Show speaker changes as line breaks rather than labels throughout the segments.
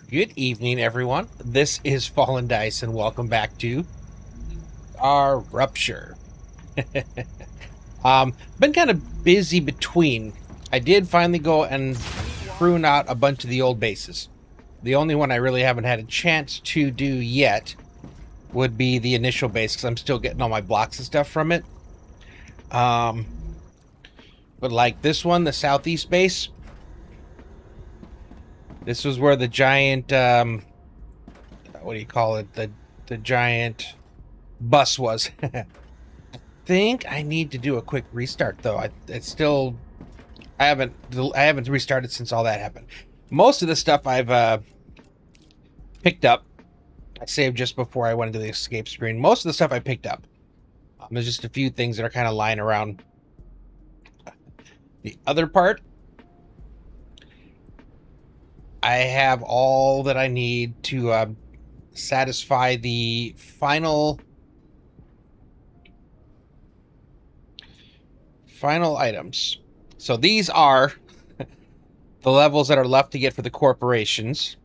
Good evening, everyone. This is Fallen Dice, and welcome back to our Rupture. Been kind of busy between. I did finally go and prune out a bunch of the old bases. The only one I really haven't had a chance to do yet would be the initial base, because I'm still getting all my blocks and stuff from it. But like this one, the southeast base, this was where the giant, what do you call it? The giant bus was. I think I need to do a quick restart though. I haven't restarted since all that happened. Most of the stuff I've picked up. I saved just before I went into the escape screen. Most of the stuff I picked up. There's just a few things that are kind of lying around. The other part, I have all that I need to satisfy the final items. So these are the levels that are left to get for the corporations,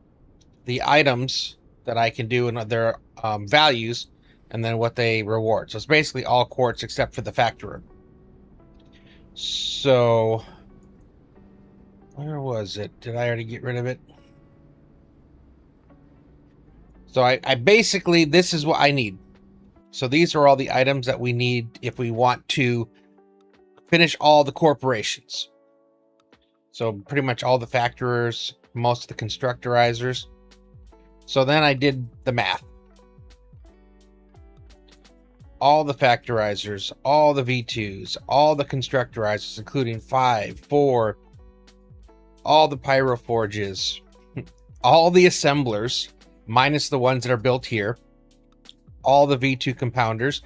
the items that I can do and their values, and then what they reward. So it's basically all quartz except for the factory. So where was it? Did I already get rid of it? So I basically, this is what I need. So these are all the items that we need if we want to finish all the corporations. So pretty much all the factorers, most of the constructorizers. So then I did the math. All the factorizers, all the V2s, all the constructorizers, including 5, 4, all the pyroforges, all the assemblers, minus the ones that are built here, all the V2 compounders,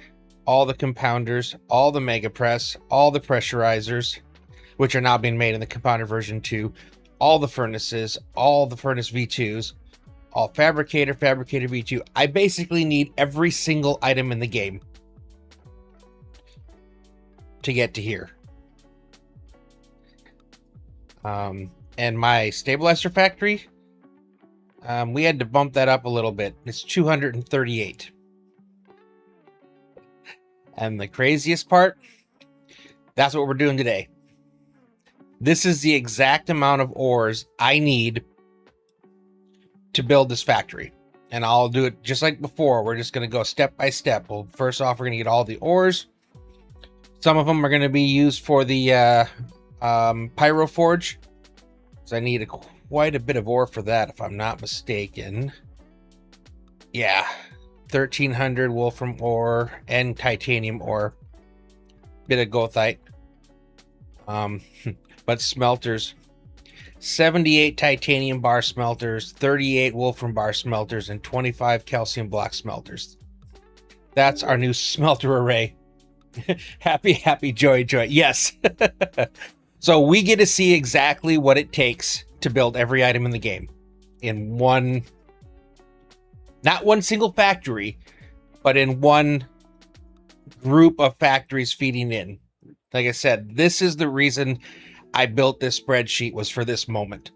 all the compounders, all the mega press, all the pressurizers, which are now being made in the compounder version 2, all the furnaces, all the furnace V2s, all fabricator V2. I basically need every single item in the game to get to here. And my stabilizer factory, we had to bump that up a little bit. It's 238. And the craziest part, that's what we're doing today. This is the exact amount of ores I need to build this factory. And I'll do it just like before. We're just going to go step by step. Well, first off, we're going to get all the ores. Some of them are going to be used for the pyroforge. So I need quite a bit of ore for that, if I'm not mistaken. Yeah, 1,300 wolfram ore and titanium ore. Bit of goethite. But smelters. 78 titanium bar smelters, 38 wolfram bar smelters, and 25 calcium block smelters. That's our new smelter array. Happy, joy. Yes. So we get to see exactly what it takes to build every item in the game in one, not one single factory, but in one group of factories feeding in. Like I said, this is the reason I built this spreadsheet, was for this moment,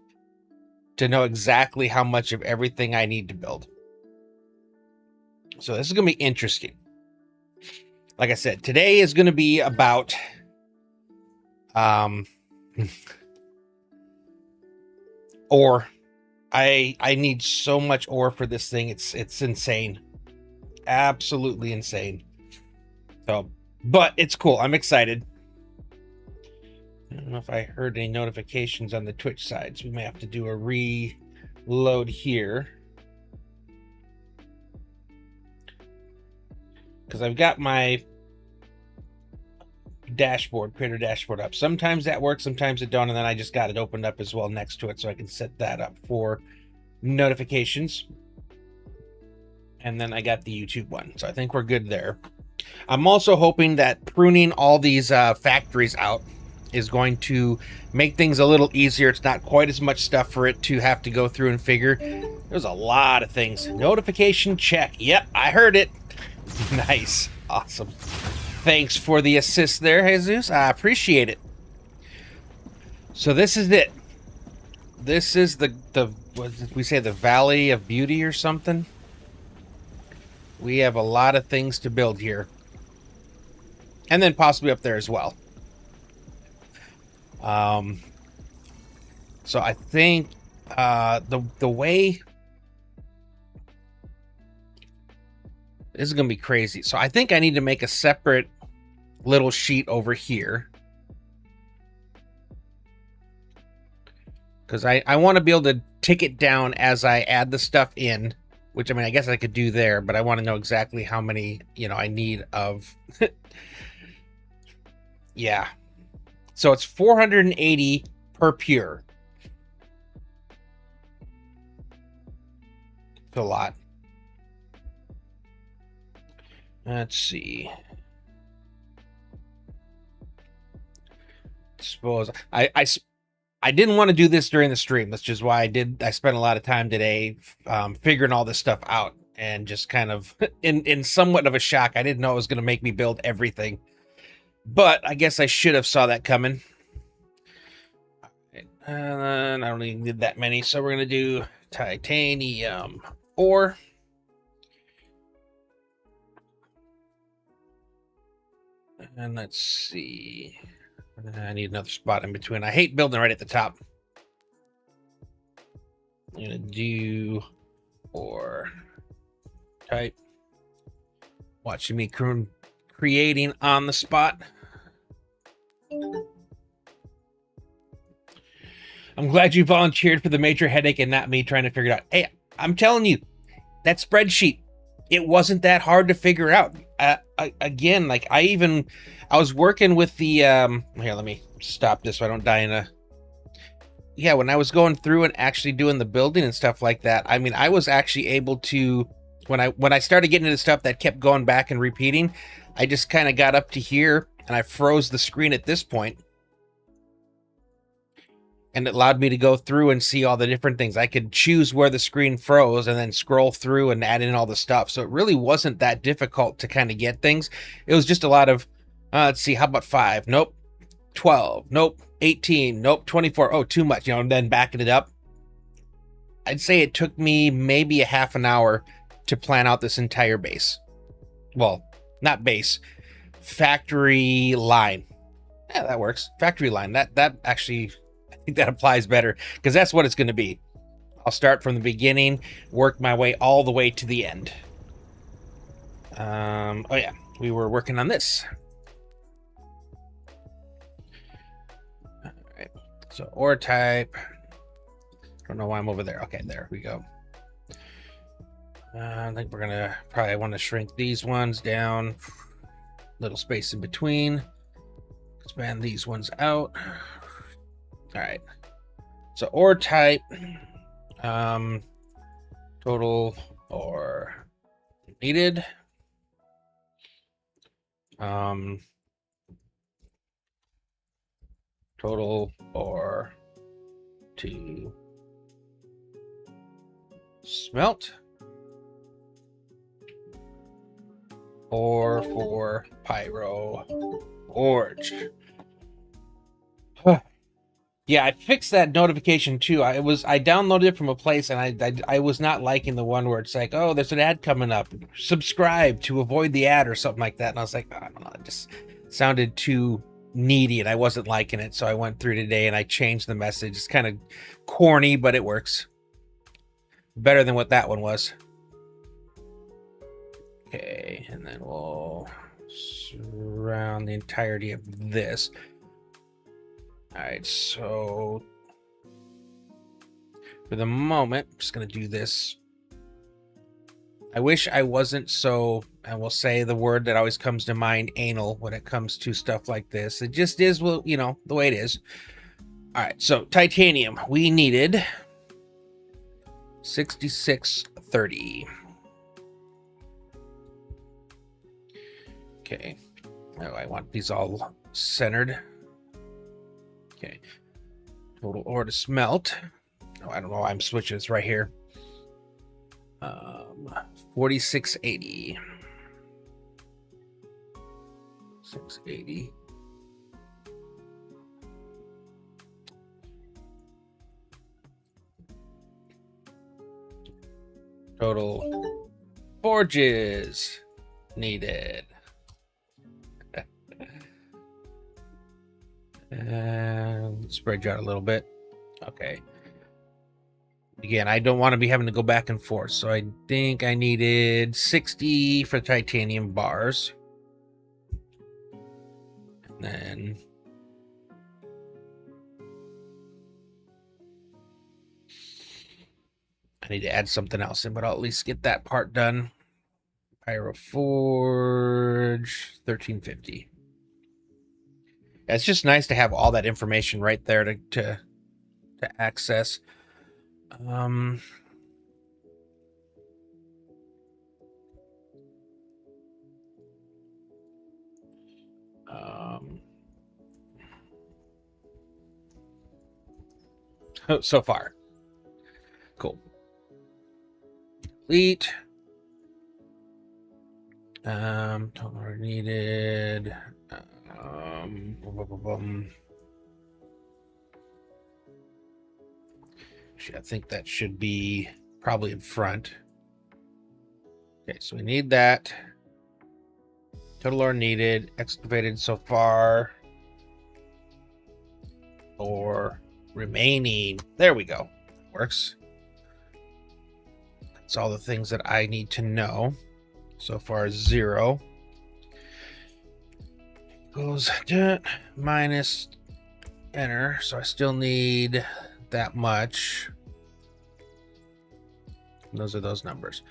to know exactly how much of everything I need to build. So this is going to be interesting. Like I said, today is going to be about ore. I need so much ore for this thing. It's insane. Absolutely insane. So, but it's cool. I'm excited. I don't know if I heard any notifications on the Twitch side, so we may have to do a reload here. Because I've got my dashboard, creator dashboard up. Sometimes that works, sometimes it don't, and then I just got it opened up as well next to it, so I can set that up for notifications. And then I got the YouTube one, so I think we're good there. I'm also hoping that pruning all these factories out is going to make things a little easier. It's not quite as much stuff for it to have to go through and figure. There's a lot of things. Notification check. Yep, I heard it. Nice. Awesome. Thanks for the assist there, Jesus. I appreciate it. So this is it. This is the what did we say, the Valley of Beauty or something? We have a lot of things to build here. And then possibly up there as well. So I think the way this is gonna be crazy. So I think I need to make a separate little sheet over here. Because I want to be able to tick it down as I add the stuff in, which, I mean, I guess I could do there, but I want to know exactly how many, I need of. Yeah. So it's 480 per pure. It's a lot. Let's see. Suppose I didn't want to do this during the stream. That's just why I spent a lot of time today figuring all this stuff out, and just kind of in somewhat of a shock. I didn't know it was going to make me build everything, but I guess I should have saw that coming. And I don't even need that many, so we're going to do titanium ore. And let's see. I need another spot in between. I hate building right at the top. I'm gonna do or type. Watching me creating on the spot. I'm glad you volunteered for the major headache and not me trying to figure it out. Hey, I'm telling you, that spreadsheet, it wasn't that hard to figure out. Again, like I was working with the here, let me stop this so I don't die in a. Yeah, when I was going through and actually doing the building and stuff like that, I mean, I was actually able to, when I started getting into stuff that kept going back and repeating, I just kind of got up to here and I froze the screen at this point. And it allowed me to go through and see all the different things. I could choose where the screen froze and then scroll through and add in all the stuff. So it really wasn't that difficult to kind of get things. It was just a lot of, let's see, how about 5? Nope. 12. Nope. 18. Nope. 24. Oh, too much, and then backing it up. I'd say it took me maybe a half an hour to plan out this entire base. Well, not base. Factory line. Yeah, that works. Factory line. That actually, I think that applies better, because that's what it's going to be. I'll start from the beginning, work my way all the way to the end. Oh yeah, we were working on this. All right, so ore type. I don't know why I'm over there. Okay, there we go. I think we're gonna probably want to shrink these ones down. Little space in between. Expand these ones out. All right. So ore type. Total ore needed. Total ore to smelt. Ore for pyro forge. Yeah, I fixed that notification too. I downloaded it from a place, and I was not liking the one where it's like, oh, there's an ad coming up. Subscribe to avoid the ad or something like that. And I was like, oh, I don't know, it just sounded too needy, and I wasn't liking it. So I went through today and I changed the message. It's kind of corny, but it works. Better than what that one was. Okay, and then we'll surround the entirety of this. All right, so for the moment, I'm just going to do this. I wish I wasn't so, I will say the word that always comes to mind, anal, when it comes to stuff like this. It just is, well, the way it is. All right, so titanium, we needed 6630. Okay, oh, I want these all centered. Okay, total ore to smelt. Oh, I don't know why I'm switching. It's right here. 4680. 680. Total forges needed. And spread you out a little bit. Okay. Again, I don't want to be having to go back and forth, so I think I needed 60 for titanium bars. And then I need to add something else in, but I'll at least get that part done. Pyro Forge, 1350. It's just nice to have all that information right there to access. So far. Cool. Complete. Total needed. Actually, I think that should be probably in front. Okay, so we need that. Total ore needed. Excavated so far. Or remaining. There we go. Works. That's all the things that I need to know. So far, 0. Equals minus enter. So I still need that much. Those are those numbers.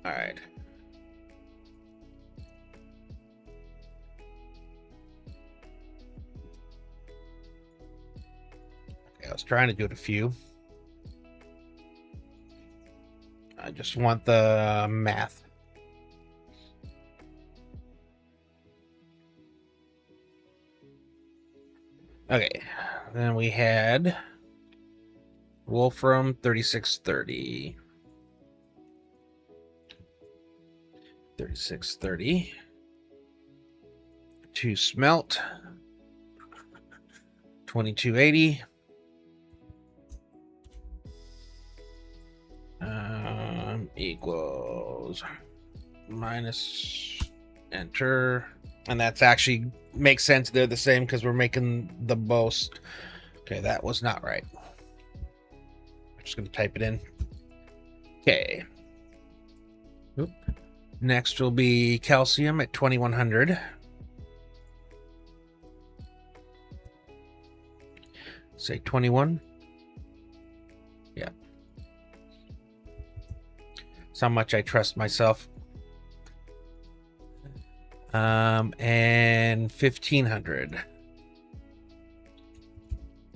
All right. Okay, I was trying to do it a few. I just want the math. Okay, then we had Wolfram 3630. 3630. To smelt 2280. Equals minus enter. And that's actually makes sense. They're the same because we're making the most. Okay, that was not right. I'm just going to type it in. Okay. Oop. Next will be calcium at 2100. Say 21. Yeah. That's how much I trust myself. And 1500.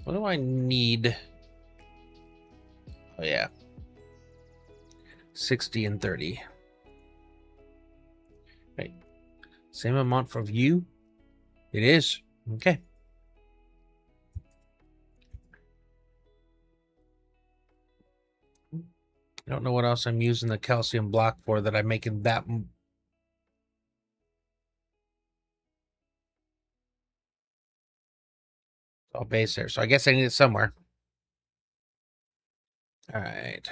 What do I need? Oh yeah. 60 and 30. Right. Same amount for you? It is. Okay. I don't know what else I'm using the calcium block for that I'm making that. All base there. So I guess I need it somewhere. All right.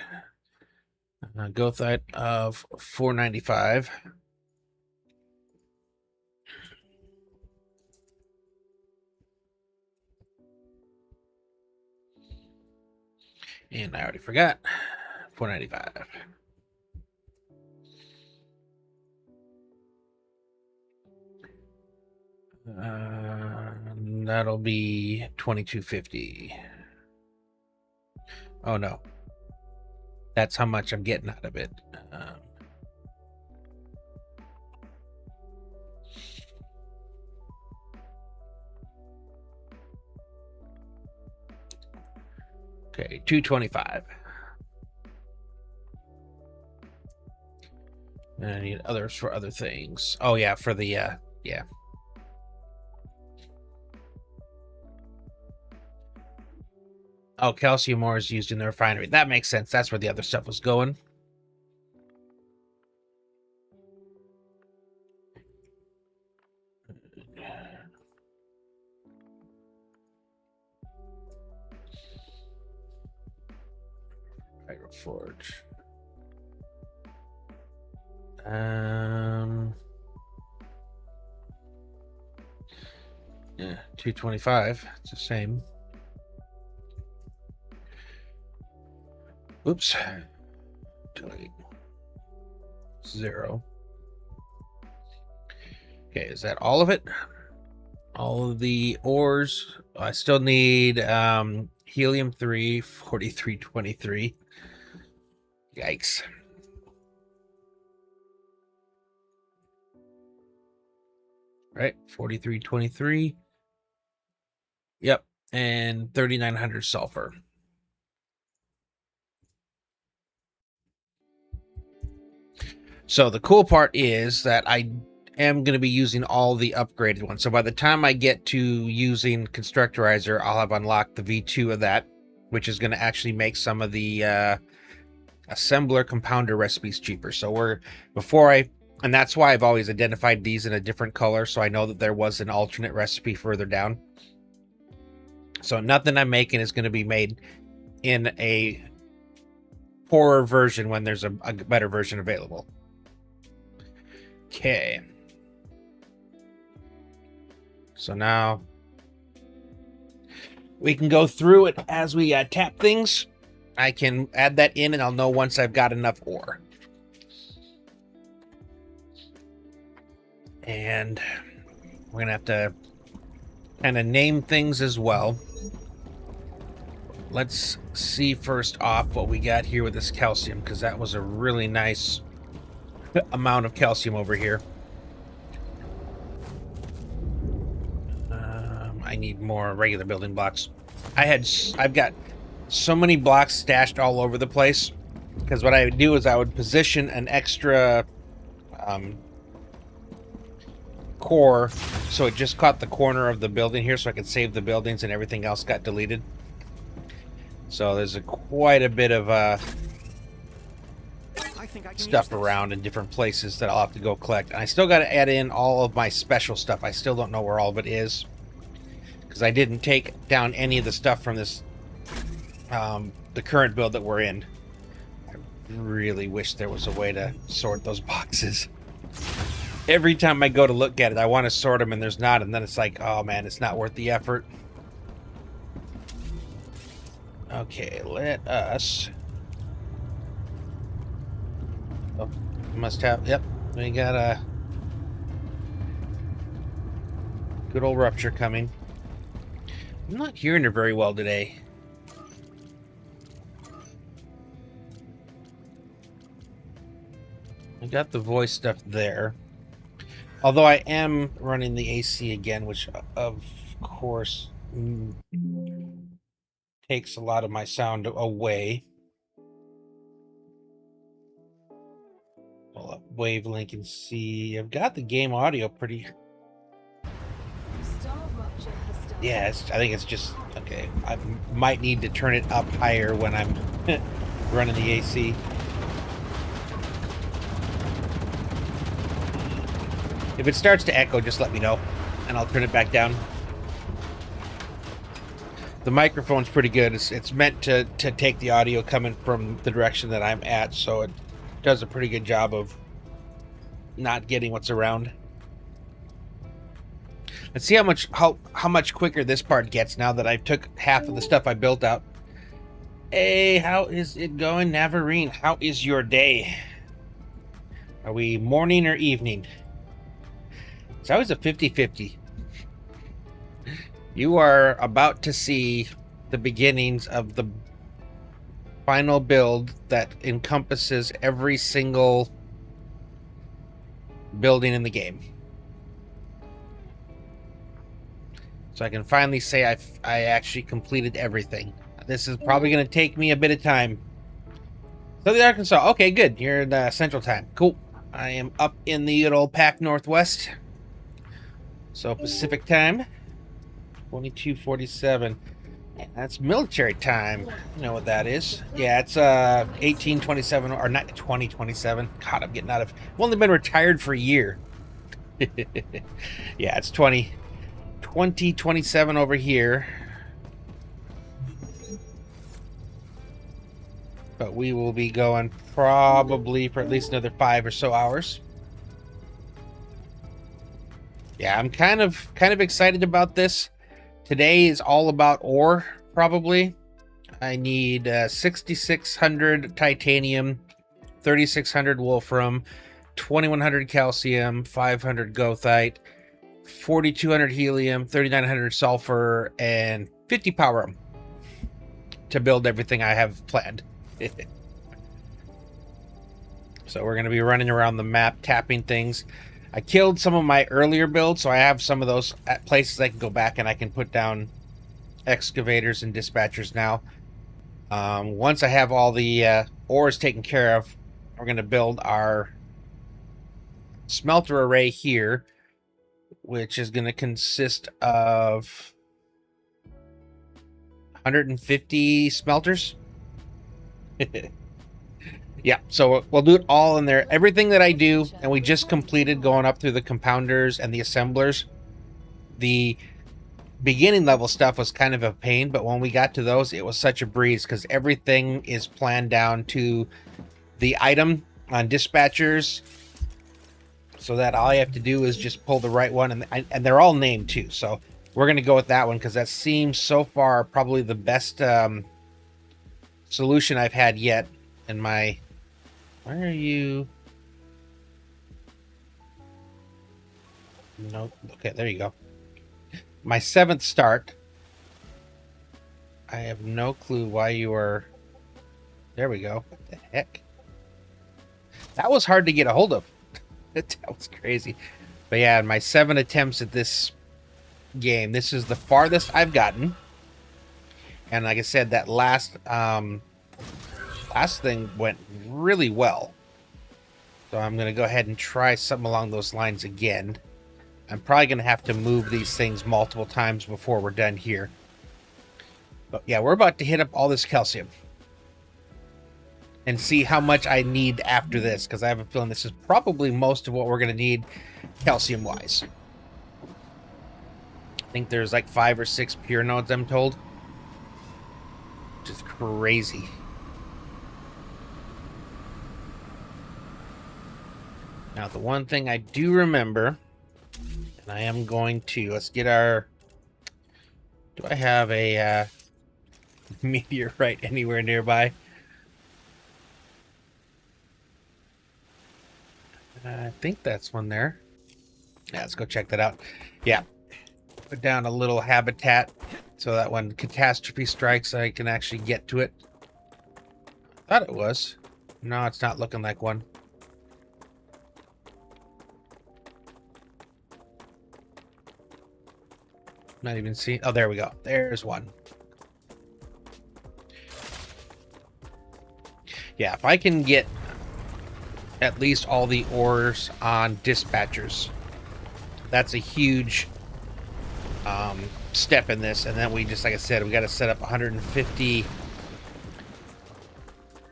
Goethite of 495. And I already forgot. 495. That'll be 2250. Oh no. That's how much I'm getting out of it. Okay, 225. And I need others for other things. Oh yeah, for the yeah. Oh, calcium ore is used in the refinery. That makes sense. That's where the other stuff was going. Microforge. Yeah, 225. It's the same. Oops. 0. Okay, is that all of it? All of the ores. I still need helium 3, 4323. Yikes. Right, 4323. Yep, and 3900 sulfur. So the cool part is that I am going to be using all the upgraded ones. So by the time I get to using Constructorizer, I'll have unlocked the V2 of that, which is going to actually make some of the assembler compounder recipes cheaper. So and that's why I've always identified these in a different color, so I know that there was an alternate recipe further down. So nothing I'm making is going to be made in a poorer version when there's a better version available. Okay. So now we can go through it as we tap things. I can add that in and I'll know once I've got enough ore. And we're going to have to kind of name things as well. Let's see first off what we got here with this calcium, because that was a really nice amount of calcium over here. I need more regular building blocks. I've got so many blocks stashed all over the place, because what I would do is I would position an extra core so it just caught the corner of the building here, so I could save the buildings and everything else got deleted. So there's quite a bit of stuff around in different places that I'll have to go collect. And I still got to add in all of my special stuff. I still don't know where all of it is, because I didn't take down any of the stuff from this the current build that we're in. I really wish there was a way to sort those boxes. Every time I go to look at it, I want to sort them and there's not, and then it's like, oh man, it's not worth the effort. Okay, let us... Oh, must have... Yep, we got a good old rupture coming. I'm not hearing her very well today. I got the voice stuff there. Although I am running the AC again, which of course takes a lot of my sound away. Pull up Wavelink and see. I've got the game audio pretty... Yeah, I think it's just... Okay, I might need to turn it up higher when I'm running the AC. If it starts to echo, just let me know, and I'll turn it back down. The microphone's pretty good. It's meant to take the audio coming from the direction that I'm at, so it does a pretty good job of not getting what's around. Let's see how much quicker this part gets now that I took half of the stuff I built out. Hey, how is it going, Navarine? How is your day? Are we morning or evening? It's always a 50-50. You are about to see the beginnings of the final build that encompasses every single building in the game. So I can finally say I actually completed everything. This is probably going to take me a bit of time. Southern Arkansas. Okay, good. You're in Central Time. Cool. I am up in the good old Pac Northwest. So Pacific Time. 22:47. That's military time. You know what that is. Yeah, it's 1827 or not 2027. God, I'm getting out of... I've only been retired for a year. Yeah, it's 2027 over here. but we will be going probably for at least another 5 or so hours. Yeah, I'm kind of excited about this. Today is all about ore, probably. I need 6,600 titanium, 3,600 wolfram, 2,100 calcium, 500 goethite, 4,200 helium, 3,900 sulfur, and 50 power to build everything I have planned. So we're going to be running around the map, tapping things. I killed some of my earlier builds, so I have some of those at places I can go back and I can put down excavators and dispatchers now. Once I have all the ores taken care of, we're going to build our smelter array here, which is going to consist of 150 smelters. Yeah, so we'll do it all in there. Everything that I do, and we just completed going up through the compounders and the assemblers. The beginning level stuff was kind of a pain, but when we got to those, it was such a breeze because everything is planned down to the item on dispatchers, so that all I have to do is just pull the right one, and they're all named too. So we're going to go with that one because that seems so far probably the best solution I've had yet in my... Where are you? No. Okay, there you go. My 7th start. I have no clue why you are... There we go. What the heck? That was hard to get a hold of. That was crazy. But yeah, in my 7 attempts at this game, this is the farthest I've gotten. And like I said, that last thing went really well. So I'm going to go ahead and try something along those lines again. I'm probably going to have to move these things multiple times before we're done here. But yeah, we're about to hit up all this calcium and see how much I need after this, because I have a feeling this is probably most of what we're going to need calcium-wise. I think there's like 5 or 6 pure nodes, I'm told. Which is crazy. Now, the one thing I do remember, and I am going to... Let's get our... Do I have a meteorite anywhere nearby? I think that's one there. Yeah, let's go check that out. Yeah. Put down a little habitat so that when catastrophe strikes, I can actually get to it. Thought it was. No, it's not looking like one. Not even seeing... Oh, there we go. There's one. Yeah, if I can get at least all the ores on dispatchers, that's a huge step in this. And then we just, like I said, we got to set up 150.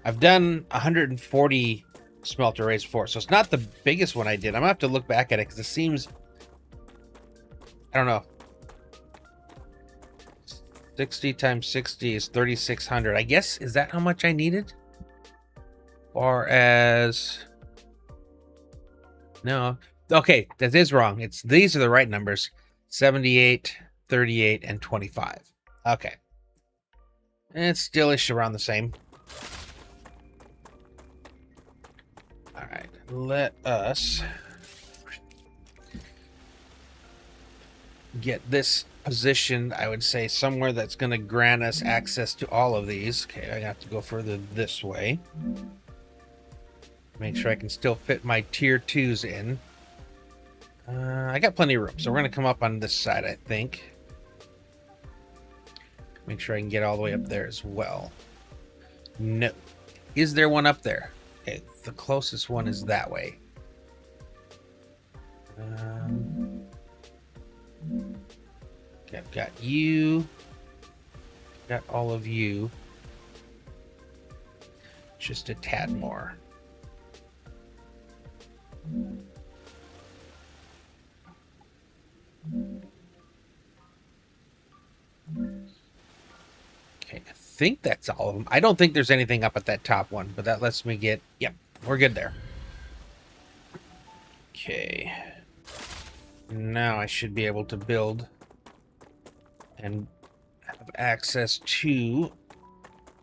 I've done 140 smelter arrays before, so it's not the biggest one I did. I'm gonna have to look back at it because it seems... I don't know. 60 times 60 is 3,600. I guess, is that how much I needed? Or as... No. Okay, that is wrong. These are the right numbers. 78, 38, and 25. Okay. And it's still-ish around the same. Alright, let us get this positioned, I would say, somewhere that's going to grant us access to all of these. Okay, I have to go further this way. Make sure I can still fit my tier 2s in. I got plenty of room, so we're going to come up on this side, I think. Make sure I can get all the way up there as well. No. Is there one up there? Okay, the closest one is that way. Okay, I've got you. Got all of you. Just a tad more. Okay, I think that's all of them. I don't think there's anything up at that top one, but that lets me get... Yep, we're good there. Okay. Now I should be able to build and have access to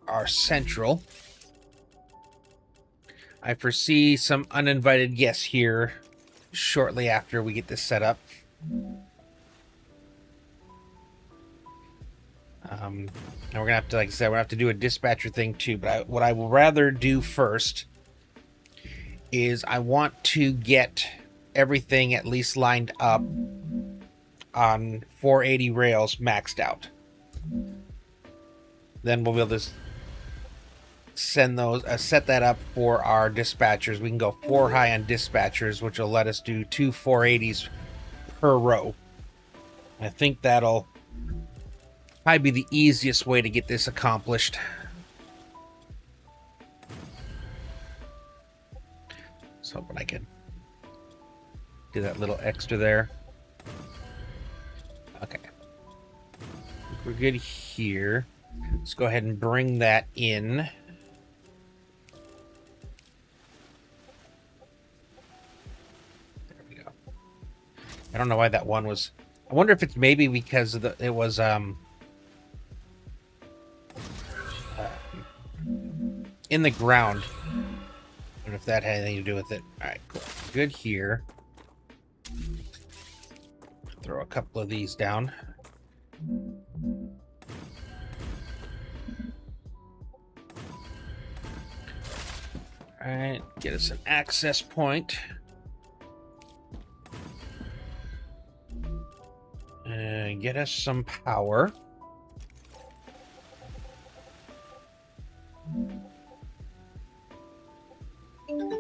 our central. I foresee some uninvited guests here shortly after we get this set up. And we're gonna have to, like I said, we're gonna have to do a dispatcher thing too. But what I will rather do first is I want to get everything at least lined up on 480 rails maxed out. Then we'll be able to send those, set that up for our dispatchers. We can go 4 high on dispatchers, which will let us do 2 480s per row. I think that'll probably be the easiest way to get this accomplished. So hoping I can do that little extra there. Okay. We're good here. Let's go ahead and bring that in. I don't know why that one was... I wonder if it's maybe because of it was in the ground. And if that had anything to do with it. Alright, cool. Good here. Throw a couple of these down. Alright, get us an access point. Get us some power. Come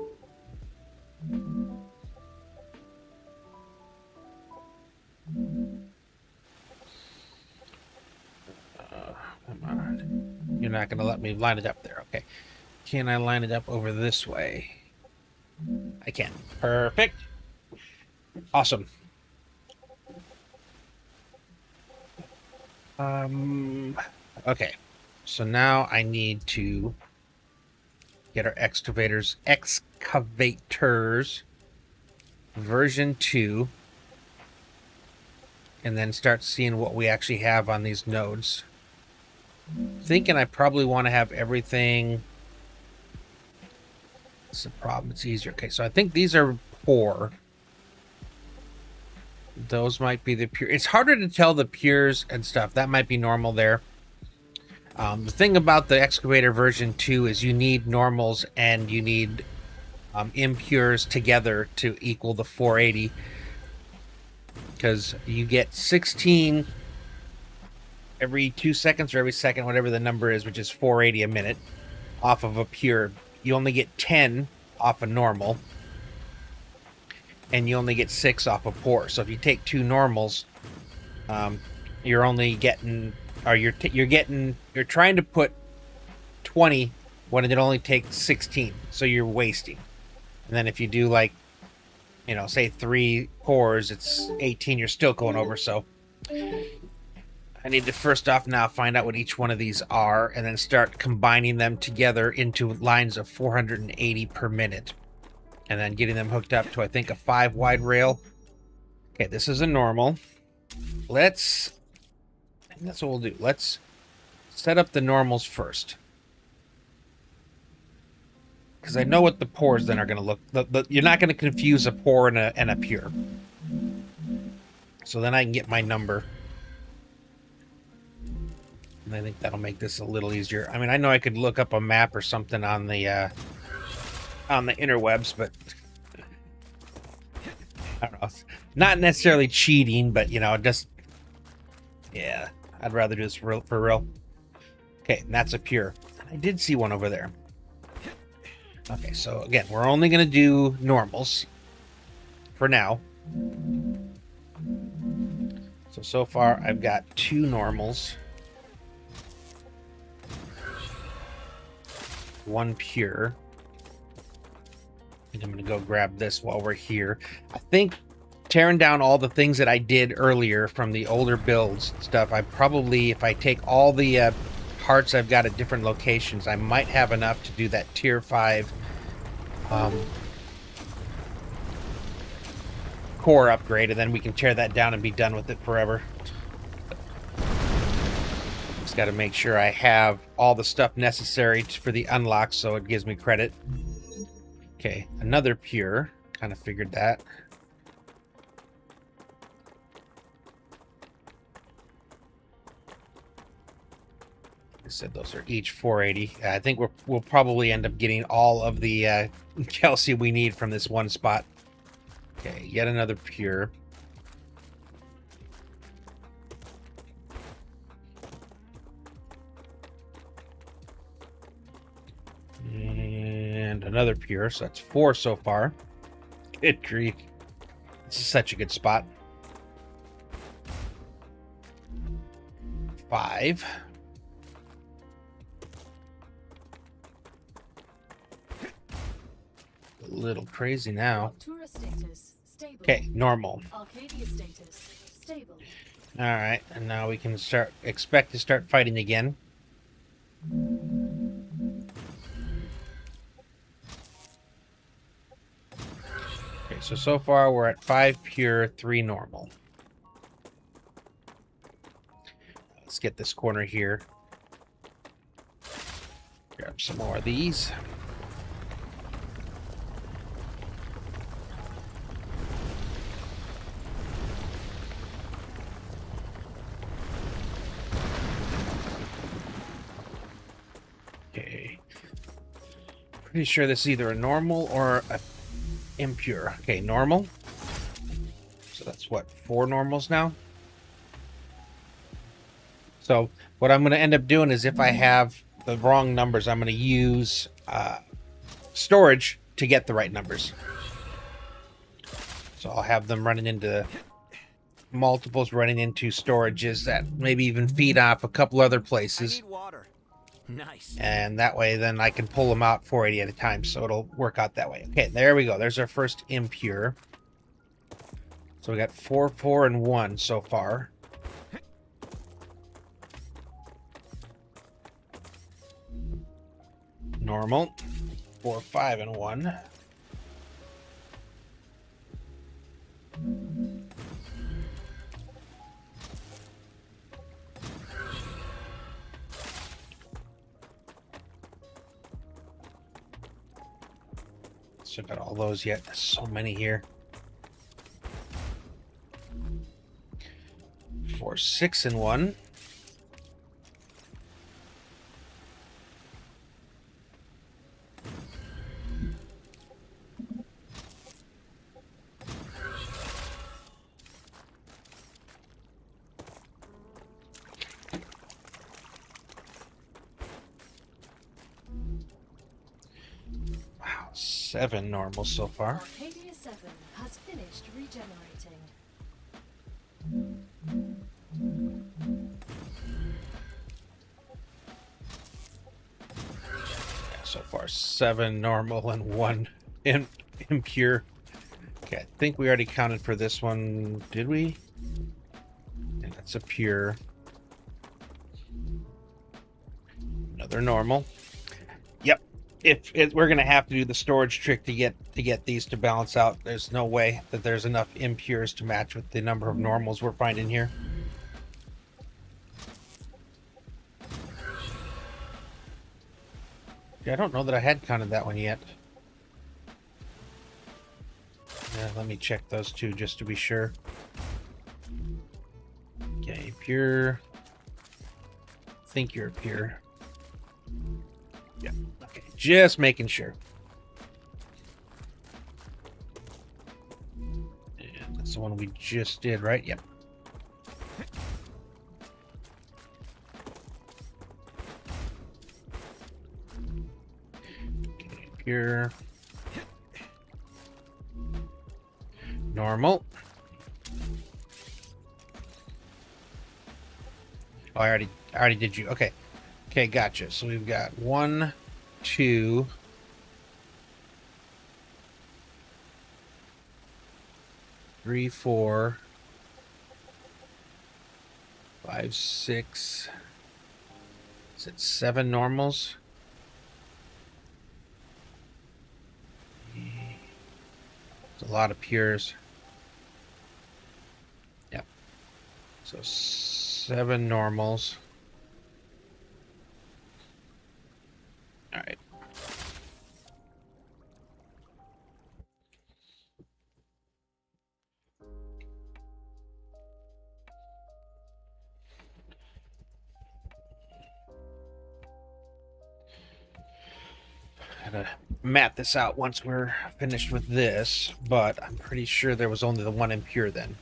on. You're not going to let me line it up there. Okay. Can I line it up over this way? I can. Perfect. Awesome. Okay, so now I need to get our excavators version 2, and then start seeing what we actually have on these nodes. Thinking I probably want to have everything. That's the problem, it's easier. Okay, so I think these are poor. Those might be the pure. It's harder to tell the pures and stuff. That might be normal there. The thing about the excavator version 2 is you need normals and you need impures together to equal the 480. Because you get 16 every 2 seconds or every second, whatever the number is, which is 480 a minute, off of a pure. You only get 10 off a normal. And you only get 6 off a poor. So if you take 2 normals, you're only getting, or you're trying to put 20 when it only takes 16. So you're wasting. And then if you do, like, you know, say 3 pours, it's 18. You're still going over. So I need to first off now find out what each one of these are, and then start combining them together into lines of 480 per minute. And then getting them hooked up to, I think, a 5 wide rail. Okay, this is a normal. I think that's what we'll do. Let's set up the normals first. Because I know what the pours then are going to look. You're not going to confuse a pour and a pure. So then I can get my number. And I think that'll make this a little easier. I mean, I know I could look up a map or something on the interwebs, but I don't know. Not necessarily cheating, but, you know, just, yeah, I'd rather do this for real. Okay, and that's a pure. I did see one over there. Okay, so again, we're only going to do normals for now. So far, I've got 2 normals. 1 pure. And I'm going to go grab this while we're here. I think tearing down all the things that I did earlier from the older builds and stuff, I probably, if I take all the parts I've got at different locations, I might have enough to do that tier 5 core upgrade, and then we can tear that down and be done with it forever. Just got to make sure I have all the stuff necessary for the unlock so it gives me credit. Okay, another pure. Kind of figured that. I said those are each 480. I think we'll probably end up getting all of the calcium we need from this one spot. Okay, yet another pure. And another pure, so that's 4 so far. Good grief. This is such a good spot. 5. A little crazy now. Okay, normal. All right, and now we can expect to start fighting again. Okay, so far we're at 5 pure, 3 normal. Let's get this corner here. Grab some more of these. Okay. Pretty sure this is either a normal or a impure. Okay, normal. So that's what, 4 normals now? So what I'm going to end up doing is if I have the wrong numbers, I'm going to use storage to get the right numbers. So I'll have them running into multiples, running into storages that maybe even feed off a couple other places.
I need water. Nice.
And that way then I can pull them out 480 at a time, so it'll work out that way. Okay, there we go. There's our first impure. So we got 4, 4, and 1 so far. Normal. 4, 5, and 1. Still got all those yet. There's so many here. 4, 6, and 1. Wow, 7 normal so far.
Arcadia 7 has finished regenerating.
Yeah, so far 7 normal and 1 impure. Okay, I think we already counted for this one. Did we? And that's a pure. Another normal. Yep. We're gonna have to do the storage trick to get these to balance out. There's no way that there's enough impures to match with the number of normals we're finding here. Okay, I don't know that I had counted that one yet. Yeah, let me check those two just to be sure. Okay, pure. Think you're pure. Yeah. Okay, just making sure. And that's the one we just did, right? Yep. Okay, pure. Normal. Oh, I already did you. Okay. Okay, gotcha. So we've got 1, 2, 3, 4, 5, 6, Is it 7 normals? It's a lot of pures. Yep. So 7 normals. All right. Gotta map this out once we're finished with this, but I'm pretty sure there was only the 1 impure then.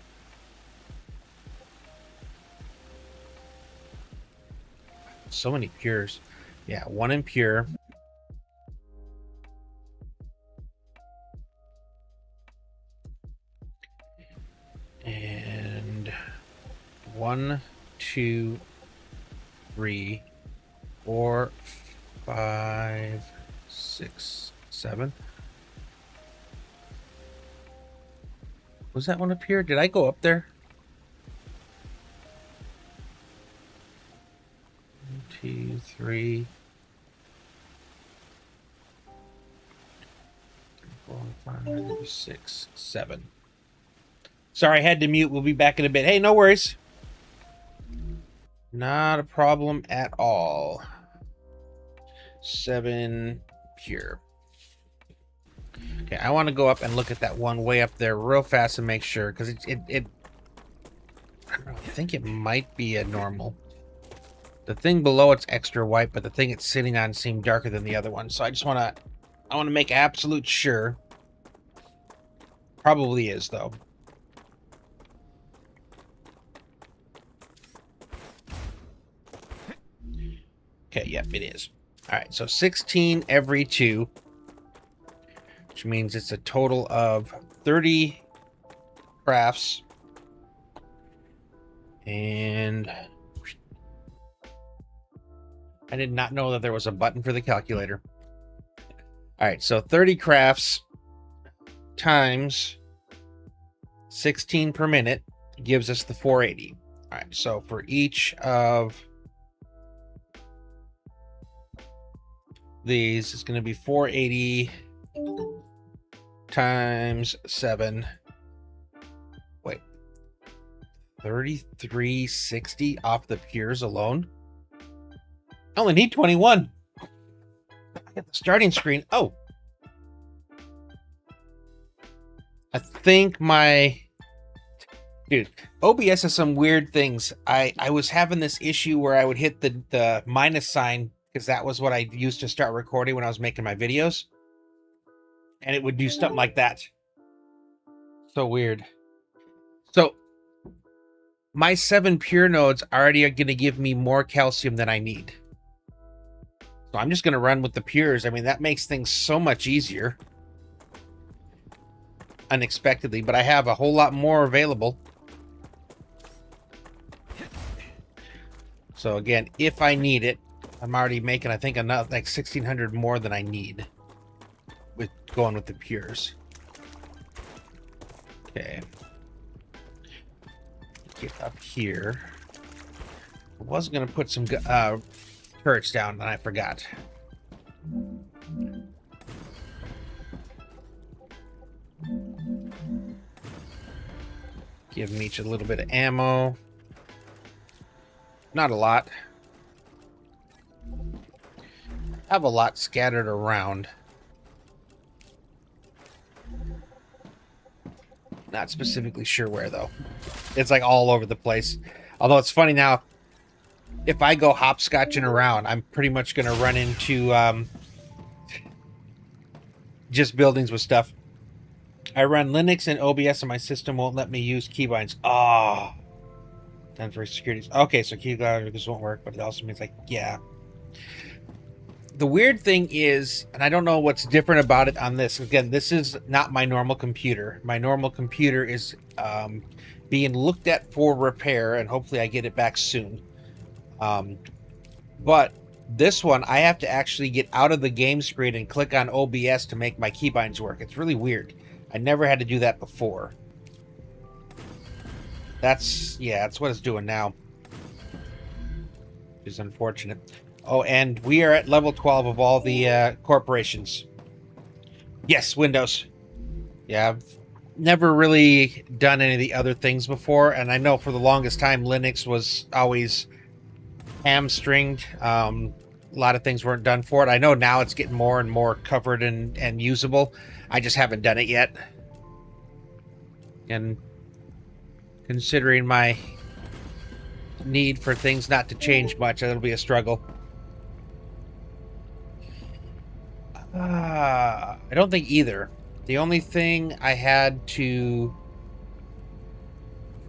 So many pures. Yeah, 1 impure. And 1, 2, 3, 4, 5, 6, 7. Was that one up here? Did I go up there? 1, 2, 3, 4, 5, 6, 7. Sorry, I had to mute. We'll be back in a bit. Hey, no worries. Not a problem at all. 7 pure. Okay, I want to go up and look at that one way up there real fast and make sure, because it I don't know, I think it might be a normal. The thing below it's extra white, but the thing it's sitting on seemed darker than the other one. So I want to make absolute sure. Probably is though. Okay, yep, it is. All right, so 16 every 2, which means it's a total of 30 crafts. And I did not know that there was a button for the calculator. All right, so 30 crafts times 16 per minute gives us the 480. All right, so for each of these, it's going to be 480 times 7. Wait, 3360 off the pures alone? I only need 21. I get the starting screen. Oh. I think my... Dude, OBS has some weird things. I was having this issue where I would hit the minus sign, because that was what I used to start recording when I was making my videos. And it would do something like that. So weird. So, my 7 pure nodes already are going to give me more calcium than I need. So I'm just going to run with the pures. I mean, that makes things so much easier. Unexpectedly, but I have a whole lot more available. So again, if I need it, I'm already making, I think, enough, like 1,600 more than I need with going with the pures. Okay. Get up here. I was going to put some turrets down, and I forgot. Give them each a little bit of ammo. Not a lot. I have a lot scattered around. Not specifically sure where, though. It's like all over the place. Although it's funny now, if I go hopscotching around, I'm pretty much going to run into just buildings with stuff. I run Linux and OBS and my system won't let me use keybinds. Oh. Done for security. Okay, so keybinds won't work, but it also means, like, yeah. The weird thing is, and I don't know what's different about it on this. Again, this is not my normal computer. My normal computer is being looked at for repair, and hopefully I get it back soon. But this one, I have to actually get out of the game screen and click on OBS to make my keybinds work. It's really weird. I never had to do that before. That's what it's doing now. Which is unfortunate. Oh, and we are at level 12 of all the corporations. Yes, Windows. Yeah, I've never really done any of the other things before, and I know for the longest time Linux was always hamstringed. A lot of things weren't done for it. I know now it's getting more and more covered and usable. I just haven't done it yet. And considering my need for things not to change much, it'll be a struggle. I don't think either. The only thing I had to...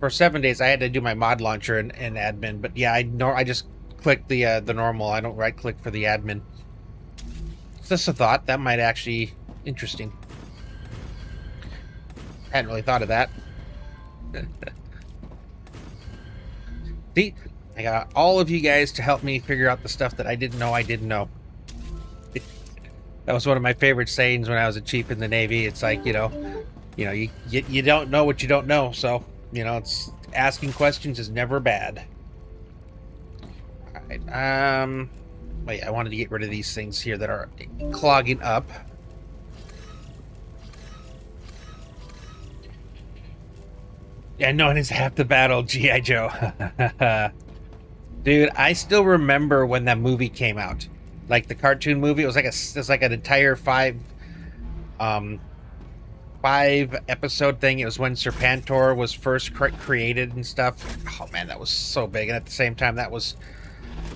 For 7 days, I had to do my mod launcher and admin. But yeah, I just click the normal. I don't right click for the admin. It's just a thought. That might actually interesting. Hadn't really thought of that. See, I got all of you guys to help me figure out the stuff that I didn't know I didn't know. That was one of my favorite sayings when I was a chief in the Navy. It's like, you don't know what you don't know. So, it's asking questions is never bad. All right. Wait, I wanted to get rid of these things here that are clogging up. Yeah, known as half the battle, G.I. Joe. Dude, I still remember when that movie came out. Like the cartoon movie, it was like an entire five episode thing. It was when Serpentor was first created and stuff. Oh man, that was so big. And at the same time, that was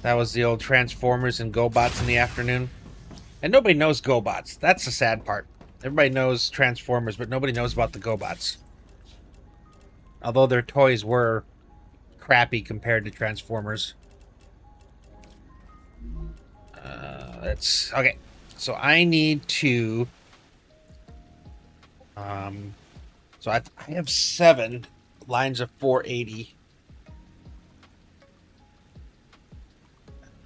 the old Transformers and GoBots in the afternoon. And nobody knows GoBots. That's the sad part. Everybody knows Transformers, but nobody knows about the GoBots. Although their toys were crappy compared to Transformers. Let's... Okay. So I need to... So I have 7 lines of 480. I'm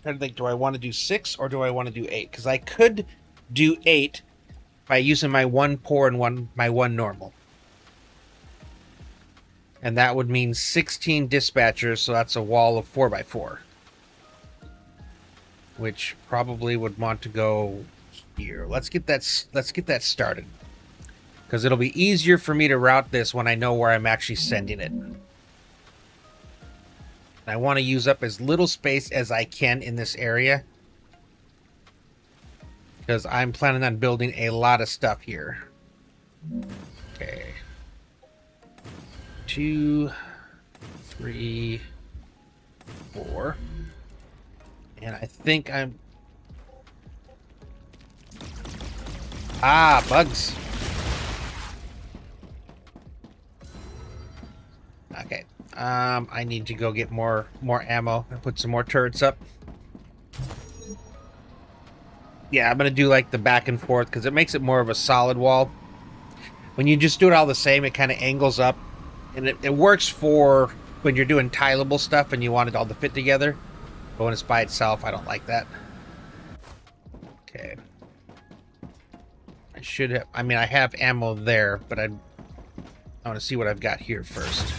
trying to think, do I want to do 6 or do I want to do 8? Because I could do 8 by using my 1 poor and my 1 normal. And that would mean 16 dispatchers, so that's a wall of 4x4. Which probably would want to go here. Let's get that started. Because it'll be easier for me to route this when I know where I'm actually sending it. I want to use up as little space as I can in this area. Because I'm planning on building a lot of stuff here. Okay. 2, 3, 4. And I think I'm... Ah, bugs. Okay. I need to go get more ammo and put some more turrets up. Yeah, I'm gonna do like the back and forth because it makes it more of a solid wall. When you just do it all the same, it kind of angles up. And it works for when you're doing tileable stuff and you want it all to fit together. But when it's by itself, I don't like that. Okay. I should have... I mean, I have ammo there, but I want to see what I've got here first.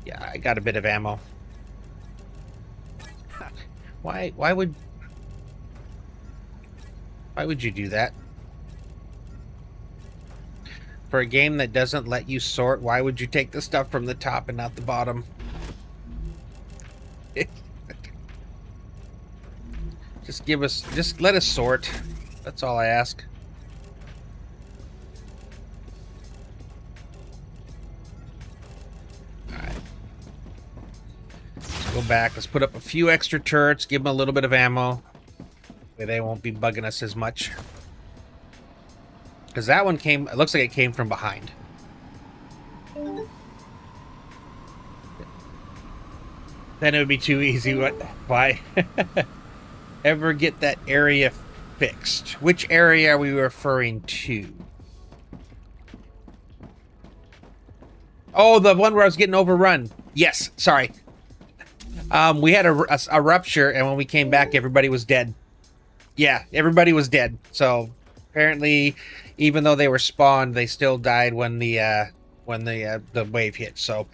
Yeah, I got a bit of ammo. Why would you do that? For a game that doesn't let you sort, why would you take the stuff from the top and not the bottom? Just let us sort. That's all I ask. Alright. Let's go back. Let's put up a few extra turrets, give them a little bit of ammo. They won't be bugging us as much. Because that one came... It looks like it came from behind. Then it would be too easy. Why? Ever get that area fixed? Which area are we referring to? Oh, the one where I was getting overrun. Yes, sorry. We had a rupture, and when we came back, everybody was dead. Yeah, everybody was dead. So apparently, even though they were spawned, they still died when the wave hit. So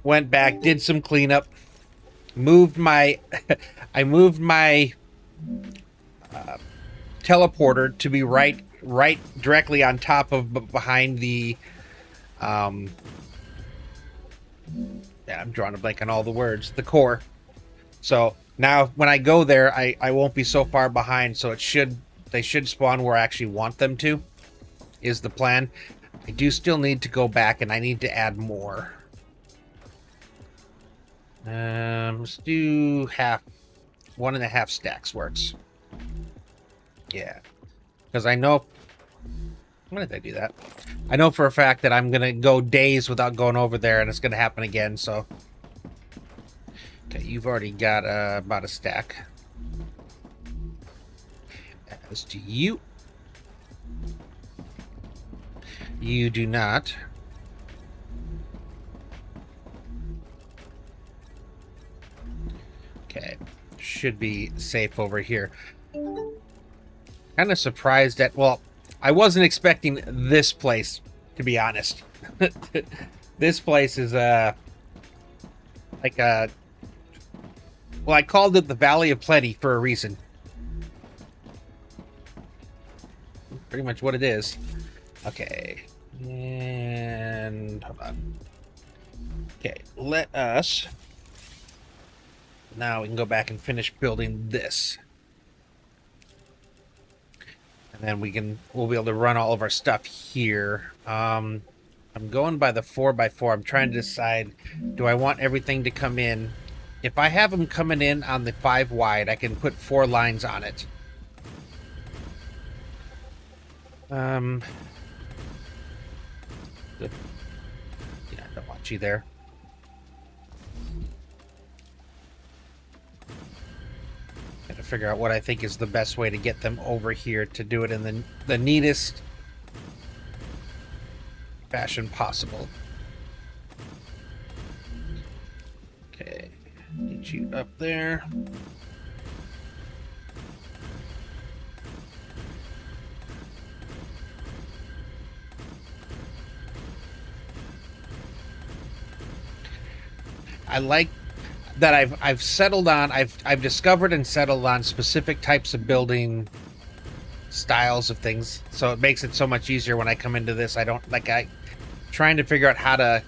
went back, did some cleanup, moved my, I moved my teleporter to be right directly on top of behind the, yeah, I'm drawing a blank on all the words, the core. So now when I go there, I won't be so far behind. So they should spawn where I actually want them to, is the plan. I do still need to go back and I need to add more. Let's do 1.5 stacks works. Yeah, because I know. When did I do that? I know for a fact that I'm gonna go days without going over there, and it's gonna happen again. So, okay, you've already got about a stack. As to you, you do not. Okay, should be safe over here. Kind of surprised at, well, I wasn't expecting this place, to be honest. This place is like a, well, I called it the Valley of Plenty for a reason. Pretty much what it is. Okay, and hold on. Okay, let us, now we can go back and finish building this. And then we'll be able to run all of our stuff here. I'm going by the 4x4. I'm trying to decide, do I want everything to come in? If I have them coming in on the 5 wide, I can put 4 lines on it. Yeah, I don't want you there. Gotta figure out what I think is the best way to get them over here to do it in the neatest fashion possible. Okay, get you up there. I like that I've settled on, I've discovered and settled on specific types of building styles of things, so it makes it so much easier when I come into this. I don't like trying to figure out how to,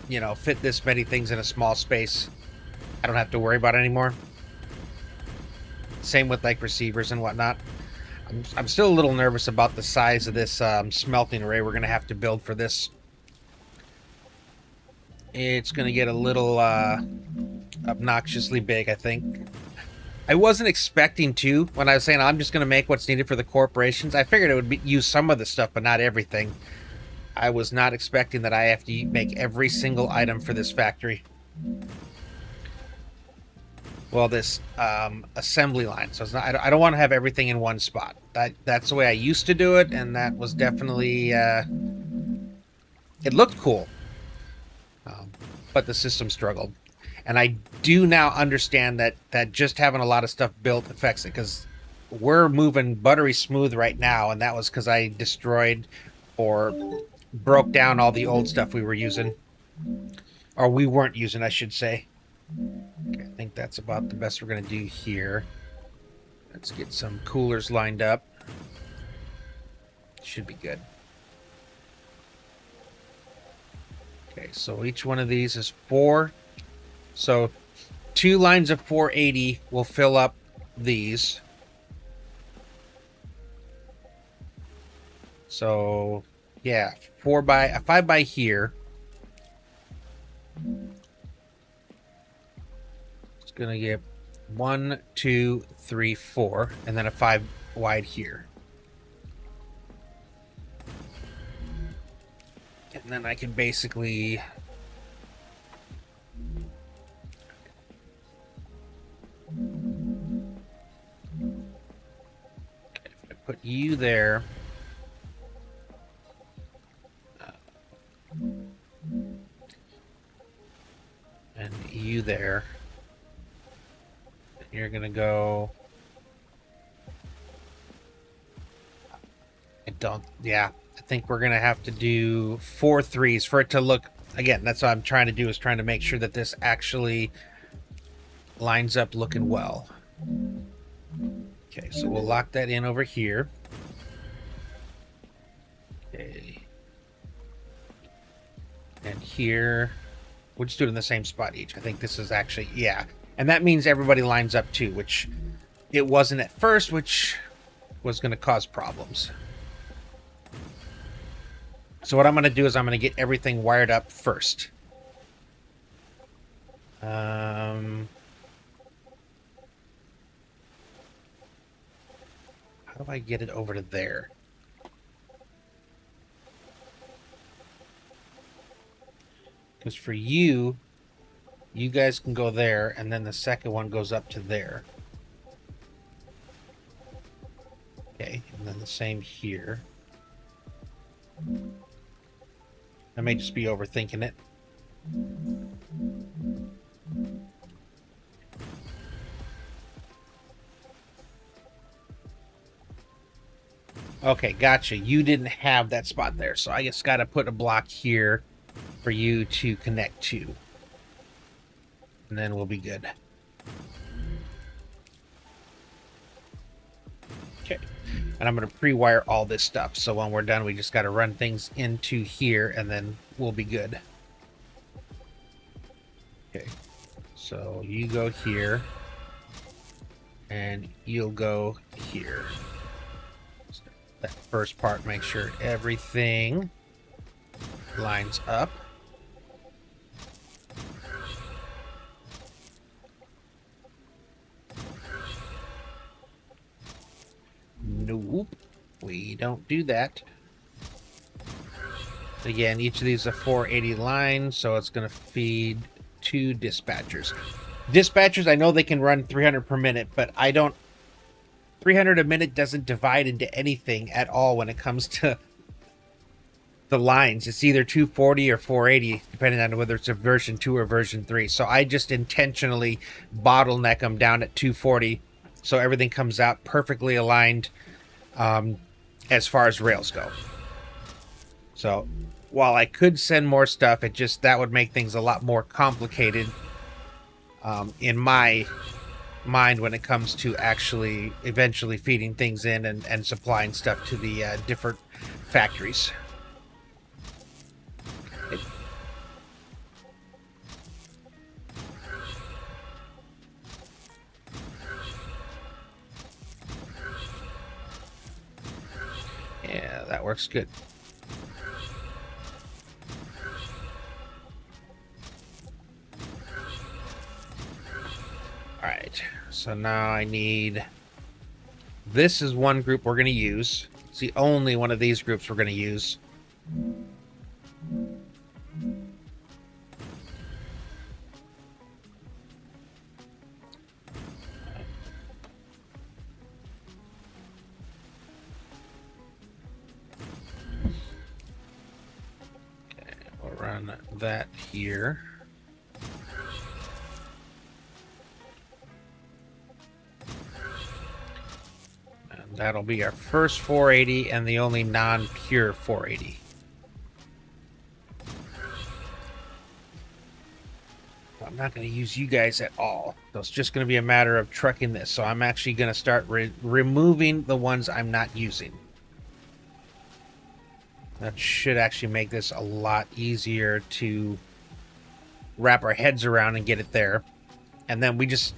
you know, fit this many things in a small space. I don't have to worry about it anymore. Same with like receivers and whatnot. I'm still a little nervous about the size of this smelting array we're gonna have to build for this. It's gonna get a little obnoxiously big, I think. I wasn't expecting to. When I was saying I'm just going to make what's needed for the corporations, I figured it would use some of the stuff, but not everything. I was not expecting that I have to make every single item for this factory. Well, this assembly line. So it's not, I don't want to have everything in one spot. That's the way I used to do it, and that was definitely... it looked cool. But the system struggled. And I do now understand that just having a lot of stuff built affects it, because we're moving buttery smooth right now, and that was because I destroyed or broke down all the old stuff we were using. Or we weren't using, I should say. Okay, I think that's about the best we're going to do here. Let's get some coolers lined up. Should be good. Okay, so each one of these is 4. So 2 lines of 480 will fill up these. So yeah, 5 by here. It's gonna get 1, 2, 3, 4, and then a 5 wide here. And then I can basically... if I put you there... and you there... you're gonna go... I think we're gonna have to do 4 3s for it to look Again, that's what I'm trying to do, is trying to make sure that this actually lines up looking well. Okay, so we'll lock that in over here. Okay. And here, we'll just do it in the same spot each. I think this is actually, yeah. And that means everybody lines up too, which it wasn't at first, which was going to cause problems. So what I'm going to do is I'm going to get everything wired up first. How do I get it over to there? Because for you, you guys can go there, and then the second one goes up to there. Okay, and then the same here. I may just be overthinking it. Okay, gotcha. You didn't have that spot there, so I just got to put a block here for you to connect to. And then we'll be good. Okay. And I'm going to pre-wire all this stuff, so when we're done, we just got to run things into here, and then we'll be good. Okay. So you go here, and you'll go here. That first part, make sure everything lines up. Nope, we don't do that. Again, each of these are 480 lines, so it's going to feed 2 dispatchers. Dispatchers, I know they can run 300 per minute, but I don't. 300 a minute doesn't divide into anything at all when it comes to the lines. It's either 240 or 480, depending on whether it's a version 2 or version 3. So I just intentionally bottleneck them down at 240, so everything comes out perfectly aligned as far as rails go. So while I could send more stuff, that would make things a lot more complicated in my mind when it comes to actually eventually feeding things in and supplying stuff to the different factories. Yeah, that works good. Alright, so now I need... This is one group we're going to use. It's the only one of these groups we're going to use. Okay, we'll run that here. That'll be our first 480 and the only non-pure 480. I'm not going to use you guys at all. So it's just going to be a matter of trucking this. So I'm actually going to start removing the ones I'm not using. That should actually make this a lot easier to wrap our heads around and get it there. And then we just...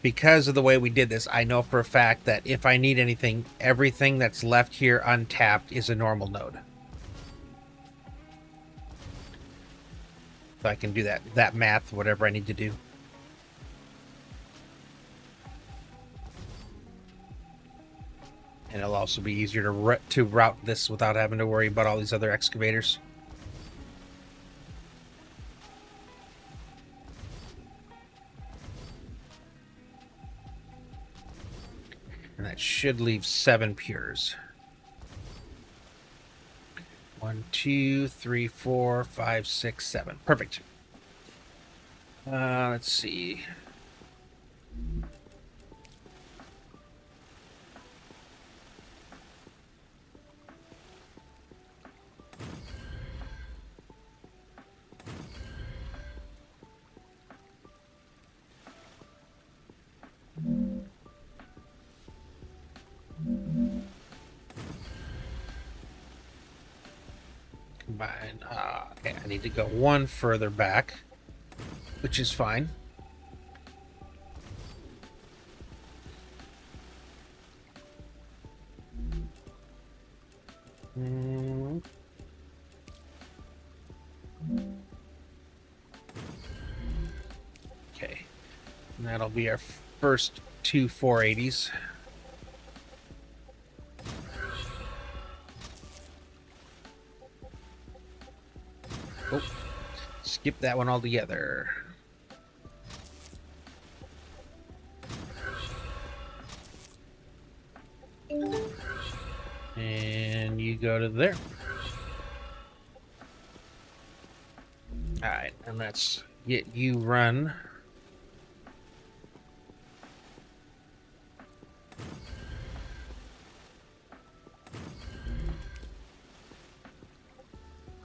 Because of the way we did this, I know for a fact that if I need anything, everything that's left here untapped is a normal node. So I can do that math, whatever I need to do. And it'll also be easier to route this without having to worry about all these other excavators. And that should leave 7 pures. 1, 2, 3, 4, 5, 6, 7. Perfect. Let's see. combine. Okay, I need to go one further back, which is fine. Okay, and that'll be our first two 480s. Oh, skip that one altogether. And you go to there. Alright, and let's get you run.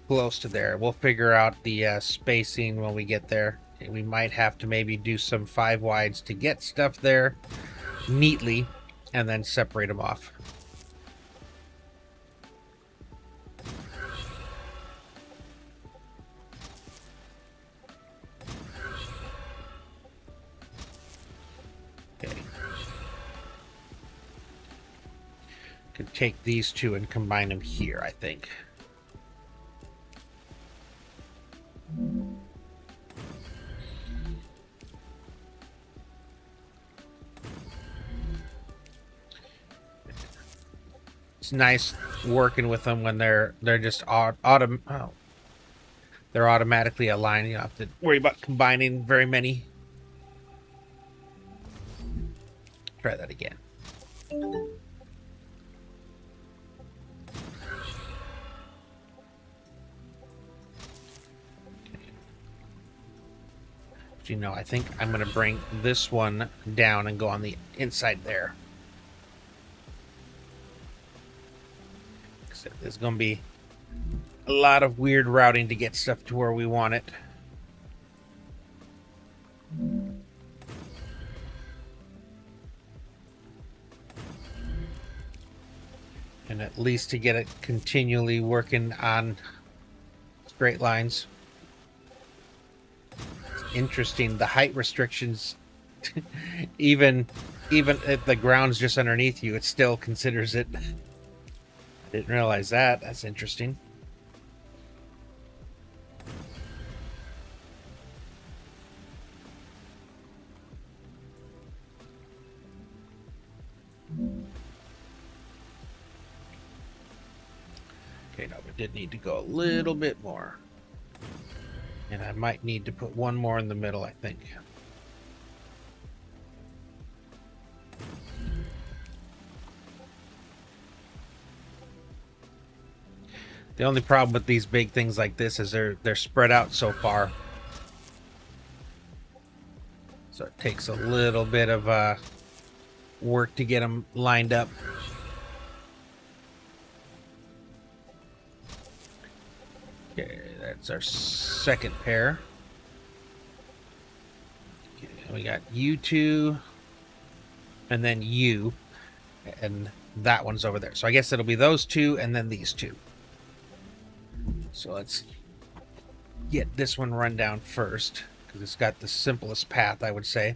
Close to there. We'll figure out the spacing when we get there. We might have to maybe do some 5 wides to get stuff there neatly and then separate them off. Okay. Could take these two and combine them here, I think. It's nice working with them when they're just they're automatically aligned. You don't have to worry about combining very many. Try that again. But you know, I think I'm going to bring this one down and go on the inside there. There's going to be a lot of weird routing to get stuff to where we want it. And at least to get it continually working on straight lines. It's interesting, the height restrictions, even if the ground's just underneath you, it still considers it. Didn't realize that. That's interesting. Okay, no, we did need to go a little bit more. And I might need to put one more in the middle, I think. The only problem with these big things like this is they're spread out so far. So it takes a little bit of work to get them lined up. Okay, that's our second pair. Okay, we got you two, and then you, and that one's over there. So I guess it'll be those two and then these two. So let's get this one run down first, because it's got the simplest path, I would say.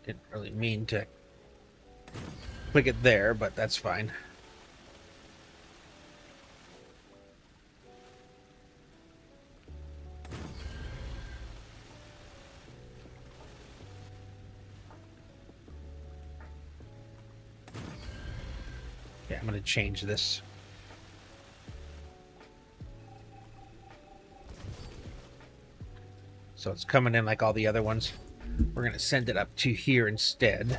Didn't really mean to click it there, but that's fine. Okay, I'm going to change this. So it's coming in like all the other ones. We're going to send it up to here instead.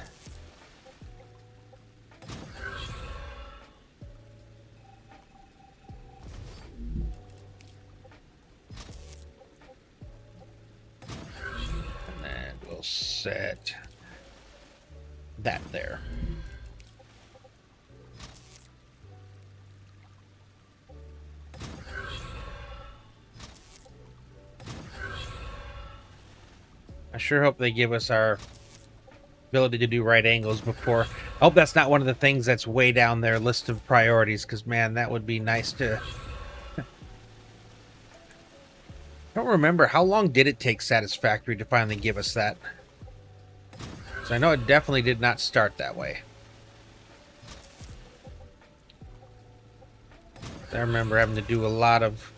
And then we'll set that there. I sure hope they give us our ability to do right angles before. I hope that's not one of the things that's way down their list of priorities, because, man, that would be nice to... I don't remember. How long did it take Satisfactory to finally give us that? So I know it definitely did not start that way. I remember having to do a lot of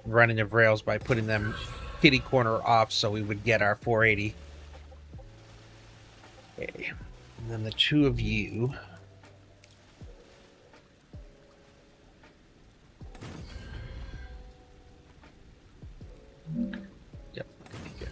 running of rails by putting them kitty corner off so we would get our 480. Okay. And then the two of you. Yep. Good.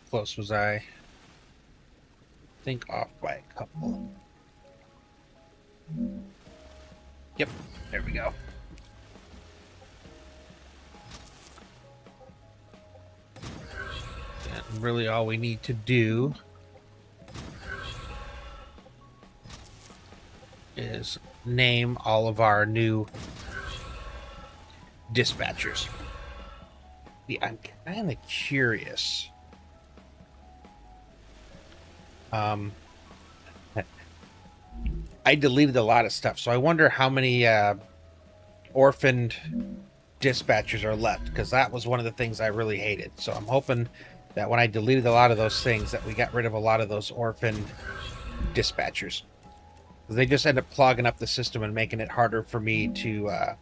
Close was I? Think off by a couple. Yep, there we go. And really all we need to do is name all of our new dispatchers. I'm kind of curious. I deleted a lot of stuff, so I wonder how many orphaned dispatchers are left, because that was one of the things I really hated. So I'm hoping that when I deleted a lot of those things, that we got rid of a lot of those orphaned dispatchers. They just end up clogging up the system and making it harder for me to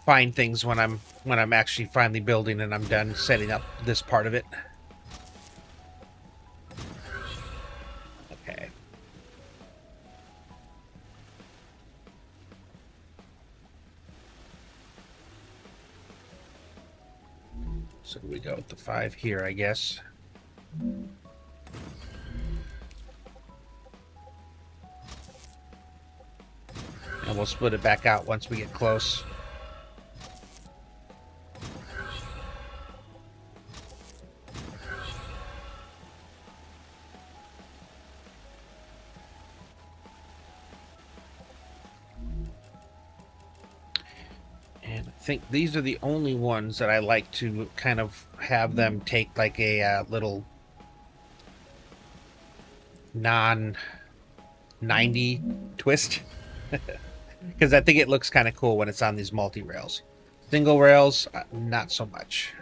find things when I'm actually finally building and I'm done setting up this part of it. Okay. So we go with the 5 here, I guess. And we'll split it back out once we get close. And I think these are the only ones that I like to kind of have them take like a little non-90 twist. Because I think it looks kind of cool when it's on these multi-rails. Single rails, not so much.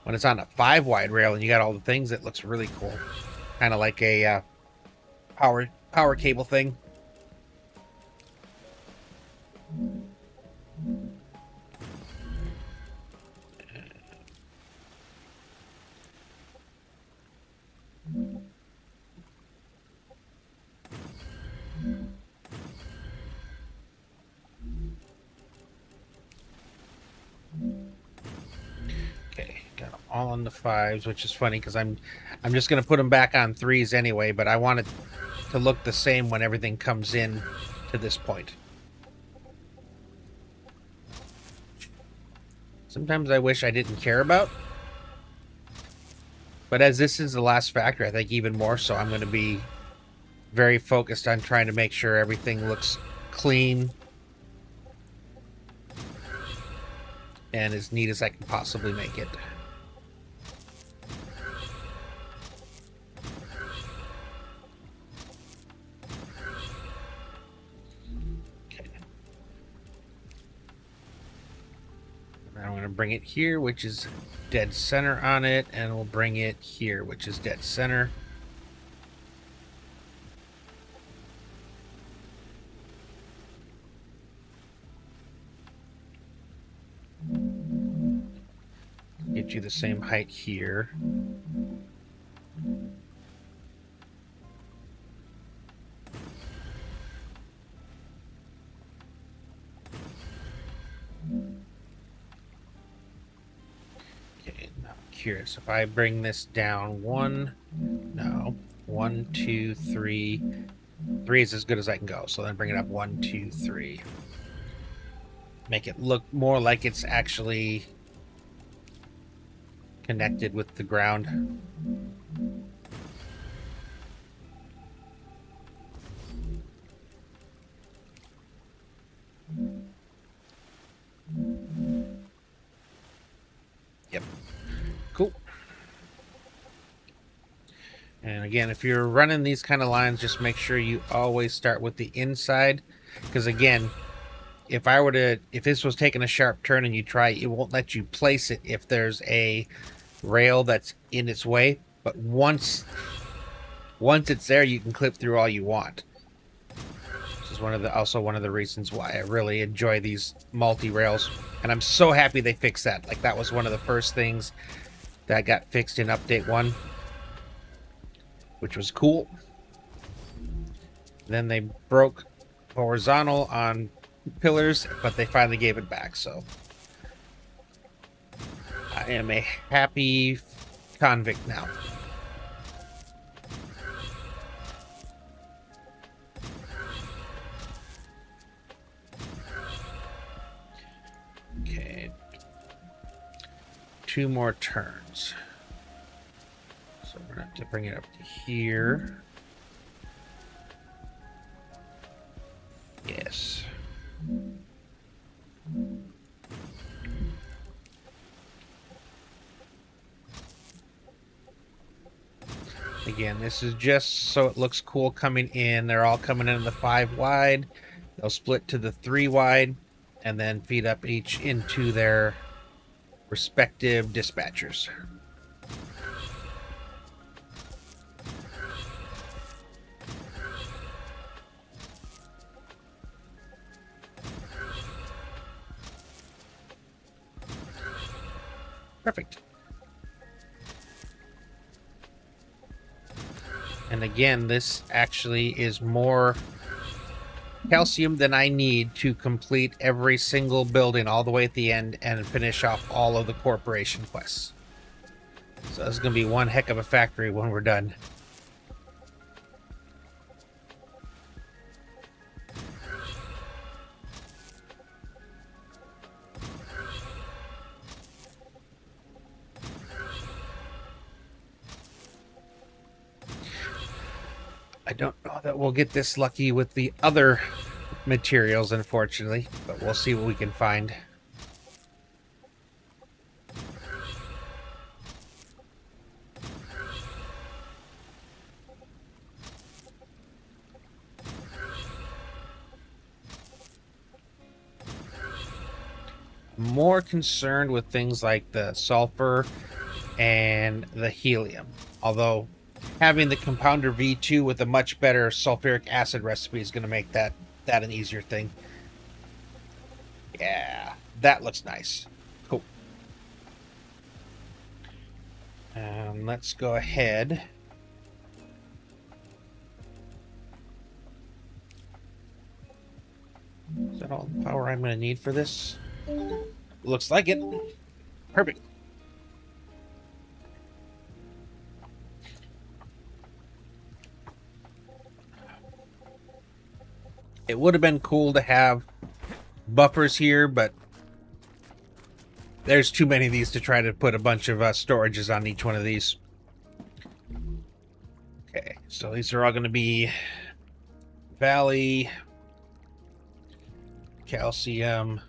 When it's on a 5-wide rail and you got all the things, it looks really cool. Kind of like a power cable thing. Okay, got them all on the 5s, which is funny because I'm just gonna put them back on 3s anyway, but I want it to look the same when everything comes in to this point. Sometimes I wish I didn't care about, but as this is the last factory, I think even more so, I'm going to be very focused on trying to make sure everything looks clean and as neat as I can possibly make it. Okay. Now I'm going to bring it here, which is dead center on it, and we'll bring it here, which is dead center. Get you the same height here. Okay, now I'm curious. If I bring this down 1, 2, 3. 3 is as good as I can go. So then bring it up 1, 2, 3. Make it look more like it's actually connected with the ground. Yep. Cool. And again, if you're running these kind of lines, just make sure you always start with the inside. Because again, if this was taking a sharp turn and you try, it won't let you place it if there's a rail that's in its way. But once it's there, you can clip through all you want. This is also one of the reasons why I really enjoy these multi-rails. And I'm so happy they fixed that. Like, that was one of the first things that got fixed in Update 1. Which was cool. Then they broke horizontal on pillars, but they finally gave it back, so I am a happy convict now. Okay. 2 more turns. So we're going to have to bring it up to here. Yes. Again, this is just so it looks cool coming in. They're all coming in the 5 wide. They'll split to the 3 wide and then feed up each into their respective dispatchers. Perfect. And again, this actually is more calcium than I need to complete every single building all the way at the end and finish off all of the corporation quests. So this is going to be one heck of a factory when we're done. I don't know that we'll get this lucky with the other materials, unfortunately, but we'll see what we can find. More concerned with things like the sulfur and the helium, although having the compounder V2 with a much better sulfuric acid recipe is going to make that an easier thing. Yeah, that looks nice. Cool. Let's go ahead. Is that all the power I'm going to need for this? Looks like it. Perfect. It would have been cool to have buffers here, but there's too many of these to try to put a bunch of storages on each one of these. Okay, so these are all going to be Valley, calcium,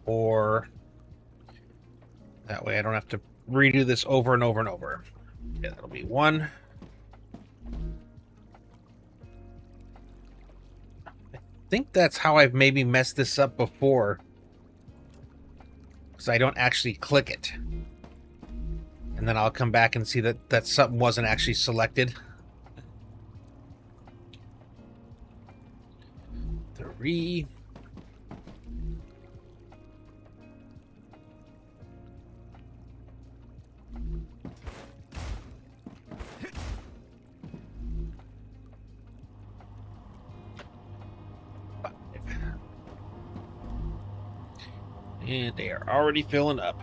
or that way I don't have to redo this over and over and over. Yeah, that'll be 1. I think that's how I've maybe messed this up before, because I don't actually click it, and then I'll come back and see that something wasn't actually selected. 3. And they are already filling up.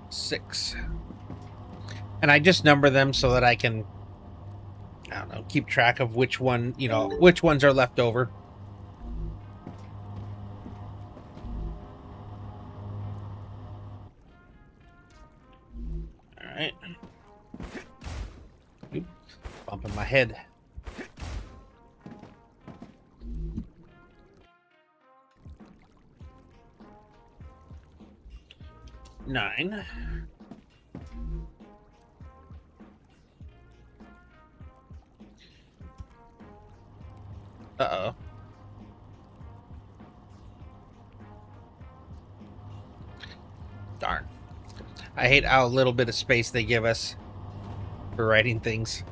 6. And I just number them so that I can, I don't know, keep track of which one, which ones are left over. Bumping my head. Nine. Uh-oh. Darn. I hate how little bit of space they give us for writing things.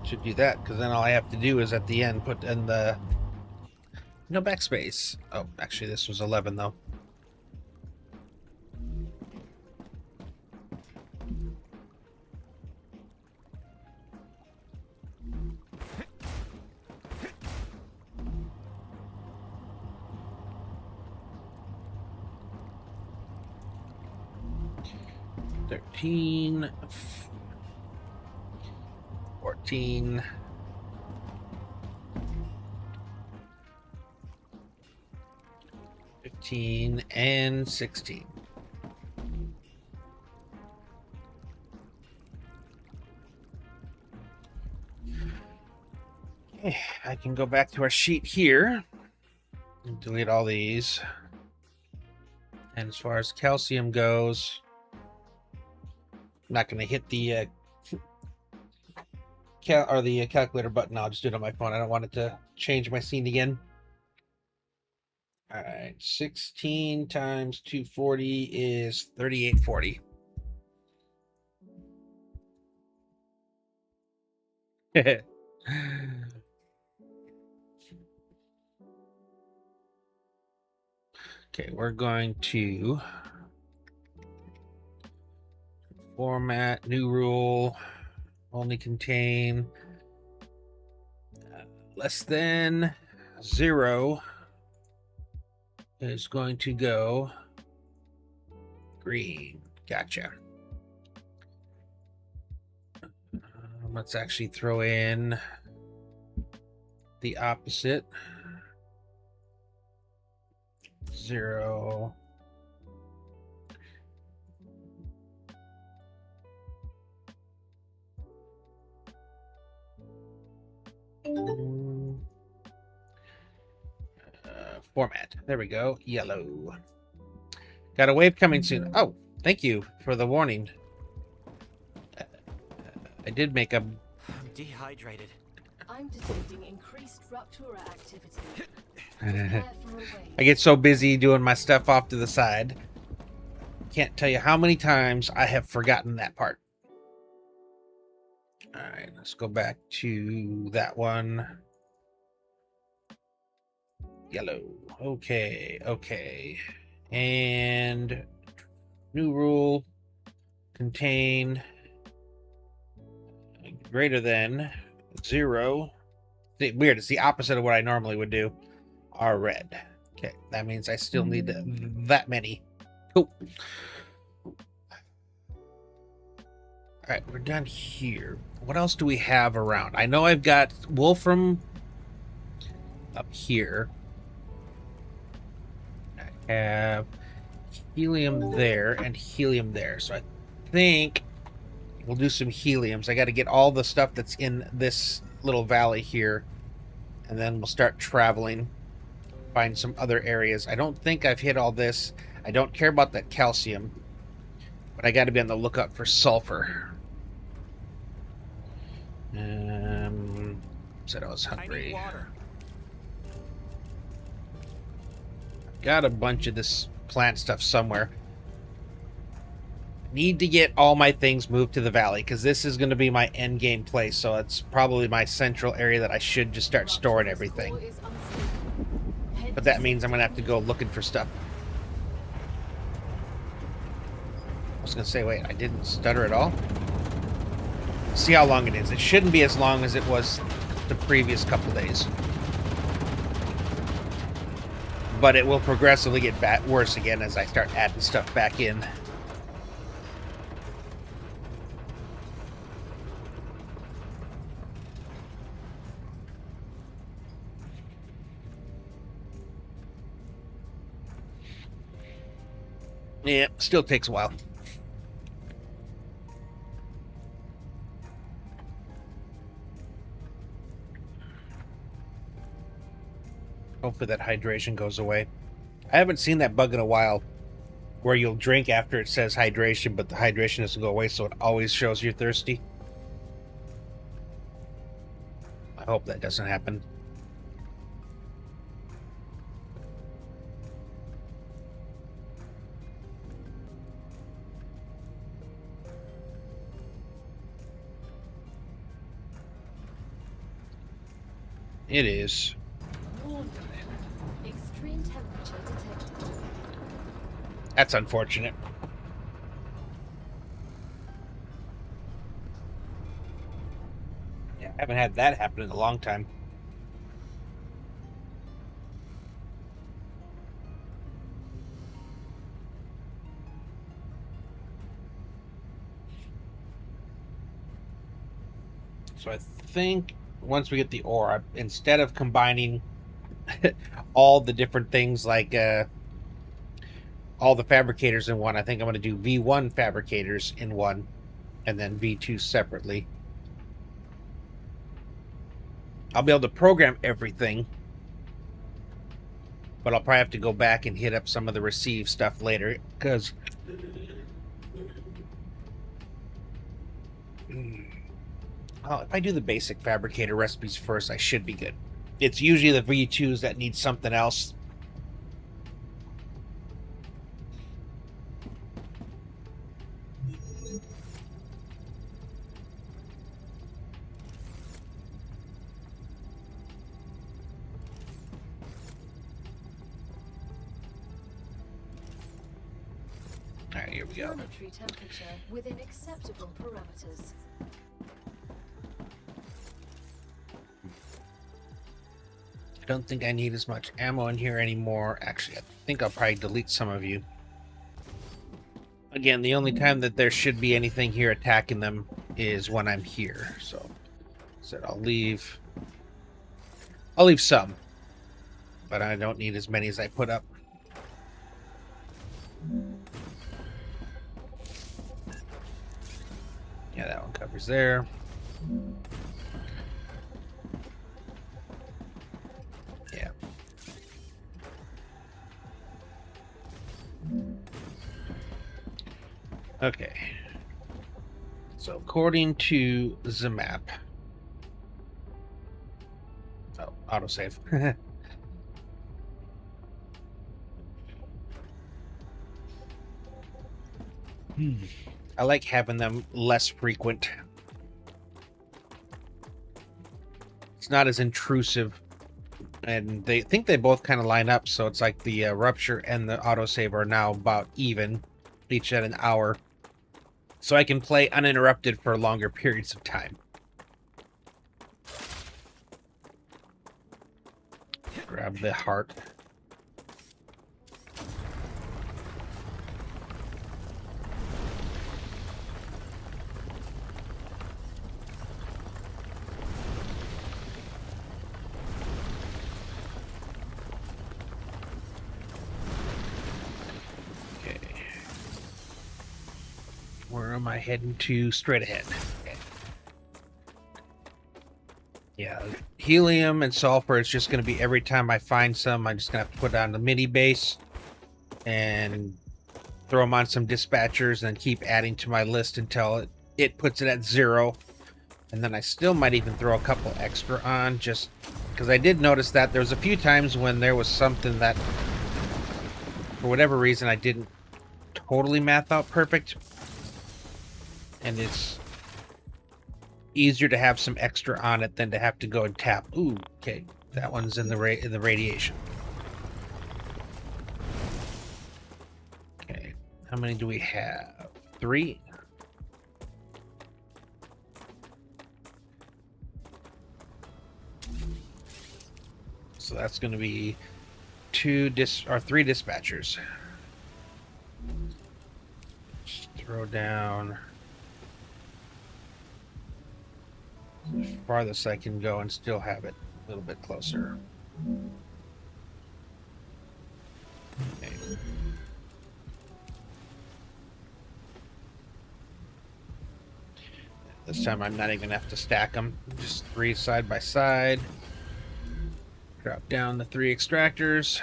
Should do that, because then all I have to do is at the end put in the no backspace. Oh, actually this was 11 though. $13, 14, 15, and 16. Okay, I can go back to our sheet here and delete all these. And as far as calcium goes, I'm not going to hit the calculator button. I'll just do it on my phone. I don't want it to change my scene again. All right, 16 times 240 is 3840. Okay, we're going to format, new rule, only contain less than 0 is going to go green. Gotcha. Let's actually throw in the opposite. 0. Format. There we go. Yellow. Got a wave coming soon. Oh, thank you for the warning. I did make a...
I'm dehydrated.
I'm detecting increased Ruptura activity. Prepare for a wave.
I get so busy doing my stuff off to the side. Can't tell you how many times I have forgotten that part. All right, let's go back to that one. Yellow. Okay, okay. And new rule, contain greater than 0. Weird, it's the opposite of what I normally would do. Are red. Okay, that means I still need that many. Cool. All right, we're done here. What else do we have around? I know I've got Wolfram up here. I have helium there and helium there. So I think we'll do some heliums. I got to get all the stuff that's in this little valley here, and then we'll start traveling, find some other areas. I don't think I've hit all this. I don't care about that calcium, but I got to be on the lookout for sulfur. Said I was hungry.
I need water.
Got a bunch of this plant stuff somewhere. Need to get all my things moved to the valley, because this is going to be my end game place, so it's probably my central area that I should just start storing everything. But that means I'm going to have to go looking for stuff. I was going to say, wait, I didn't stutter at all? See how long it is. It shouldn't be as long as it was the previous couple days. But it will progressively get worse again as I start adding stuff back in. Yeah, still takes a while. Hopefully that hydration goes away. I haven't seen that bug in a while, where you'll drink after it says hydration, but the hydration doesn't go away, so it always shows you're thirsty. I hope that doesn't happen. It is.
Warning. Extreme temperature detected.
That's unfortunate. Yeah, I haven't had that happen in a long time. So I think once we get the ore, instead of combining all the different things like all the fabricators in one, I think I'm going to do V1 fabricators in one and then V2 separately. I'll be able to program everything, but I'll probably have to go back and hit up some of the receive stuff later, because if I do the basic fabricator recipes first, I should be good. It's usually the V2s that need something else. All right, here we go.
Planetary temperature within acceptable parameters.
I don't think I need as much ammo in here anymore. Actually, I think I'll probably delete some of you. Again, the only time that there should be anything here attacking them is when I'm here. So I'll leave some, but I don't need as many as I put up. Yeah, that one covers there. Yeah. Okay. So according to the map. Oh, autosave. I like having them less frequent. It's not as intrusive. And they think they both kind of line up, so it's like the rupture and the autosave are now about even, each at an hour. So I can play uninterrupted for longer periods of time. Grab the heart. Okay. Where am I heading to? Straight ahead. Okay. Yeah, helium and sulfur, it's just going to be every time I find some, I'm just going to have to put it on the mini base and throw them on some dispatchers and keep adding to my list until it puts it at 0. And then I still might even throw a couple extra on, just because I did notice that there was a few times when there was something that, for whatever reason, I didn't totally math out perfect. And it's easier to have some extra on it than to have to go and tap. Ooh, okay, that one's in the radiation. Okay, how many do we have? 3. So that's going to be 3 dispatchers. Just throw down the farthest I can go and still have it a little bit closer. Okay. This time I'm not even gonna have to stack them. Just 3 side by side. Drop down the 3 extractors.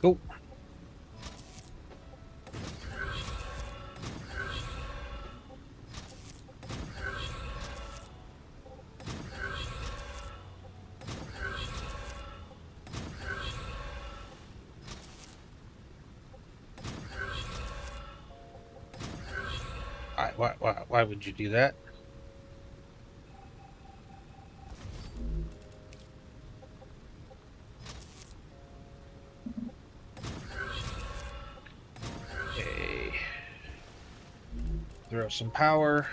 Cool. Why would you do that? Okay. Throw some power.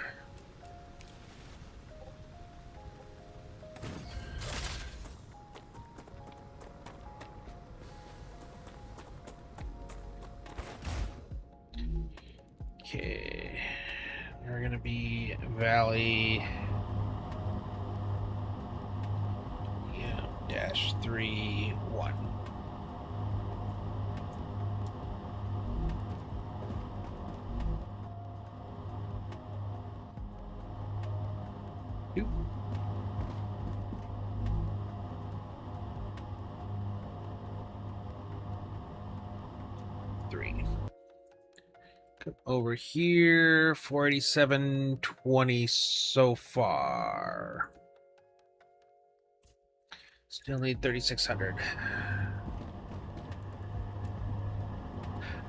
Okay. We're gonna be Valley. Yeah, -3-1. Two. Three. Come over here, 487.20 so far. Still need 3,600. I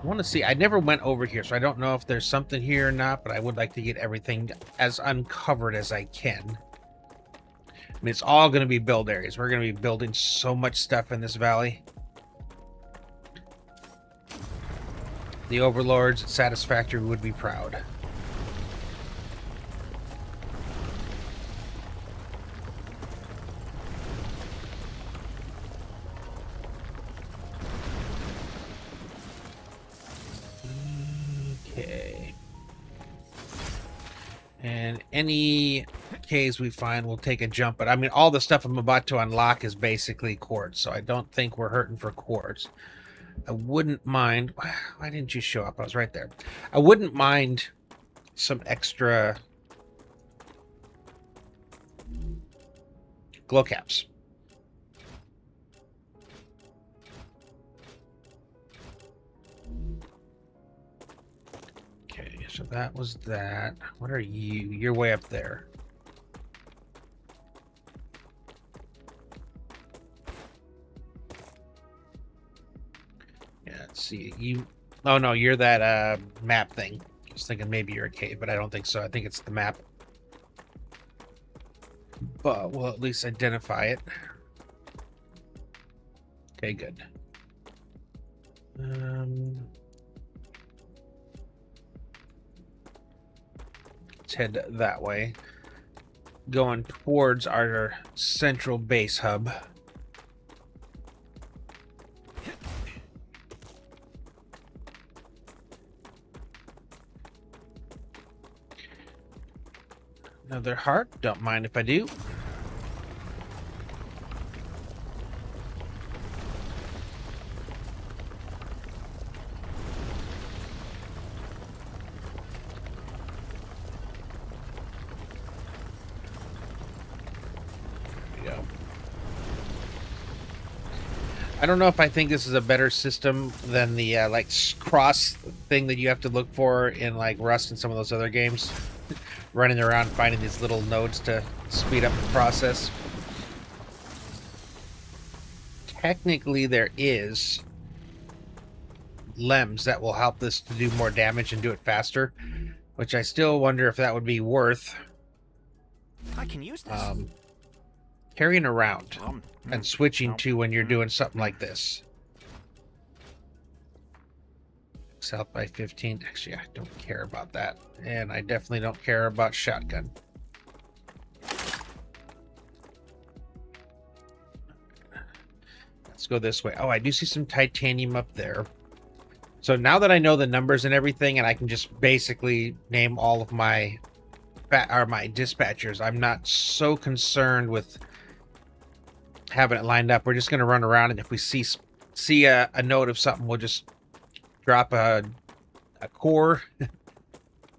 want to see. I never went over here, so I don't know if there's something here or not, but I would like to get everything as uncovered as I can. I mean, it's all going to be build areas. We're going to be building so much stuff in this valley. The overlords at Satisfactory would be proud. Okay. And any caves we find, we'll take a jump. But I mean, all the stuff I'm about to unlock is basically quartz, so I don't think we're hurting for quartz. I wouldn't mind. Why didn't you show up? I was right there. I wouldn't mind some extra glow caps. Okay, so that was that. What are you? You're way up there. Yeah, let's see. You. Oh no, you're that map thing. I was thinking maybe you're a cave, but I don't think so. I think it's the map. But we'll at least identify it. Okay, good. Let's head that way. Going towards our central base hub. Another heart. Don't mind if I do. I don't know if I think this is a better system than the like cross thing that you have to look for in like Rust and some of those other games. Running around finding these little nodes to speed up the process. Technically, there is lems that will help this to do more damage and do it faster, which I still wonder if that would be worth
I can use this.
Carrying around and switching to when you're doing something like this. South by 15. Actually, I don't care about that. And I definitely don't care about shotgun. Let's go this way. Oh, I do see some titanium up there. So now that I know the numbers and everything, and I can just basically name all of my dispatchers, I'm not so concerned with having it lined up. We're just going to run around, and if we see a note of something, we'll just drop a core,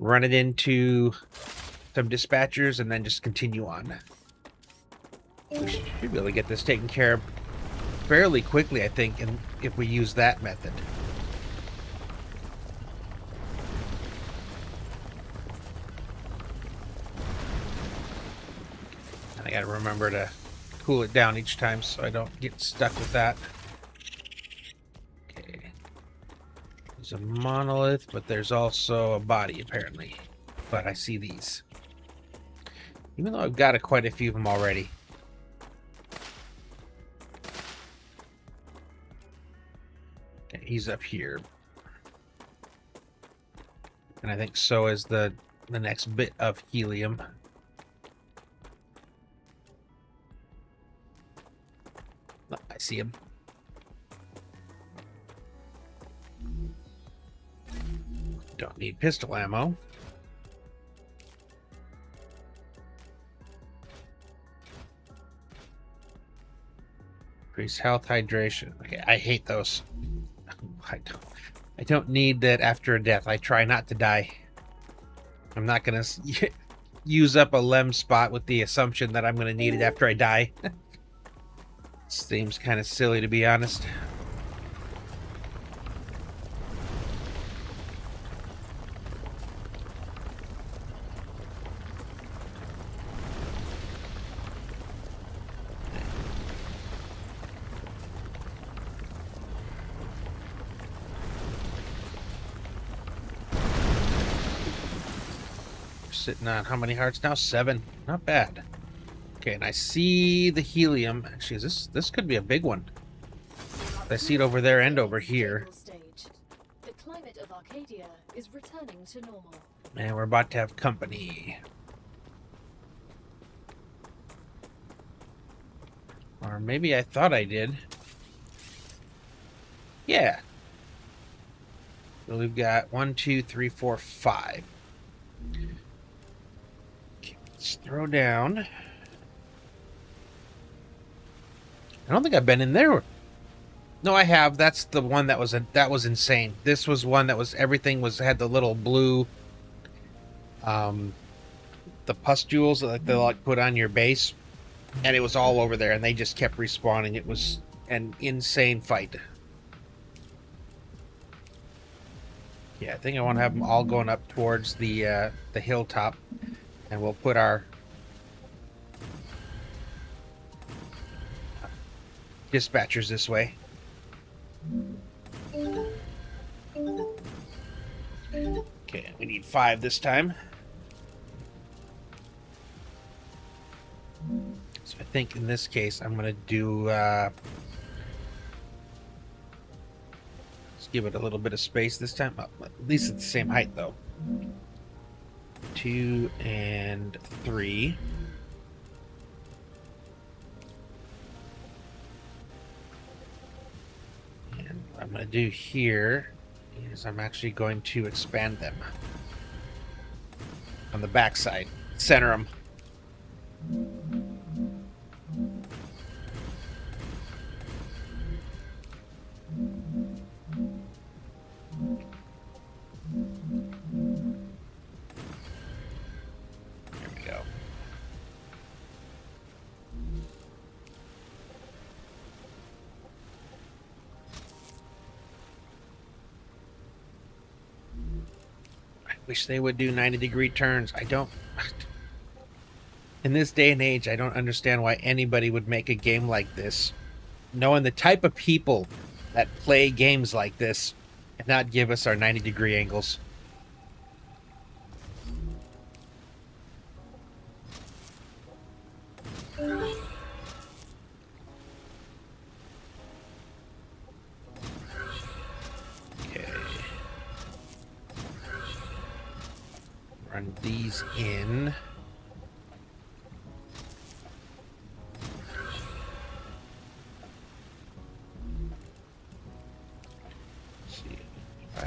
run it into some dispatchers, and then just continue on. We should be able to get this taken care of fairly quickly, I think, and if we use that method. And I gotta remember to cool it down each time so I don't get stuck with that. Okay. There's a monolith, but there's also a body, apparently. But I see these. Even though I've got quite a few of them already. Okay, he's up here. And I think so is the next bit of helium. Oh, I see him. Don't need pistol ammo. Increase health, hydration. Okay, I hate those. I don't need that after a death. I try not to die. I'm not gonna use up a lem spot with the assumption that I'm gonna need it after I die. Seems kind of silly, to be honest. Sitting on how many hearts now? 7. Not bad. Okay, and I see the helium. Actually, this could be a big one. I see it over there and over here.
The climate of Arcadia is returning to normal.
And we're about to have company. Or maybe I thought I did. Yeah. So we've got 1, 2, 3, 4, 5. Okay, let's throw down. I don't think I've been in there. No, I have. That's the one that was insane. This was one that was had the little blue the pustules that they like put on your base, and it was all over there, and they just kept respawning. It was an insane fight. Yeah, I think I want to have them all going up towards the hilltop, and we'll put our dispatchers this way. Okay, we need 5 this time. So I think in this case I'm gonna do let's give it a little bit of space this time. At least it's the same height though. 2 and 3. And what I'm going to do here is I'm actually going to expand them on the back side. Center them. There we go. I wish they would do 90-degree turns. I don't... In this day and age, I don't understand why anybody would make a game like this, knowing the type of people that play games like this, and not give us our 90-degree angles. Okay. Run these in.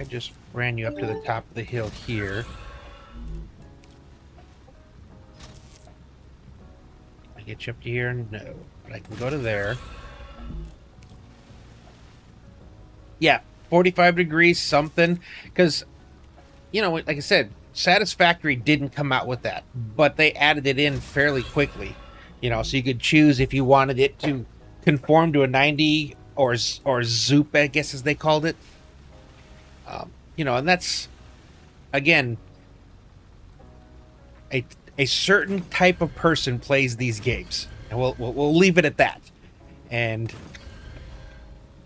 just ran you up to the top of the hill here. Can I get you up to here? No. But I can go to there. Yeah, 45 degrees something. Because, you know, like I said, Satisfactory didn't come out with that. But they added it in fairly quickly. You know, so you could choose if you wanted it to conform to a 90 or Zoop, I guess as they called it. You know, and that's, again, a certain type of person plays these games. And we'll leave it at that. And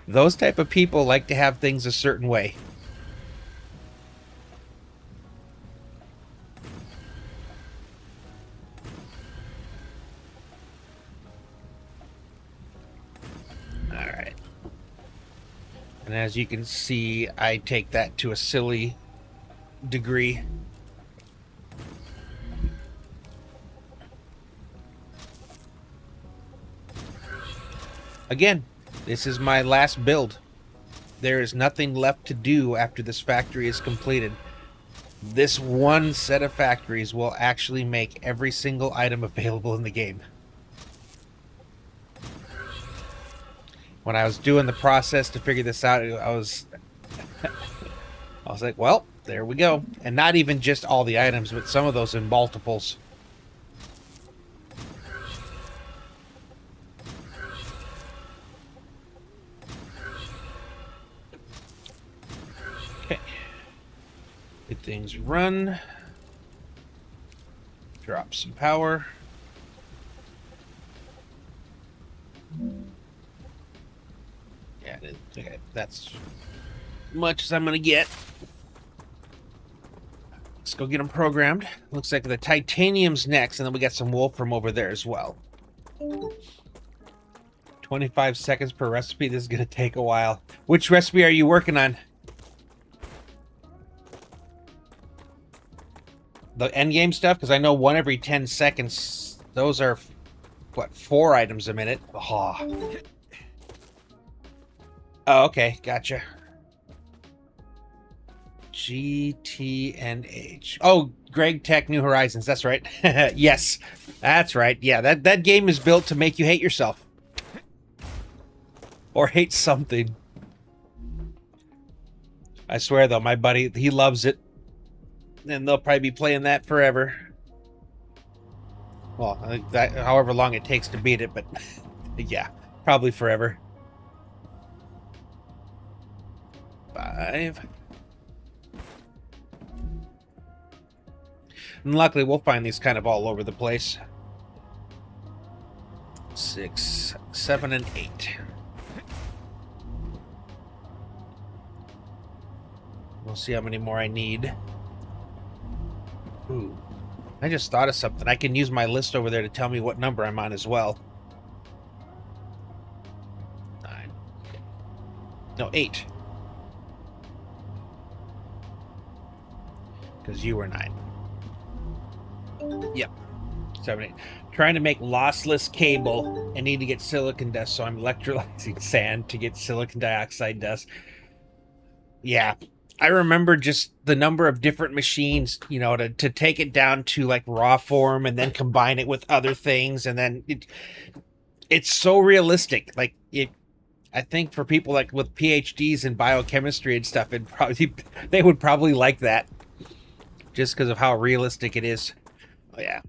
those type of people like to have things a certain way. Alright. And as you can see, I take that to a silly degree. Again, this is my last build. There is nothing left to do after this factory is completed. This one set of factories will actually make every single item available in the game. When I was doing the process to figure this out, I was like, well, there we go. And not even just all the items, but some of those in multiples. Okay. Get things run. Drop some power. Yeah, okay, that's as much as I'm gonna get. Let's go get them programmed. Looks like the titanium's next, and then we got some wolfram over there as well. 25 seconds per recipe. This is gonna take a while. Which recipe are you working on? The endgame stuff? Because I know one every 10 seconds. Those are, what, 4 items a minute? Oh. Oh, okay, gotcha. GTNH. Oh, Greg Tech New Horizons. That's right. Yes, that's right. Yeah, that game is built to make you hate yourself. Or hate something. I swear, though, my buddy, he loves it. And they'll probably be playing that forever. Well, I think that however long it takes to beat it, but yeah, probably forever. 5. And luckily, we'll find these kind of all over the place. 6, 7, and 8. We'll see how many more I need. Ooh. I just thought of something. I can use my list over there to tell me what number I'm on as well. 9. No, 8. Because you were 9. Yep. 7, 8. Trying to make lossless cable and need to get silicon dust, so I'm electrolyzing sand to get silicon dioxide dust. Yeah. I remember just the number of different machines, you know, to take it down to like raw form and then combine it with other things. And then it's so realistic. Like I think for people like with PhDs in biochemistry and stuff, they would probably like that just because of how realistic it is. Oh, yeah.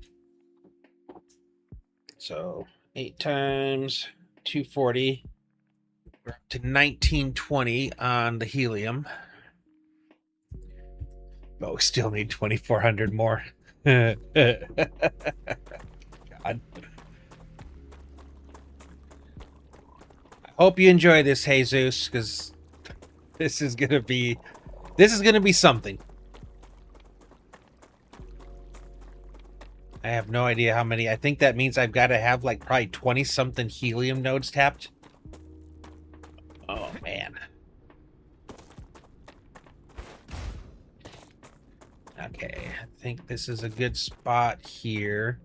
So 8 times 240. We're up to 1920 on the helium. But we still need 2,400 more. God. I hope you enjoy this, Jesus, because this is gonna be something. I have no idea how many. I think that means I've got to have like probably 20-something helium nodes tapped. Oh man. Okay, I think this is a good spot here.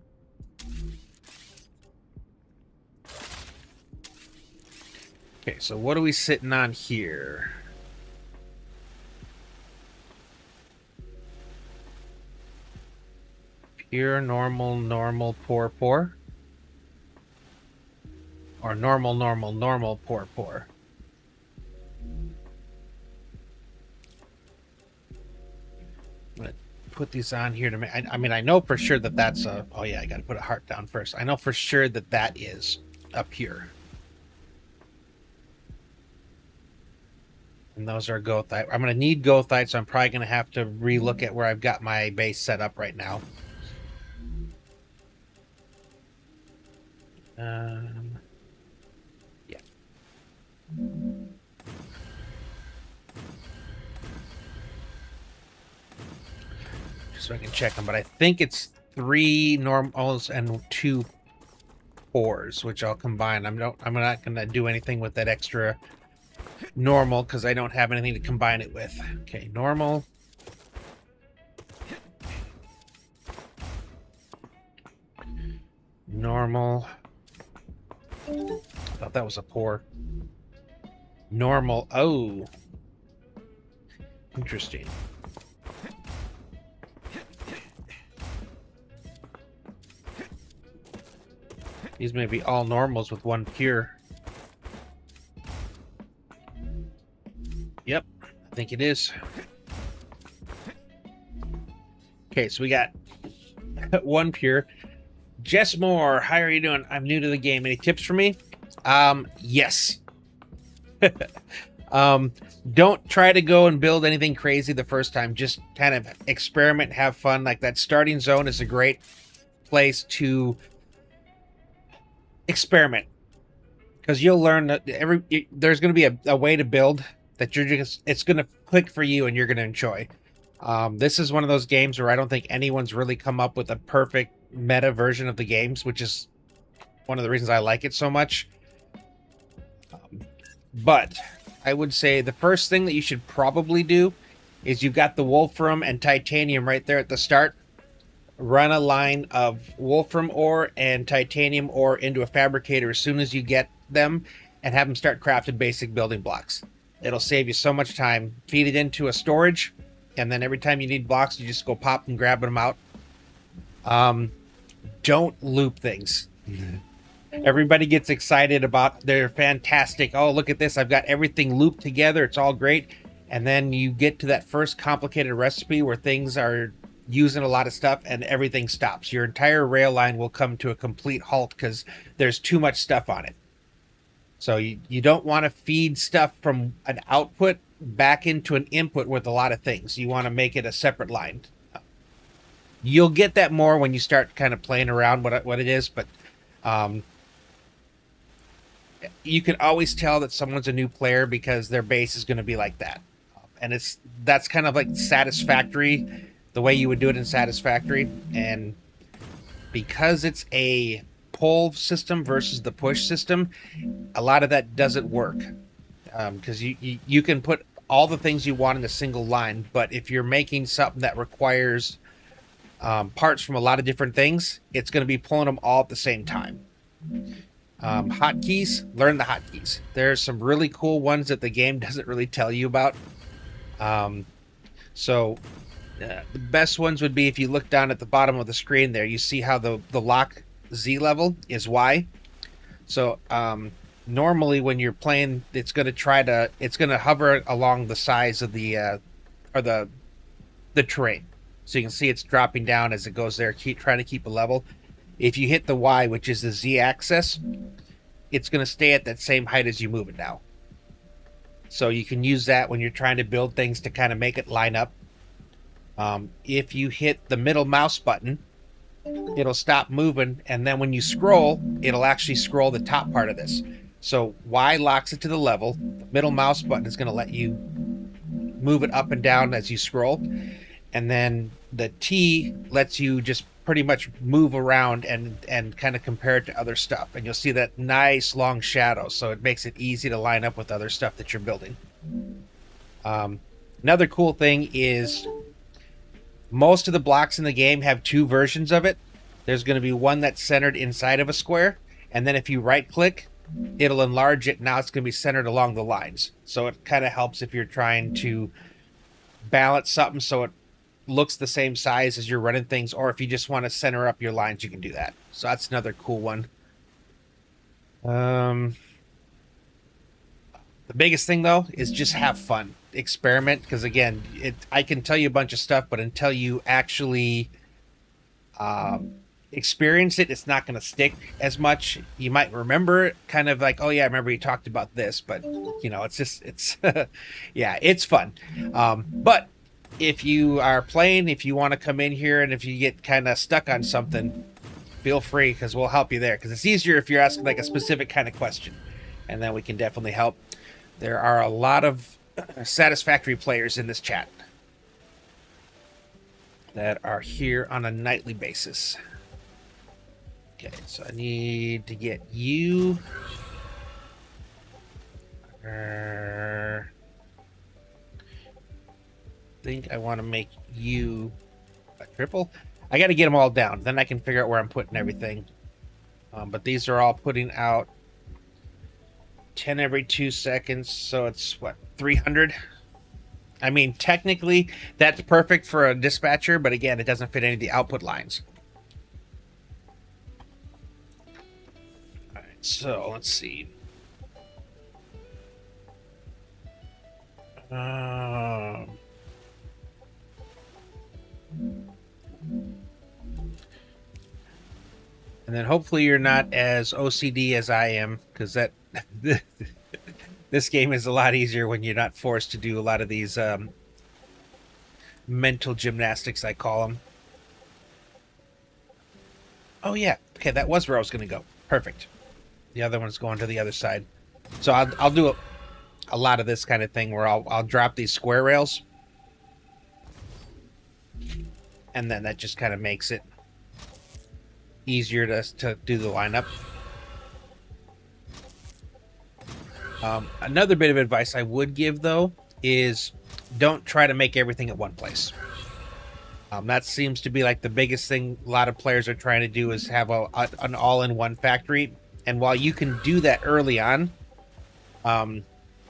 Okay, so what are we sitting on here? pure, normal, normal, poor, poor. Or normal, normal, normal, poor, poor. But put these on here to make. I mean, I know for sure that that's a. Oh yeah, I got to put a heart down first. I know for sure that that is a pure. And those are goethite. I'm going to need goethite, so I'm probably going to have to relook at where I've got my base set up right now. Yeah. Just so I can check them, but I think it's 3 normals and 2 fours, which I'll combine. I'm not going to do anything with that extra normal because I don't have anything to combine it with. Okay, normal. Normal. I thought that was a poor. Normal. Oh. Interesting. These may be all normals with 1 pure. Yep, I think it is. Okay, so we got 1 pure. Jess Moore, how are you doing? I'm new to the game. Any tips for me? Yes. Don't try to go and build anything crazy the first time. Just kind of experiment, have fun. Like that starting zone is a great place to experiment because you'll learn that there's going to be a way to build that it's going to click for you and you're going to enjoy. This is one of those games where I don't think anyone's really come up with a perfect meta version of the games, which is one of the reasons I like it so much. But I would say the first thing that you should probably do is you've got the wolfram and titanium right there at the start. Run a line of wolfram ore and titanium ore into a fabricator as soon as you get them and have them start crafting basic building blocks. It'll save you so much time. Feed it into a storage, and then every time you need blocks, you just go pop and grab them out. Don't loop things. Everybody gets excited about they're fantastic. Oh, look at this. I've got everything looped together. It's all great. And then you get to that first complicated recipe where things are using a lot of stuff and everything stops. Your entire rail line will come to a complete halt because there's too much stuff on it. So you don't want to feed stuff from an output back into an input with a lot of things. You want to make it a separate line. You'll get that more when you start kind of playing around what it is, but you can always tell that someone's a new player because their base is going to be like that. And that's kind of like Satisfactory, the way you would do it in Satisfactory. And because it's a pull system versus the push system, a lot of that doesn't work. Because you can put all the things you want in a single line, but if you're making something that requires parts from a lot of different things, it's going to be pulling them all at the same time. Hotkeys, learn the hotkeys. There's some really cool ones that the game doesn't really tell you about. The best ones would be if you look down at the bottom of the screen there, you see how the lock Z level is Y. So normally when you're playing, it's going to hover along the size of the terrain. So you can see it's dropping down as it goes there, trying to keep a level. If you hit the Y, which is the Z axis, it's going to stay at that same height as you move it now. So you can use that when you're trying to build things to kind of make it line up. If you hit the middle mouse button, it'll stop moving, and then when you scroll, it'll actually scroll the top part of this. So Y locks it to the level. The middle mouse button is going to let you move it up and down as you scroll. And then the T lets you just pretty much move around and kind of compare it to other stuff. And you'll see that nice long shadow. So it makes it easy to line up with other stuff that you're building. Another cool thing is most of the blocks in the game have 2 versions of it. There's going to be one that's centered inside of a square. And then if you right click, it'll enlarge it. Now it's going to be centered along the lines. So it kind of helps if you're trying to balance something so it looks the same size as you're running things, or if you just want to center up your lines, you can do that. So that's another cool one. The biggest thing though is just have fun, experiment, because again, I can tell you a bunch of stuff, but until you actually experience it, it's not going to stick as much. You might remember it, kind of like, oh yeah, I remember you talked about this, but you know, it's yeah, it's fun. But if you are playing, if you want to come in here, and if you get kind of stuck on something, feel free, because we'll help you there, because it's easier if you're asking like a specific kind of question, and then we can definitely help. There are a lot of Satisfactory players in this chat that are here on a nightly basis. Okay, so I need to get you. I think I want to make you a triple. I got to get them all down. Then I can figure out where I'm putting everything. But these are all putting out 10 every 2 seconds. So it's what, 300? I mean, technically, that's perfect for a dispatcher. But again, it doesn't fit any of the output lines. All right, so let's see. And then hopefully you're not as OCD as I am, because that this game is a lot easier when you're not forced to do a lot of these mental gymnastics, I call them. Oh yeah, okay, that was where I was going to go. Perfect. The other one's going to the other side. So I'll do a lot of this kind of thing where I'll drop these square rails, and then that just kind of makes it easier to do the lineup. Another bit of advice I would give though is don't try to make everything at one place. That seems to be like the biggest thing a lot of players are trying to do, is have an all-in-one factory. And while you can do that early on,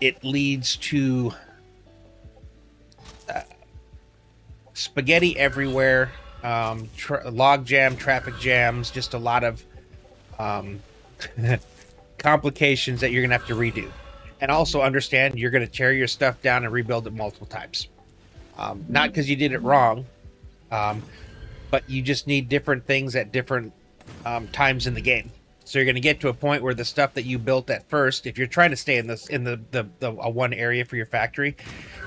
it leads to spaghetti everywhere, log jam, traffic jams, just a lot of complications that you're going to have to redo. And also understand you're going to tear your stuff down and rebuild it multiple times. Not because you did it wrong, but you just need different things at different times in the game. So you're going to get to a point where the stuff that you built at first, if you're trying to stay in the one area for your factory,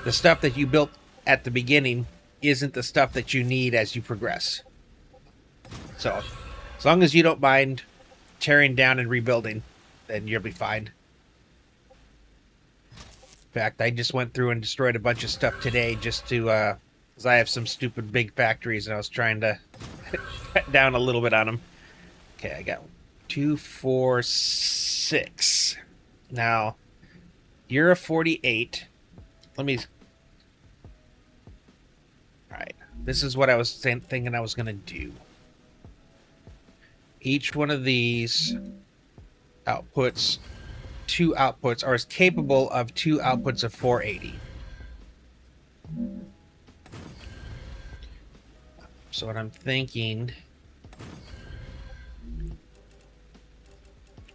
the stuff that you built at the beginning isn't the stuff that you need as you progress. So as long as you don't mind tearing down and rebuilding, then you'll be fine. In fact, I just went through and destroyed a bunch of stuff today just to, because I have some stupid big factories and I was trying to cut down a little bit on them. Okay, I got 2, 4, 6. Now, you're a 48. Let me... Alright, this is what I was thinking I was going to do. Each one of these outputs, 2 outputs, are as capable of 2 outputs of 480. So what I'm thinking...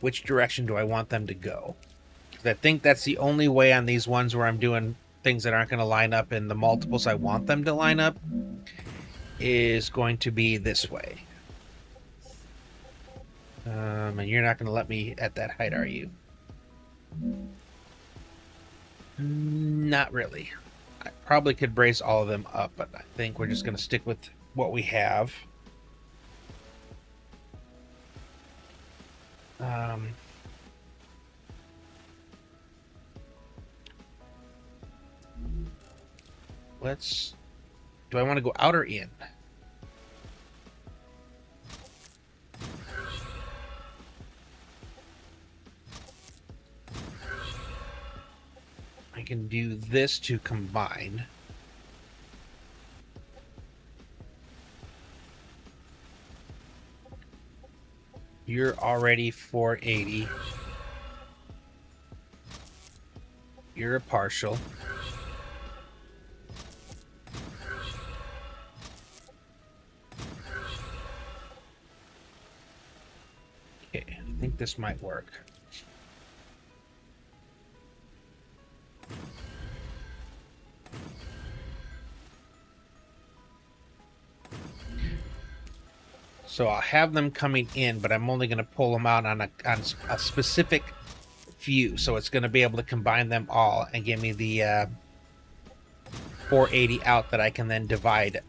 which direction do I want them to go? Because I think that's the only way on these ones where I'm doing things that aren't going to line up in the multiples I want them to line up is going to be this way. And you're not going to let me at that height, are you? Not really. I probably could brace all of them up, but I think we're just going to stick with what we have. Do I want to go out or in? I can do this to combine. You're already 480. You're a partial. Okay, I think this might work. So I'll have them coming in, but I'm only going to pull them out on a specific few. So it's going to be able to combine them all and give me the 480 out that I can then divide.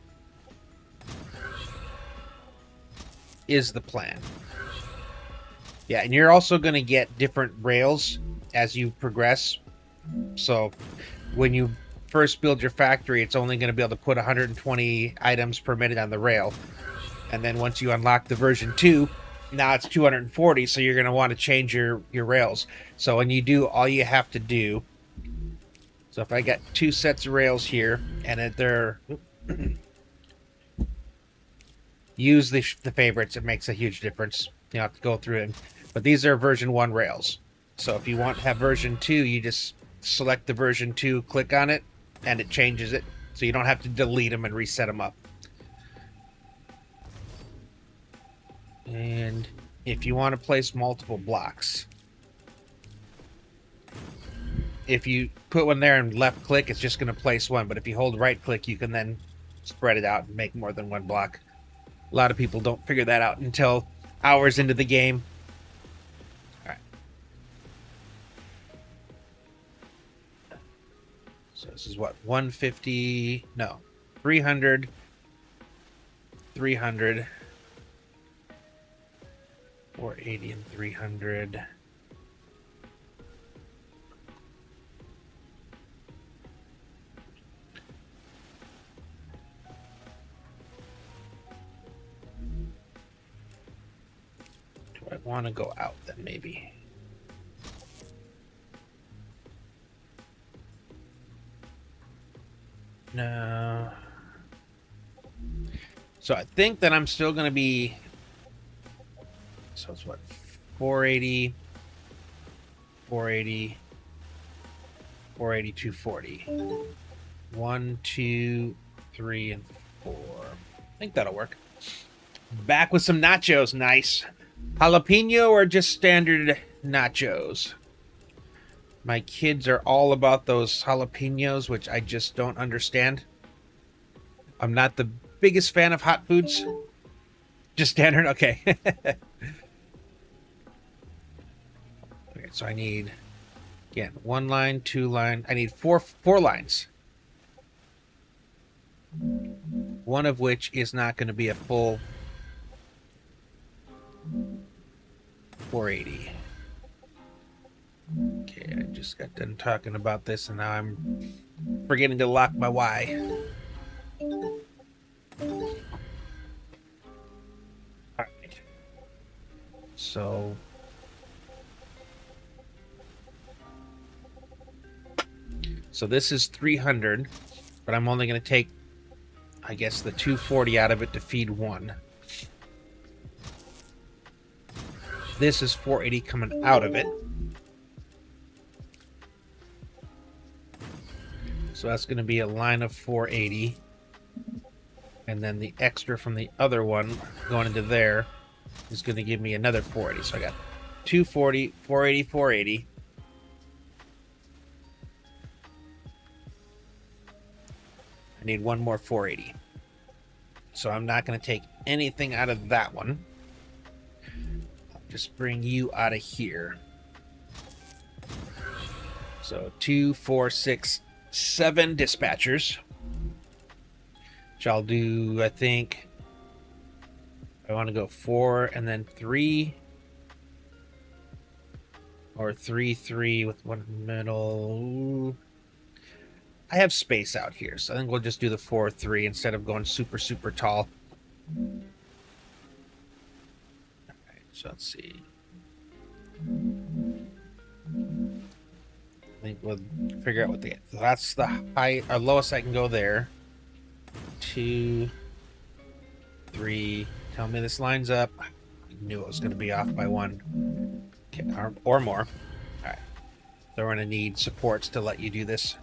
Is the plan. Yeah, and you're also going to get different rails as you progress. So when you first build your factory, it's only going to be able to put 120 items per minute on the rail. And then once you unlock the version 2, now it's 240, so you're going to want to change your rails. So when you do, all you have to do... So if I got 2 sets of rails here, and they're... use the favorites, it makes a huge difference. You have to go through it. But these are version 1 rails. So if you want to have version 2, you just select the version 2, click on it, and it changes it. So you don't have to delete them and reset them up. And if you want to place multiple blocks, if you put one there and left click, it's just going to place one. But if you hold right click, you can then spread it out and make more than one block. A lot of people don't figure that out until hours into the game. All right. So this is what, 150, no, 300, 300. 480 and 300. Do I want to go out then maybe? No. So I think that I'm still going to be... So it's what, 480, 480, 480, 240. 1, 2, 3, and 4. I think that'll work. Back with some nachos, nice. Jalapeno or just standard nachos? My kids are all about those jalapenos, which I just don't understand. I'm not the biggest fan of hot foods. Just standard? Okay. Okay, so I need, again, 1 line, 2 line. I need four lines. One of which is not going to be a full 480. Okay, I just got done talking about this and now I'm forgetting to lock my Y. Alright. So this is 300, but I'm only going to take, I guess, the 240 out of it to feed 1. This is 480 coming out of it. So that's going to be a line of 480. And then the extra from the other one going into there is going to give me another 480. So I got 240, 480, 480. I need one more 480. So I'm not going to take anything out of that one. I'll just bring you out of here. So 2, 4, 6, 7 dispatchers. Which I'll do, I think, I want to go 4 and then 3. Or 3, 3 with one middle. I have space out here, so I think we'll just do the 4, 3 instead of going super, super tall. Alright, so let's see. I think we'll figure out what the... So that's the high, or lowest I can go there. 2, 3. Tell me this lines up. I knew it was going to be off by 1. Okay, or more. Alright. So we're going to need supports to let you do this.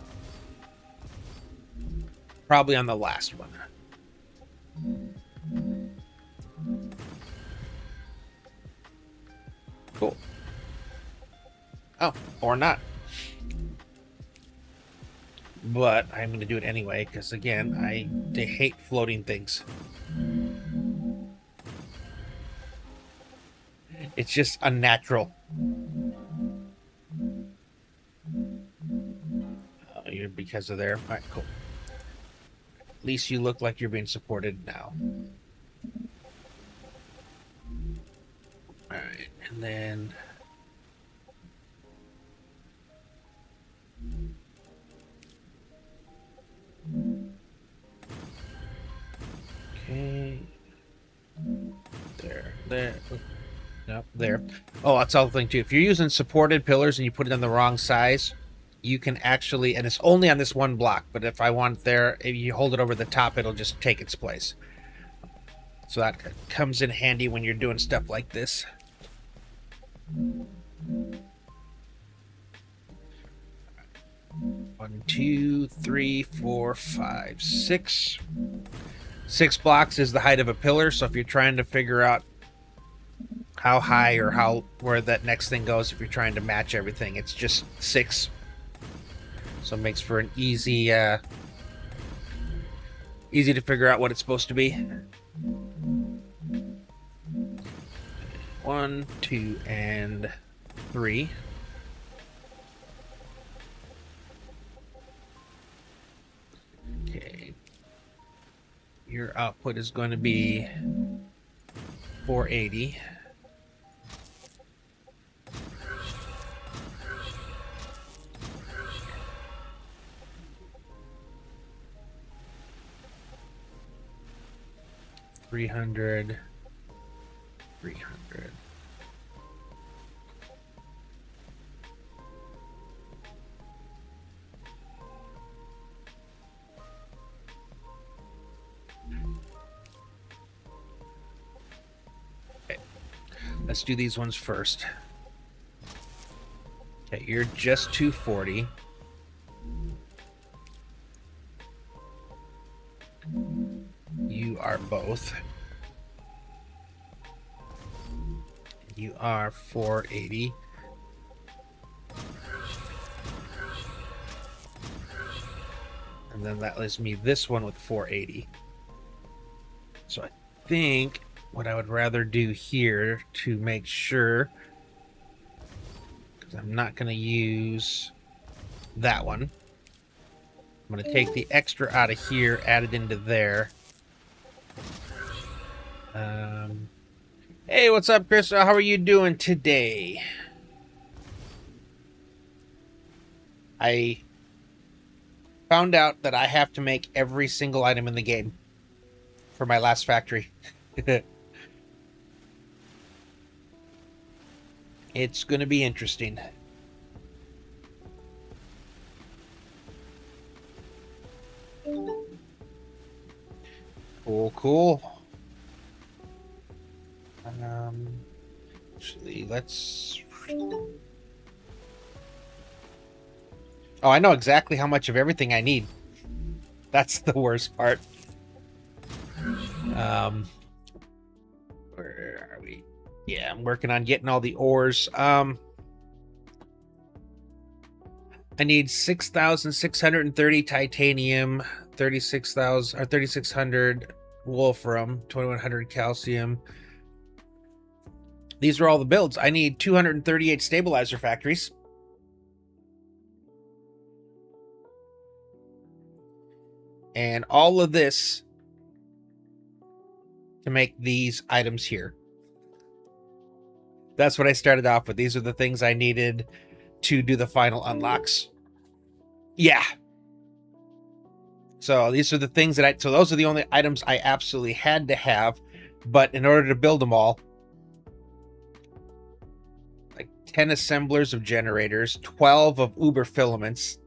Probably on the last one. Oh, or not. But I'm going to do it anyway, because again, I hate floating things. It's just unnatural. You're because of there. All right, cool. At least you look like you're being supported now. All right, and then... Okay. There. Nope, there. Oh, that's all the thing too. If you're using supported pillars and you put it on the wrong size, you can actually, and it's only on this one block, but if I want it there, if you hold it over the top, it'll just take its place. So that comes in handy when you're doing stuff like this. 1, 2, 3, 4, 5, 6. 6 blocks is the height of a pillar, so if you're trying to figure out how high or where that next thing goes, if you're trying to match everything, it's just 6. So it makes for an easy to figure out what it's supposed to be. 1, 2, and 3. Okay. Your output is going to be 480. $300. Okay, let's do these ones first. Okay, you're just 240. You are both. You are 480. And then that leaves me this one with 480. So I think what I would rather do here to make sure, because I'm not going to use that one. I'm going to take the extra out of here, add it into there. Hey, what's up, Chris? How are you doing today? I found out that I have to make every single item in the game for my last factory. It's going to be interesting. Cool. Actually, let's... Oh, I know exactly how much of everything I need. That's the worst part. Where are we? Yeah, I'm working on getting all the ores. I need 6,630 titanium, 36,000 or 3,600 wolfram, 2,100 calcium. These are all the builds. I need 238 stabilizer factories. And all of this to make these items here. That's what I started off with. These are the things I needed to do the final unlocks. Yeah. So these are the things that so those are the only items I absolutely had to have. But in order to build them all, like 10 assemblers of generators, 12 of uber filaments,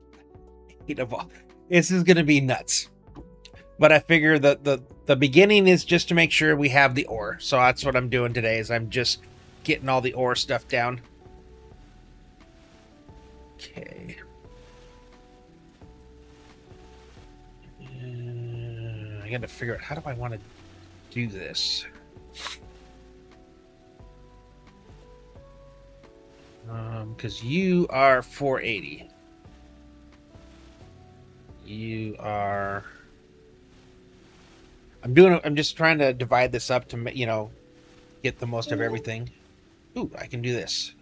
8 of all. This is going to be nuts. But I figure that the beginning is just to make sure we have the ore. So that's what I'm doing today, is I'm just getting all the ore stuff down. Okay. I got to figure out, how do I want to do this? Because you are 480. You are. I'm just trying to divide this up to, get the most of everything. Ooh, I can do this.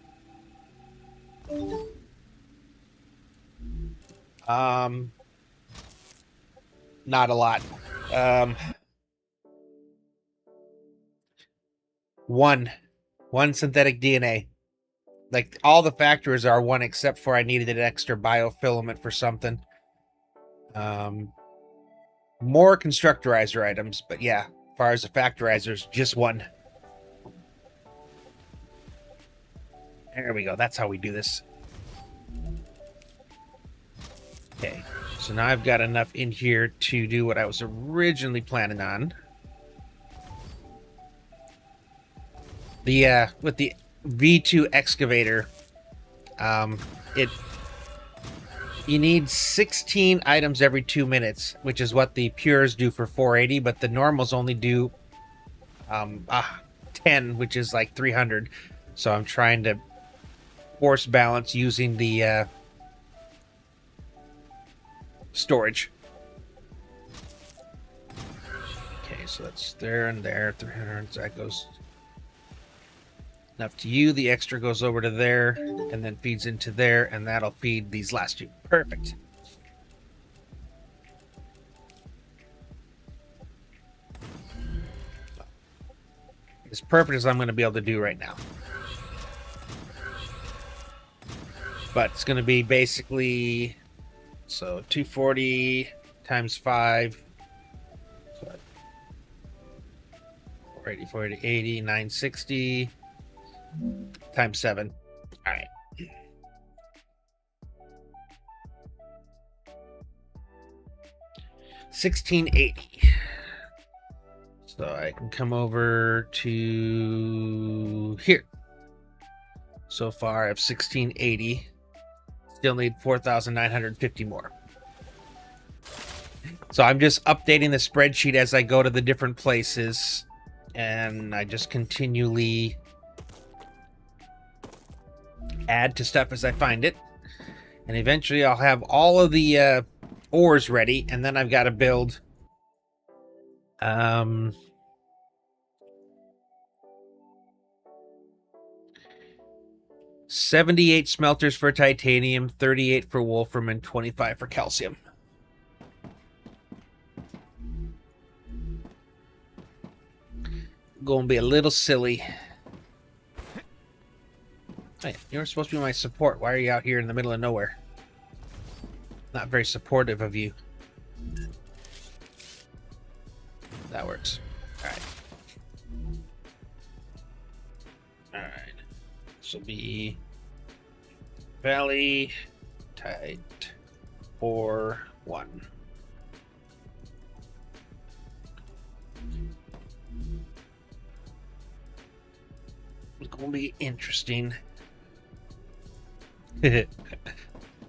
Not a lot. One synthetic DNA. Like, all the factors are one except for I needed an extra biofilament for something. More constructorizer items, but yeah, as far as the factorizers, just one. There we go. That's how we do this. Okay, so now I've got enough in here to do what I was originally planning on. With the V2 excavator, you need 16 items every 2 minutes, which is what the pures do for 480, but the normals only do 10, which is like 300. So I'm trying to force balance using the storage. Okay, so that's there and there, 300. So that goes enough to you. The extra goes over to there and then feeds into there, and that'll feed these last two. Perfect. As perfect as I'm going to be able to do right now. But it's going to be basically, so 240 times 5. So 480, 480, 80, 960 times 7. All right. $16.80. So I can come over to here. So far I have $16.80. Still need 4,950 more. So I'm just updating the spreadsheet as I go to the different places, and I just continually add to stuff as I find it. And eventually I'll have all of the ores ready, and then I've got to build 78 smelters for titanium, 38 for wolfram, and 25 for calcium. Gonna be a little silly. Hey, you were supposed to be my support. Why are you out here in the middle of nowhere? Not very supportive of you. That works. Alright. Alright. This will be Valley Tight 4-1. It's gonna be interesting.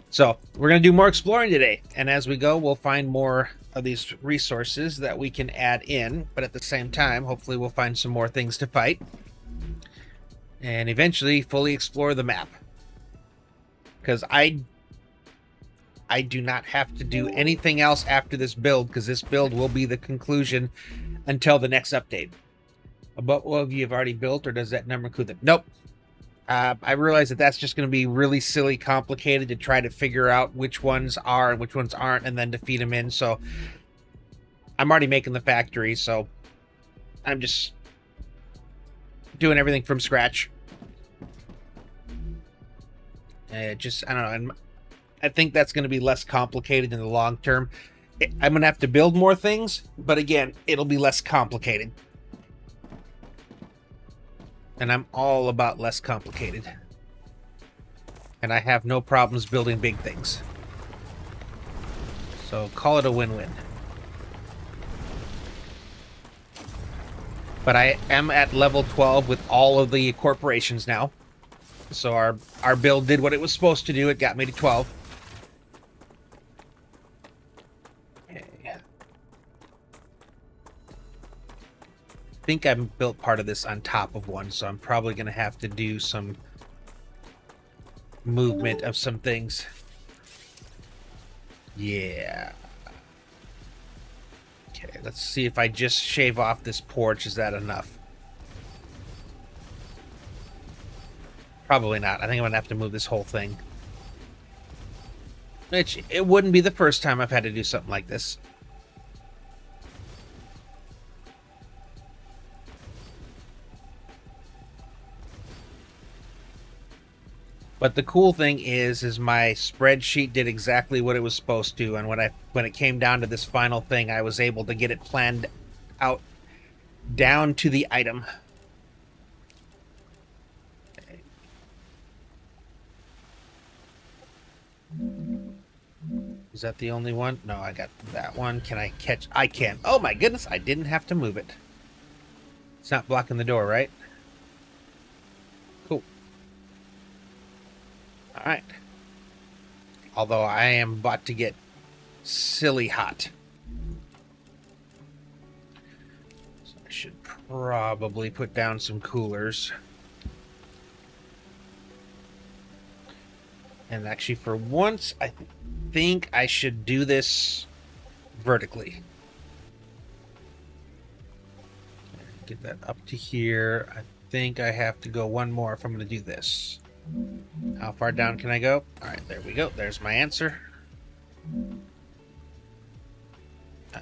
So we're gonna do more exploring today, and as we go we'll find more of these resources that we can add in, but at the same time hopefully we'll find some more things to fight and eventually fully explore the map, because I do not have to do anything else after this build, because this build will be the conclusion until the next update. But what have you already built, or does that number include them? Nope. I realize that that's just going to be really silly complicated to try to figure out which ones are and which ones aren't, and then to feed them in. So I'm already making the factory, so I'm just doing everything from scratch. I don't know. And I think that's going to be less complicated in the long term. I'm going to have to build more things, but again, it'll be less complicated. And I'm all about less complicated. And I have no problems building big things. So call it a win-win. But I am at level 12 with all of the corporations now. So our build did what it was supposed to do. It got me to 12. Okay. I think I built part of this on top of one, so I'm probably going to have to do some movement of some things. Yeah. Okay, let's see if I just shave off this porch. Is that enough? Probably not. I think I'm going to have to move this whole thing. Which, it wouldn't be the first time I've had to do something like this. But the cool thing is my spreadsheet did exactly what it was supposed to, and when it came down to this final thing, I was able to get it planned out down to the item. Okay. Is that the only one? No, I got that one. Can I catch? I can. Oh my goodness, I didn't have to move it. It's not blocking the door, right? Cool. Alright. Although I am about to get silly hot. So I should probably put down some coolers. And actually, for once, I think I should do this vertically. Get that up to here. I think I have to go one more if I'm going to do this. How far down can I go? All right, there we go. There's my answer.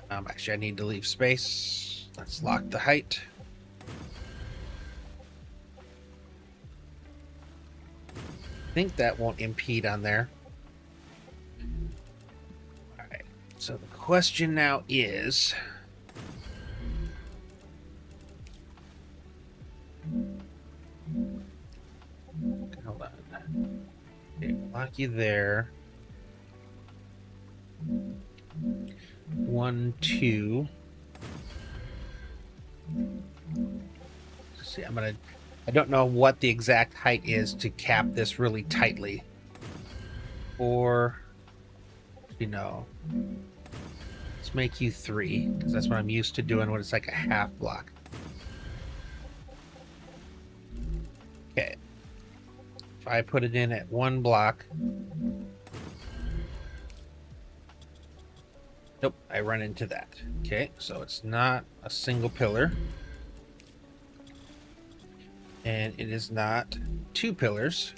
Actually, I need to leave space. Let's lock the height. I think that won't impede on there. All right, so the question now is... Hold on. Okay, lock you there. 1, 2. Let's see, I don't know what the exact height is to cap this really tightly. Or, let's make you 3, because that's what I'm used to doing when it's like a half block. Okay. If I put it in at 1 block. Nope, I run into that. Okay, so it's not a single pillar. And it is not 2 pillars.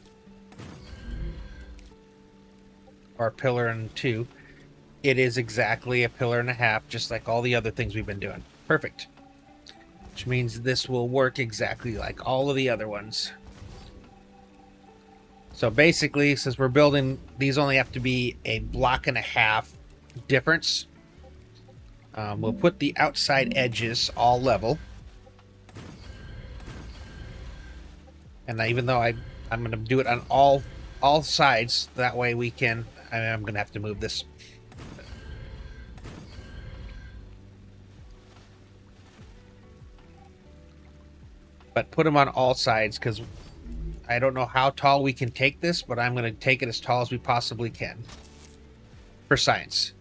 Or a pillar and 2. It is exactly a pillar and a half, just like all the other things we've been doing. Perfect. Which means this will work exactly like all of the other ones. So basically, since we're building, these only have to be a block and a half difference. We'll put the outside edges all level. And even though I'm going to do it on all sides, that way we can... I'm going to have to move this. But put them on all sides, because I don't know how tall we can take this, but I'm going to take it as tall as we possibly can. For science.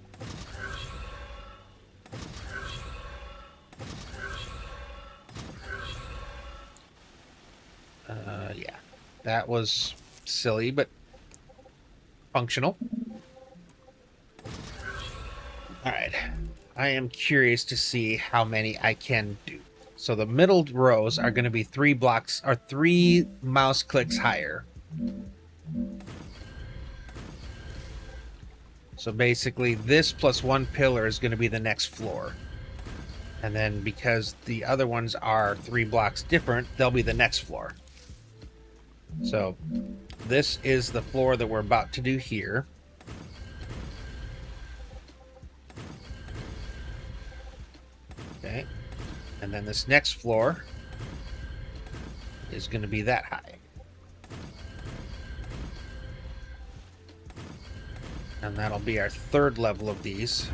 Yeah. That was silly, but functional. Alright. I am curious to see how many I can do. So the middle rows are going to be 3 blocks, or 3 mouse clicks higher. So basically, this plus 1 pillar is going to be the next floor. And then because the other ones are 3 blocks different, they'll be the next floor. So this is the floor that we're about to do here. Okay. And then this next floor is going to be that high. And that'll be our 3rd level of these.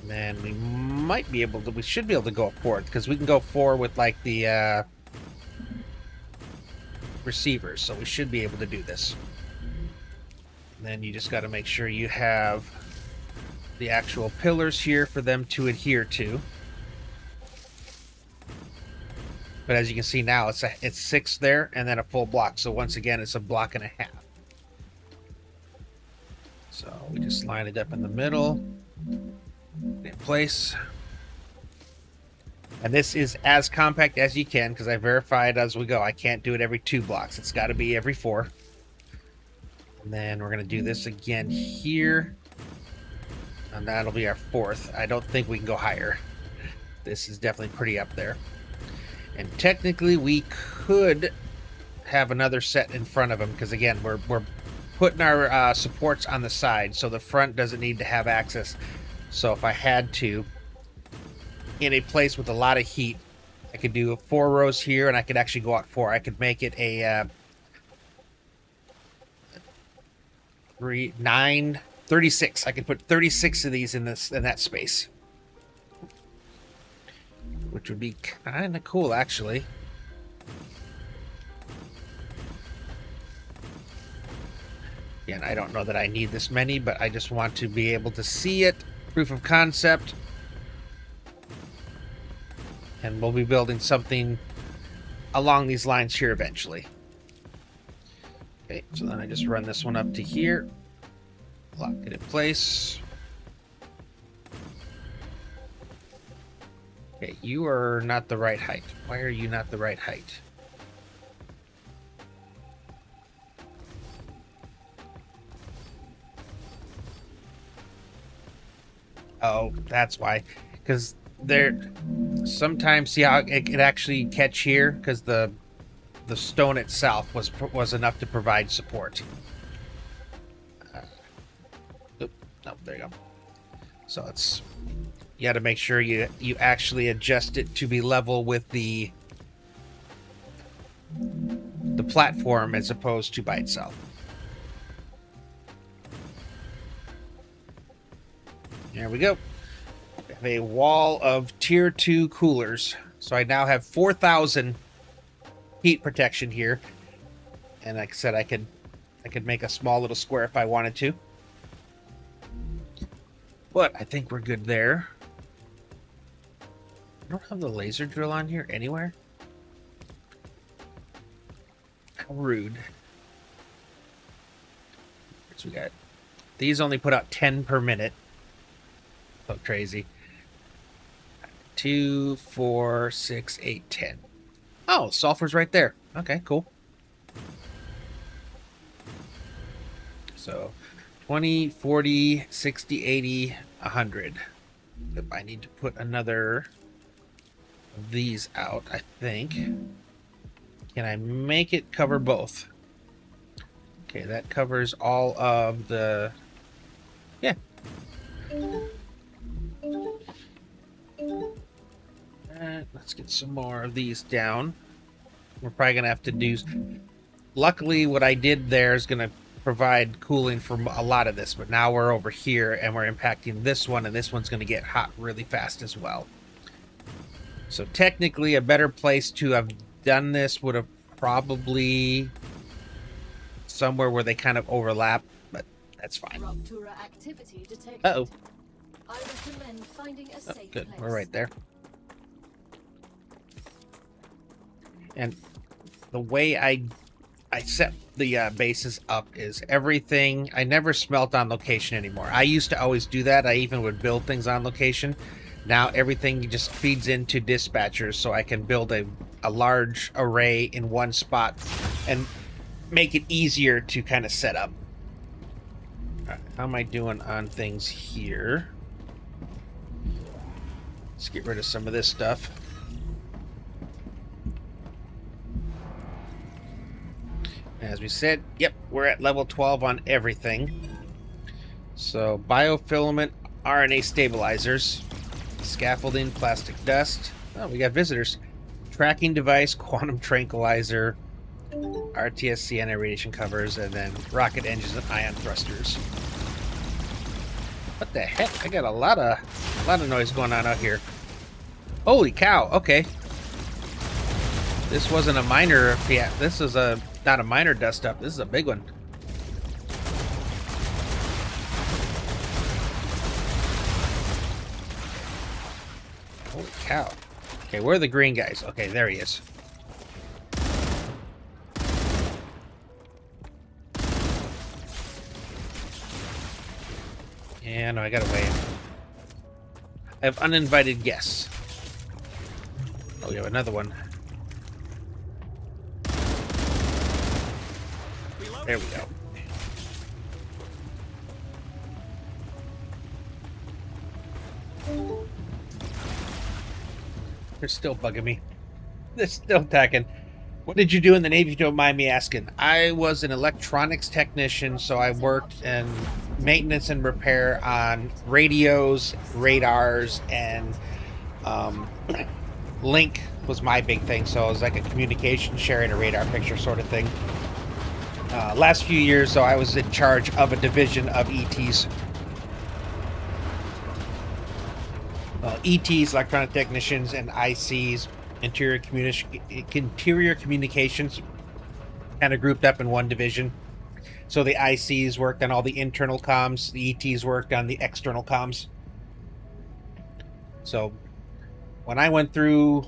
And then we might be able to, we should be able to go a 4th, because we can go 4 with like the receivers, so we should be able to do this. And then you just got to make sure you have the actual pillars here for them to adhere to. But as you can see now, it's 6 there and then a full block. So once again, it's a block and a half. So we just line it up in the middle, in place. And this is as compact as you can because I verified as we go. I can't do it every 2 blocks. It's got to be every 4. And then we're going to do this again here. And that'll be our 4th. I don't think we can go higher. This is definitely pretty up there. And technically we could have another set in front of them because again, we're putting our supports on the side so the front doesn't need to have access. So if I had to, in a place with a lot of heat, I could do 4 rows here and I could actually go out 4. I could make it a 3, 9, 36. I could put 36 of these in that space, which would be kind of cool actually. Again, I don't know that I need this many, but I just want to be able to see it. Proof of concept. And we'll be building something along these lines here eventually. Okay, so then I just run this one up to here. Lock it in place. Okay, you are not the right height. Why are you not the right height? Oh, that's why. Because there, sometimes see how it could actually catch here because the stone itself was enough to provide support. No, there you go. So it's, you got to make sure you actually adjust it to be level with the platform as opposed to by itself. There we go. We have a wall of tier 2 coolers. So I now have 4,000 heat protection here. And like I said, I could make a small little square if I wanted to. But I think we're good there. I don't have the laser drill on here anywhere. How rude. So we got, these only put out 10 per minute. So crazy. 2, 4, 6, 8, 10. Oh, sulfur's right there. Okay, cool. So 20, 40, 60, 80, 100. If I need to put another of these out, I think. Can I make it cover both? Okay, that covers all of the... Yeah. Let's get some more of these down. We're probably going to have to do... Luckily, what I did there is going to provide cooling for a lot of this, but now we're over here and we're impacting this one, and this one's going to get hot really fast as well. So technically, a better place to have done this would have probably somewhere where they kind of overlap, but that's fine. Uh-oh.
I recommend finding a safe
good.
place.
We're right there. And the way I set the bases up is everything. I never smelt on location anymore. I used to always do that. I even would build things on location. Now everything just feeds into dispatchers, so I can build a large array in one spot and make it easier to kind of set up. All right, how am I doing on things here? Let's get rid of some of this stuff. As we said, yep, we're at level 12 on everything. So, biofilament, RNA stabilizers, scaffolding, plastic dust. Oh, we got visitors. Tracking device, quantum tranquilizer, RTSC anti-radiation covers, and then rocket engines and ion thrusters. What the heck? I got a lot of noise going on out here. Holy cow! Okay, this wasn't a minor. Yeah, this is not a minor dust up. This is a big one. Holy cow! Okay, where are the green guys? Okay, there he is. Yeah, no, I gotta wait. I have uninvited guests. Oh, we have another one. There we go. They're still bugging me. They're still attacking. What did you do in the Navy, if you don't mind me asking? I was an electronics technician, so I worked in maintenance and repair on radios, radars, and link was my big thing. So it was like a communication sharing a radar picture sort of thing. Last few years, though, I was in charge of a division of ETs. ETs, electronic technicians, and ICs, interior communications, kind of grouped up in one division. So the ICs worked on all the internal comms, the ETs worked on the external comms. So when I went through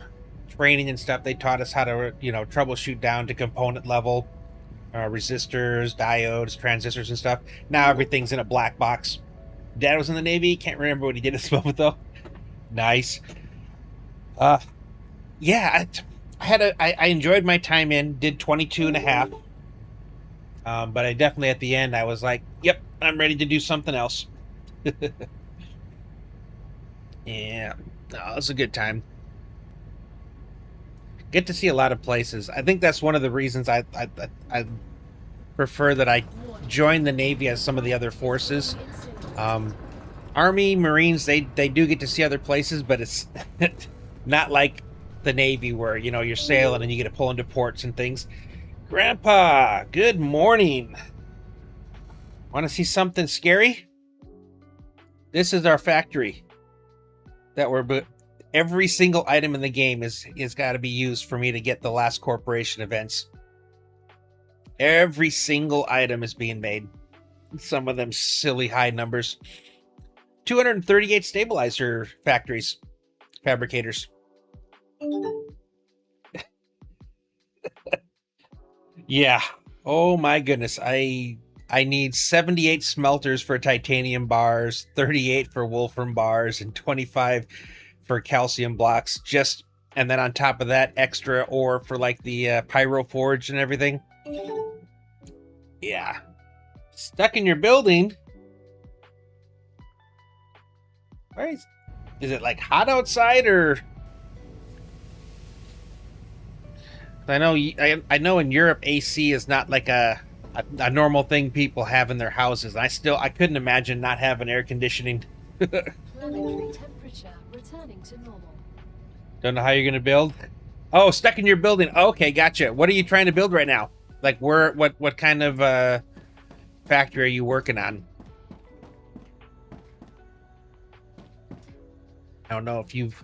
training and stuff, they taught us how to, troubleshoot down to component level, resistors, diodes, transistors, and stuff. Now everything's in a black box. Dad was in the Navy. Can't remember what he did at this moment though. Nice. Yeah, I enjoyed my time in, did 22 and a half. But I definitely at the end I was like, yep, I'm ready to do something else. Yeah, no, it was a good time. Get to see a lot of places. I think that's one of the reasons I prefer that I joined the Navy as some of the other forces. Army, Marines, they do get to see other places, but it's not like the Navy where, you're sailing and you get to pull into ports and things. Grandpa, good morning. Want to see something scary? This is our factory that every single item in the game is got to be used for me to get the last corporation events. Every single item is being made. Some of them silly high numbers. 238 stabilizer fabricators. Yeah. Oh my goodness. I need 78 smelters for titanium bars, 38 for wolfram bars, and 25 for calcium blocks. And then on top of that, extra ore for like the pyro forge and everything. Yeah. Stuck in your building. Is it like hot outside or? I know in Europe AC is not like a normal thing people have in their houses. I couldn't imagine not having air conditioning.
Planetary temperature returning to normal.
Don't know how you're gonna build. Oh, stuck in your building. Okay, gotcha. What are you trying to build right now? Like what kind of factory are you working on? I don't know if you've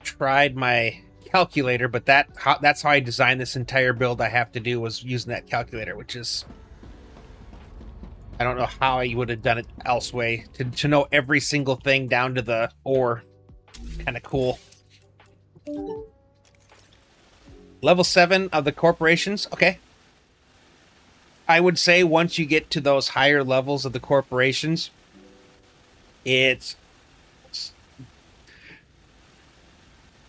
tried my calculator, but that's how I designed this entire build. I have to do was using that calculator, which is, I don't know how I would have done it elsewhere to know every single thing down to the ore. Kind of cool. Level 7 of the corporations. Okay. I would say once you get to those higher levels of the corporations, it's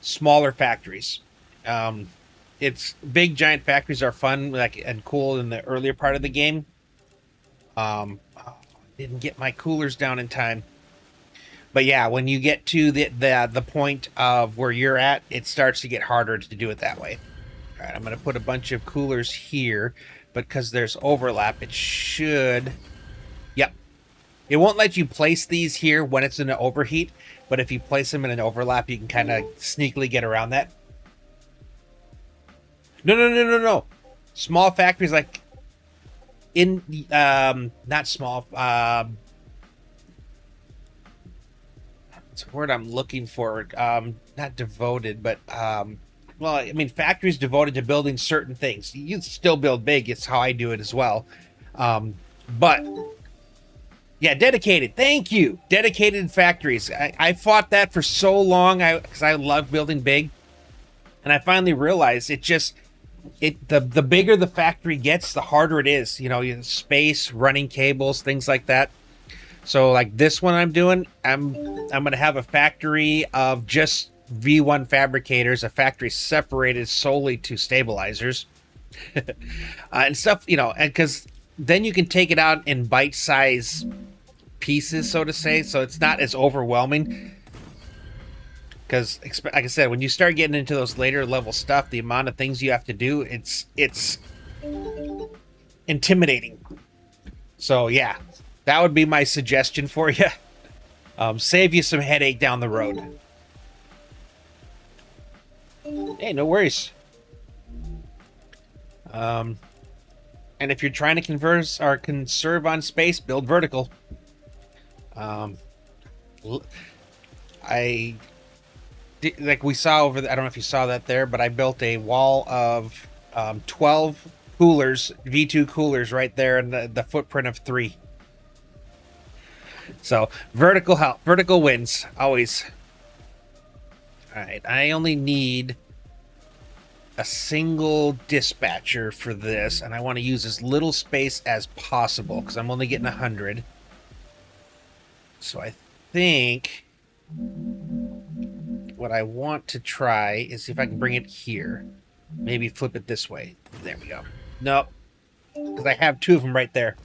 smaller factories. It's big giant factories are fun and cool in the earlier part of the game. Didn't get my coolers down in time. But yeah, when you get to the point of where you're at, it starts to get harder to do it that way. All right, I'm going to put a bunch of coolers here, but because there's overlap, it should. Yep. It won't let you place these here when it's in an overheat, but if you place them in an overlap, you can kind of sneakily get around that. No. Small factories like not small. It's a word I'm looking for. Not devoted, but well, I mean, factories devoted to building certain things. You still build big. It's how I do it as well. But yeah, dedicated. Thank you. Dedicated factories. I fought that for so long because I love building big. And I finally realized the bigger the factory gets, the harder it is. Space, running cables, things like that. So like this one I'm doing, I'm gonna have a factory of just V1 fabricators, a factory separated solely to stabilizers, and stuff, you know, and because then you can take it out in bite-size pieces, so to say, so it's not as overwhelming. Because, like I said, when you start getting into those later level stuff, the amount of things you have to do, it's intimidating. So yeah, that would be my suggestion for you. Save you some headache down the road. Hey, no worries. And if you're trying to converse or conserve on space, build vertical. I like we saw over I don't know if you saw that there, but I built a wall of 12 coolers, V2 coolers right there in the footprint of 3. So vertical wins always. All right, I only need a single dispatcher for this, and I want to use as little space as possible because I'm only getting 100. So I think what I want to try is see if I can bring it here. Maybe flip it this way. There we go. Nope, because I have 2 of them right there.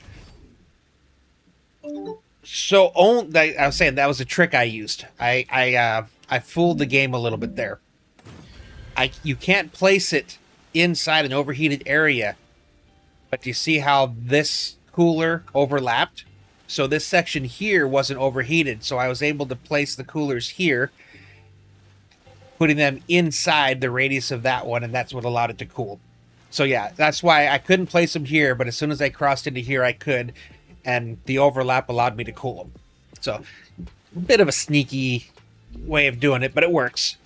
So I was saying that was a trick I used. I fooled the game a little bit there. You can't place it inside an overheated area, but do you see how this cooler overlapped? So this section here wasn't overheated, so I was able to place the coolers here, putting them inside the radius of that one, and that's what allowed it to cool. So yeah, that's why I couldn't place them here, but as soon as I crossed into here, I could, and the overlap allowed me to cool them. So a bit of a sneaky way of doing it, but it works.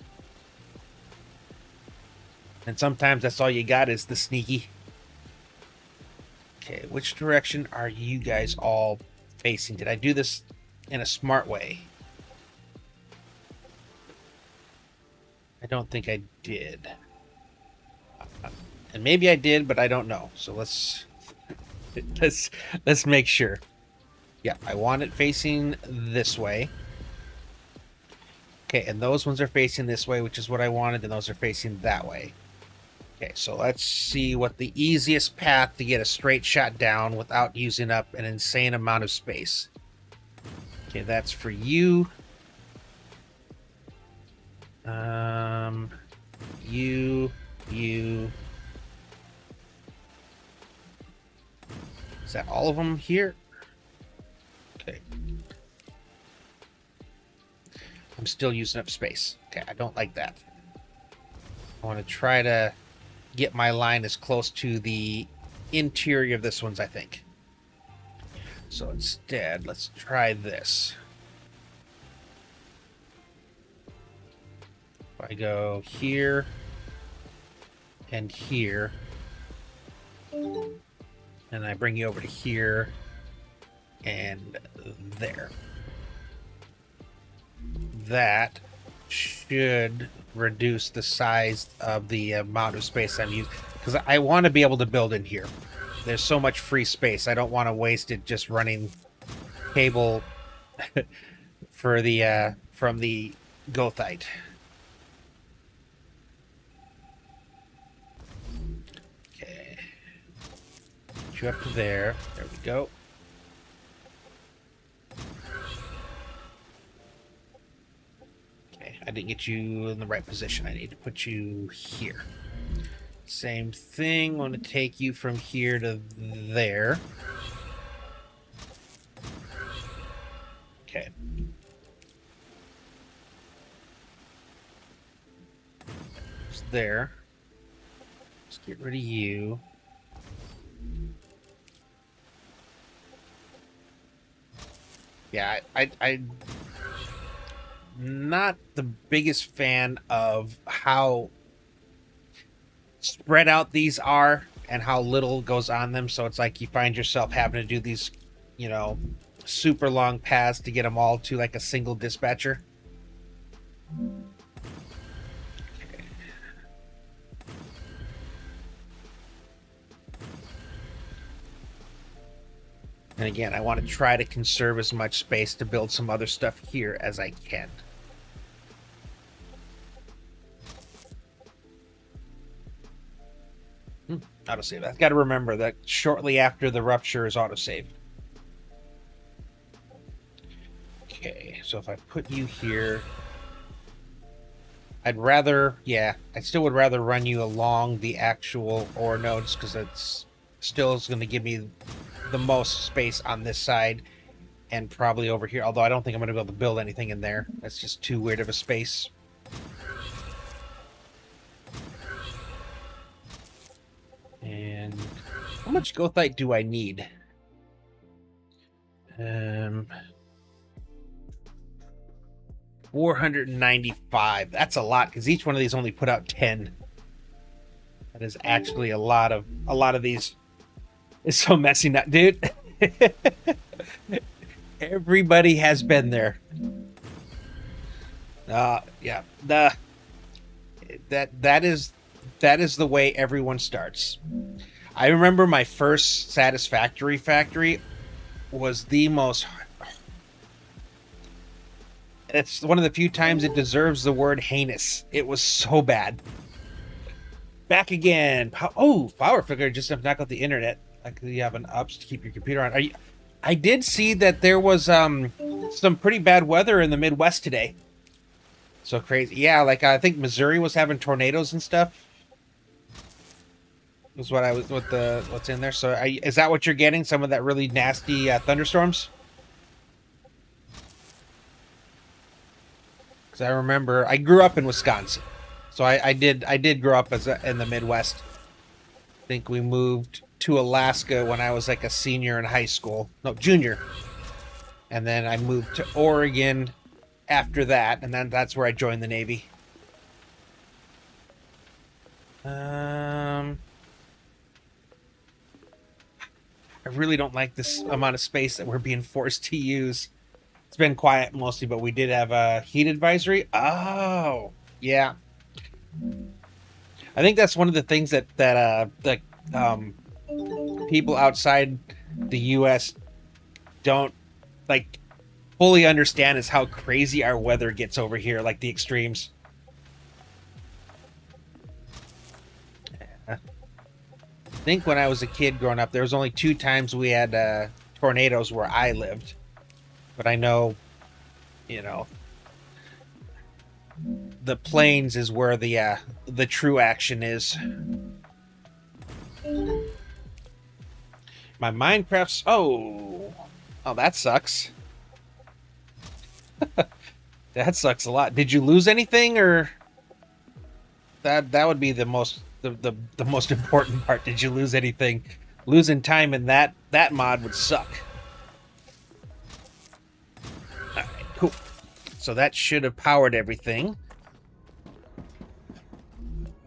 And sometimes that's all you got is the sneaky. Okay, which direction are you guys all facing? Did I do this in a smart way? I don't think I did. And maybe I did, but I don't know. So let's make sure. Yeah, I want it facing this way. Okay, and those ones are facing this way, which is what I wanted, and those are facing that way. Okay, so let's see what the easiest path to get a straight shot down without using up an insane amount of space. Okay, that's for you. You. Is that all of them here? Okay. I'm still using up space. Okay, I don't like that. I want to try to get my line as close to the interior of this one's, I think. So instead, let's try this. If I go here and here, and I bring you over to here and there. That should reduce the size of the amount of space I'm using, because I want to be able to build in here. There's so much free space. I don't want to waste it just running cable for the from the goethite. Okay, get you up to there. There we go. I didn't get you in the right position. I need to put you here. Same thing. I'm going to take you from here to there. Okay. It's there. Let's get rid of you. Yeah, I not the biggest fan of how spread out these are and how little goes on them. So it's like you find yourself having to do these, you know, super long paths to get them all to like a single dispatcher. Okay. And again, I want to try to conserve as much space to build some other stuff here as I can. Autosave. I've got to remember that shortly after the rupture is autosave. Okay, so if I put you here, I'd rather, yeah, I still would rather run you along the actual ore nodes because it's still is going to give me the most space on this side and probably over here. Although I don't think I'm going to be able to build anything in there. That's just too weird of a space. And how much goethite do I need? 495. That's a lot because each one of these only put out 10. That is actually a lot of these. It's so messy now, dude. Everybody has been there. Yeah. That is the way everyone starts. I remember my first Satisfactory factory was the most. It's one of the few times it deserves the word heinous. It was so bad. Back again. Oh, Power Figure just knocked out the internet. Like you have an ups to keep your computer on. I did see that there was some pretty bad weather in the Midwest today. So crazy. Yeah, like I think Missouri was having tornadoes and stuff. Was what I was what's in there. So is that what you're getting? Some of that really nasty thunderstorms? Because I remember I grew up in Wisconsin, so I did grow up in the Midwest. I think we moved to Alaska when I was like a senior in high school, no junior, and then I moved to Oregon after that, and then that's where I joined the Navy. I really don't like this amount of space that we're being forced to use. It's been quiet mostly, but we did have a heat advisory. Oh, yeah. I think that's one of the things that people outside the U.S. don't like fully understand is how crazy our weather gets over here, like the extremes. I think when I was a kid growing up, there was only 2 times we had tornadoes where I lived. But I know, you know, the plains is where the true action is. My Minecraft's oh that sucks. That sucks a lot. Did you lose anything, or that would be the most the most important part? Did you lose anything? Losing time in that mod would suck. Cool. So that should have powered everything.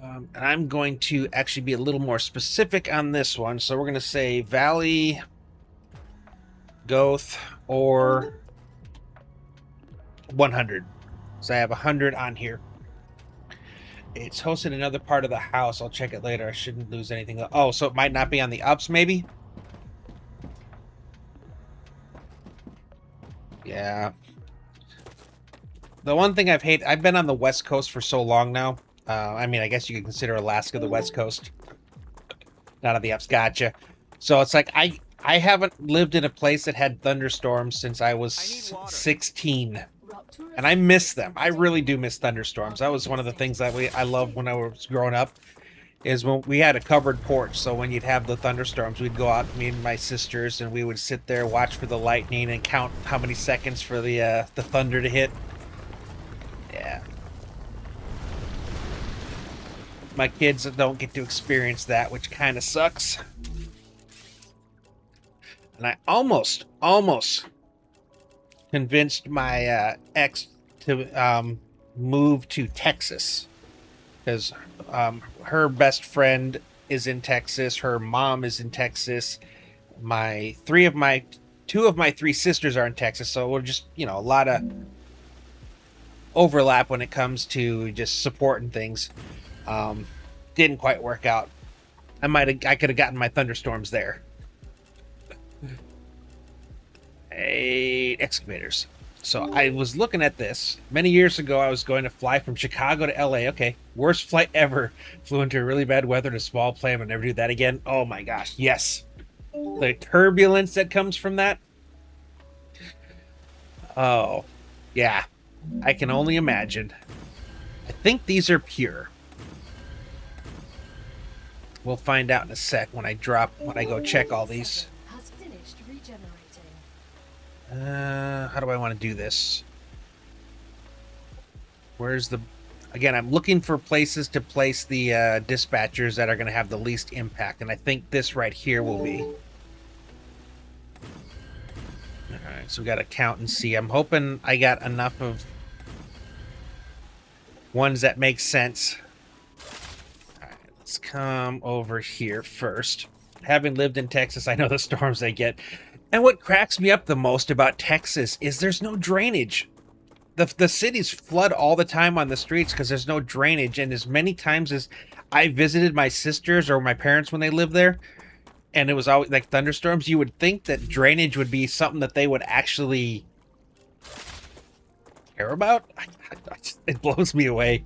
And I'm going to actually be a little more specific on this one. So we're going to say Valley, Goth, or 100. So I have 100 on here. It's hosted in another part of the house. I'll check it later. I shouldn't lose anything. Oh, so it might not be on the ups, maybe? Yeah. The one thing I've been on the West Coast for so long now. I mean, I guess you could consider Alaska the West Coast. Not on the ups. Gotcha. So it's like I haven't lived in a place that had thunderstorms since I was 16. And I miss them. I really do miss thunderstorms. That was one of the things that I loved when I was growing up. Is when we had a covered porch, so when you'd have the thunderstorms, we'd go out, me and my sisters, and we would sit there, watch for the lightning, and count how many seconds for the thunder to hit. Yeah. My kids don't get to experience that, which kind of sucks. And I almost convinced my ex to move to Texas. Because her best friend is in Texas, her mom is in Texas, two of my 3 sisters are in Texas, so we're just, a lot of overlap when it comes to just supporting things. Didn't quite work out. I could have gotten my thunderstorms there. right, excavators. So I was looking at this many years ago. I was going to fly from Chicago to LA. Okay, worst flight ever. Flew into really bad weather in a small plane. I'll never do that again. Oh my gosh, yes. The turbulence that comes from that. Oh, yeah. I can only imagine. I think these are pure. We'll find out in a sec when I go check all these.
Has finished regenerating.
How do I want to do this? Where's the... Again, I'm looking for places to place the dispatchers that are going to have the least impact, and I think this right here will be. Alright, so we got to count and see. I'm hoping I got enough of ones that make sense. Alright, let's come over here first. Having lived in Texas, I know the storms they get. And what cracks me up the most about Texas is there's no drainage. The cities flood all the time on the streets because there's no drainage. And as many times as I visited my sisters or my parents when they lived there, and it was always like thunderstorms, you would think that drainage would be something that they would actually care about. It blows me away.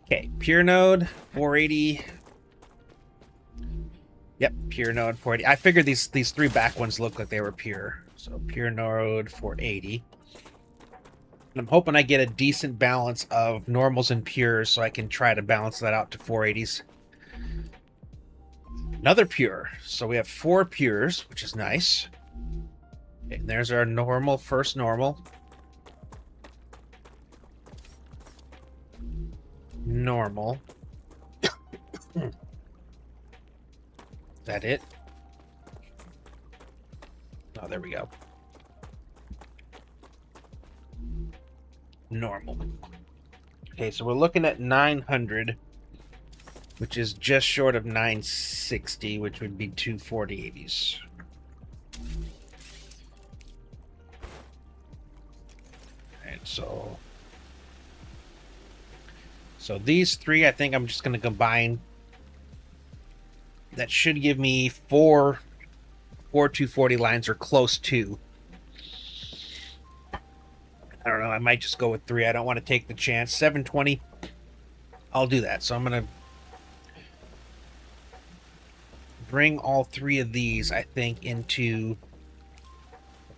Okay, pure node 480. Yep, pure node 480. I figured these three back ones look like they were pure. So pure node 480. And I'm hoping I get a decent balance of normals and pures so I can try to balance that out to 480s. Another pure. So we have 4 pures, which is nice. Okay, and there's our normal, first normal. Normal. Is that it? Oh, there we go. Normal. Okay, so we're looking at 900, which is just short of 960, which would be 2 4080s. And so these three, I think I'm just going to combine. That should give me four 240 lines, or close to. I don't know. I might just go with 3. I don't want to take the chance. 720. I'll do that. So I'm going to bring all 3 of these, I think, into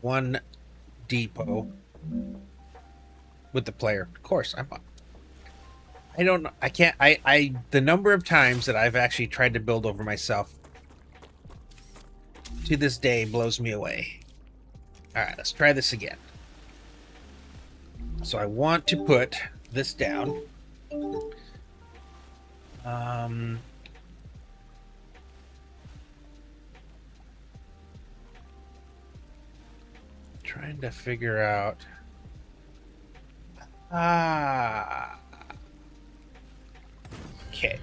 one depot with the player. Of course, I don't know. I can't. The number of times that I've actually tried to build over myself to this day blows me away. All right, let's try this again. So I want to put this down. Trying to figure out. Okay.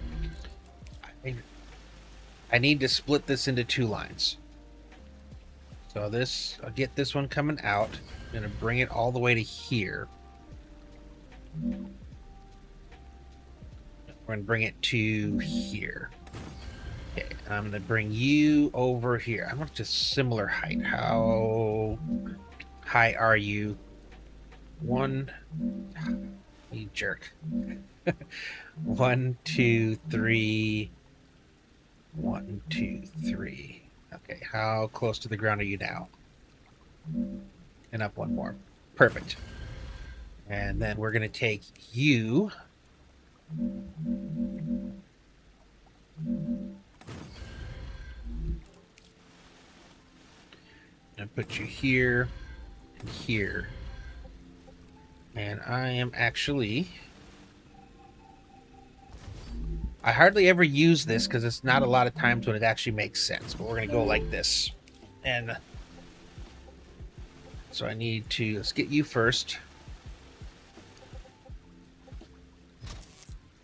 I need to split this into 2 lines. So I'll get this one coming out. I'm going to bring it all the way to here. We're going to bring it to here. Okay, I'm going to bring you over here. I want just similar height. How high are you? You jerk. 1, 2, 3. 1, 2, 3. Okay, how close to the ground are you now? And up 1 more. Perfect. And then we're going to take you. And put you here and here. And I am actually... I hardly ever use this because it's not a lot of times when it actually makes sense. But we're going to go like this. And so I need to... Let's get you first.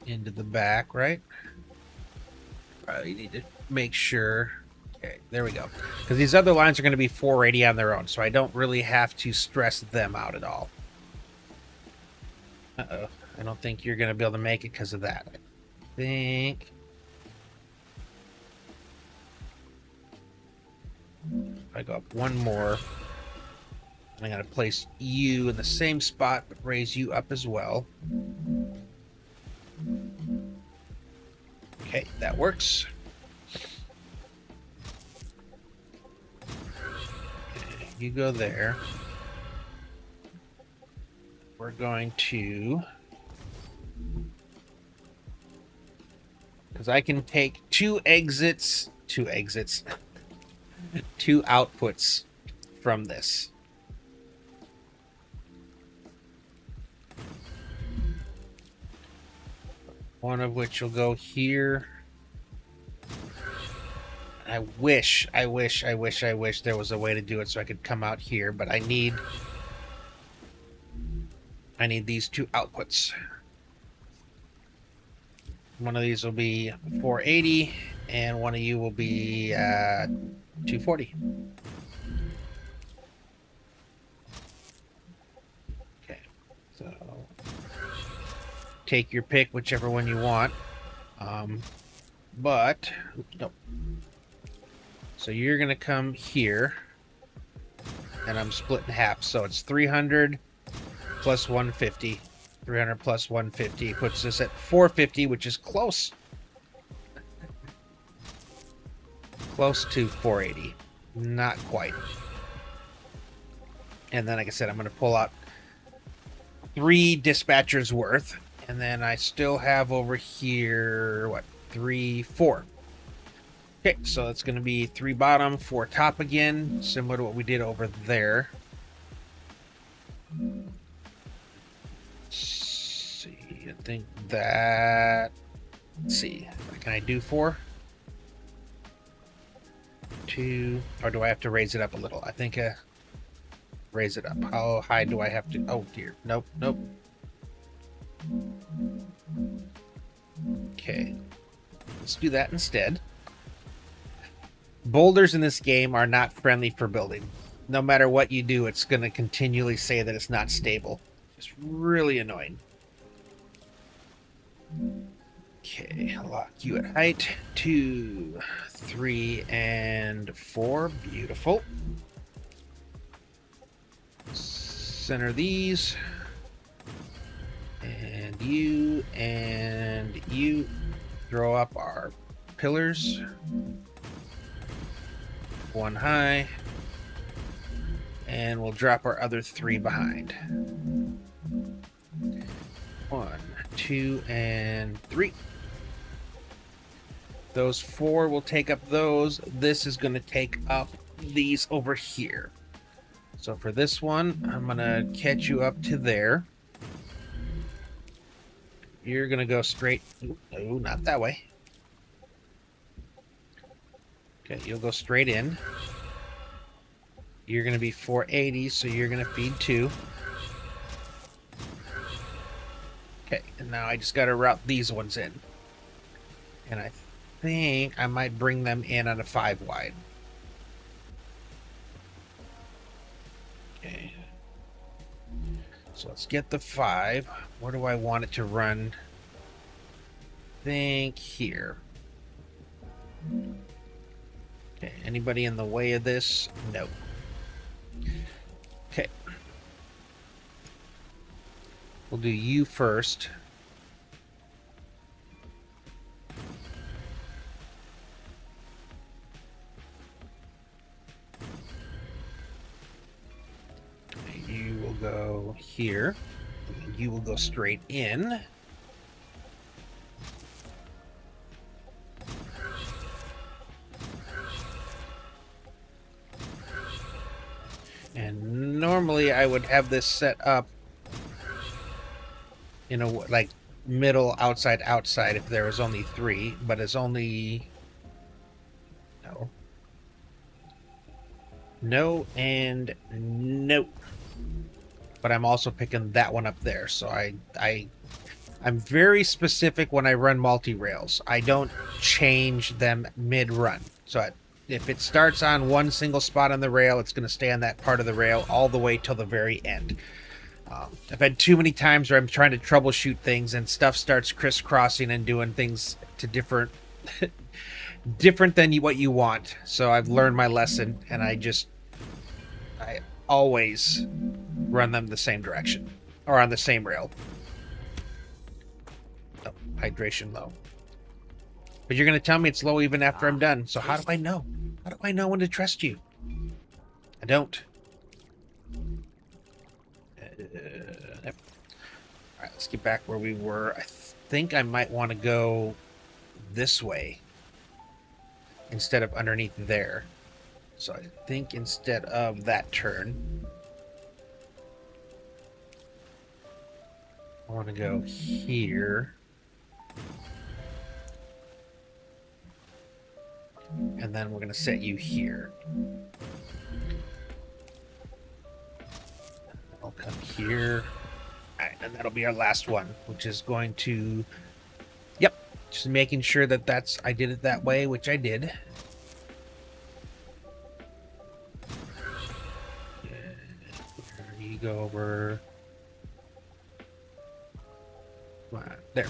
Into the back, right? Probably need to make sure... Okay, there we go. Because these other lines are going to be 480 on their own, so I don't really have to stress them out at all. Uh-oh. I don't think you're going to be able to make it because of that. I think... If I go up 1 more... I'm going to place you in the same spot, but raise you up as well. Okay, that works. Okay, you go there. We're going to... Because I can take two outputs from this. One of which will go here. I wish there was a way to do it so I could come out here, but I need these two outputs. One of these will be 480, and one of you will be 240. Okay, so take your pick, whichever one you want. But nope. So you're gonna come here, and I'm split in half. So it's 300 plus 150. 300 plus 150 puts us at 450, which is close. Close to 480. Not quite. And then, like I said, I'm going to pull out 3 dispatchers worth. And then I still have over here, what, 4. Okay, so it's going to be 3 bottom, 4 top again, similar to what we did over there. I think that... Let's see. What can I do 4? 2... Or do I have to raise it up a little? I think raise it up. How high do I have to... Oh, dear. Nope, nope. Okay. Let's do that instead. Boulders in this game are not friendly for building. No matter what you do, it's going to continually say that it's not stable. It's really annoying. Okay, lock you at height. 2, 3, and 4. Beautiful. Center these. And you. Throw up our pillars. 1 high. And we'll drop our other 3 behind. 1, 2, and 3. Those 4 will take up those. This is going to take up these over here. So for this one, I'm going to catch you up to there. You're going to go straight. No, not that way. Okay, you'll go straight in. You're going to be 480, so you're going to feed 2. Okay, and now I just got to route these ones in. And I think I might bring them in on a 5 wide. Okay. So let's get the 5. Where do I want it to run? I think here. Okay, anybody in the way of this? No. Okay. We'll do you first. You will go here. You will go straight in. And normally I would have this set up in a like middle, outside, outside if there was only 3, but it's only no and nope. But I'm also picking that one up there, so I'm very specific when I run multi-rails. I don't change them mid-run. So if it starts on one single spot on the rail, it's going to stay on that part of the rail all the way till the very end. I've had too many times where I'm trying to troubleshoot things and stuff starts crisscrossing and doing things to different than what you want. So I've learned my lesson, and always run them the same direction or on the same rail. Oh, hydration low. But you're going to tell me it's low even after I'm done. So how do I know? How do I know when to trust you? I don't. All right, let's get back where we were. I think I might want to go this way instead of underneath there. So I think instead of that turn, I want to go here. And then we're going to set you here. I'll come here. All right, and that'll be our last one, which is going to... Yep, just making sure that I did it that way, which I did. You go over... There.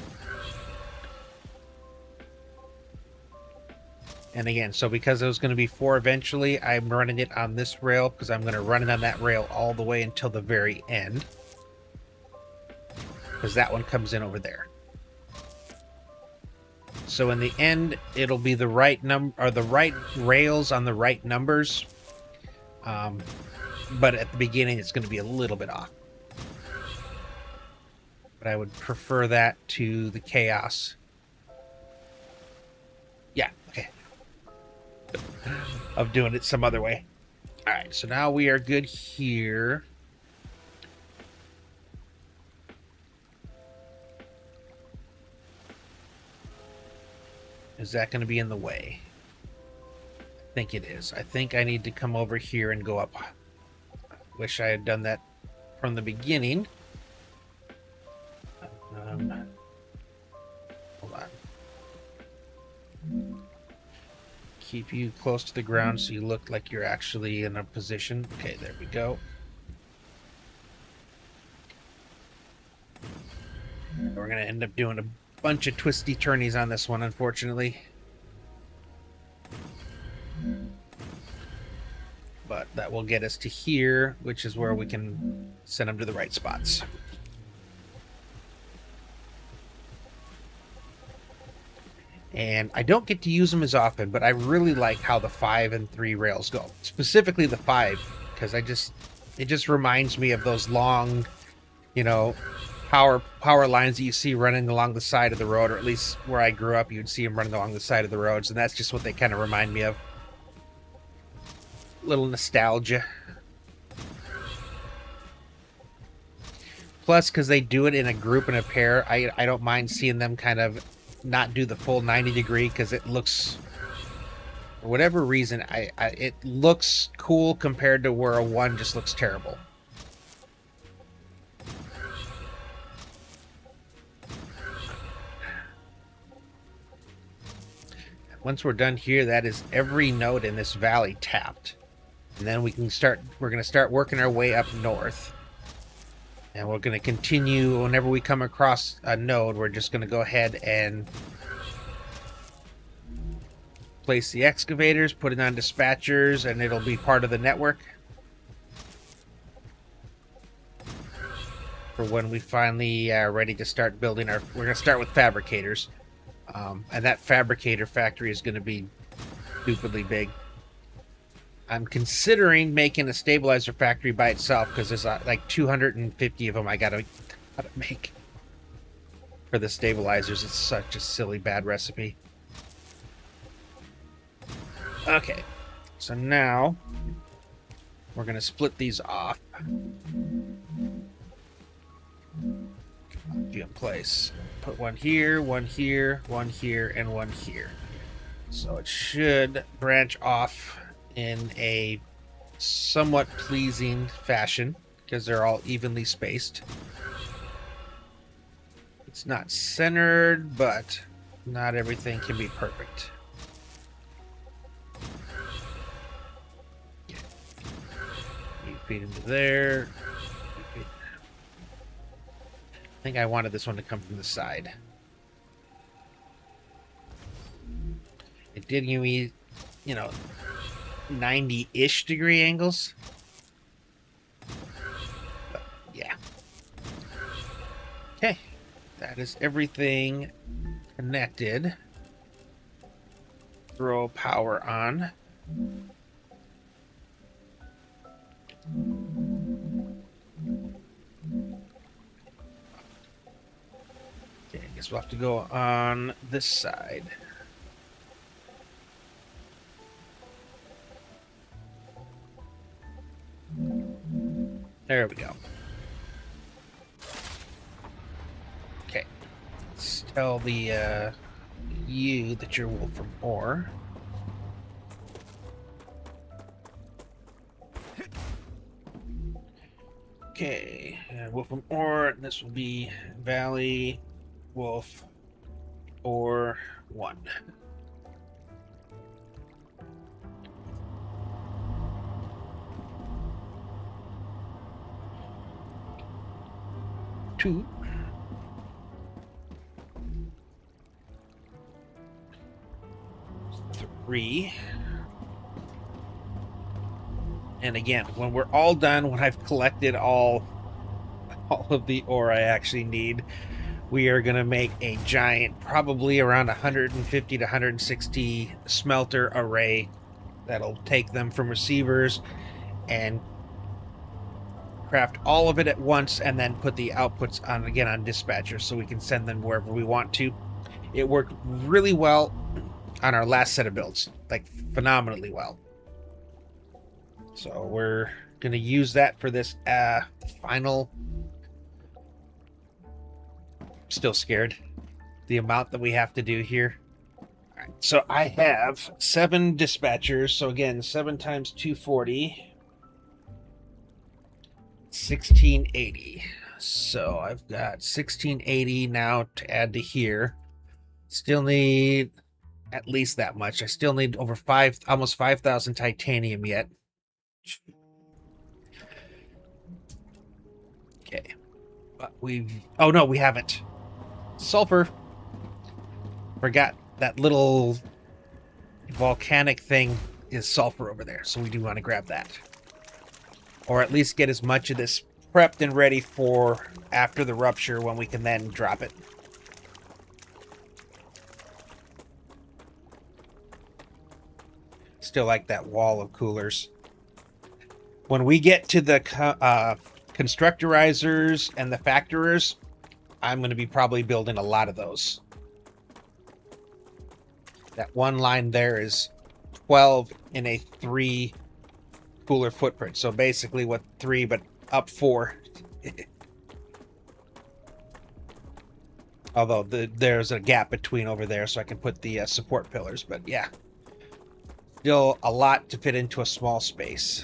And again, so because it was going to be 4 eventually, I'm running it on this rail because I'm going to run it on that rail all the way until the very end. Because that one comes in over there. So in the end, it'll be the right number or the right rails on the right numbers. But at the beginning, it's going to be a little bit off. But I would prefer that to the chaos. Yeah, okay. Of doing it some other way. All right, so now we are good here. Is that going to be in the way? I think it is. I think I need to come over here and go up. Wish I had done that from the beginning. Hold on. Keep you close to the ground so you look like you're actually in a position. Okay, there we go. We're going to end up doing a bunch of twisty turnies on this one, unfortunately. But that will get us to here, which is where we can send them to the right spots. And I don't get to use them as often, but I really like how the 5 and 3 rails go. Specifically the 5, because it just reminds me of those long, you know, power lines that you see running along the side of the road, or at least where I grew up, you'd see them running along the side of the roads, and that's just what they kind of remind me of. Little nostalgia. Plus, because they do it in a group and a pair, I don't mind seeing them kind of not do the full 90 degree, because it looks, for whatever reason, it looks cool compared to where a 1 just looks terrible. Once we're done here, that is every node in this valley tapped. And then we're going to start working our way up north. And we're going to continue whenever we come across a node, we're just going to go ahead and place the excavators, put it on dispatchers, and it'll be part of the network. For when we finally are ready to start building we're going to start with fabricators. And that fabricator factory is going to be stupidly big. I'm considering making a stabilizer factory by itself because there's like 250 of them I gotta make for the stabilizers. It's such a silly bad recipe. Okay, so now we're gonna split these off. Be in place. Put one here, one here, one here, and one here. So it should branch off in a somewhat pleasing fashion because they're all evenly spaced. It's not centered, but not everything can be perfect. You feed into there. I think I wanted this one to come from the side. It did give me, 90-ish degree angles. That is everything connected. Throw power on. Okay, I guess we'll have to go on this side. There we go. Okay. Let's tell the you that you're Wolfram Ore. Okay, Wolfram Ore. This will be Valley Wolf Ore 1. Two. Three. And again, when we're all done, when I've collected all of the ore I actually need, we are going to make a giant, probably around 150 to 160 smelter array that'll take them from receivers and craft all of it at once, and then put the outputs on again on dispatchers so we can send them wherever we want to. It worked really well on our last set of builds, like phenomenally well. So we're going to use that for this final. Still scared. The amount that we have to do here. All right, so I have 7 dispatchers. So again, 7 times 240. 1680. So I've got 1680 now to add to here. Still need at least that much. I still need over almost 5,000 titanium yet. Okay. But oh no, we haven't. Sulfur. Forgot that little volcanic thing is sulfur over there, so we do want to grab that. Or at least get as much of this prepped and ready for after the rupture when we can then drop it. Still like that wall of coolers. When we get to the constructorizers and the factorers, I'm going to be probably building a lot of those. That one line there is 12 in a 3 cooler footprint. So basically what 3, but up 4. Although there's a gap between over there, so I can put the support pillars. But yeah, still a lot to fit into a small space.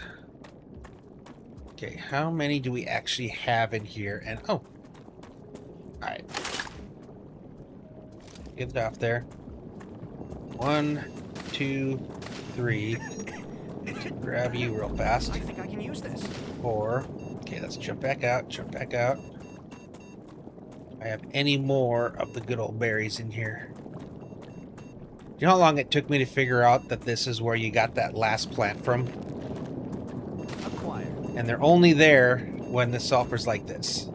Okay, how many do we actually have in here? And oh, all right, get it off there. 1, 2, 3. Grab you real fast.
I think I can use this.
4. Okay, let's jump back out. Jump back out. I have any more of the good old berries in here. Do you know how long it took me to figure out that this is where you got that last plant from?
Acquired.
And they're only there when the sulfur's like this.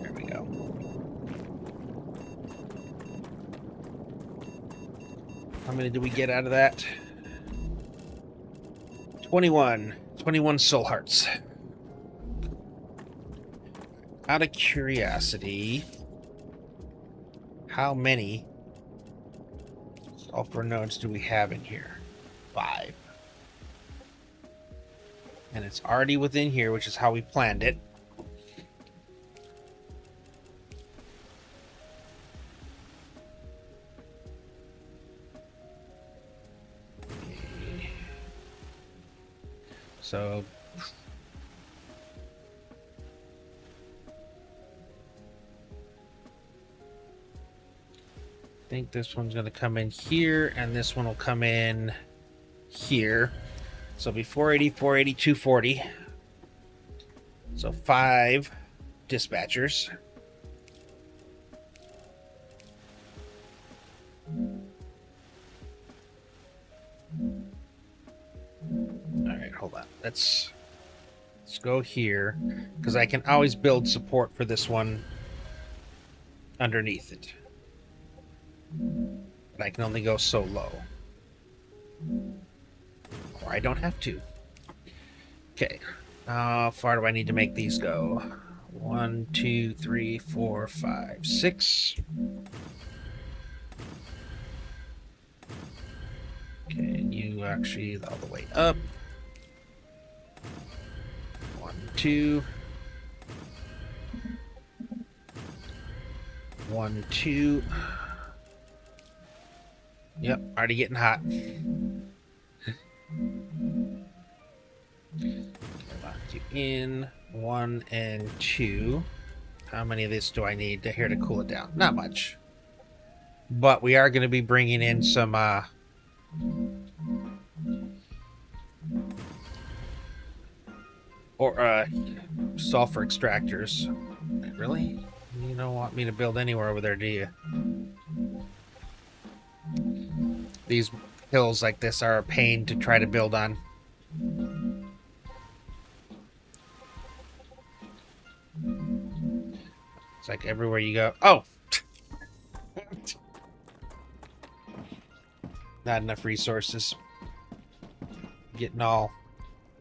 There we go. How many do we get out of that? 21. 21 soul hearts. Out of curiosity, how many sulfur nodes do we have in here? 5. And it's already within here, which is how we planned it. So I think this one's going to come in here, and this one will come in here. So it'll be 480, 480, 240. So 5 dispatchers. All right, hold on. Let's Let's go here, because I can always build support for this one underneath it. But I can only go so low. Or I don't have to. Okay. How far do I need to make these go? 1, 2, 3, 4, 5, 6. Okay, and you actually all the way up. 1, 2. 1, 2. Yep, already getting hot. Lock you in. 1 and 2. How many of this do I need here to cool it down? Not much. But we are going to be bringing in some sulfur extractors. Really? You don't want me to build anywhere over there, do you? These hills like this are a pain to try to build on. It's like everywhere you go. Oh! Not enough resources. Getting all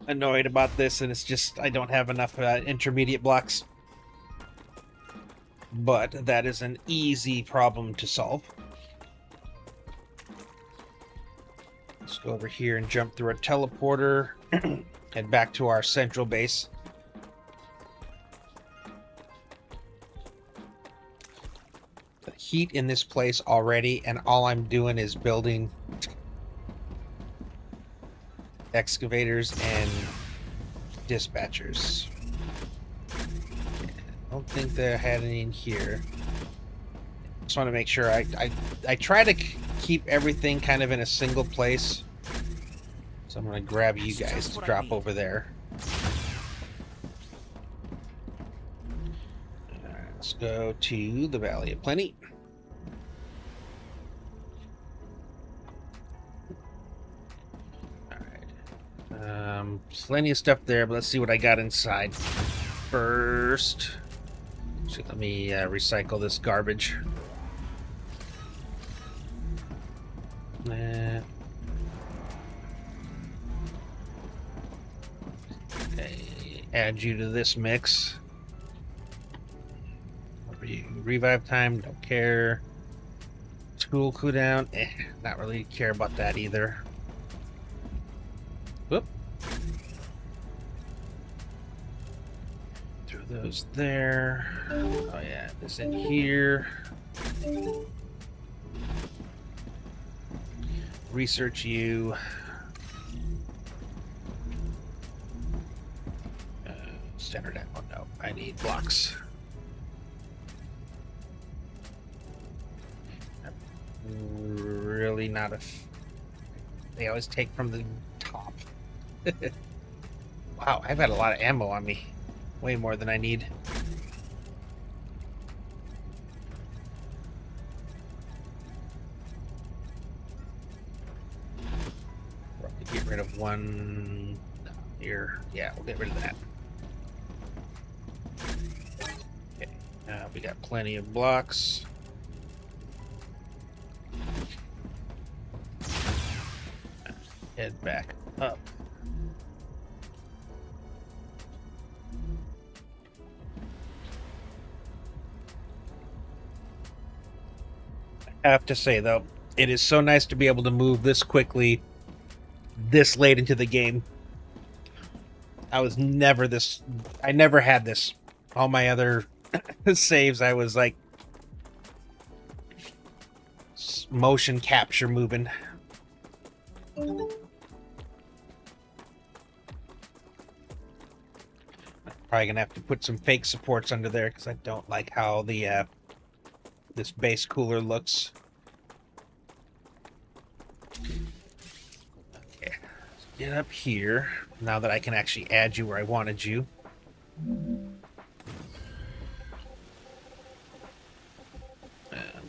annoyed about this, and it's just I don't have enough intermediate blocks. But that is an easy problem to solve. Let's go over here and jump through a teleporter. Head back to our central base. The heat in this place already, and all I'm doing is building excavators and dispatchers. I don't think they had any in here. Just want to make sure I try to keep everything kind of in a single place. So I'm going to grab you guys to drop over there. Let's go to the Valley of Plenty. Alright. Plenty of stuff there, but let's see what I got inside first. So let me recycle this garbage. Okay, add you to this mix. Revive time, don't care. Tool cooldown, not really care about that either. Whoop. Throw those there. Oh yeah, this in here. Research you. Standard ammo. No, I need blocks. Really not a. They always take from the top. Wow, I've had a lot of ammo on me. Way more than I need. Get rid of one here. Yeah, we'll get rid of that. Okay, we got plenty of blocks. Head back up. I have to say, though, it is so nice to be able to move this quickly this late into the game. I never had this. All my other saves, I was like motion capture moving. Probably gonna have to put some fake supports under there because I don't like how the this base cooler looks. Okay, let's get up here now that I can actually add you where I wanted you.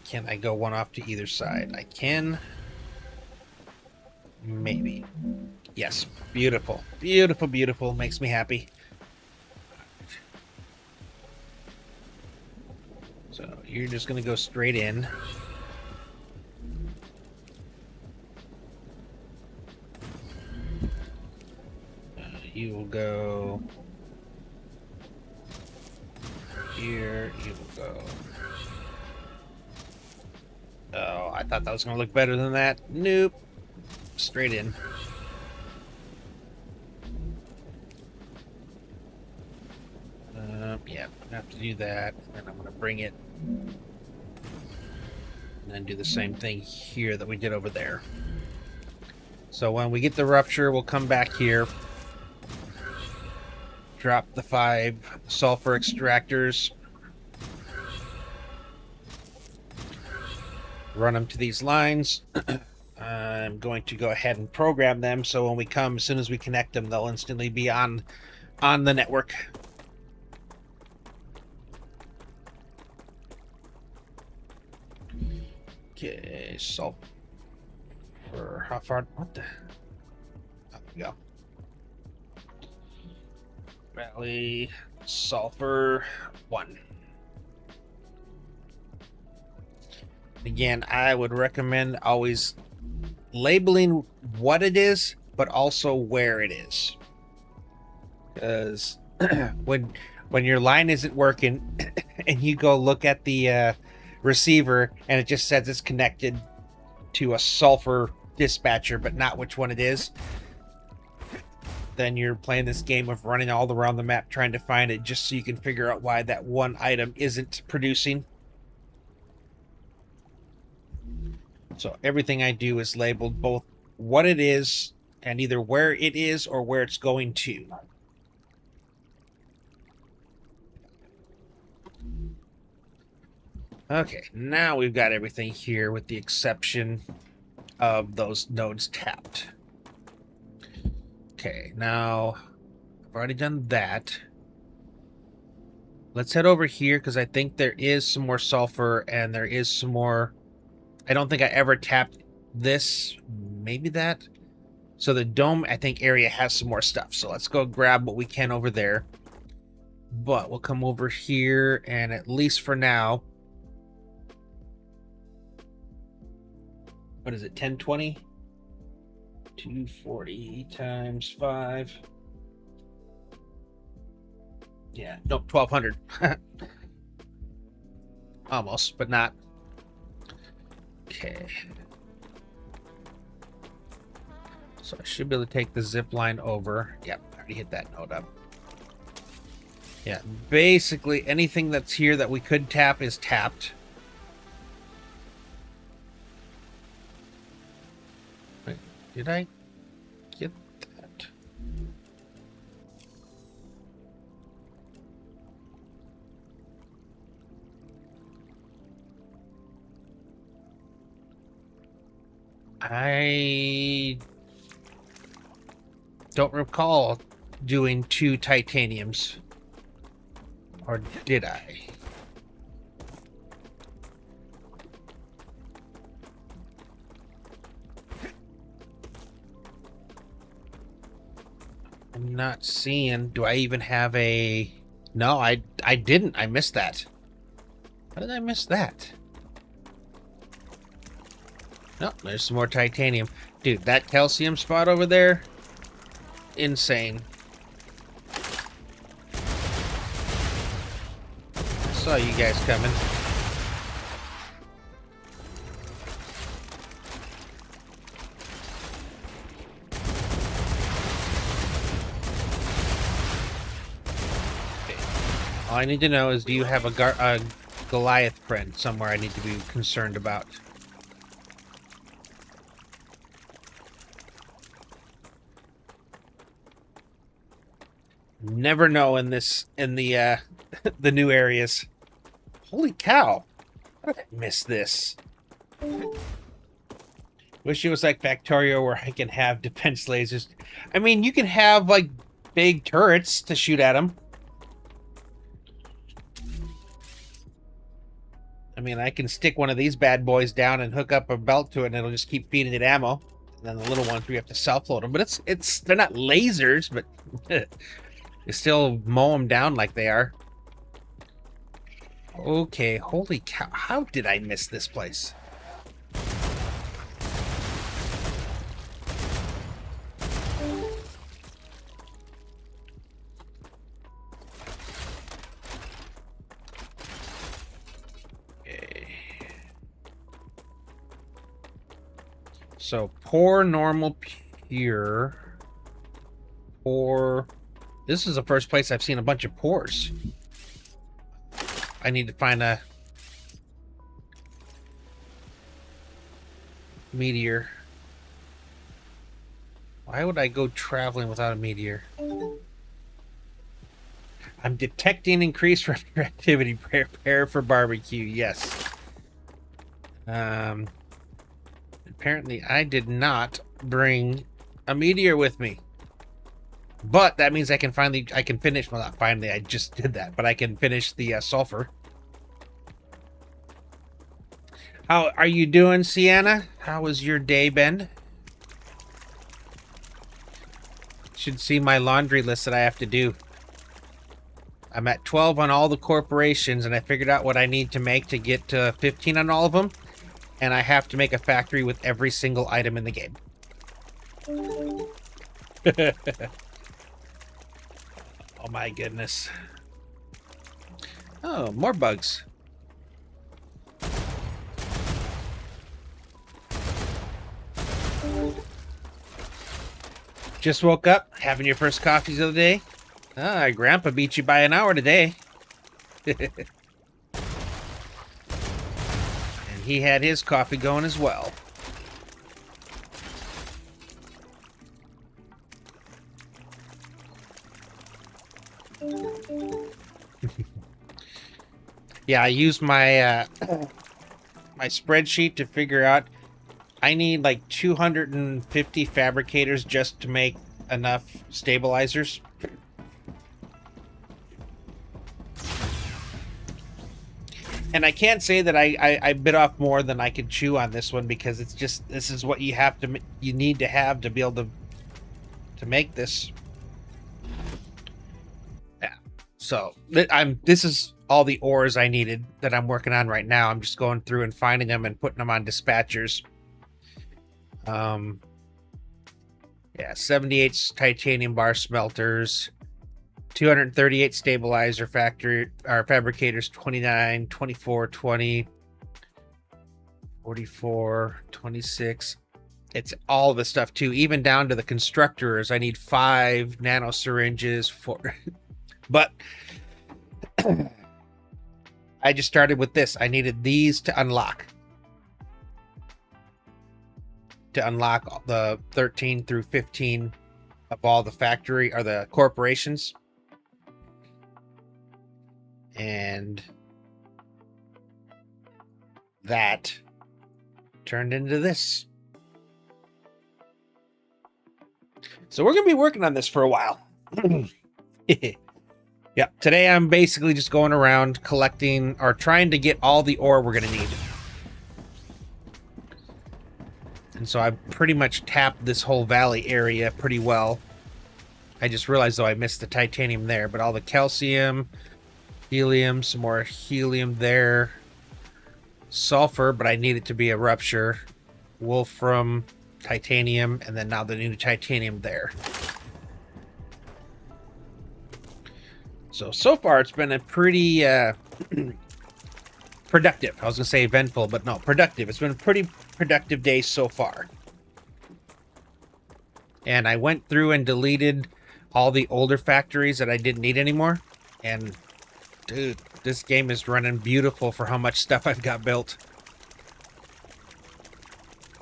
Can I go one off to either side? I can. Maybe. Yes. Beautiful. Beautiful, beautiful. Makes me happy. you're just gonna go straight in. You will go here. You will go. Oh, I thought that was gonna look better than that. Nope. Straight in. Yeah, I have to do that, and I'm gonna bring it, and then do the same thing here that we did over there. So when we get the rupture, we'll come back here, drop the 5 sulfur extractors, run them to these lines. I'm going to go ahead and program them so when we come, as soon as we connect them, they'll instantly be on the network. Okay, sulfur. How far? What the? Oh, there we go. Valley sulfur 1. Again, I would recommend always labeling what it is, but also where it is. Because when your line isn't working and you go look at the receiver and it just says it's connected to a sulfur dispatcher, but not which one it is, then you're playing this game of running all around the map trying to find it just so you can figure out why that one item isn't producing. So everything I do is labeled both what it is and either where it is or where it's going to. Okay, now we've got everything here with the exception of those nodes tapped. Okay, now I've already done that. Let's head over here because I think there is some more sulfur and there is some more. I don't think I ever tapped this. Maybe that. So the dome, I think, area has some more stuff. So let's go grab what we can over there. But we'll come over here and at least for now. What is it? 1020? 240 times 5. Yeah, nope, 1200. Almost, but not. Okay. So I should be able to take the zip line over. Yep, I already hit that node up. Yeah, basically anything that's here that we could tap is tapped. Wait, did I get that? I don't recall doing 2 titaniums. Or did I? I'm not seeing. Do I even have a... No, I didn't. I missed that. How did I miss that? No, there's some more titanium. Dude, that calcium spot over there, insane. Saw you guys coming. Okay. All I need to know is, do you have a Goliath friend somewhere I need to be concerned about? Never know in the the new areas. Holy cow! How did I miss this? Wish it was like Factorio where I can have defense lasers. I mean, you can have like big turrets to shoot at them. I mean, I can stick one of these bad boys down and hook up a belt to it, and it'll just keep feeding it ammo. And then the little ones we have to self-load them. But they're not lasers, but you still mow them down like they are. Okay, holy cow. How did I miss this place? Okay. So, poor, normal, pure. Poor. This is the first place I've seen a bunch of pores. I need to find a meteor. Why would I go traveling without a meteor? I'm detecting increased radioactivity. Prepare for barbecue. Yes. Apparently I did not bring a meteor with me. But that means I can finish, well, not finally, I just did that, but I can finish the sulfur. How are you doing, Sienna? How was your day been? Should see my laundry list that I have to do. I'm at 12 on all the corporations, and I figured out what I need to make to get to 15 on all of them. And I have to make a factory with every single item in the game. Oh my goodness. Oh, more bugs. Just woke up, having your first coffees of the day. Ah, Grandpa beat you by an hour today. And he had his coffee going as well. Yeah, I used my my spreadsheet to figure out I need like 250 fabricators just to make enough stabilizers. And I can't say that I bit off more than I could chew on this one, because it's just, this is what you need to have to be able to make this. Yeah. So this is all the ores I needed that I'm working on right now. I'm just going through and finding them and putting them on dispatchers. Yeah, 78 titanium bar smelters, 238 stabilizer fabricators, 29, 24, 20, 44, 26. It's all the stuff too, even down to the constructors. I need 5 nano syringes for but I just started with this. I needed these to unlock the 13 through 15 of all the factory or the corporations. And that turned into this. So we're going to be working on this for a while. Yeah, today I'm basically just going around collecting or trying to get all the ore we're going to need. And so I pretty much tapped this whole valley area pretty well. I just realized, though, I missed the titanium there, but all the calcium, helium, some more helium there, sulfur, but I need it to be a rupture, wolfram, titanium, and then now the new titanium there. So far it's been a pretty productive. I was gonna say eventful, but no, productive. It's been a pretty productive day so far. And I went through and deleted all the older factories that I didn't need anymore. And dude, this game is running beautiful for how much stuff I've got built.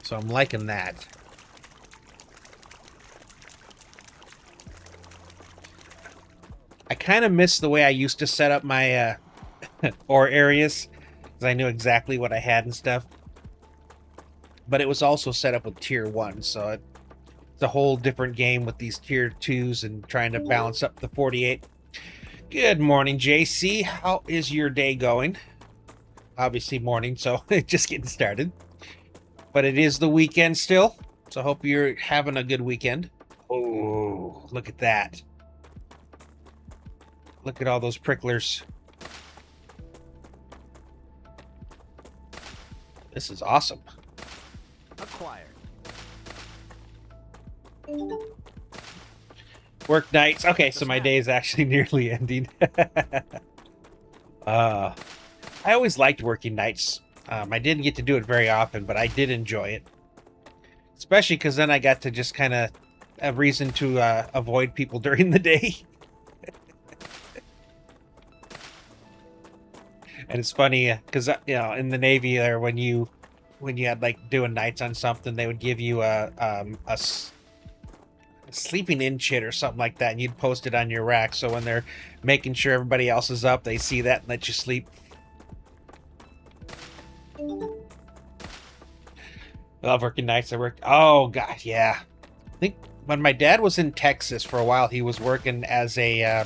So I'm liking that. I kind of miss the way I used to set up my ore areas, because I knew exactly what I had and stuff. But it was also set up with tier 1, so it's a whole different game with these tier 2s and trying to balance up the 48. Good morning, JC. How is your day going? Obviously morning, so just getting started. But it is the weekend still, so I hope you're having a good weekend. Oh, look at that. Look at all those pricklers. This is awesome.
Acquired.
Work nights. Okay, so my day is actually nearly ending. I always liked working nights. I didn't get to do it very often, but I did enjoy it. Especially because then I got to just kind of have reason to avoid people during the day. And it's funny because you know, in the Navy there, when you had like doing nights on something, they would give you a sleeping in chit or something like that, and you'd post it on your rack. So when they're making sure everybody else is up, they see that and let you sleep. I love working nights. I worked. Oh god, yeah. I think when my dad was in Texas for a while, he was working as a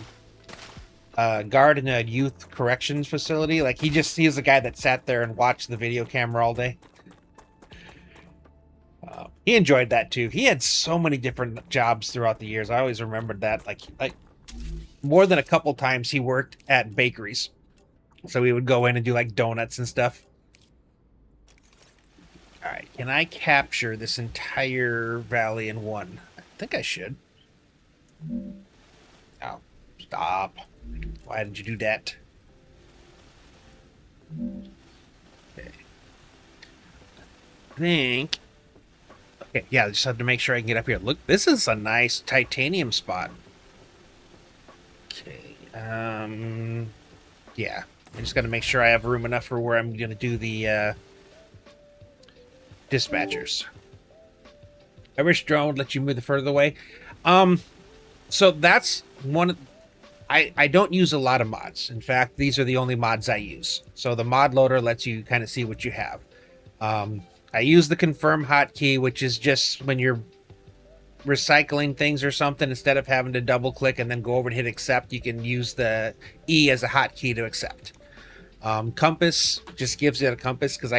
guard in a youth corrections facility. Like he's the guy that sat there and watched the video camera all day. He enjoyed that too. He had so many different jobs throughout the years. I always remembered that. Like more than a couple times he worked at bakeries. So he would go in and do like donuts and stuff. All right, can I capture this entire valley in one? I think I should. Oh, stop. Why did you do that? Okay. I think... Okay, yeah, I just have to make sure I can get up here. Look, this is a nice titanium spot. Okay, yeah. I just got to make sure I have room enough for where I'm going to do the, dispatchers. I wish drone would let you move the further away. So that's one. I don't use a lot of mods. In fact, these are the only mods I use. So the mod loader lets you kind of see what you have. I use the confirm hotkey, which is just when you're recycling things or something, instead of having to double click and then go over and hit accept, you can use the E as a hotkey to accept. Compass just gives it a compass because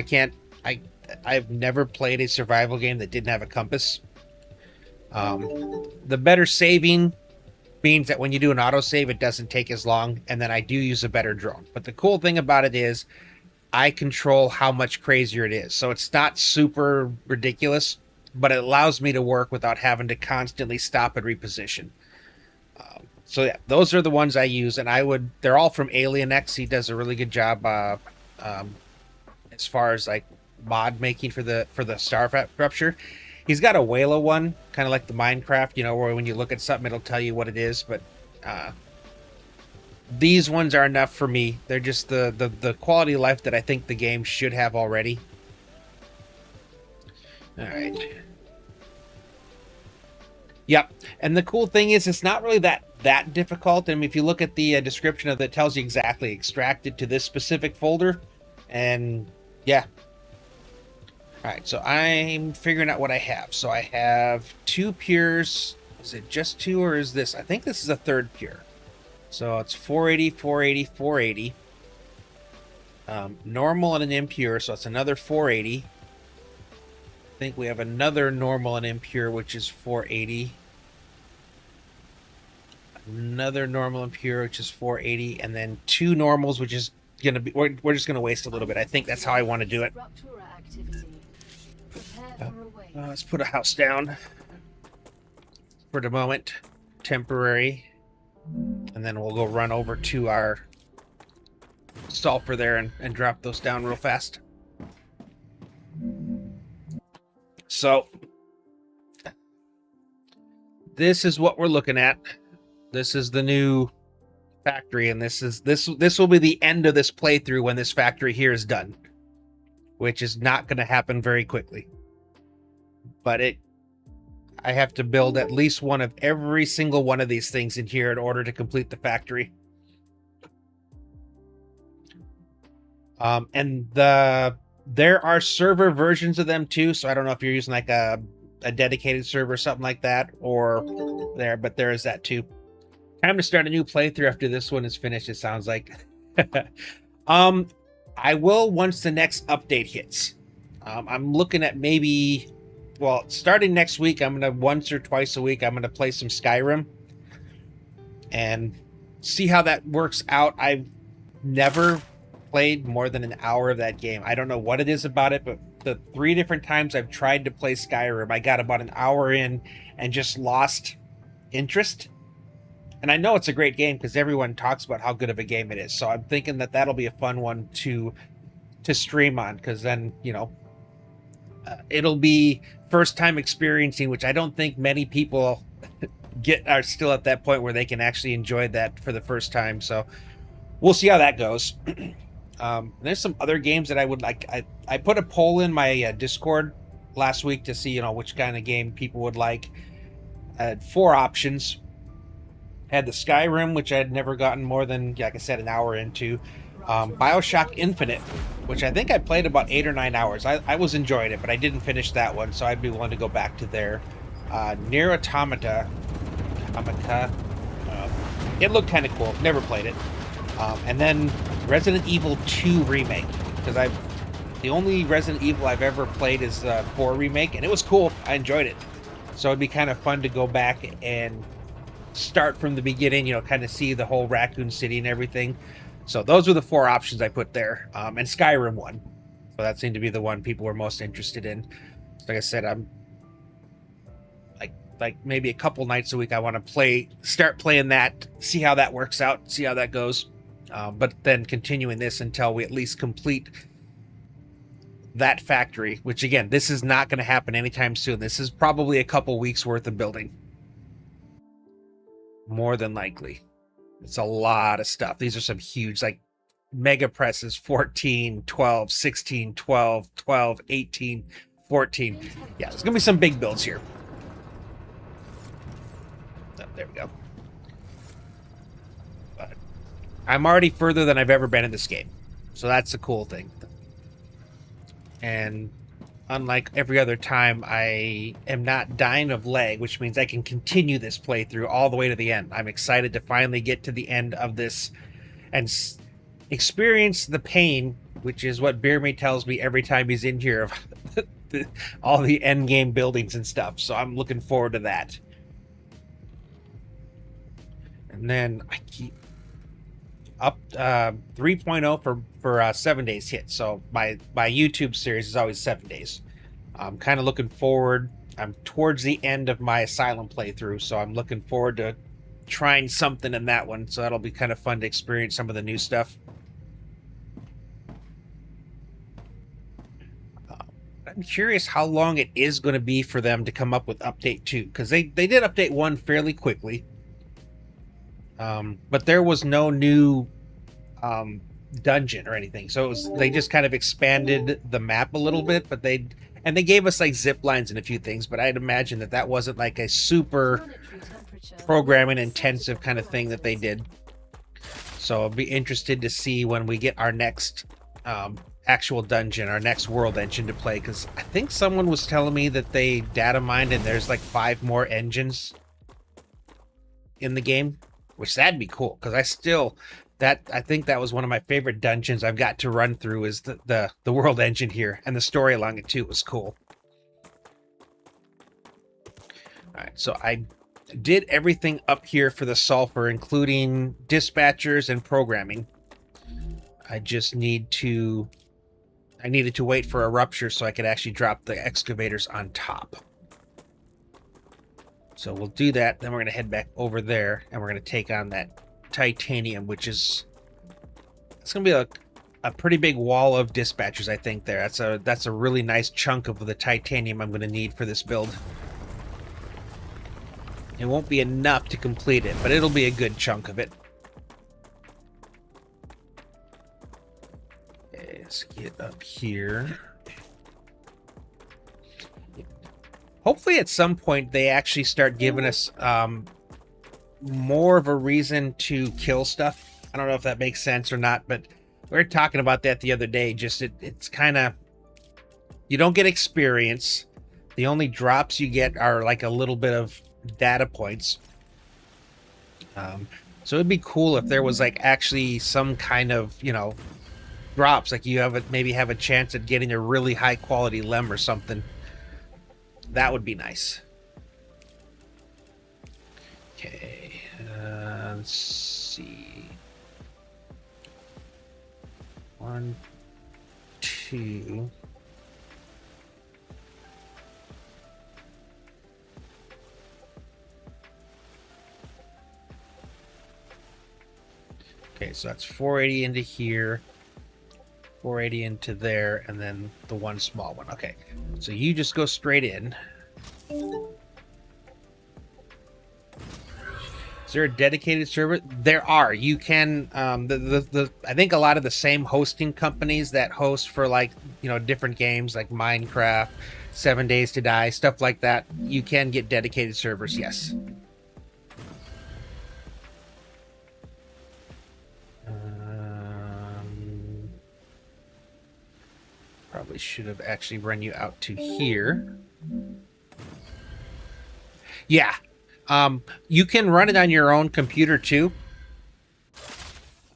I've never played a survival game that didn't have a compass. The better saving means that when you do an autosave, it doesn't take as long, and then I do use a better drone. But the cool thing about it is I control how much crazier it is. So it's not super ridiculous, but it allows me to work without having to constantly stop and reposition. So yeah, those are the ones I use, and they're all from Alien X. He does a really good job as far as like mod making for the star rupture. He's got a Whale one, kind of like the Minecraft, you know, where when you look at something, it'll tell you what it is. But these ones are enough for me. They're just the quality of life that I think the game should have already. All right. Yep. And the cool thing is, it's not really that difficult. I mean, if you look at the description of it, tells you exactly extract it to this specific folder. And yeah. All right, so I'm figuring out what I have. So I have 2 pures. Is it just 2, or is this? I think this is a 3rd pure. So it's 480, 480, 480. Normal and an impure, so it's another 480. I think we have another normal and impure, which is 480. Another normal and pure, which is 480, and then 2 normals, which is gonna be. We're just gonna waste a little bit. I think that's how I want to do it. Let's put a house down for the moment, temporary, and then we'll go run over to our sulfur there and drop those down real fast. So this is what we're looking at. This is the new factory, and this will be the end of this playthrough when this factory here is done, which is not going to happen very quickly. But I have to build at least one of every single one of these things in here in order to complete the factory. And there are server versions of them too, so I don't know if you're using like a dedicated server or something like that, or there, but there is that too. Time to start a new playthrough after this one is finished, it sounds like. I will once the next update hits. I'm looking at maybe, well, starting next week, I'm gonna once or twice a week, I'm gonna play some Skyrim and see how that works out. I've never played more than an hour of that game. I don't know what it is about it, but the 3 different times I've tried to play Skyrim, I got about an hour in and just lost interest. And I know it's a great game because everyone talks about how good of a game it is. So I'm thinking that that'll be a fun one to stream on, because then, you know, it'll be first time experiencing, which I don't think many people are still at that point where they can actually enjoy that for the first time. So we'll see how that goes. There's some other games that I would like. I put a poll in my Discord last week to see, you know, which kind of game people would like. I had 4 options. Had the Skyrim, which I had never gotten more than, like I said, an hour into. Bioshock Infinite, which I think I played about 8 or 9 hours. I was enjoying it, but I didn't finish that one, so I'd be willing to go back to there. Nier Automata. It looked kind of cool. Never played it. And then Resident Evil 2 Remake, because the only Resident Evil I've ever played is 4 Remake, and it was cool. I enjoyed it. So it'd be kind of fun to go back and start from the beginning, you know, kind of see the whole Raccoon City and everything. So those were the 4 options I put there. And Skyrim won. So that seemed to be the one people were most interested in. Like I said, I'm like maybe a couple nights a week I want to start playing that, see how that works out, see how that goes. But then continuing this until we at least complete that factory, which again, this is not going to happen anytime soon. This is probably a couple weeks worth of building. More than likely. It's a lot of stuff. These are some huge, like, mega presses. 14, 12, 16, 12, 12, 18, 14. Yeah, there's gonna be some big builds here. Oh, there we go. But I'm already further than I've ever been in this game, so that's a cool thing. And unlike every other time, I am not dying of lag, which means I can continue this playthrough all the way to the end. I'm excited to finally get to the end of this and experience the pain, which is what Beerme tells me every time he's in here, of all the end game buildings and stuff. So I'm looking forward to that. And then I keep up 3.0 for 7 days hit. So my YouTube series is always 7 days. I'm kind of looking forward. I'm towards the end of my Asylum playthrough, so I'm looking forward to trying something in that one. So that'll be kind of fun to experience some of the new stuff. I'm curious how long it is going to be for them to come up with update 2, because they did update 1 fairly quickly. But there was no new dungeon or anything, so they just kind of expanded the map a little bit, but they gave us like zip lines and a few things, but I'd imagine that wasn't like a super programming intensive kind of thing that they did. So I'll be interested to see when we get our next actual dungeon, our next world engine to play, because I think someone was telling me that they data mined and there's like 5 more engines in the game, which that'd be cool, because I think that was one of my favorite dungeons I've got to run through, is the world engine here, and the story along it too was cool. All right, so I did everything up here for the sulfur, including dispatchers and programming. I just needed to wait for a rupture so I could actually drop the excavators on top. So we'll do that, then we're going to head back over there, and we're going to take on that titanium, which is, it's going to be a pretty big wall of dispatchers, I think, there. That's a really nice chunk of the titanium I'm going to need for this build. It won't be enough to complete it, but it'll be a good chunk of it. Okay, let's get up here. Hopefully at some point they actually start giving us more of a reason to kill stuff. I don't know if that makes sense or not, but we were talking about that the other day. Just it's kind of, you don't get experience. The only drops you get are like a little bit of data points. So it'd be cool if there was like actually some kind of, you know, drops, like you maybe have a chance at getting a really high quality lem or something. That would be nice. Okay, let's see. 1, 2. Okay, so that's 480 into here, 480 into there, and then the one small one. Okay, so you just go straight in. Is there a dedicated server? There are. You can I think a lot of the same hosting companies that host for, like, you know, different games like Minecraft, 7 Days to Die, stuff like that. You can get dedicated servers, yes. Probably should have actually run you out to here. Yeah. You can run it on your own computer too.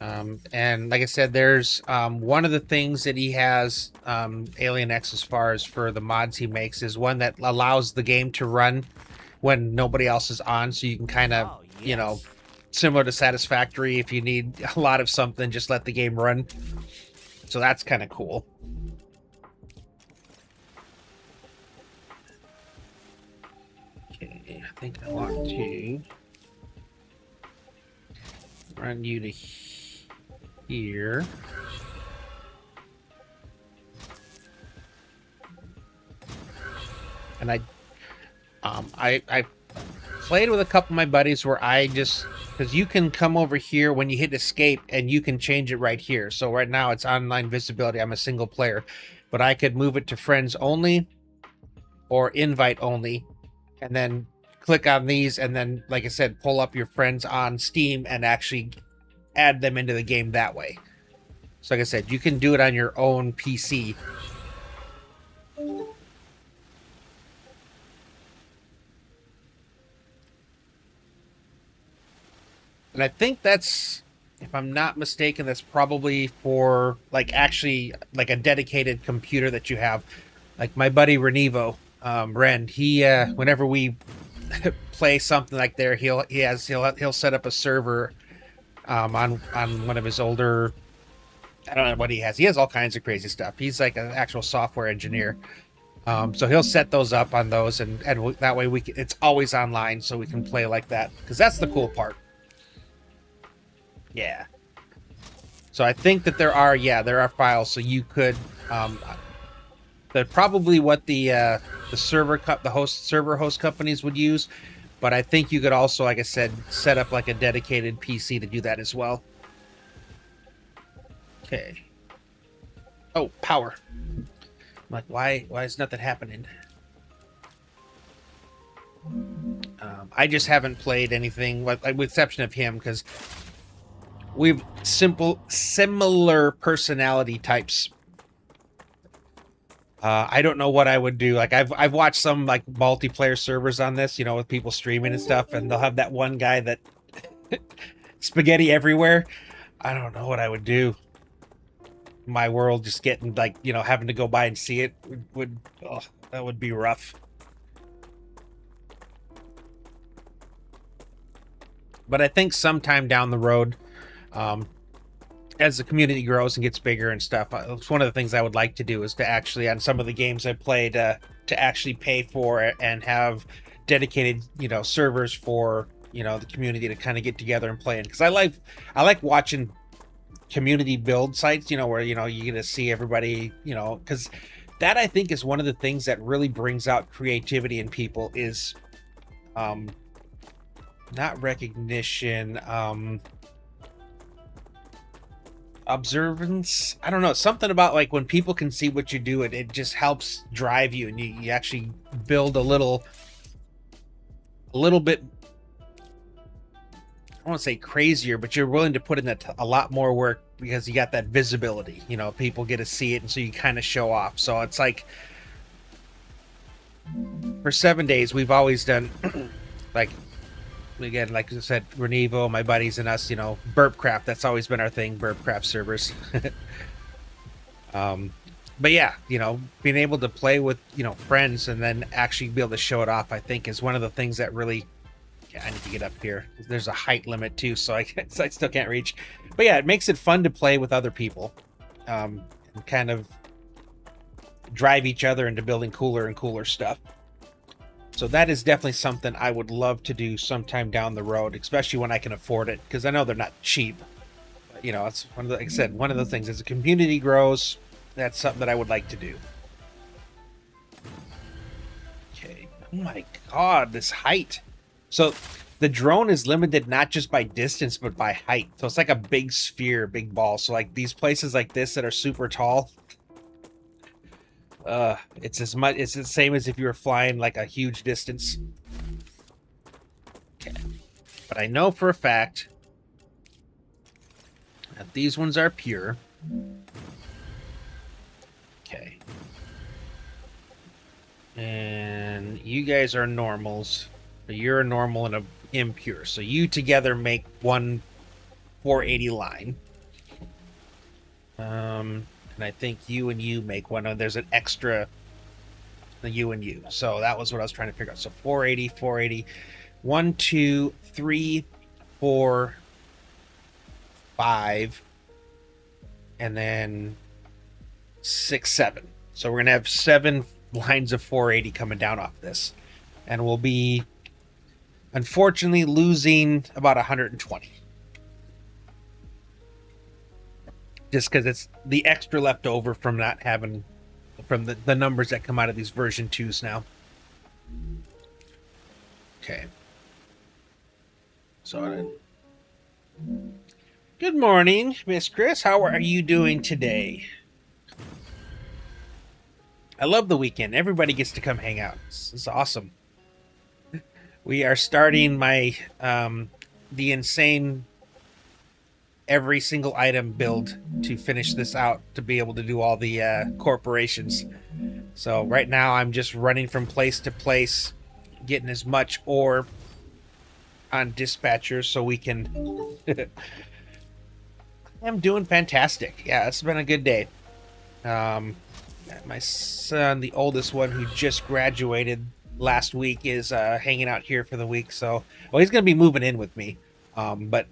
And like I said, there's one of the things that he has, Alien X, as far as for the mods he makes, is one that allows the game to run when nobody else is on. So you can kind of, you know, similar to Satisfactory, if you need a lot of something, just let the game run. So that's kind of cool. Okay, I think I want to run you to here. And I played with a couple of my buddies where I just, because you can come over here when you hit escape and you can change it right here. So right now it's online visibility. I'm a single player, but I could move it to friends only or invite only, and then click on these, and then, like I said, pull up your friends on Steam and actually add them into the game that way. So like I said, you can do it on your own PC. And I think that's, if I'm not mistaken, that's probably for, like, actually like a dedicated computer that you have. Like my buddy Renevo, Ren, he whenever we play something like there, he'll set up a server on one of his older, I don't know what he has. He has all kinds of crazy stuff. He's like an actual software engineer. So he'll set those up on those, and that way it's always online, so we can play like that, because that's the cool part. Yeah. So I think that there are files, so you could they're probably what the server host companies would use, but I think you could also, like I said, set up like a dedicated PC to do that as well. Okay. Oh, power. I'm like, why is nothing happening? I just haven't played anything, with exception of him, because we've similar personality types. I don't know what I would do. Like I've watched some like multiplayer servers on this, you know, with people streaming and stuff, and they'll have that one guy that spaghetti everywhere. I don't know what I would do. My world just getting, like, you know, having to go by and see it would that would be rough. But I think sometime down the road, as the community grows and gets bigger and stuff, it's one of the things I would like to do is to actually, on some of the games I played, to actually pay for it and have dedicated, you know, servers for, you know, the community to kind of get together and play in. Because I like watching community build sites, you know, where, you know, you get to see everybody, you know, because that, I think, is one of the things that really brings out creativity in people is not recognition, observance. I don't know, something about, like, when people can see what you do, it just helps drive you, and you actually build a little bit, I won't say crazier, but you're willing to put in a lot more work because you got that visibility. You know, people get to see it, and so you kind of show off. So it's like, for 7 days, we've always done, like, again, like I said, Renevo, my buddies, and us, you know, Burpcraft. That's always been our thing, Burpcraft servers. But yeah, you know, being able to play with, you know, friends and then actually be able to show it off, I think, is one of the things that really, yeah, I need to get up here. There's a height limit too, so I still can't reach. But yeah, it makes it fun to play with other people. and kind of drive each other into building cooler and cooler stuff. So that is definitely something I would love to do sometime down the road, especially when I can afford it, because I know they're not cheap. But, you know, it's one of the, like I said, one of the things as the community grows, that's something that I would like to do. Okay. Oh my God, this height. So the drone is limited not just by distance, but by height. So it's like a big sphere, big ball. So like these places like this that are super tall, it's the same as if you were flying like a huge distance. Okay. But I know for a fact that these ones are pure. Okay. And you guys are normals. You're a normal and a impure. So you together make one 480 line. And I think you and you make one. There's an extra you and you. So that was what I was trying to figure out. So 480, 480. 1, 2, 3, 4, 5. And then 6, 7. So we're going to have 7 lines of 480 coming down off this. And we'll be, unfortunately, losing about 120. Just because it's the extra left over from not having, from the numbers that come out of these version 2s now. Okay. So, good morning, Miss Chris. How are you doing today? I love the weekend. Everybody gets to come hang out. It's awesome. We are starting my the insane every single item build to finish this out to be able to do all the corporations. So right now I'm just running from place to place, getting as much ore on dispatchers so we can I'm doing fantastic. Yeah, it's been a good day. My son, the oldest one who just graduated last week, is hanging out here for the week. So, well, he's gonna be moving in with me, but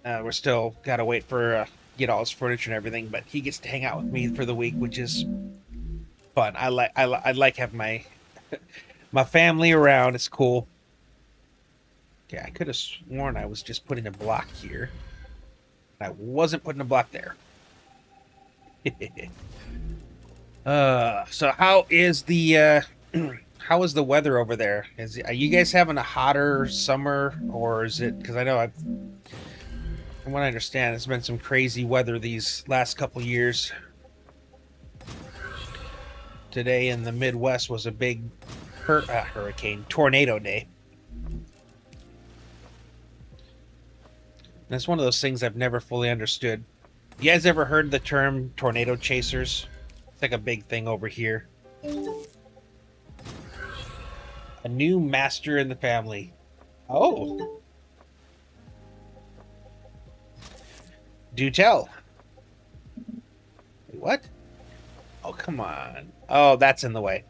we're still gotta wait for get all his furniture and everything. But he gets to hang out with me for the week, which is fun. I like having my my family around. It's cool. Okay, I could have sworn I was just putting a block here. I wasn't putting a block there. So how is the how is the weather over there? Are you guys having a hotter summer, or is it, because I know from what I understand, it's been some crazy weather these last couple years. Today in the Midwest was a big hurricane, tornado day. That's one of those things I've never fully understood. You guys ever heard the term tornado chasers? It's like a big thing over here. A new master in the family. Oh. Do tell. What? Oh, come on. Oh, that's in the way.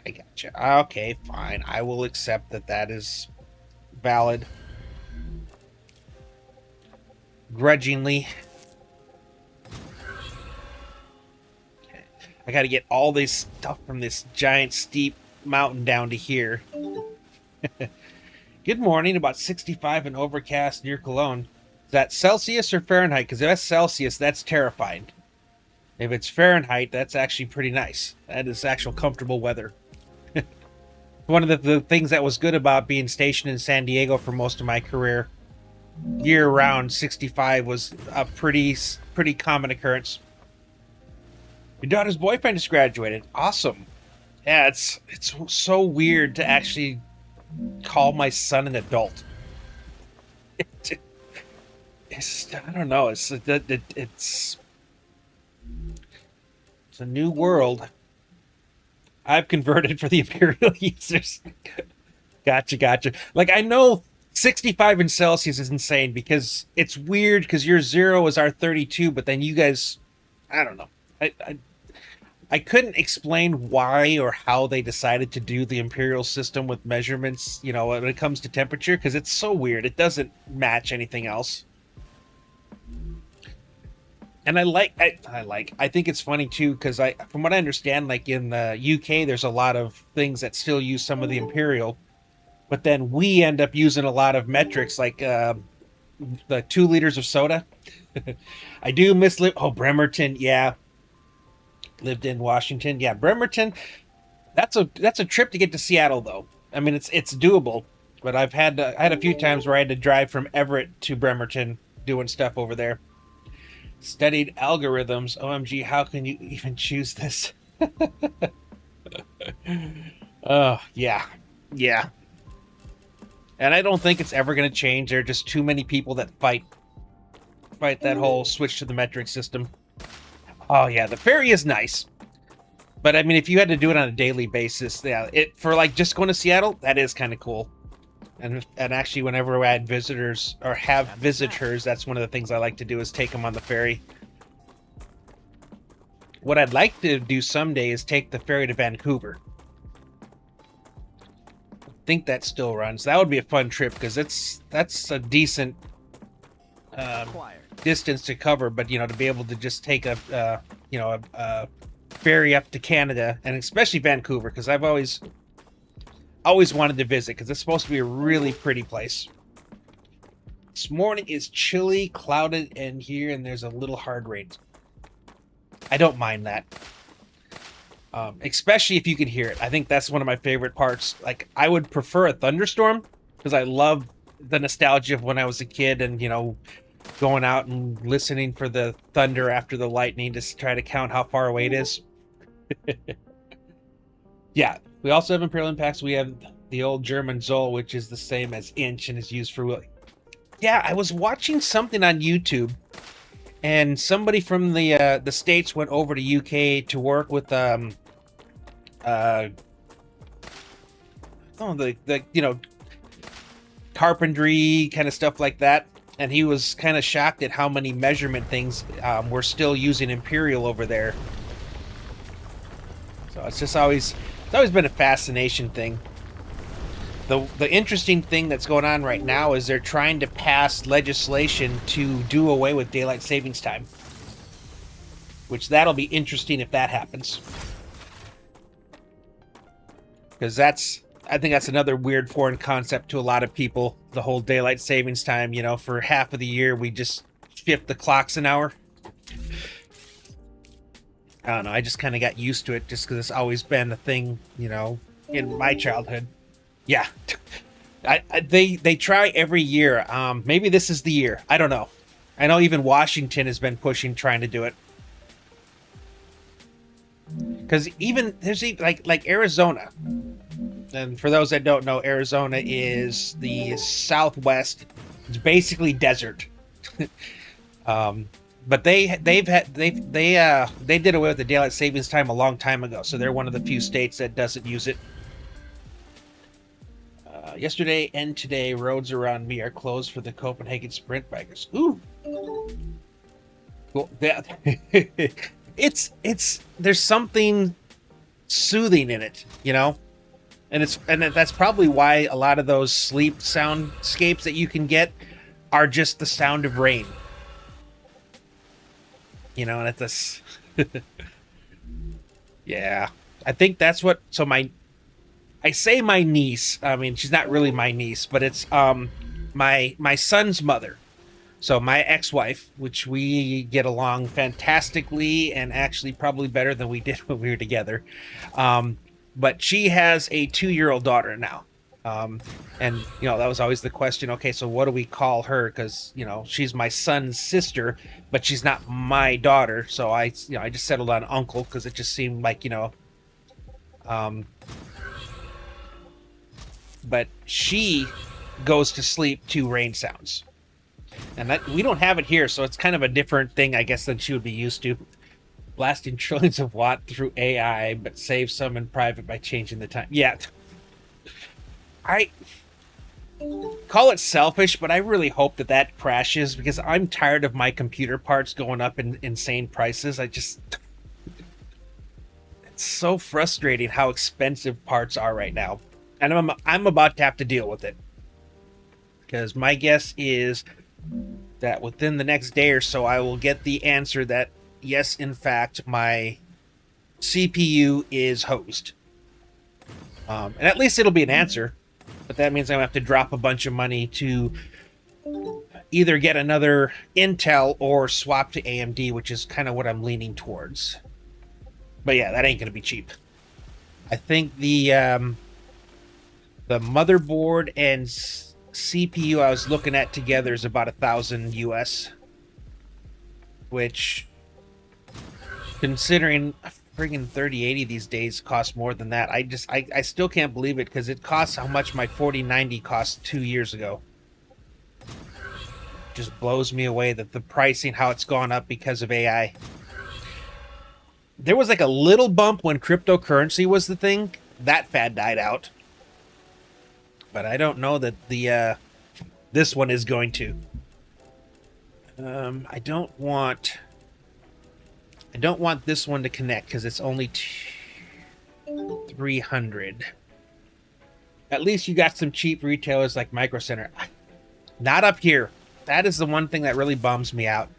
I gotcha. Okay, fine. I will accept that that is valid. Grudgingly. Okay. I gotta get all this stuff from this giant steep mountain down to here. Good morning. About 65 and overcast near Cologne. Is that Celsius or Fahrenheit? Because if that's Celsius, that's terrifying. If it's Fahrenheit, that's actually pretty nice. That is actual comfortable weather. One of the things that was good about being stationed in San Diego for most of my career, year-round 65 was a pretty common occurrence. Your daughter's boyfriend just graduated. Awesome. Yeah, it's so weird to actually call my son an adult. It's I don't know. It's a new world. I've converted for the Imperial users. Gotcha. Like, I know 65 in Celsius is insane because it's weird because your 0 is our 32, but then you guys, I don't know. I couldn't explain why or how they decided to do the Imperial system with measurements, you know, when it comes to temperature, because it's so weird. It doesn't match anything else. And I think it's funny too, because from what I understand, like in the UK, there's a lot of things that still use some of the imperial, but then we end up using a lot of metrics, like the 2 liters of soda. I do miss Bremerton, yeah, lived in Washington, yeah, Bremerton. That's a trip to get to Seattle, though. I mean, it's doable, but I had a few times where I had to drive from Everett to Bremerton doing stuff over there. Studied algorithms. OMG, how can you even choose this? Oh, yeah. Yeah. And I don't think it's ever going to change. There are just too many people that fight that whole switch to the metric system. Oh, yeah, the ferry is nice. But I mean, if you had to do it on a daily basis, yeah, for like just going to Seattle, that is kind of cool. And actually, whenever I had visitors or have visitors, that's one of the things I like to do is take them on the ferry. What I'd like to do someday is take the ferry to Vancouver. I think that still runs. That would be a fun trip because that's a decent distance to cover. But to be able to just take a ferry up to Canada, and especially Vancouver, because I've always wanted to visit, because it's supposed to be a really pretty place. This morning is chilly, clouded in here, and there's a little hard rain. I don't mind that. Especially if you can hear it. I think that's one of my favorite parts. Like, I would prefer a thunderstorm, because I love the nostalgia of when I was a kid and, going out and listening for the thunder after the lightning to try to count how far away it is. Yeah, we also have Imperial Impacts. We have the old German Zoll, which is the same as inch and is used for... Yeah, I was watching something on YouTube, and somebody from the States went over to UK to work with carpentry kind of stuff like that, and he was kind of shocked at how many measurement things we're still using Imperial over there. So it's always been a fascination thing. The interesting thing that's going on right now is they're trying to pass legislation to do away with daylight savings time, which that'll be interesting if that happens, because I think that's another weird foreign concept to a lot of people. The whole daylight savings time, for half of the year we just shift the clocks an hour. I don't know. I just kind of got used to it just because it's always been a thing, in my childhood. Yeah. They try every year. Maybe this is the year. I don't know. I know even Washington has been trying to do it. Because there's like Arizona. And for those that don't know, Arizona is the Southwest. It's basically desert. But they did away with the daylight savings time a long time ago, so they're one of the few states that doesn't use it. Yesterday and today, roads around me are closed for the Copenhagen sprint bikers. Ooh, cool. There's something soothing in it, and that's probably why a lot of those sleep soundscapes that you can get are just the sound of rain. And at this, yeah, I think that's what. So I say my niece. I mean, she's not really my niece, but it's my son's mother. So my ex-wife, which we get along fantastically, and actually probably better than we did when we were together. But she has a 2-year-old daughter now. And that was always the question. Okay, so what do we call her? Because she's my son's sister, but she's not my daughter. So I just settled on uncle because it just seemed like but she goes to sleep to rain sounds, and that we don't have it here, so it's kind of a different thing, I guess, than she would be used to. Blasting trillions of watt through AI, but save some in private by changing the time. Yeah. I call it selfish, but I really hope that crashes, because I'm tired of my computer parts going up in insane prices. It's so frustrating how expensive parts are right now, and I'm about to have to deal with it, because my guess is that within the next day or so, I will get the answer that, yes, in fact, my CPU is hosed. And at least it'll be an answer. But that means I'm going to have to drop a bunch of money to either get another Intel or swap to AMD, which is kind of what I'm leaning towards. But yeah, that ain't going to be cheap. I think the motherboard and CPU I was looking at together is about $1,000 US, which, considering a friggin' 3080 these days costs more than that, I still can't believe it, because it costs how much my 4090 cost 2 years ago. Just blows me away that the pricing, how it's gone up because of AI. There was like a little bump when cryptocurrency was the thing. That fad died out. But I don't know that the this one is going to. I don't want this one to connect because it's only 300. At least you got some cheap retailers like Micro Center. Not up here. That is the one thing that really bums me out.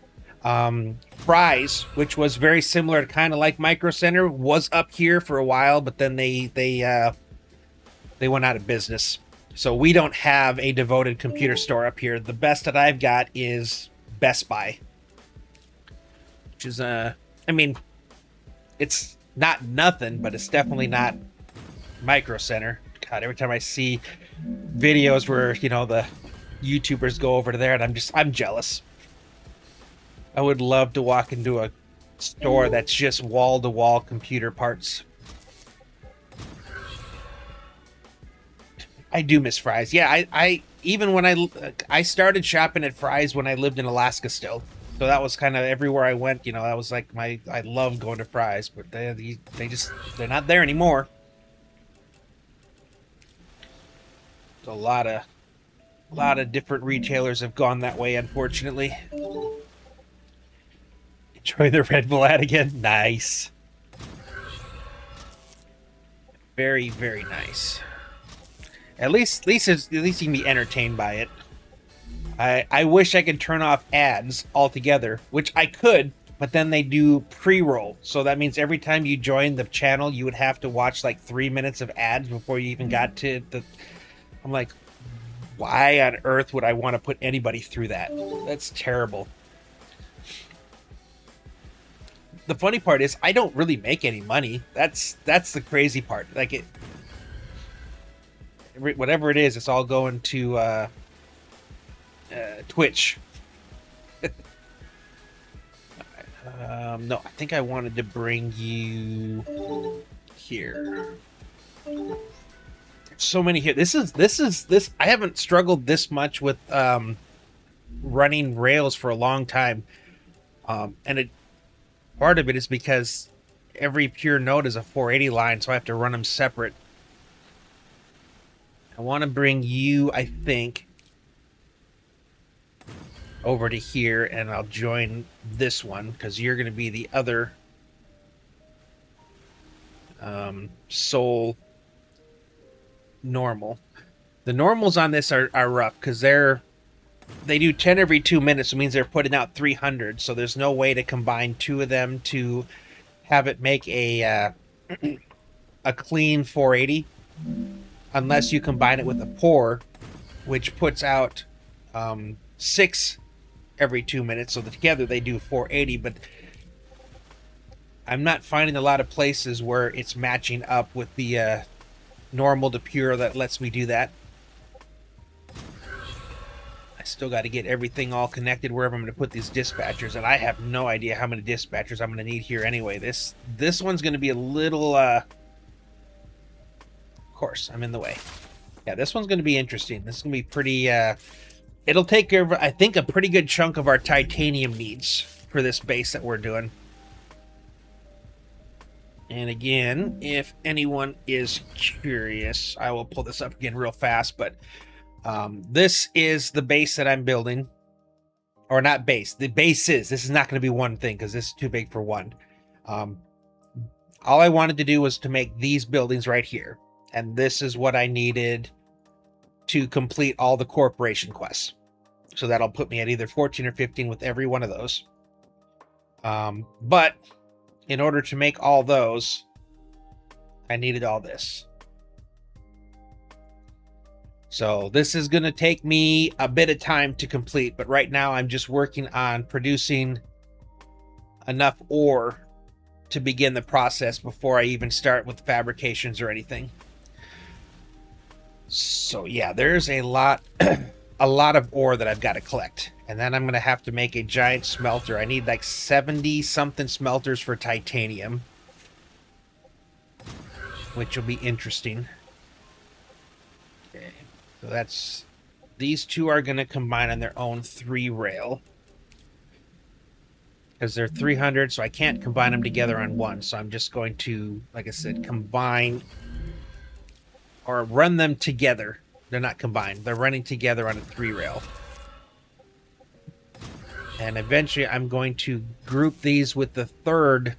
Fry's, which was very similar to kind of like Micro Center, was up here for a while, but then they went out of business. So we don't have a devoted computer store up here. The best that I've got is Best Buy, which is I mean, it's not nothing, but it's definitely not Micro Center. God, every time I see videos where, you know, the YouTubers go over to there, and I'm jealous. I would love to walk into a store that's just wall-to-wall computer parts. I do miss Fry's. Yeah, I even when I started shopping at Fry's when I lived in Alaska still. So that was kind of everywhere I went, you know, that was like I love going to Fry's, but they're not there anymore. A lot of different retailers have gone that way, unfortunately. Enjoy the Red Bull ad again. Nice. Very, very nice. At least you can be entertained by it. I wish I could turn off ads altogether, which I could, but then they do pre-roll. So that means every time you join the channel, you would have to watch like 3 minutes of ads before you even got to the... I'm like, why on earth would I want to put anybody through that? That's terrible. The funny part is I don't really make any money. That's the crazy part. Like it, whatever it is, it's all going to Twitch. No, I think I wanted to bring you here. So many here. This. I haven't struggled this much with running Rails for a long time, and part of it is because every pure node is a 480 line, so I have to run them separate. I want to bring you, I think, over to here, and I'll join this one because you're going to be the other sole normal. The normals on this are rough because they do 10 every 2 minutes. It means they're putting out 300, so there's no way to combine two of them to have it make a clean 480 unless you combine it with a pour, which puts out 6 every 2 minutes. So together they do 480, but I'm not finding a lot of places where it's matching up with the normal to pure that lets me do that. I still got to get everything all connected wherever I'm going to put these dispatchers, and I have no idea how many dispatchers I'm going to need here anyway. This one's going to be a little of course I'm in the way. Yeah, this one's going to be interesting. This is going to be pretty it'll take care of, I think, a pretty good chunk of our titanium needs for this base that we're doing. And again, if anyone is curious, I will pull this up again real fast, but this is the base that I'm building. Or not base. The base is. This is not going to be one thing because this is too big for one. All I wanted to do was to make these buildings right here. And this is what I needed to complete all the corporation quests. So that'll put me at either 14 or 15 with every one of those. But in order to make all those, I needed all this. So this is going to take me a bit of time to complete, but right now I'm just working on producing enough ore to begin the process before I even start with fabrications or anything. So yeah, there's a lot a lot of ore that I've got to collect. And then I'm going to have to make a giant smelter. I need like 70 something smelters for titanium, which will be interesting. Okay. So that's, these two are going to combine on their own 3 rail. Because they're 300, so I can't combine them together on one. So I'm just going to, like I said, combine or run them together. They're not combined. They're running together on a 3 rail. And eventually I'm going to group these with the 3rd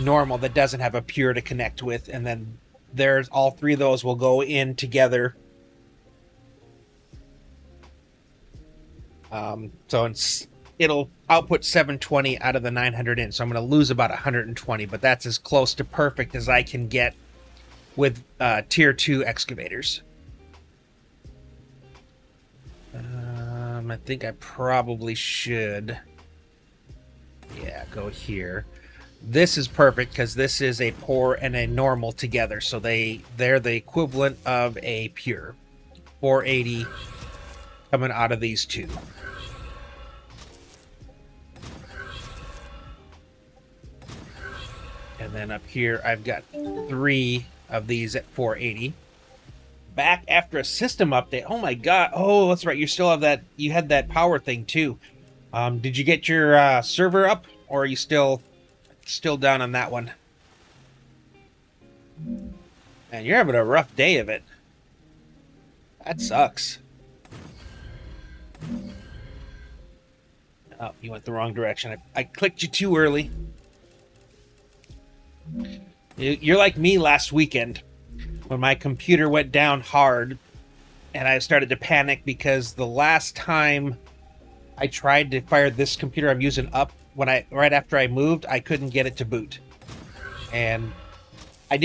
normal that doesn't have a pure to connect with. And then there's all 3 of those will go in together. So it'll output 720 out of the 900 in. So I'm going to lose about 120, but that's as close to perfect as I can get with tier 2 excavators. I think I probably should, yeah, go here. This is perfect because this is a poor and a normal together, so they're the equivalent of a pure. 480 coming out of these 2. And then up here I've got 3 of these at 480. Back after a system update. Oh my god. Oh, that's right. You still have that. You had that power thing too. Did you get your server up, or are you still down on that one? Man, you're having a rough day of it. That sucks. Oh, you went the wrong direction. I clicked you too early. You're like me last weekend, when my computer went down hard and I started to panic because the last time I tried to fire this computer I'm using up, right after I moved, I couldn't get it to boot. And I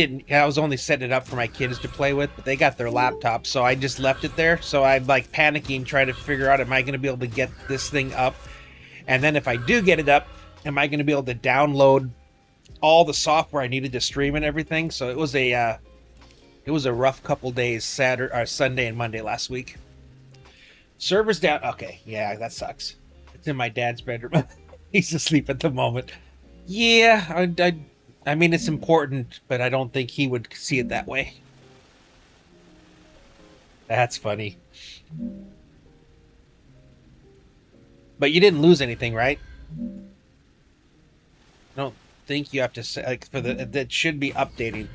was only setting it up for my kids to play with, but they got their laptop, so I just left it there. So I'm like panicking, trying to figure out, am I going to be able to get this thing up? And then if I do get it up, am I going to be able to download all the software I needed to stream and everything? So it was a rough couple days, Sunday and Monday last week. Server's down. Okay, yeah, that sucks. It's in my dad's bedroom. He's asleep at the moment. Yeah, I mean, it's important, but I don't think he would see it that way. That's funny. But you didn't lose anything, right? I don't think you have to say, like, that should be updating.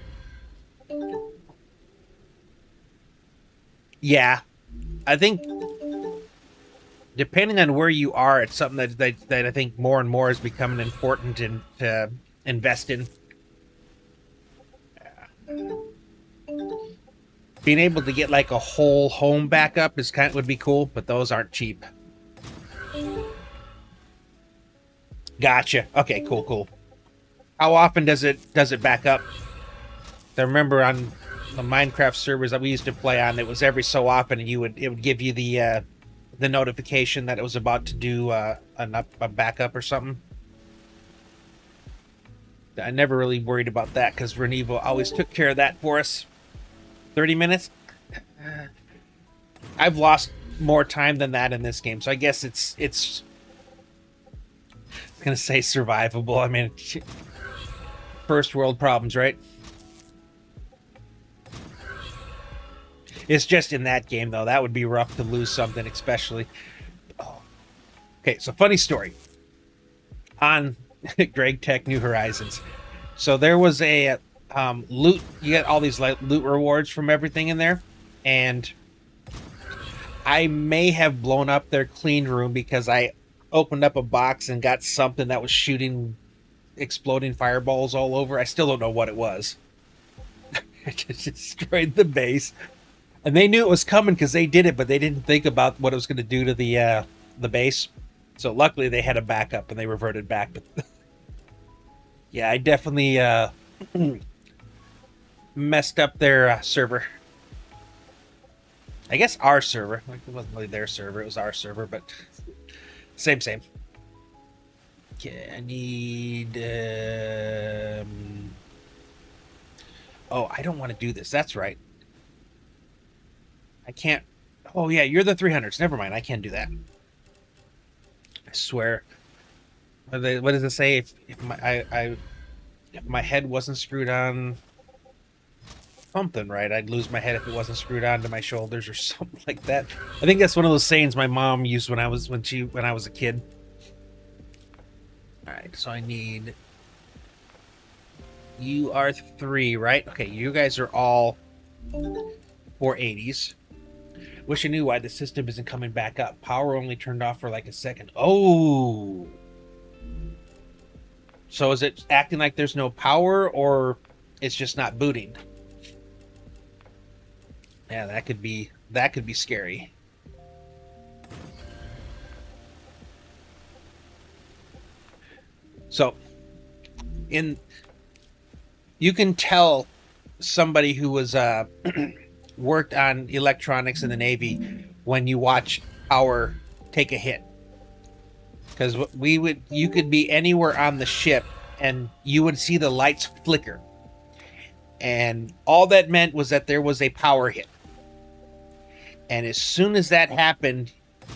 Yeah, I think depending on where you are, it's something that I think more and more is becoming important to invest in. Being able to get like a whole home backup would be cool, but those aren't cheap. Gotcha. Okay, cool. How often does it back up? I remember on the Minecraft servers that we used to play on, it was every so often, and it would give you the notification that it was about to do a backup or something. I never really worried about that because Renevo always took care of that for us. 30 minutes? I've lost more time than that in this game, so I guess it's gonna say survivable. I mean, first world problems, right? It's just in that game, though. That would be rough to lose something, especially. Oh. Okay, so funny story. On Greg Tech New Horizons. So there was a loot. You get all these like loot rewards from everything in there. And I may have blown up their clean room because I opened up a box and got something that was shooting exploding fireballs all over. I still don't know what it was. I just destroyed the base. And they knew it was coming because they did it, but they didn't think about what it was going to do to the base. So luckily they had a backup and they reverted back. But yeah, I definitely messed up their server. I guess our server. Like, it wasn't really their server, it was our server, but same. Okay, I need... Oh, I don't want to do this. That's right. I can't... Oh, yeah, you're the 300s. Never mind, I can't do that. I swear. What does it say? If my head wasn't screwed on something right, I'd lose my head if it wasn't screwed on to my shoulders or something like that. I think that's one of those sayings my mom used when I was a kid. All right, so I need... You are 3, right? Okay, you guys are all 480s. Wish I knew why the system isn't coming back up. Power only turned off for like a second. Oh! So is it acting like there's no power, or it's just not booting? Yeah, that could be scary. So, you can tell somebody who was worked on electronics in the Navy when you watch power take a hit, because you could be anywhere on the ship and you would see the lights flicker, and all that meant was that there was a power hit. And as soon as that happened,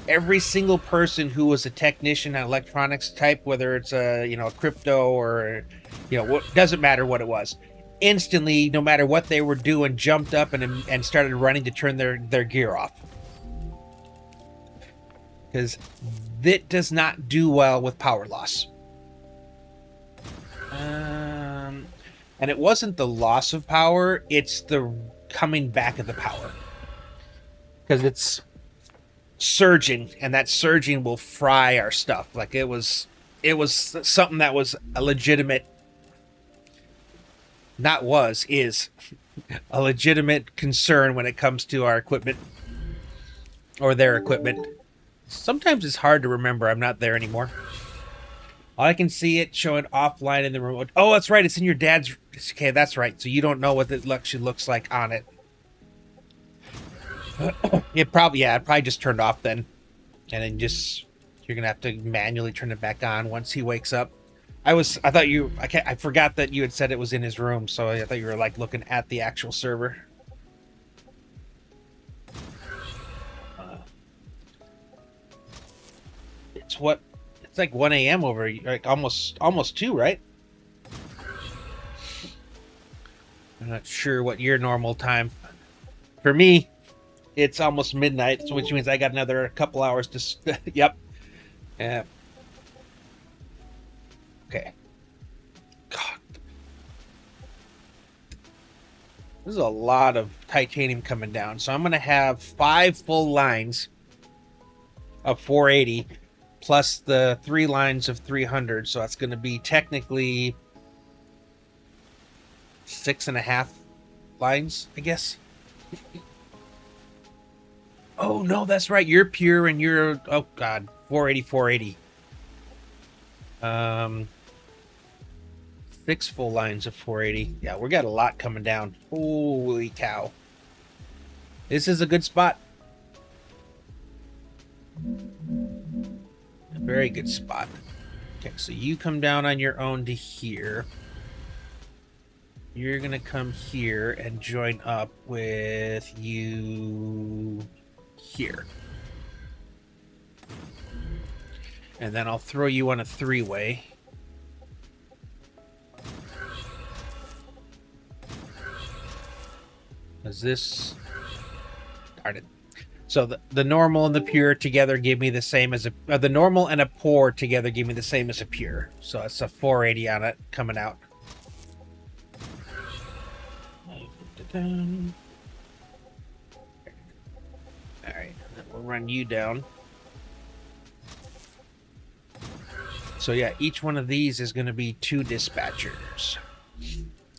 every single person who was a technician on electronics type, whether it's a crypto or doesn't matter what it was, instantly, no matter what they were doing, jumped up and started running to turn their gear off, because it does not do well with power loss. And it wasn't the loss of power, it's the coming back of the power, because it's surging, and that surging will fry our stuff. Like, it was something that was a legitimate, is a legitimate concern when it comes to our equipment, or their equipment. Sometimes it's hard to remember. I'm not there anymore. All I can see it showing offline in the remote. Oh, that's right. It's in your dad's. Okay, that's right. So you don't know what it actually looks like on it. It probably just turned off then, and then you're gonna have to manually turn it back on once he wakes up. I forgot that you had said it was in his room, so I thought you were like looking at the actual server. It's like 1 a.m. over, like almost 2, right? I'm not sure what your normal time. For me, it's almost midnight, which means I got another couple hours to... Yep. Yeah. Okay. God. This is a lot of titanium coming down. So I'm going to have 5 full lines of 480 plus the 3 lines of 300. So that's going to be technically 6.5 lines, I guess. Oh, no, that's right. You're pure and you're... Oh, God. 480. 6 full lines of 480. Yeah, we got a lot coming down. Holy cow. This is a good spot. A very good spot. Okay, so you come down on your own to here. You're going to come here and join up with you here. And then I'll throw you on a 3-way. Is this... Darn it. So the normal and the pure together give me the same as a... the normal and a pour together give me the same as a pure. So it's a 480 on it coming out. Alright, we'll run you down. So yeah, each one of these is going to be 2 dispatchers.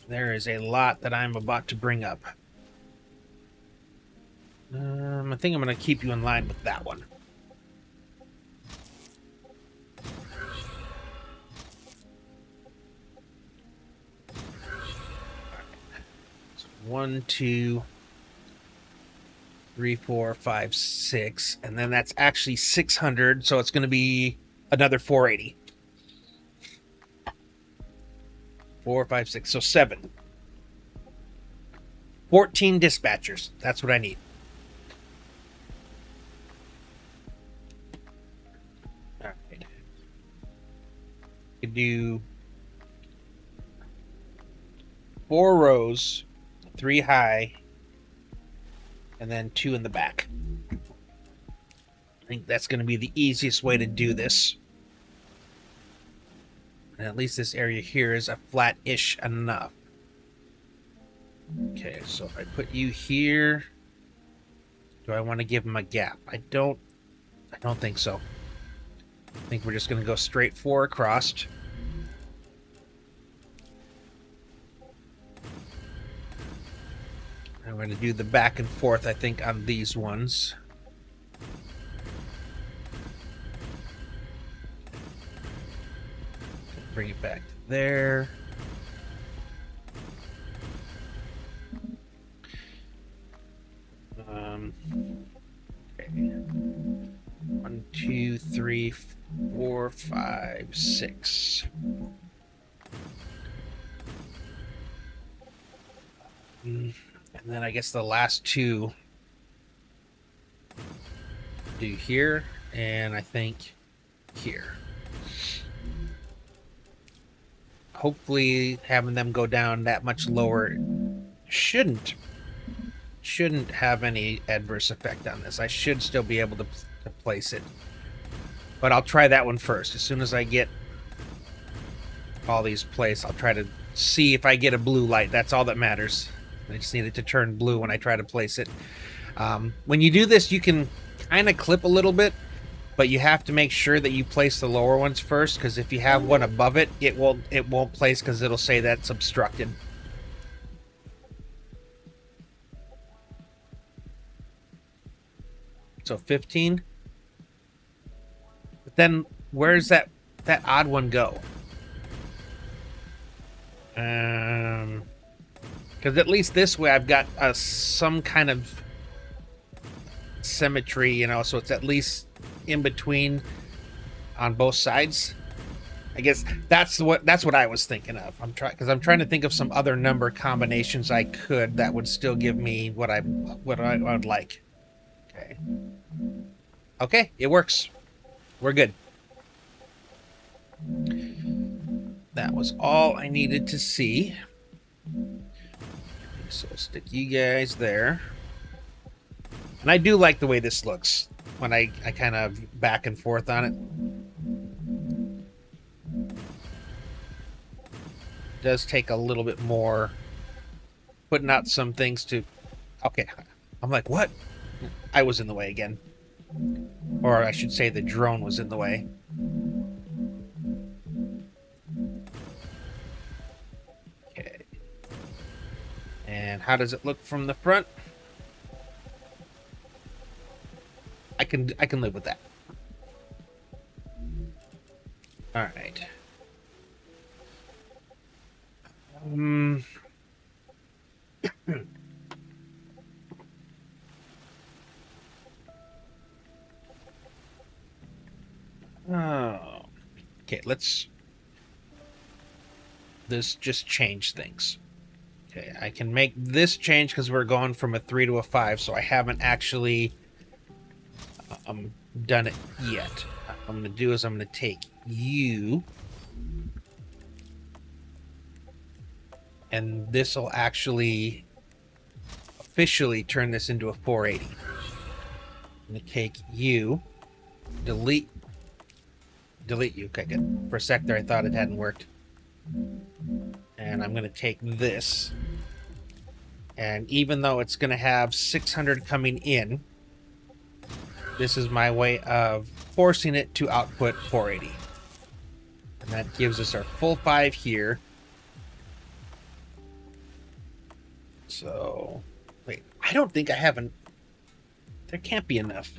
There is a lot that I'm about to bring up. I think I'm going to keep you in line with that one. So 1, 2, 3, 4, 5, 6, and then that's actually 600, so it's going to be another 480. 4, 5, 6, so 7. 14 dispatchers. That's what I need. All right. You can do 4 rows, 3 high, and then 2 in the back. I think that's going to be the easiest way to do this. And at least this area here is a flat-ish enough. Okay, so if I put you here, do I want to give them a gap? I don't think so. I think we're just going to go straight 4 across. I'm going to do the back and forth, I think, on these ones. Bring it back to there. Okay. 1, 2, 3, 4, 5, 6. And then I guess the last 2 do here, and I think here. Hopefully having them go down that much lower shouldn't have any adverse effect on this. I should still be able to place it. But I'll try that one first. As soon as I get all these placed, I'll try to see if I get a blue light. That's all that matters. I just need it to turn blue when I try to place it. When you do this, you can kind of clip a little bit, but you have to make sure that you place the lower ones first, because if you have one above it, it won't place because it'll say that's obstructed. So 15. But then where's that odd one go? Because at least this way I've got some kind of symmetry, you know, so it's at least in between on both sides. I guess that's what I was thinking of. I'm trying to think of some other number combinations I could that would still give me what I would like. Okay, it works. We're good. That was all I needed to see. So I'll stick you guys there. And I do like the way this looks when I kind of back and forth on it. It does take a little bit more putting out some things to... Okay, I'm like, what? I was in the way again. Or I should say the drone was in the way. Okay. And how does it look from the front? I can live with that. All right. Oh. Okay, let's just change things. Okay, I can make this change because we're going from a 3 to a 5, so I haven't actually done it yet. What I'm going to do is I'm going to take you, and this will actually officially turn this into a 480. I'm going to take you, delete you. Okay, good. For a sec there, I thought it hadn't worked. And I'm going to take this. And even though it's going to have 600 coming in, this is my way of forcing it to output 480. And that gives us our full 5 here. So, wait, I don't think I have an... There can't be enough.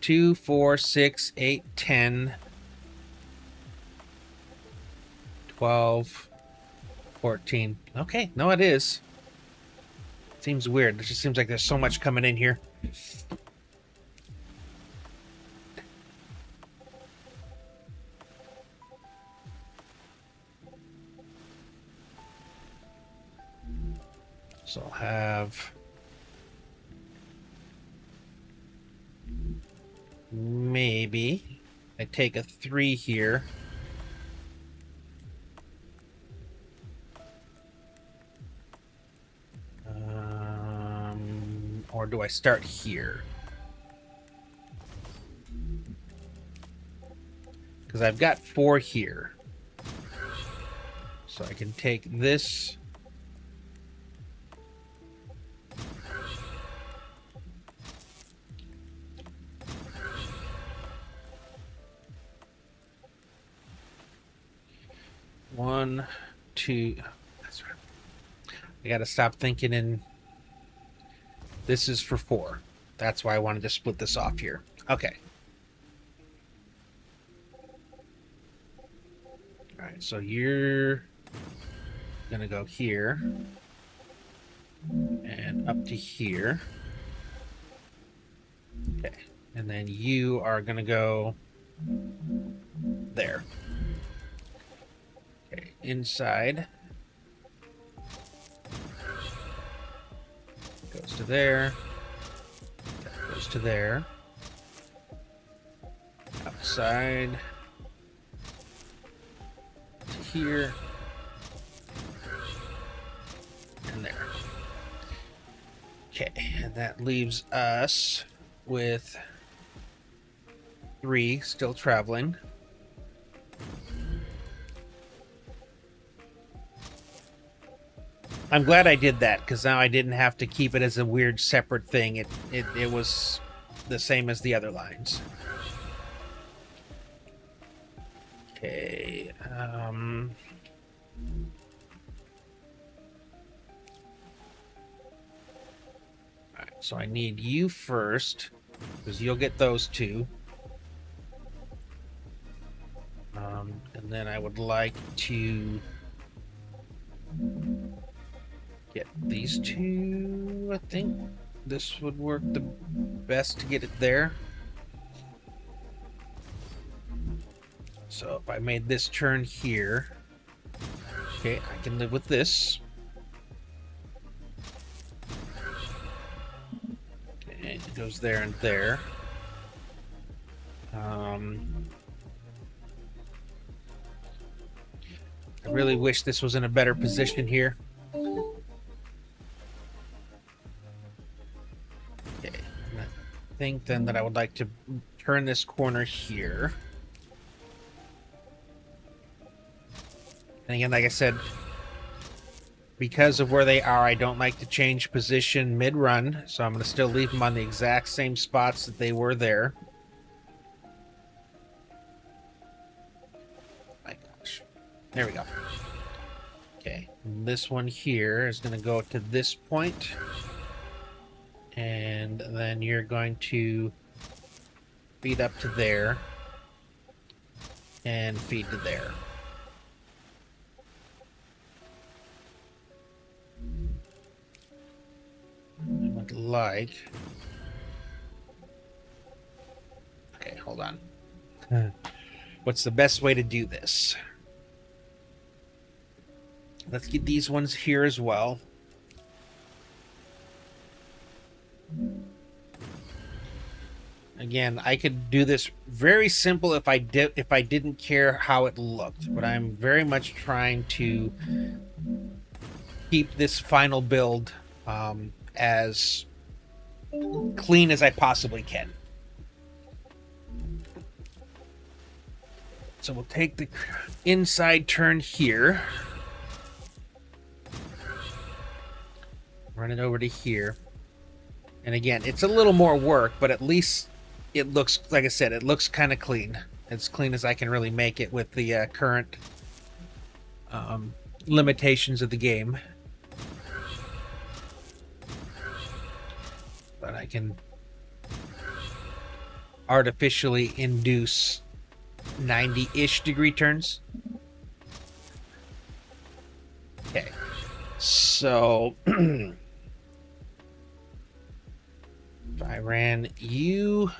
2, 4, 6, 8, 10, 12, 14. Okay, no, it is. Seems weird. It just seems like there's so much coming in here. So I'll have maybe I take a 3 here. Or do I start here? Because I've got 4 here. So I can take this. One, two. That's right. I gotta stop thinking in. This is for 4. That's why I wanted to split this off here. Okay. Alright, so you're gonna go here. And up to here. Okay. And then you are gonna go there. Okay, inside. Goes to there. That goes to there. Outside. To here. And there. Okay, and that leaves us with 3 still traveling. I'm glad I did that, because now I didn't have to keep it as a weird separate thing. It was the same as the other lines. Okay. Alright, so I need you first, because you'll get those 2. And then I would like to get these 2, I think. This would work the best to get it there. So if I made this turn here, okay, I can live with this. Okay, it goes there and there. I really wish this was in a better position here. Okay, and I think then that I would like to turn this corner here. And again, like I said, because of where they are, I don't like to change position mid-run, so I'm going to still leave them on the exact same spots that they were there. My gosh. There we go. Okay, this one here is going to go to this point. And then you're going to feed up to there. And feed to there. I would like... Okay, hold on. What's the best way to do this? Let's get these ones here as well. Again, I could do this very simple if I didn't care how it looked, but I'm very much trying to keep this final build as clean as I possibly can. So we'll take the inside turn here. Run it over to here. And again, it's a little more work, but at least it looks, like I said, it looks kind of clean. As clean as I can really make it with the current limitations of the game. but I can artificially induce 90-ish degree turns. Okay, so if I ran you,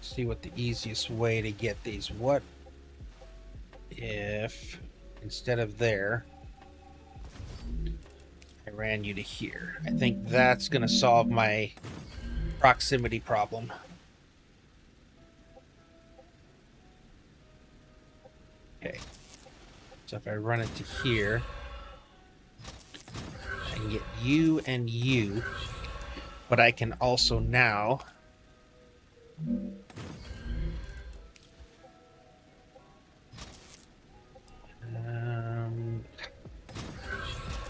see what the easiest way to get these. What if instead of there, I ran you to here? I think that's going to solve my proximity problem. Okay. So if I run it to here, I can get you and you, but I can also now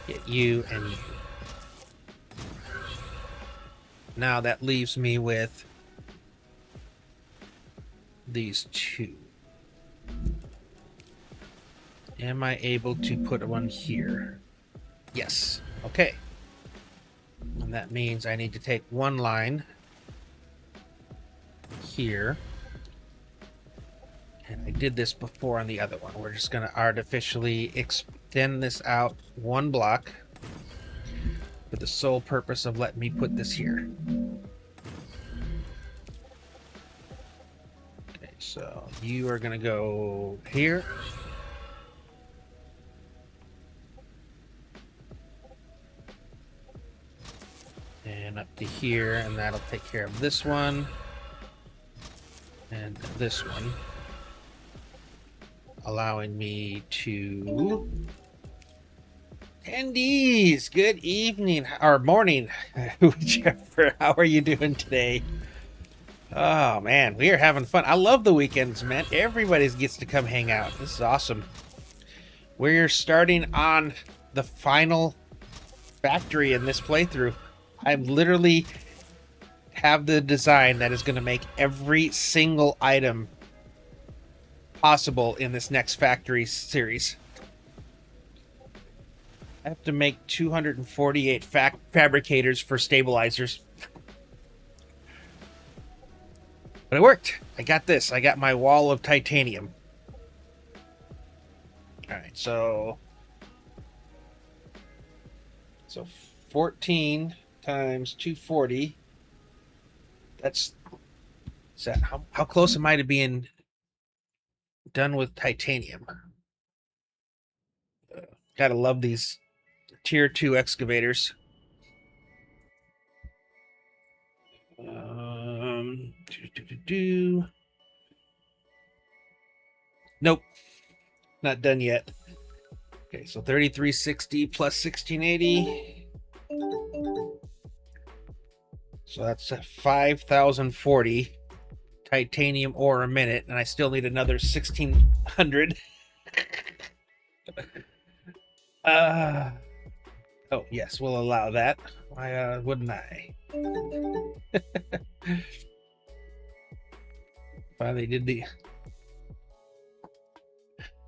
get you and you. Now that leaves me with these two. Am I able to put one here? Yes. Okay. And that means I need to take one line here. And I did this before on the other one. We're just going to artificially extend this out one block for the sole purpose of letting me put this here. Okay, so you are going to go here. And up to here, and that'll take care of this one. And this one. Allowing me to... Attendees, good evening, or morning, whichever. How are you doing today? Oh, man, we are having fun. I love the weekends, man. Everybody gets to come hang out. This is awesome. We're starting on the final factory in this playthrough. I literally have the design that is going to make every single item possible in this next factory series. I have to make 248 fabricators for stabilizers. But it worked. I got this. I got my wall of titanium. Alright, so 14 times 240. That's... Is that how close am I to being done with titanium? Gotta love these tier 2 excavators. Nope, not done yet. Okay, so 3360 plus 1680. So that's 5,040 titanium ore a minute, and I still need another 1,600. Oh, yes, we'll allow that. Why wouldn't I? Finally did the...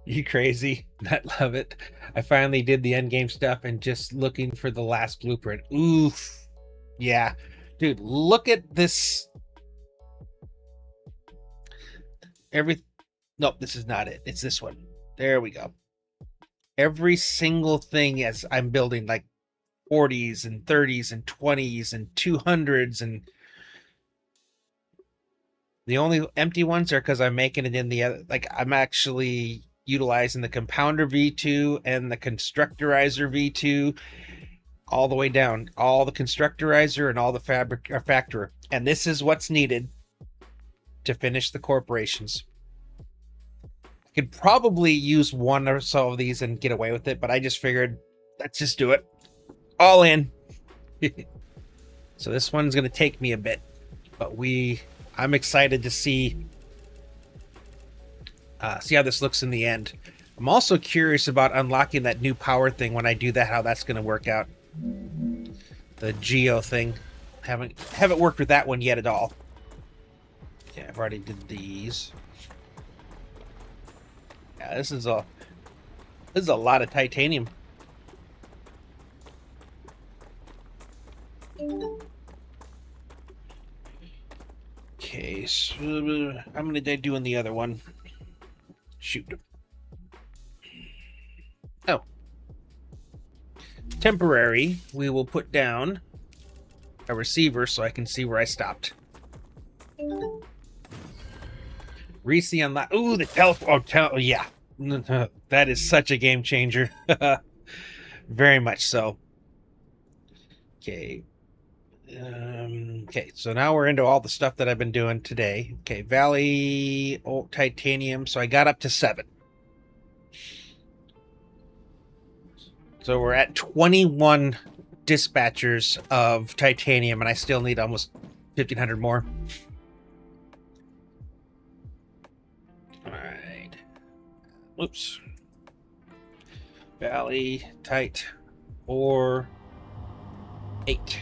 You crazy? I love it. I finally did the endgame stuff and just looking for the last blueprint. Oof. Yeah. Dude, look at this. Nope, this is not it. It's this one. There we go. Every single thing as I'm building, like 40s and 30s and 20s and 200s, and the only empty ones are because I'm making it in the other, like I'm actually utilizing the compounder V2 and the constructorizer V2 all the way down, all the constructorizer and all the factor, and this is what's needed to finish the corporations. I could probably use one or so of these and get away with it, but I just figured, let's just do it. All in. So this one's going to take me a bit, but I'm excited to see how this looks in the end. I'm also curious about unlocking that new power thing when I do that, how that's going to work out. the geo thing. Haven't worked with that one yet at all. Okay, I've already did these. Yeah, this is a lot of titanium. Okay, so how many did I do in the other one? Shoot. Oh. Temporary, we will put down a receiver so I can see where I stopped. Reese on that. Ooh, the teleport. Yeah. That is such a game changer. Very much so. Okay. Okay, so now we're into all the stuff that I've been doing today. Okay, Valley, titanium. So I got up to 7. So we're at 21 dispatchers of titanium, and I still need almost 1,500 more. All right. Oops. Valley, tight, 4, 8.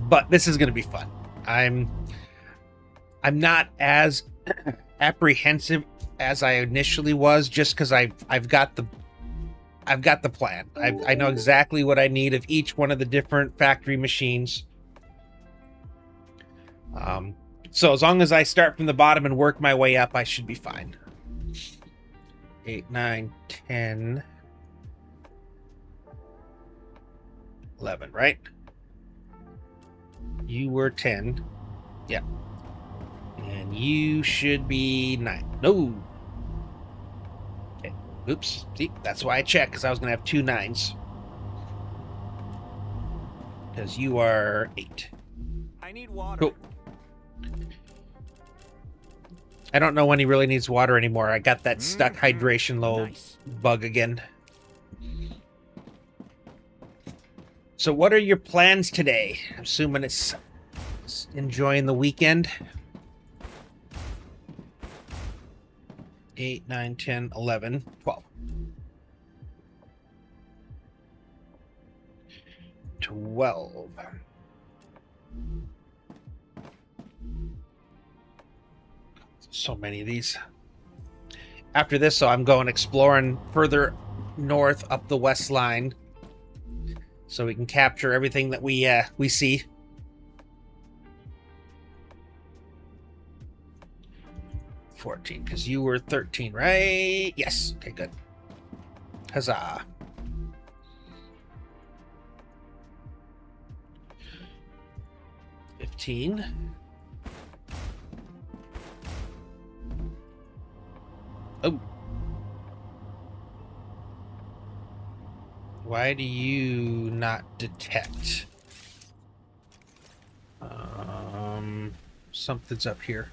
But this is going to be fun. I'm not as apprehensive as I initially was, just because I've got the plan. I know exactly what I need of each one of the different factory machines. So as long as I start from the bottom and work my way up, I should be fine. 8, 9, 10, 11, right? You were 10. Yeah. And you should be 9. No. Okay. Oops. See, that's why I checked, because I was going to have 2 9s. Because you are 8.
I need water.
Cool. I don't know when he really needs water anymore. I got that stuck hydration low bug again. So what are your plans today? I'm assuming it's enjoying the weekend. 8, 9, 10, 11, 12. 12. So many of these. After this, so I'm going exploring further north up the west line, so we can capture everything that we see. $14, because you were 13, right? Yes. Okay, good. Huzzah. $15. Oh. Why do you not detect? Something's up here.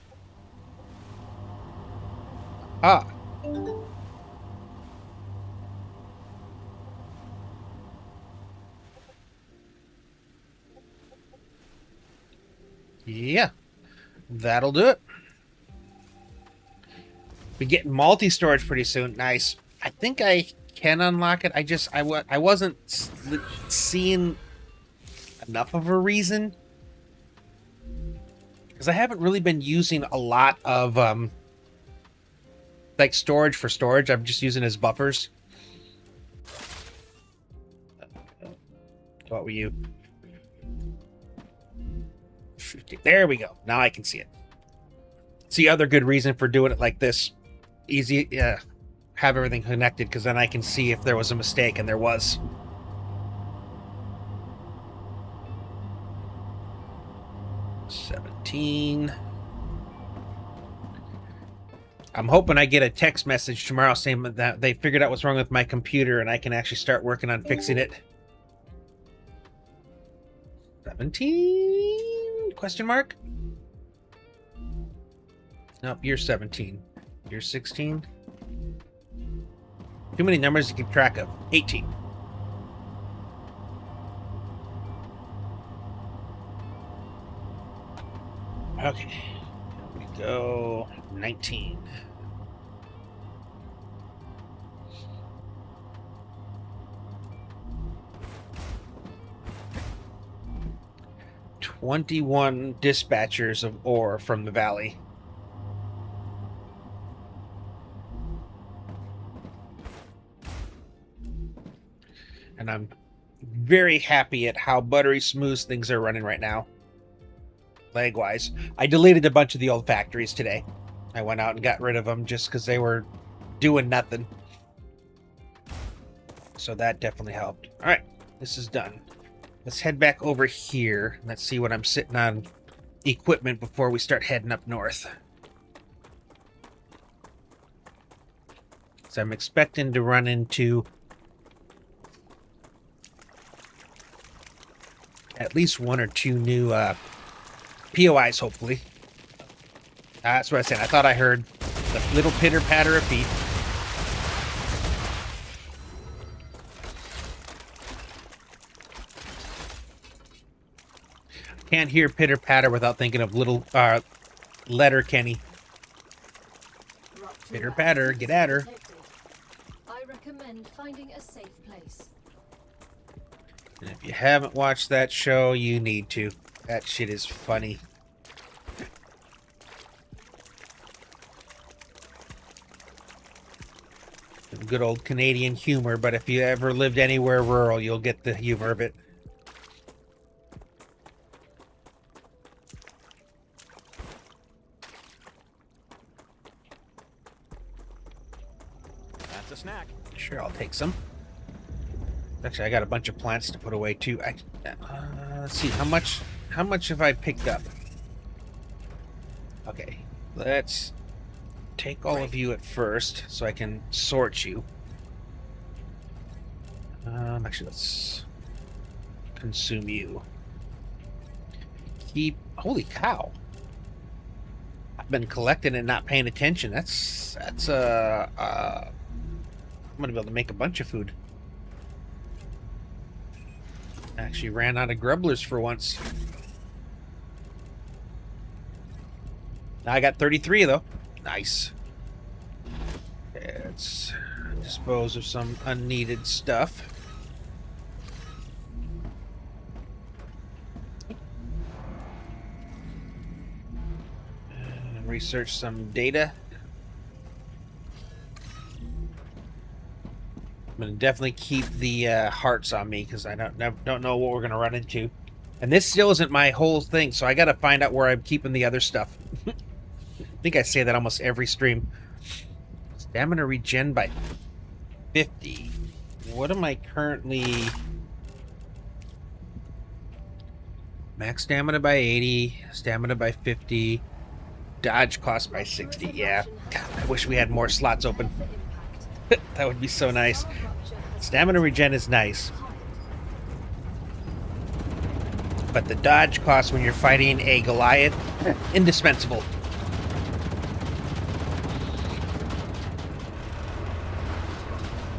Ah. Yeah. That'll do it. Be getting multi-storage pretty soon. Nice. I think I can unlock it. I wasn't seeing enough of a reason, because I haven't really been using a lot of like storage for storage. I'm just using as buffers. What were you? 50. There we go. Now I can see it. It's the other good reason for doing it like this. Easy, yeah. Have everything connected, because then I can see if there was a mistake, and there was. $17. I'm hoping I get a text message tomorrow saying that they figured out what's wrong with my computer, and I can actually start working on fixing it. 17? Question mark? Nope, you're 17. You're 16. Too many numbers to keep track of. 18. Okay. Here we go. 19. 21 dispatchers of ore from the valley. And I'm very happy at how buttery smooth things are running right now. Lag-wise. I deleted a bunch of the old factories today. I went out and got rid of them just because they were doing nothing. So that definitely helped. All right, this is done. Let's head back over here. Let's see what I'm sitting on equipment before we start heading up north. So I'm expecting to run into at least 1 or 2 new POIs, hopefully. That's what I said. I thought I heard the little pitter-patter of feet. Can't hear pitter-patter without thinking of little letter Kenny. Pitter-patter, get at her.
I recommend finding a safe place.
And if you haven't watched that show, you need to. That shit is funny. Good old Canadian humor, but if you ever lived anywhere rural, you'll get the humor of it.
That's a snack.
Sure, I'll take some. Actually, I got a bunch of plants to put away too. Let's see, how much have I picked up? Okay, let's take all of you at first so I can sort you. Actually, let's consume you. Holy cow! I've been collecting and not paying attention. I'm gonna be able to make a bunch of food. Actually ran out of grubblers for once. Now I got 33 though. Nice. Let's dispose of some unneeded stuff. And research some data. I'm gonna definitely keep the hearts on me because I don't know what we're gonna run into, and this still isn't my whole thing. So I gotta find out where I'm keeping the other stuff. I think I say that almost every stream. Stamina regen by 50. What am I currently? Max stamina by 80. Stamina by 50. Dodge cost by 60. Yeah. God, I wish we had more slots open. That would be so nice. Stamina regen is nice. But the dodge cost when you're fighting a Goliath, indispensable.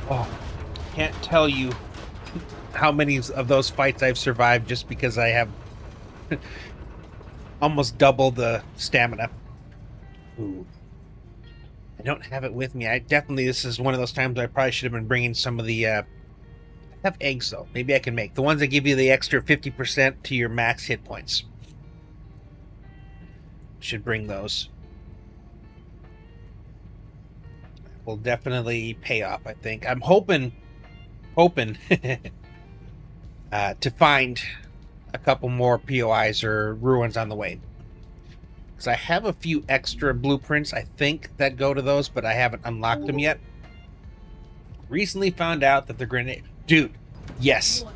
Oh, can't tell you how many of those fights I've survived just because I have almost double the stamina. Ooh. I don't have it with me. This is one of those times I probably should have been bringing some of the, I have eggs though. Maybe I can make. The ones that give you the extra 50% to your max hit points. Should bring those. Will definitely pay off, I think. I'm hoping to find a couple more POIs or ruins on the way. Because I have a few extra blueprints, I think, that go to those, but I haven't unlocked them yet. Recently found out that the grenade... Dude, yes.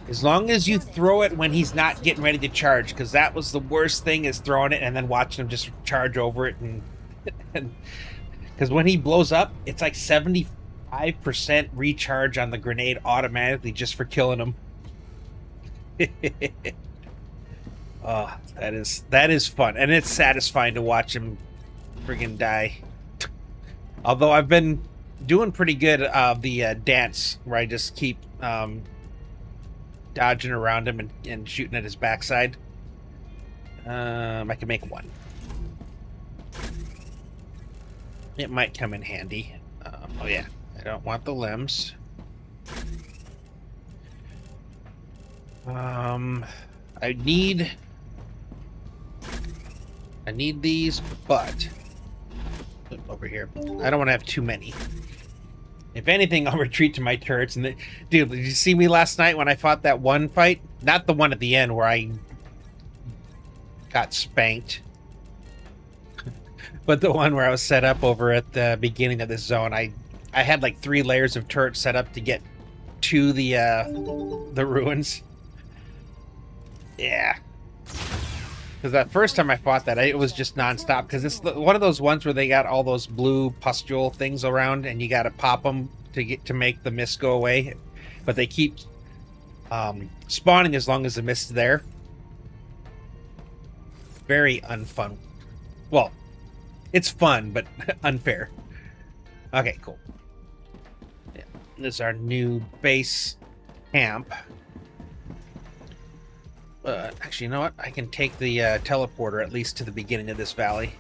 As long as you throw it when he's not getting ready to charge, because that was the worst thing, is throwing it and then watching him just charge over it. And because when he blows up, it's like 75% recharge on the grenade automatically just for killing him. Oh, that is fun, and it's satisfying to watch him friggin' die. Although I've been doing pretty good of the dance, where I just keep dodging around him and shooting at his backside. I can make one. It might come in handy. Oh yeah, I don't want the limbs. I need I need these, but over here. I don't want to have too many. If anything, I'll retreat to my turrets. And dude, did you see me last night when I fought that one fight? Not the one at the end where I got spanked, but the one where I was set up over at the beginning of this zone. I had like 3 layers of turrets set up to get to the ruins. Yeah. Because that first time I fought that, it was just nonstop. Because it's one of those ones where they got all those blue pustule things around, and you got to pop them to make the mist go away. But they keep spawning as long as the mist is there. Very unfun. Well, it's fun, but unfair. Okay, cool. Yeah. This is our new base camp. Actually, you know what? I can take the teleporter at least to the beginning of this valley.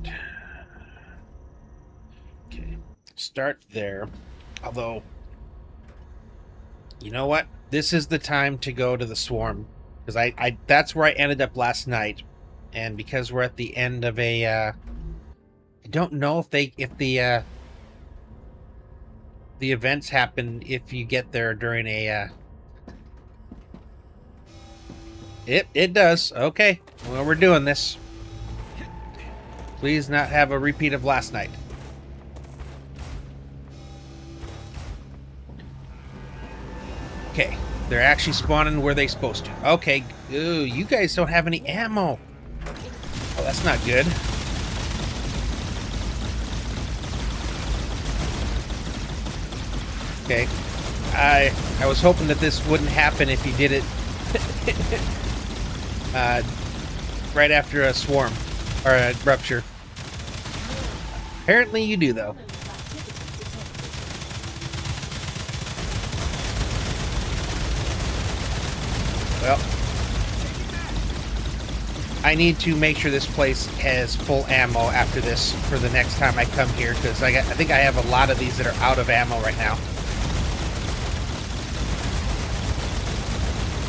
Right. Okay, start there. Although, you know what? This is the time to go to the swarm, because I that's where I ended up last night, and because we're at the end of a, I don't know if the events happen if you get there during a it does. Okay, well, we're doing this. Please not have a repeat of last night. Okay, they're actually spawning where they're supposed to. Okay. Ooh, you guys don't have any ammo. Oh, that's not good. Okay, I was hoping that this wouldn't happen if you did it right after a swarm or a rupture. Apparently you do, though. Well, I need to make sure this place has full ammo after this for the next time I come here, because I think I have a lot of these that are out of ammo right now.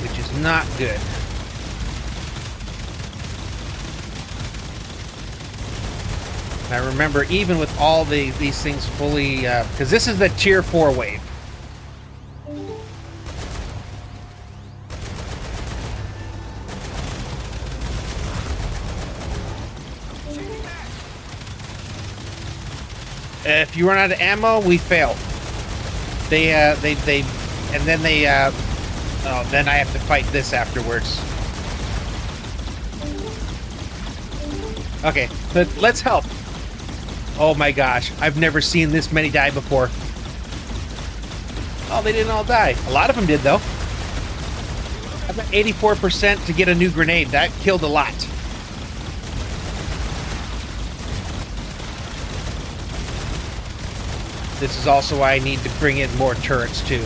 Which is not good. And I remember, even with all these things fully, because this is the tier 4 wave. If you run out of ammo, we fail. And then oh, then I have to fight this afterwards. Okay, let's help. Oh my gosh, I've never seen this many die before. Oh, they didn't all die. A lot of them did, though. I've got 84% to get a new grenade. That killed a lot. This is also why I need to bring in more turrets, too.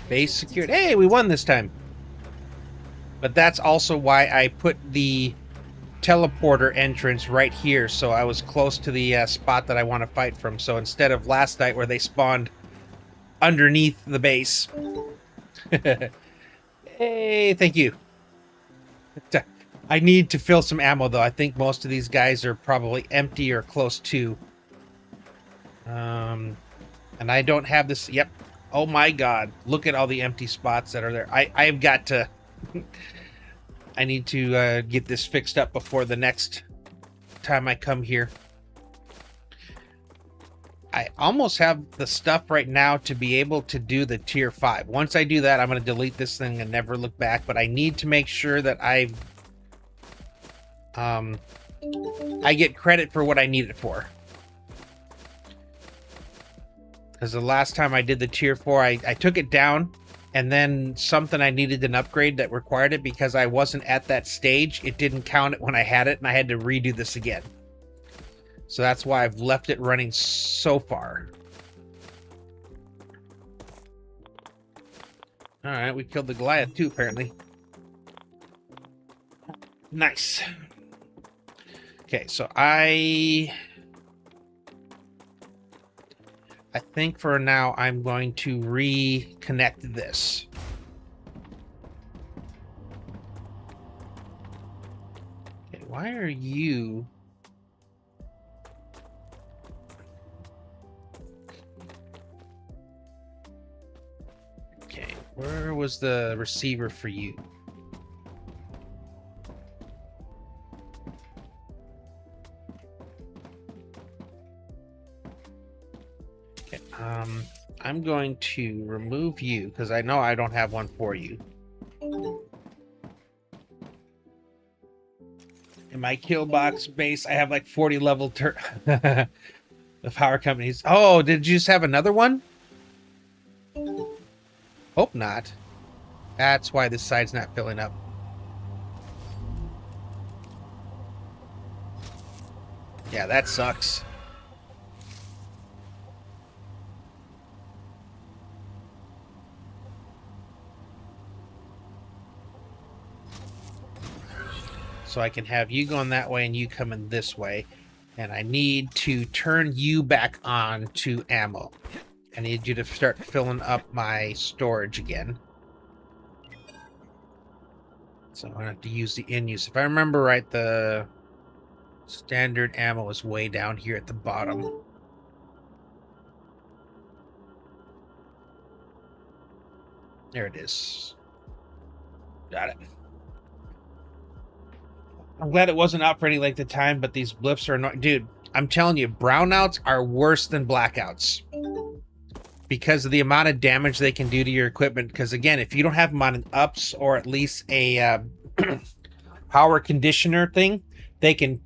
Base secured. Hey, we won this time. But that's also why I put the teleporter entrance right here, so I was close to the spot that I want to fight from. So instead of last night where they spawned underneath the base. Hey, thank you. I need to fill some ammo, though. I think most of these guys are probably empty or close to. And I don't have this. Yep. Oh my God. Look at all the empty spots that are there. I've got to... I need to get this fixed up before the next time I come here. I almost have the stuff right now to be able to do the tier 5. Once I do that, I'm going to delete this thing and never look back. But I need to make sure that I get credit for what I need it for. Because the last time I did the tier 4, I took it down, and then something I needed an upgrade that required it because I wasn't at that stage. It didn't count it when I had it, and I had to redo this again. So that's why I've left it running so far. Alright, we killed the Goliath too, apparently. Nice. Okay, so I I think for now I'm going to reconnect this. Okay, why are you... Okay, where was the receiver for you? Okay, I'm going to remove you because I know I don't have one for you. In my kill box base, I have like 40 level the power companies. Oh, did you just have another one? Hope not. That's why this side's not filling up. Yeah, that sucks. So I can have you going that way and you coming this way. And I need to turn you back on to ammo. I need you to start filling up my storage again. So I'm going to have to use the in-use. If I remember right, the standard ammo is way down here at the bottom. There it is. Got it. I'm glad it wasn't out for any length of time, but these blips are annoying. Dude, I'm telling you, brownouts are worse than blackouts because of the amount of damage they can do to your equipment. Because again, if you don't have them on an ups or at least a power conditioner thing, they can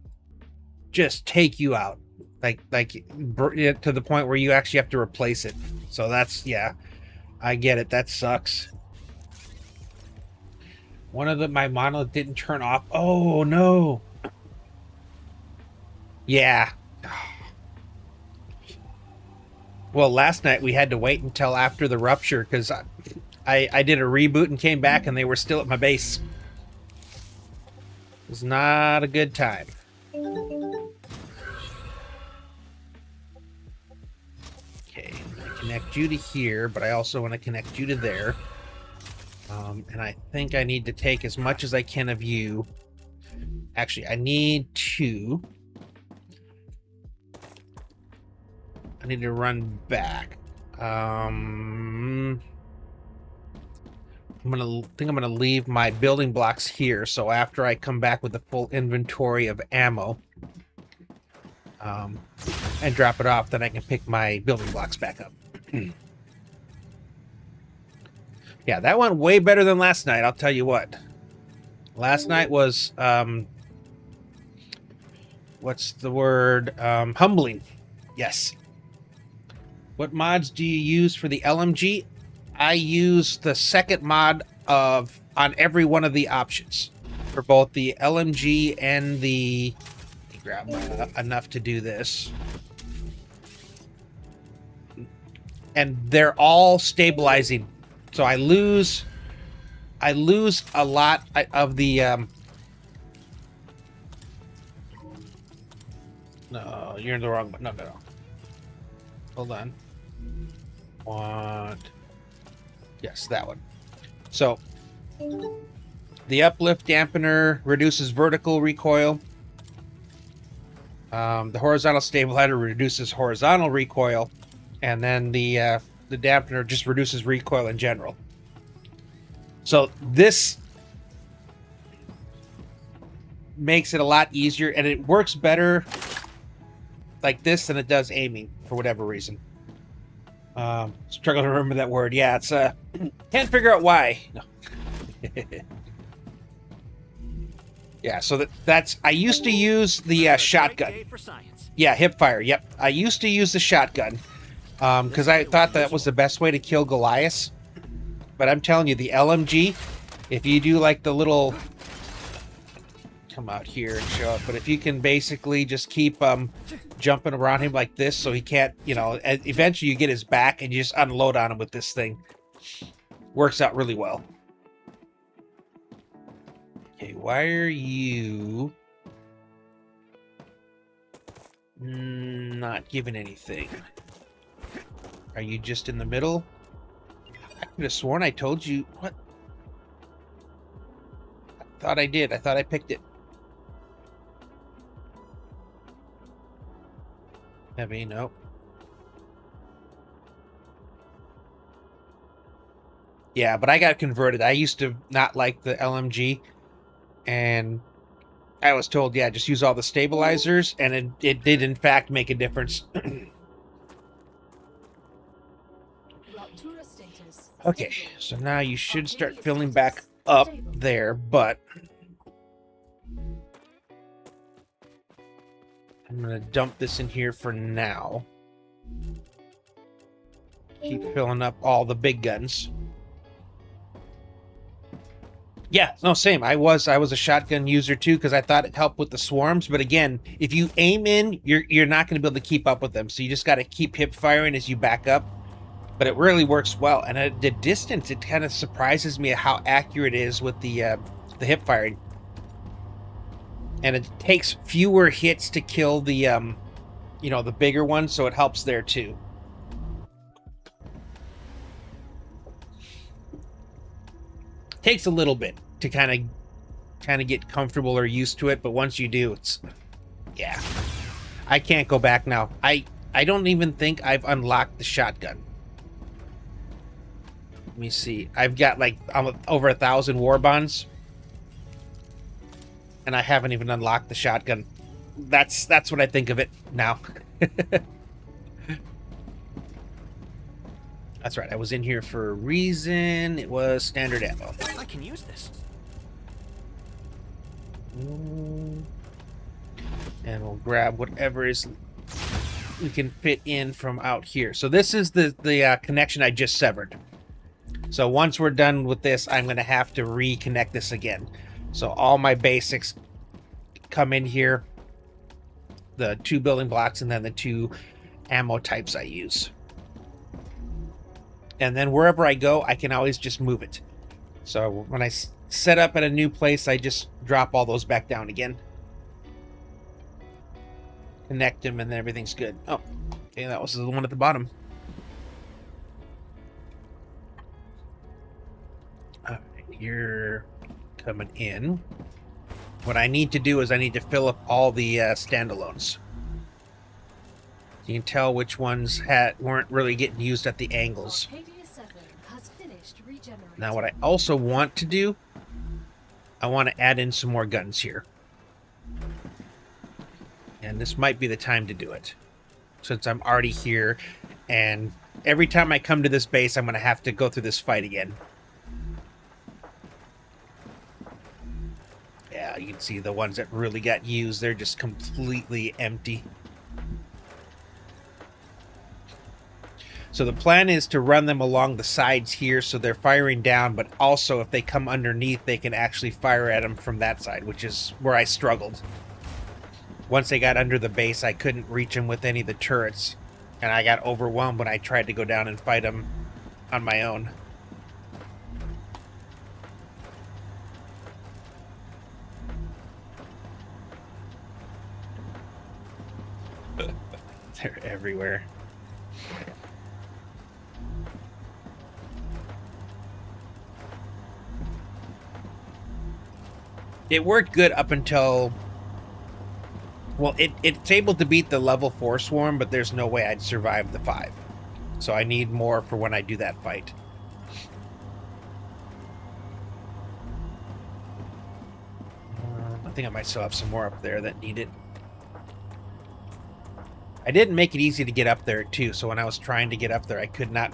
just take you out, like to the point where you actually have to replace it. So that's, yeah, I get it. That sucks. One of my monolith didn't turn off. Oh no. Yeah. Well, last night we had to wait until after the rupture because I did a reboot and came back and they were still at my base. It was not a good time. Okay, I'm going to connect you to here, but I also want to connect you to there. And I think I need to take as much as I can of you. Actually, I need to run back. I'm gonna leave my building blocks here, so after I come back with the full inventory of ammo, and drop it off, then I can pick my building blocks back up. Yeah, that went way better than last night, I'll tell you what. Last night was, what's the word? Humbling. Yes. What mods do you use for the LMG? I use the second mod on every one of the options for both the LMG and the... Let me grab enough to do this. And they're all stabilizing. So I lose a lot of the no, you're in the wrong one. No. Hold on. Yes, that one. So the uplift dampener reduces vertical recoil. The horizontal stabilizer reduces horizontal recoil, and then the dampener just reduces recoil in general. So this makes it a lot easier, and it works better like this than it does aiming for whatever reason. Struggle to remember that word. Yeah, it's can't figure out why. No. Yeah, so that's I used to use the shotgun. Yeah, hip fire. Yep, I used to use the shotgun because I thought that was the best way to kill Goliaths. But I'm telling you, the LMG, if you do like the little come out here and show up, but if you can basically just keep jumping around him like this so he can't, you know, eventually you get his back and you just unload on him with this thing. Works out really well. Okay, why are you not giving anything? Are you just in the middle? I could have sworn I told you. What? I thought I did. I thought I picked it. Heavy, nope. Yeah, but I got converted. I used to not like the LMG, and I was told, yeah, just use all the stabilizers, and it did in fact make a difference.
Ruptura status.
Okay,
stable.
so now you should start filling back up there, but I'm gonna dump this in here for now. Keep filling up all the big guns. Yeah, no, same. I was a shotgun user too because I thought it helped with the swarms. But again, if you aim in, you're not going to be able to keep up with them. So you just got to keep hip firing as you back up. But it really works well. And at the distance, it kind of surprises me how accurate it is with the hip firing. And it takes fewer hits to kill the the bigger ones, so it helps there too. Takes a little bit to kind of get comfortable or used to it, but once you do, it's yeah. I can't go back now. I don't even think I've unlocked the shotgun. Let me see. I've got like over 1,000 war bonds, and I haven't even unlocked the shotgun. That's what I think of it now. That's right. I was in here for a reason. It was standard ammo.
I can use this.
And we'll grab whatever is we can fit in from out here. So this is the connection I just severed. So once we're done with this, I'm going to have to reconnect this again. So all my basics come in here. The 2 building blocks and then the 2 ammo types I use. And then wherever I go, I can always just move it. So when I set up at a new place, I just drop all those back down again. Connect them, and then everything's good. Oh, okay, that was the one at the bottom. All right, you're coming in. What I need to do is I need to fill up all the standalones. You can tell which ones weren't really getting used at the angles. Now what I also want to do, I want to add in some more guns here. And this might be the time to do it, since I'm already here, and every time I come to this base, I'm going to have to go through this fight again. Yeah, you can see the ones that really got used, they're just completely empty. So the plan is to run them along the sides here so they're firing down, but also if they come underneath, they can actually fire at them from that side, which is where I struggled. Once they got under the base, I couldn't reach them with any of the turrets, and I got overwhelmed when I tried to go down and fight them on my own. They're everywhere. It worked good up until... Well, it's able to beat the level 4 swarm, but there's no way I'd survive the 5. So I need more for when I do that fight. I think I might still have some more up there that need it. I didn't make it easy to get up there, too, so when I was trying to get up there, I could not...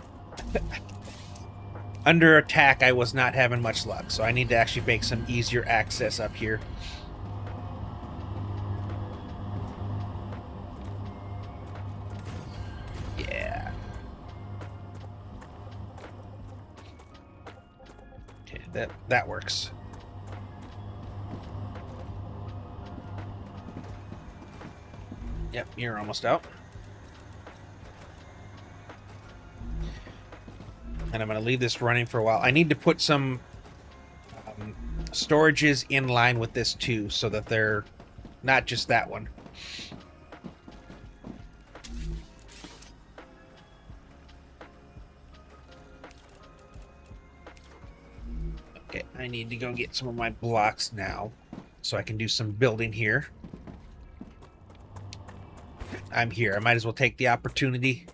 Under attack, I was not having much luck, so I need to actually make some easier access up here. Yeah. Okay, that works. Yep, you're almost out. And I'm going to leave this running for a while. I need to put some storages in line with this too, so that they're not just that one. I need to go get some of my blocks now so I can do some building here. I'm here. I might as well take the opportunity.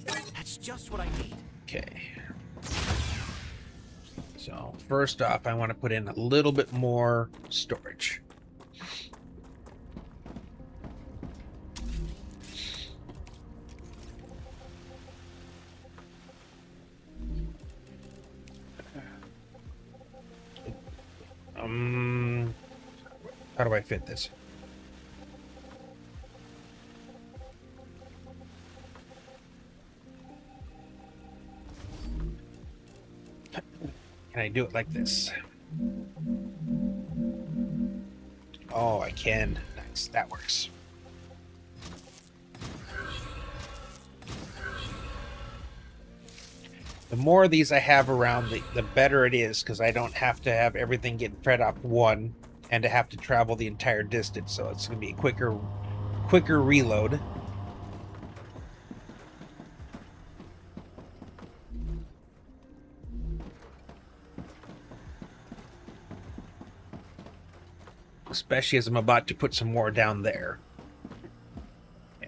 That's just what I need.
Okay. So first off, I want to put in a little bit more storage. How do I fit this? Can I do it like this? Oh, I can. Nice. That works. The more of these I have around, the better it is, because I don't have to have everything getting fed off one and to have to travel the entire distance. So it's going to be a quicker reload. Especially as I'm about to put some more down there. I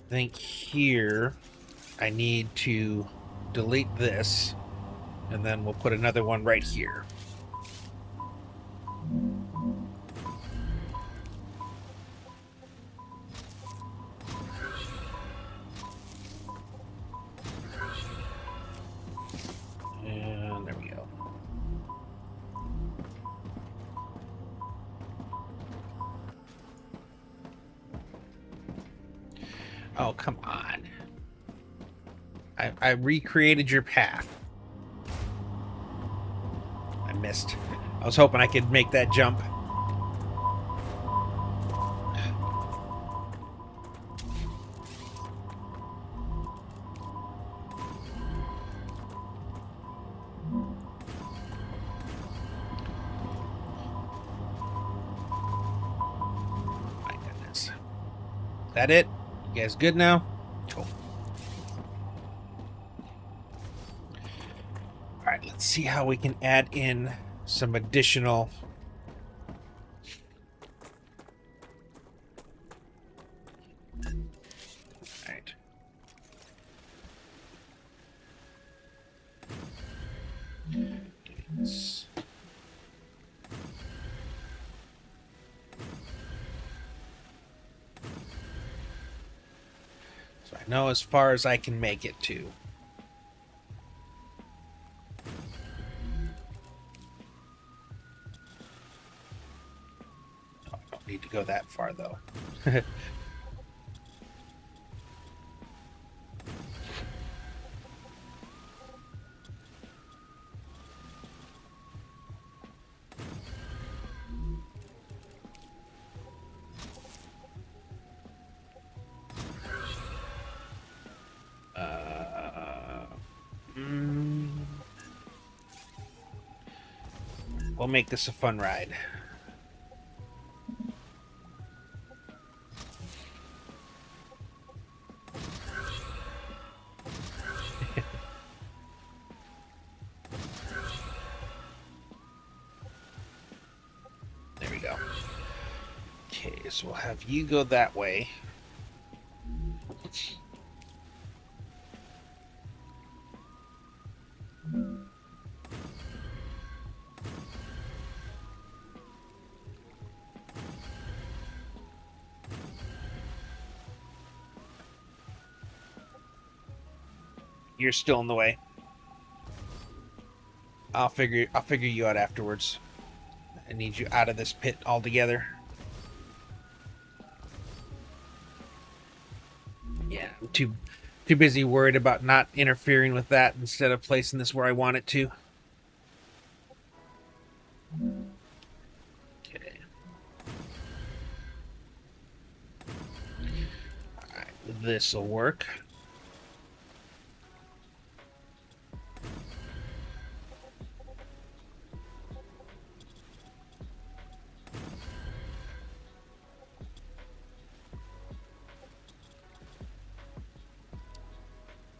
think here I need to delete this, and then we'll put another one right here. And there we go. Oh, come on. I recreated your path. I missed. I was hoping I could make that jump. My goodness. Is that it? You guys good now? Cool. Alright, let's see how we can add in some additional... Alright. So I know as far as I can make it to. I don't need to go that far though. We'll make this a fun ride. There we go. Okay, so we'll have you go that way. You're still in the way. I'll figure you out afterwards. I need you out of this pit altogether. Yeah, I'm too busy worried about not interfering with that instead of placing this where I want it to. Okay. Alright, this'll work.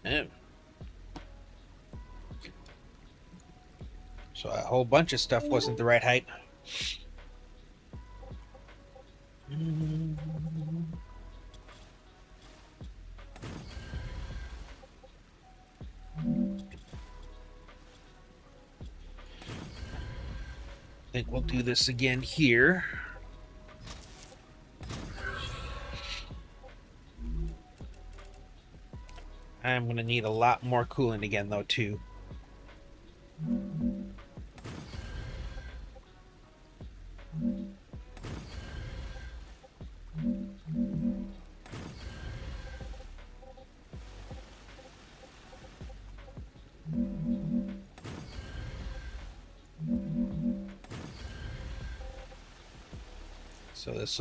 Yeah. So a whole bunch of stuff wasn't the right height. I think we'll do this again here. I'm going to need a lot more coolant again, though, too. So this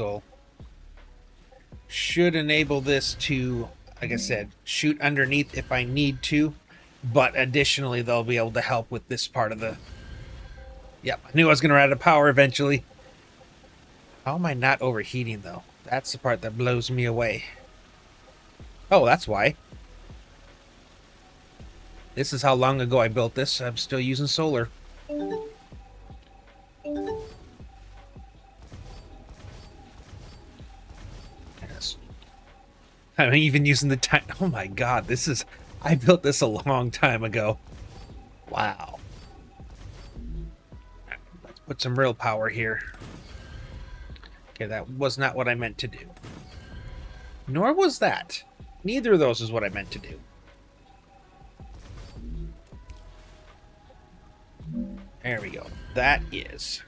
should enable this to, like I said, shoot underneath if I need to, but additionally they'll be able to help with this part of the... Yep, I knew I was going to run out of power eventually. How am I not overheating, though? That's the part that blows me away. Oh, that's why. This is how long ago I built this. I'm still using solar. Yes. I'm even using the time. Oh my god, this is... I built this a long time ago. Wow. Let's put some real power here. Okay, that was not what I meant to do. Nor was that. Neither of those is what I meant to do. There we go. That is.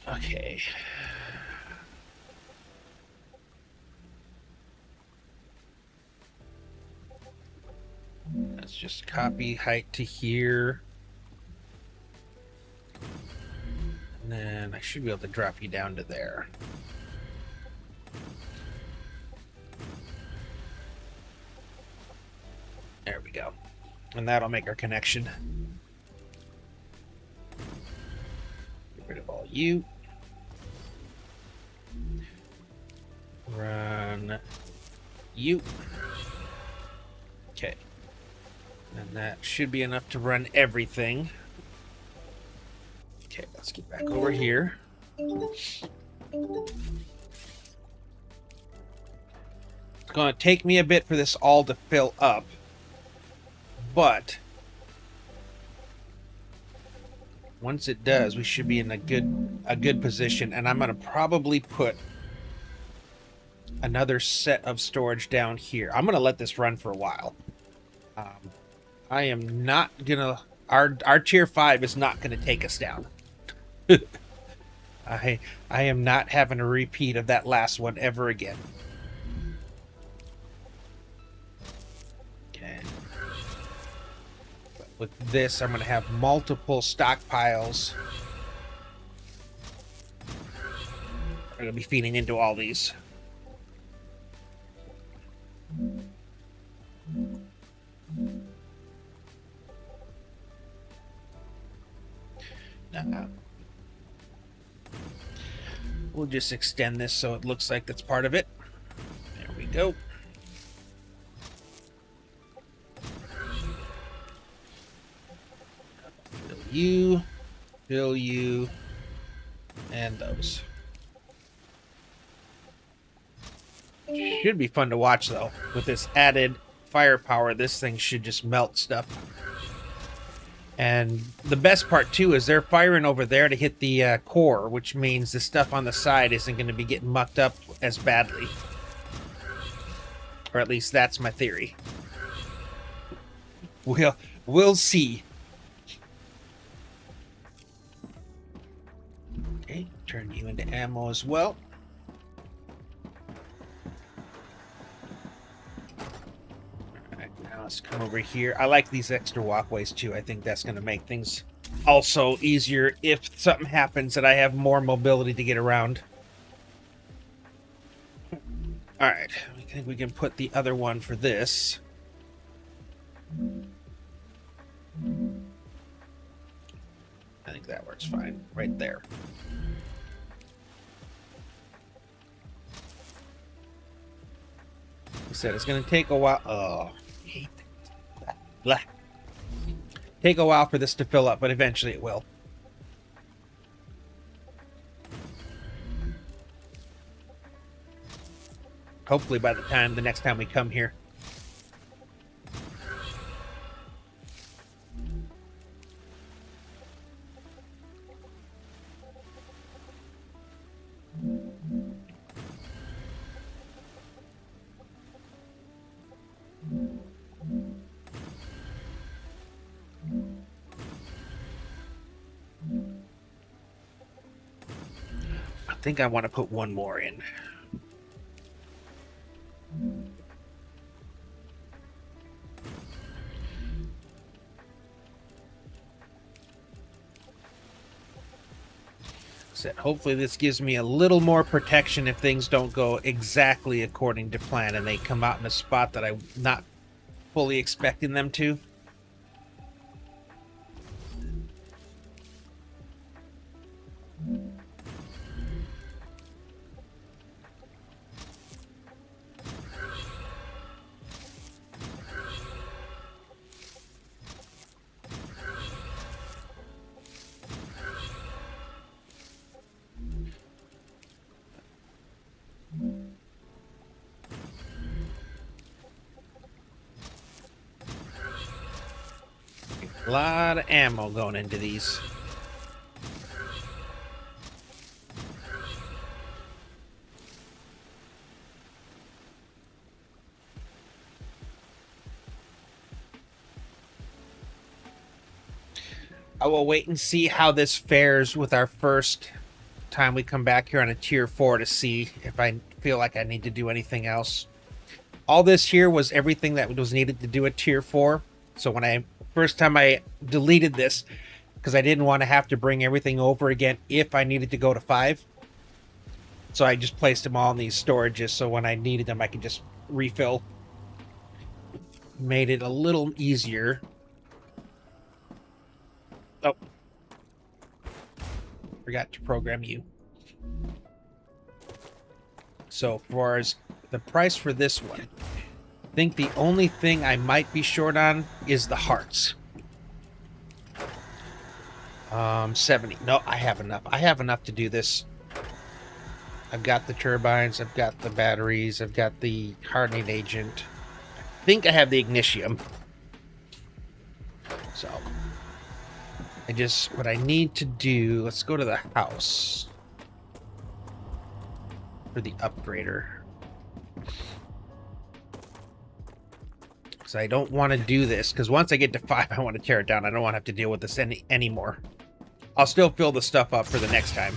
Okay. Let's just copy height to here. And then I should be able to drop you down to there. There we go. And that'll make our connection. Get rid of all you. Run you. Okay. And that should be enough to run everything. Okay, let's get back over here. It's going to take me a bit for this all to fill up. But once it does, we should be in a good position. And I'm going to probably put another set of storage down here. I'm going to let this run for a while. I am not going to... Our tier 5 is not going to take us down. I am not having a repeat of that last one ever again. Okay. But with this, I'm going to have multiple stockpiles. I'm going to be feeding into all these. We'll just extend this so it looks like that's part of it. There we go. Fill you, and those. Should be fun to watch, though. With this added firepower, this thing should just melt stuff. And the best part, too, is they're firing over there to hit the core, which means the stuff on the side isn't going to be getting mucked up as badly. Or at least that's my theory. We'll see. Okay, turn you into ammo as well. Alright, now let's come over here. I like these extra walkways, too. I think that's going to make things also easier if something happens that I have more mobility to get around. All right, I think we can put the other one for this. I think that works fine right there. I said it's going to take a while. Oh, I hate that. Blah. Take a while for this to fill up, but eventually it will. Hopefully by the next time we come here. I think I want to put one more in. So hopefully this gives me a little more protection if things don't go exactly according to plan and they come out in a spot that I'm not fully expecting them to. A lot of ammo going into these. I will wait and see how this fares with our first time we come back here on a tier 4 to see if I feel like I need to do anything else. All this here was everything that was needed to do a tier 4. So when first time I deleted this, because I didn't want to have to bring everything over again if I needed to go to 5. So I just placed them all in these storages so when I needed them I could just refill. Made it a little easier. Oh. Forgot to program you. So far as the price for this one, I think the only thing I might be short on is the hearts. 70. No, I have enough. I have enough to do this. I've got the turbines, I've got the batteries, I've got the hardening agent. I think I have the ignitium. So, what I need to do, let's go to the house for the upgrader. Because I don't want to do this, because once I get to 5, I want to tear it down. I don't want to have to deal with this anymore. I'll still fill the stuff up for the next time.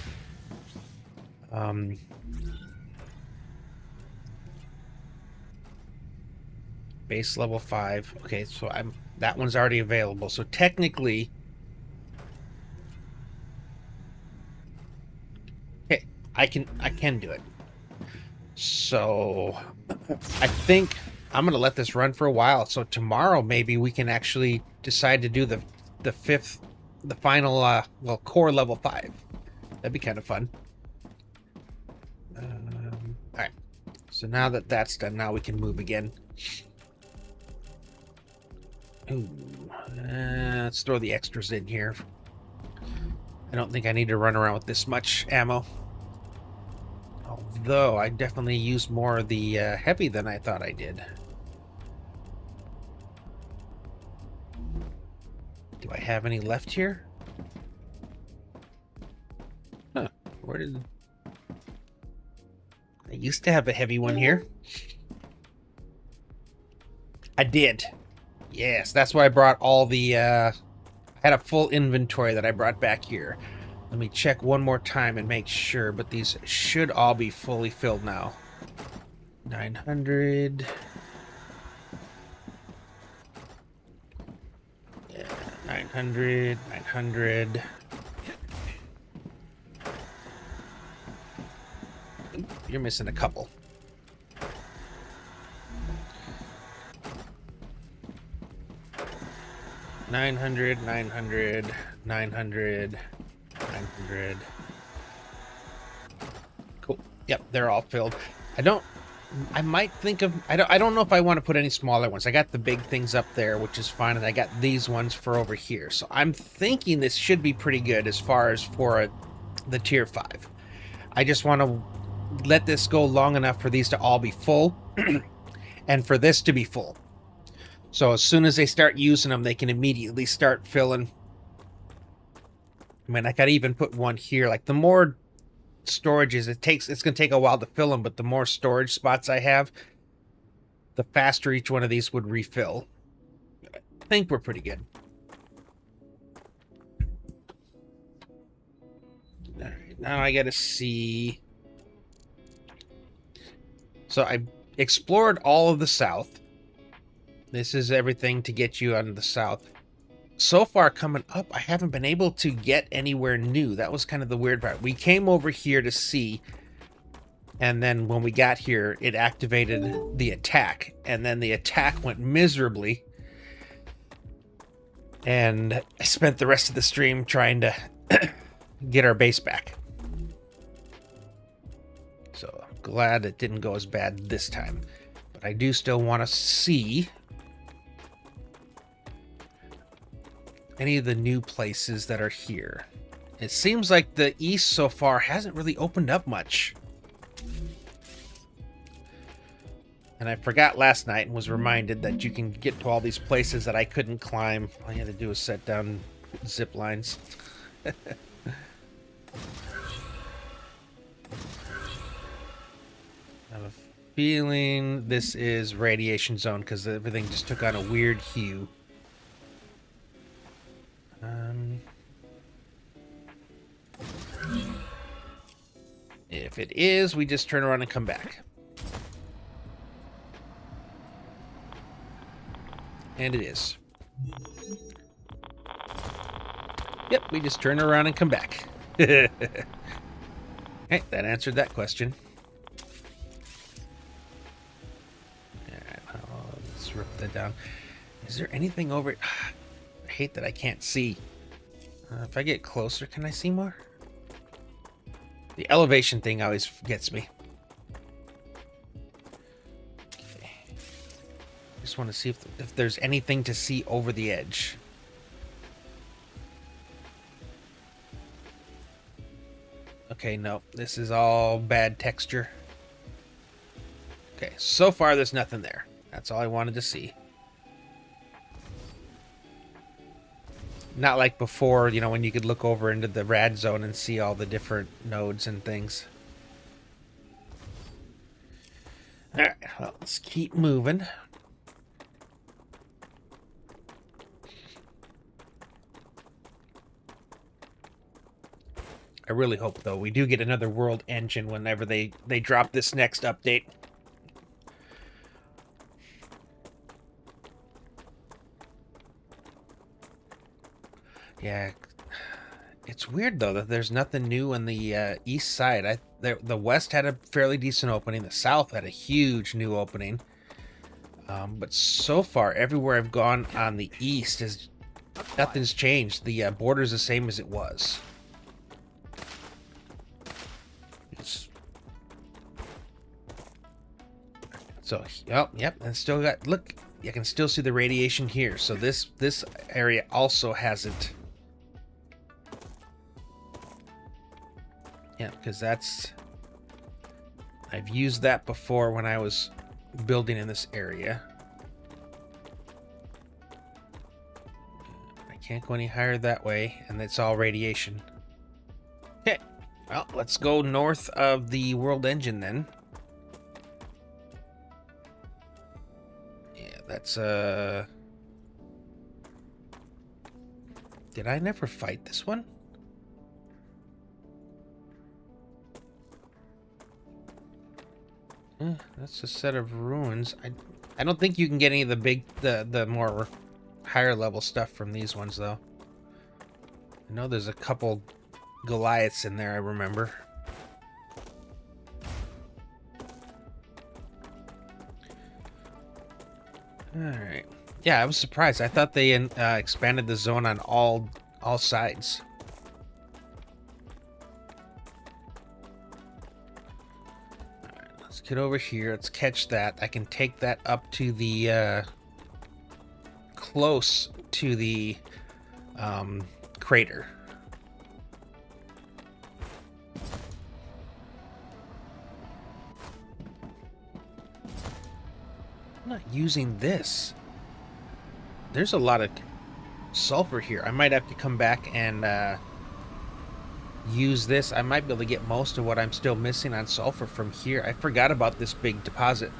Base level 5. Okay, so that one's already available. So technically, okay, I can do it. So I think I'm gonna let this run for a while. So tomorrow maybe we can actually decide to do the final well, core level 5. That'd be kind of fun. All right. So now that that's done, now we can move again. Ooh, let's throw the extras in here. I don't think I need to run around with this much ammo. Although I definitely used more of the heavy than I thought I did. Do I have any left here? Huh, where did... I used to have a heavy one here. I did. Yes, that's why I brought all the... I had a full inventory that I brought back here. Let me check one more time and make sure, but these should all be fully filled now. 900... Yeah, 900. 900, 900. Oop, you're missing a couple. Nine hundred, 900, 900, 900. Cool. Yep, they're all filled. I might think of, I don't know if I want to put any smaller ones. I got the big things up there, which is fine, and I got these ones for over here. So I'm thinking this should be pretty good as far as for the tier 5. I just want to let this go long enough for these to all be full and for this to be full. So as soon as they start using them, they can immediately start filling. I mean, I could even put one here. Like, the more storages it's going to take a while to fill them, but the more storage spots I have, the faster each one of these would refill. I think we're pretty good. All right, now I got to see. So I explored all of the south. This is everything to get you out of the south. So far coming up, I haven't been able to get anywhere new. That was kind of the weird part. We came over here to see, and then when we got here, it activated the attack, and then the attack went miserably. And I spent the rest of the stream trying to get our base back. So I'm glad it didn't go as bad this time. But I do still want to see any of the new places that are here. It seems like the east so far hasn't really opened up much. And I forgot last night and was reminded that you can get to all these places that I couldn't climb. All you had to do was set down zip lines. I have a feeling this is radiation zone because everything just took on a weird hue. If it is, we just turn around and come back. And it is. Yep, we just turn around and come back. Hey, that answered that question. Alright, let's rip that down. Is there anything over... I hate that I can't see. If I get closer, can I see more? The elevation thing always gets me. Okay. Just want to see if there's anything to see over the edge. Okay, no. This is all bad texture. Okay, so far there's nothing there. That's all I wanted to see. Not like before, you know, when you could look over into the rad zone and see all the different nodes and things. Alright, well, let's keep moving. I really hope, though, we do get another world engine whenever they drop this next update. Yeah, it's weird though that there's nothing new on the east side. The west had a fairly decent opening. The south had a huge new opening. But so far, everywhere I've gone on the east is nothing's changed. The border's the same as it was. So, yep, and still got, look, you can still see the radiation here. So this area also hasn't. Yeah, because I've used that before when I was building in this area. I can't go any higher that way, and it's all radiation. Okay, well, let's go north of the world engine then. Yeah, that's Did I never fight this one? That's a set of ruins. I don't think you can get any of the more higher level stuff from these ones though. I know there's a couple Goliaths in there, I remember. Alright. Yeah, I was surprised. I thought they expanded the zone on all sides. Alright, let's get over here. Let's catch that. I can take that up to the close to the crater. I'm not using this. There's a lot of sulfur here. I might have to come back and use this. I might be able to get most of what I'm still missing on sulfur from here. I forgot about this big deposit.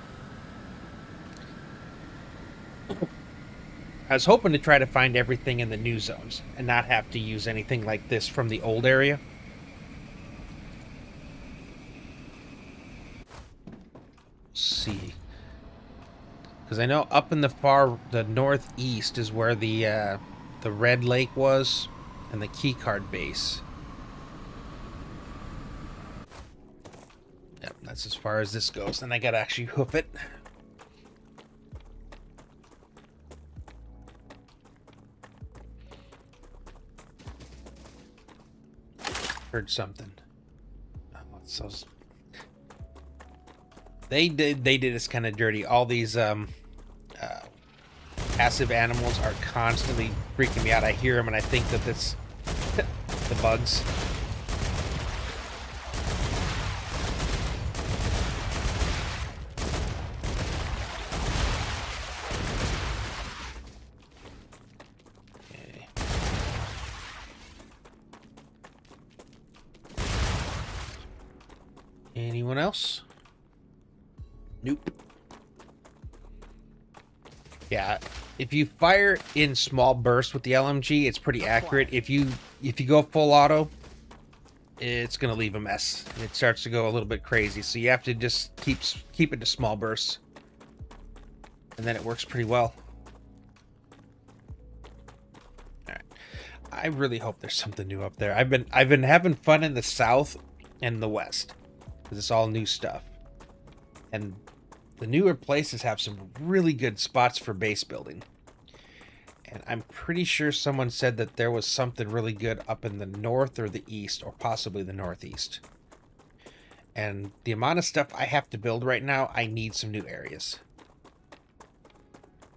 I was hoping to try to find everything in the new zones and not have to use anything like this from the old area. Let's see. Because I know up in the northeast is where the Red Lake was and the keycard base. Yep, that's as far as this goes. Then I gotta actually hoof it. Heard something. Oh, it's so... They did us kind of dirty. All these passive animals are constantly freaking me out. I hear them and I think that it's the bugs. Okay. Anyone else? Nope. Yeah, if you fire in small bursts with the LMG, it's pretty accurate. If you go full auto, it's gonna leave a mess. It starts to go a little bit crazy, so you have to just keep it to small bursts, and then it works pretty well. All right. I really hope there's something new up there. I've been having fun in the south and the west because it's all new stuff, and the newer places have some really good spots for base building. And I'm pretty sure someone said that there was something really good up in the north or the east, or possibly the northeast. And the amount of stuff I have to build right now, I need some new areas.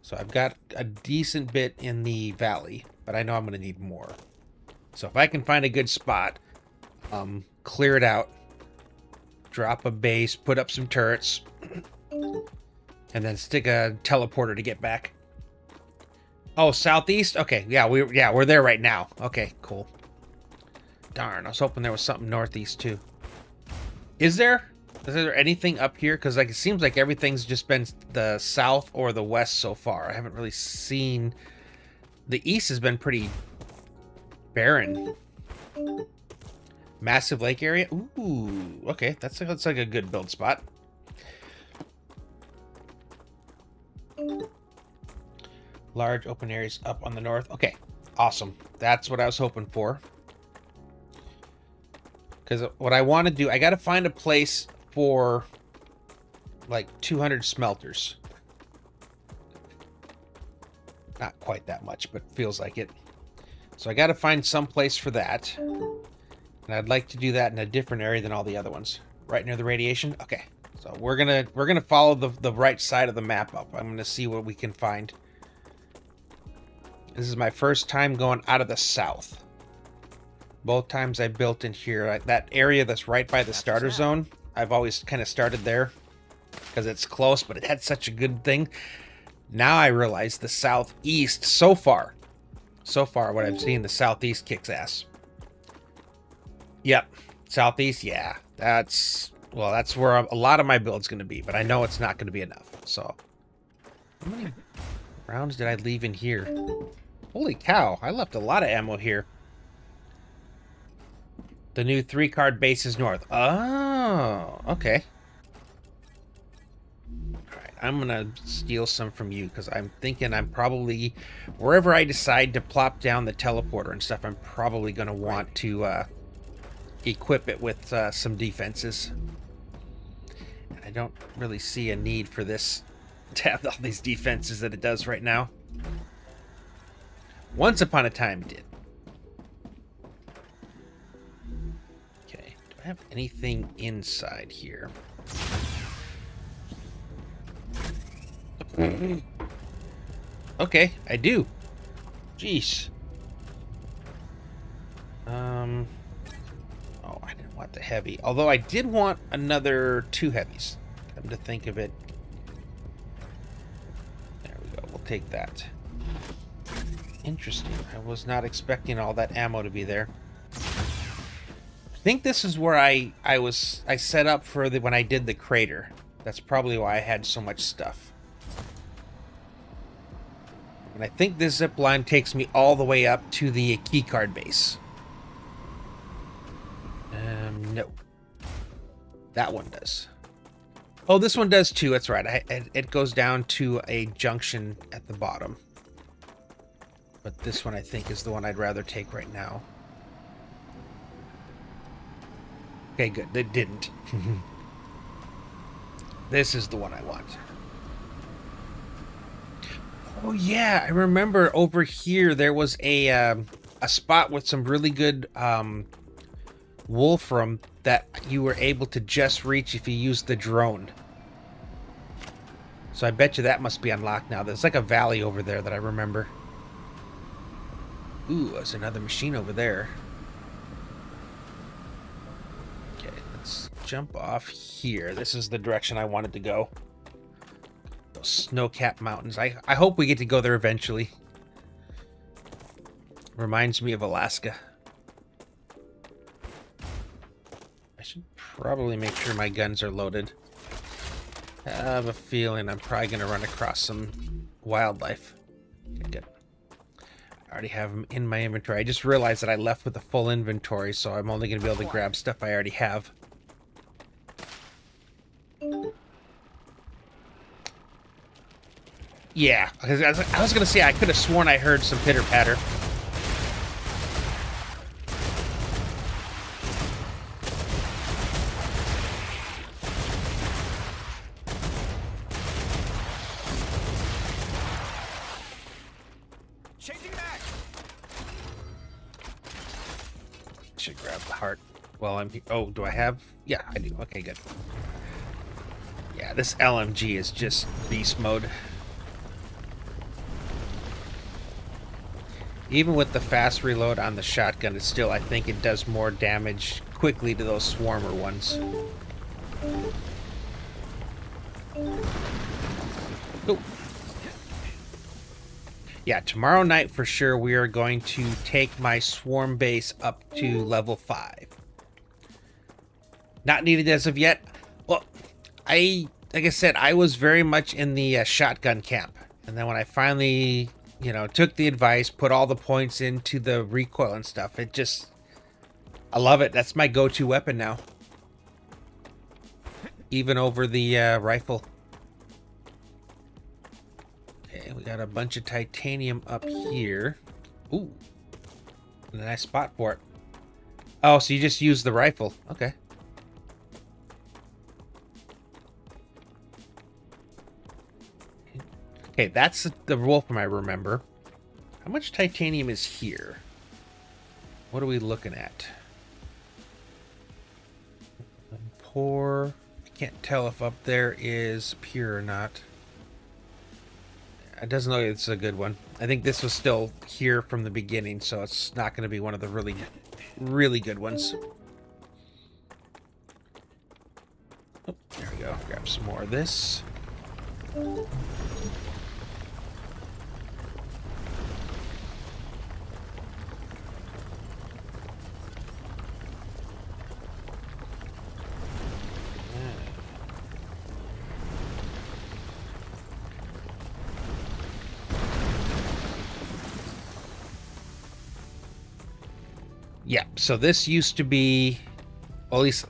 So I've got a decent bit in the valley, but I know I'm going to need more. So if I can find a good spot, clear it out, drop a base, put up some turrets, and then stick a teleporter to get back. Oh, southeast? Okay, yeah, we're there right now. Okay, cool. Darn, I was hoping there was something northeast too. Is there? Is there anything up here? Because like it seems like everything's just been the south or the west so far. I haven't really seen. The east has been pretty barren. Massive lake area. Ooh, okay, that's like a good build spot. Large open areas up on the north. Okay, awesome. That's what I was hoping for. Because what I want to do, I got to find a place for like 200 smelters. Not quite that much, but feels like it. So I got to find some place for that. And I'd like to do that in a different area than all the other ones. Right near the radiation? Okay. So we're gonna follow the right side of the map up. I'm gonna see what we can find. This is my first time going out of the south. Both times I built in here. That area that's right by the starter zone, I've always kind of started there because it's close, but it had such a good thing. Now I realize the southeast, so far what I've seen, the southeast kicks ass. Yep, southeast, yeah. That's where a lot of my build's going to be, but I know it's not going to be enough. So, how many rounds did I leave in here? Holy cow, I left a lot of ammo here. The new 3-card base is north. Oh, okay. All right. I'm gonna steal some from you because I'm thinking I'm probably, wherever I decide to plop down the teleporter and stuff, I'm probably gonna want to equip it with some defenses. And I don't really see a need for this to have all these defenses that it does right now. Once upon a time it did. Okay, do I have anything inside here? Okay, I do. Jeez. Oh, I didn't want the heavy. Although I did want another 2 heavies. Come to think of it. There we go. We'll take that. Interesting. I was not expecting all that ammo to be there. I think this is where I set up for when I did the crater. That's probably why I had so much stuff. And I think this zip line takes me all the way up to the keycard base. No. That one does. Oh, this one does too. That's right. It goes down to a junction at the bottom. But this one, I think, is the one I'd rather take right now. Okay, good. It didn't. This is the one I want. Oh yeah, I remember over here there was a spot with some really good wolfram that you were able to just reach if you used the drone. So I bet you that must be unlocked now. There's like a valley over there that I remember. Ooh, there's another machine over there. Okay, let's jump off here. This is the direction I wanted to go. Those snow-capped mountains. I hope we get to go there eventually. Reminds me of Alaska. I should probably make sure my guns are loaded. I have a feeling I'm probably going to run across some wildlife. Okay, good. I already have them in my inventory. I just realized that I left with a full inventory, so I'm only going to be able to grab stuff I already have. Yeah, because I was going to say I could have sworn I heard some pitter-patter.
Changing back.
Should grab the heart while I'm here. Oh, do I have? Yeah, I do. Okay, good. Yeah, this LMG is just beast mode. Even with the fast reload on the shotgun, it's still, I think it does more damage quickly to those swarmer ones. Oh. Yeah, tomorrow night for sure we are going to take my swarm base up to level 5. Not needed as of yet. Well, like I said, I was very much in the shotgun camp. And then when I finally, you know, took the advice, put all the points into the recoil and stuff, it just, I love it. That's my go-to weapon now. Even over the rifle. Okay, we got a bunch of titanium up here. Ooh, a nice spot for it. Oh, so you just use the rifle. Okay. Okay, that's the wolfram I remember. How much titanium is here? What are we looking at? Pour. I can't tell if up there is pure or not. It doesn't look like it's a good one. I think this was still here from the beginning, so it's not going to be one of the really, really good ones. Oh, there we go. Grab some more of this. Yeah, so this used to be, well, at least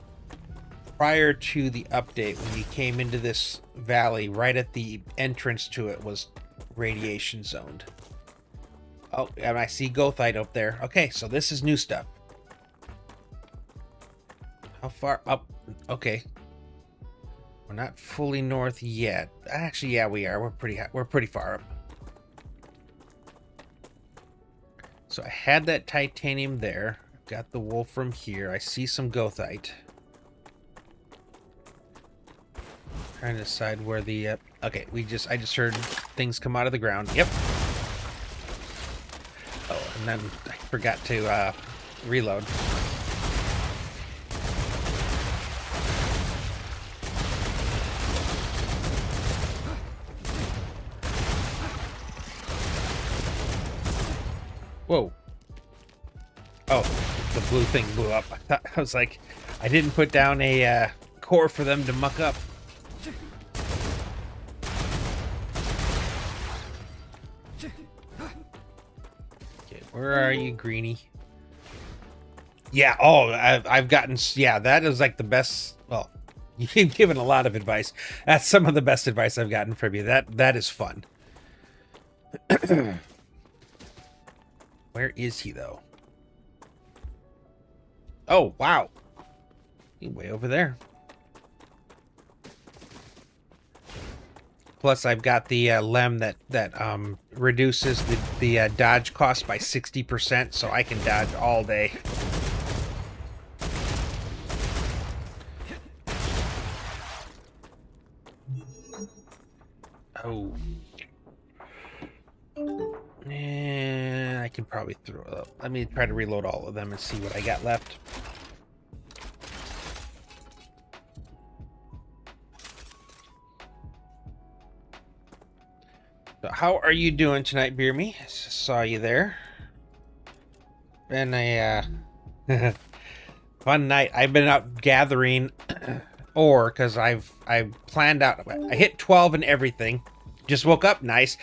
prior to the update, when you came into this valley right at the entrance to it was radiation zoned. Oh, and I see Gothite up there. Okay, so this is new stuff. How far up? Okay. We're not fully north yet. Actually, yeah, we are. We're pretty far up. So I had that titanium there. I've got the wolfram here. I see some Gothite. Trying to decide where the okay, I just heard things come out of the ground. Yep. Oh, and then I forgot to reload. Whoa. Oh, the blue thing blew up. I was like, I didn't put down a core for them to muck up. Okay, where are you, Greenie? Yeah, oh, I've gotten, yeah, that is like the best, well, you've given a lot of advice. That's some of the best advice I've gotten from you. That is fun. Where is he, though? Oh, wow. He's way over there. Plus, I've got the lem that reduces the dodge cost by 60%, so I can dodge all day. Oh. And I can probably throw it up. Let me try to reload all of them and see what I got left. So how are you doing tonight, Beer Me? Saw you there. Been a fun night. I've been out gathering ore because I've planned out. I hit 12 and everything. Just woke up, nice.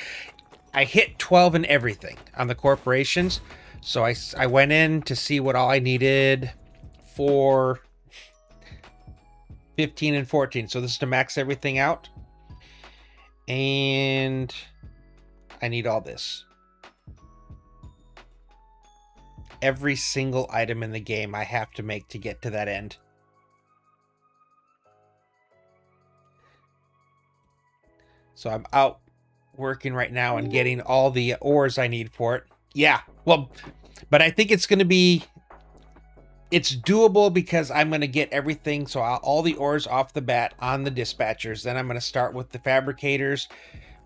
I hit 12 and everything on the corporations. So I went in to see what all I needed for 15 and 14. So this is to max everything out. And I need all this. Every single item in the game I have to make to get to that end. So I'm out working right now and getting all the ores I need for it. Yeah, well, but I think it's going to be, it's doable because I'm going to get everything. So all the ores off the bat on the dispatchers. Then I'm going to start with the fabricators,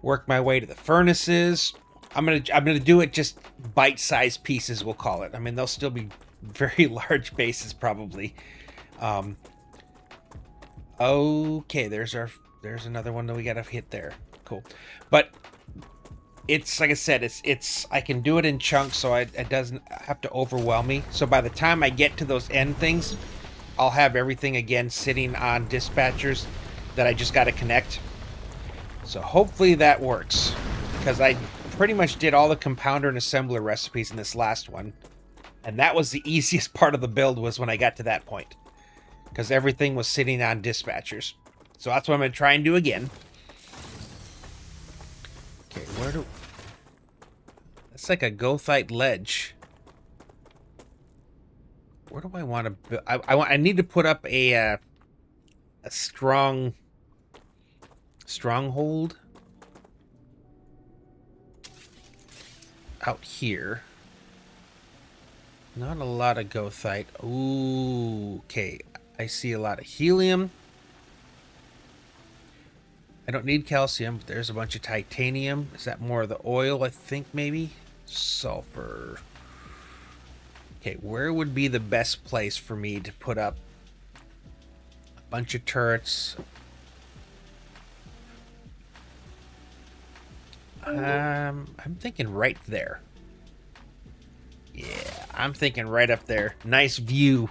work my way to the furnaces. I'm going to do it just bite-sized pieces, we'll call it. I mean, they'll still be very large bases probably. Okay, there's another one that we got to hit there. Cool. But it's like I said, it's I can do it in chunks, so it doesn't have to overwhelm me. So by the time I get to those end things, I'll have everything again sitting on dispatchers that I just got to connect. So hopefully that works, because I pretty much did all the compounder and assembler recipes in this last one, and that was the easiest part of the build, was when I got to that point, because everything was sitting on dispatchers. So that's what I'm going to try and do again. Okay, where do... It's like a gothite ledge. Where do I want to build? I need to put up a stronghold. Out here. Not a lot of gothite. Ooh, okay. I see a lot of helium. I don't need calcium, but there's a bunch of titanium. Is that more of the oil, I think, maybe? Sulfur. Okay, where would be the best place for me to put up a bunch of turrets? I'm thinking right there. Yeah, I'm thinking right up there. Nice view.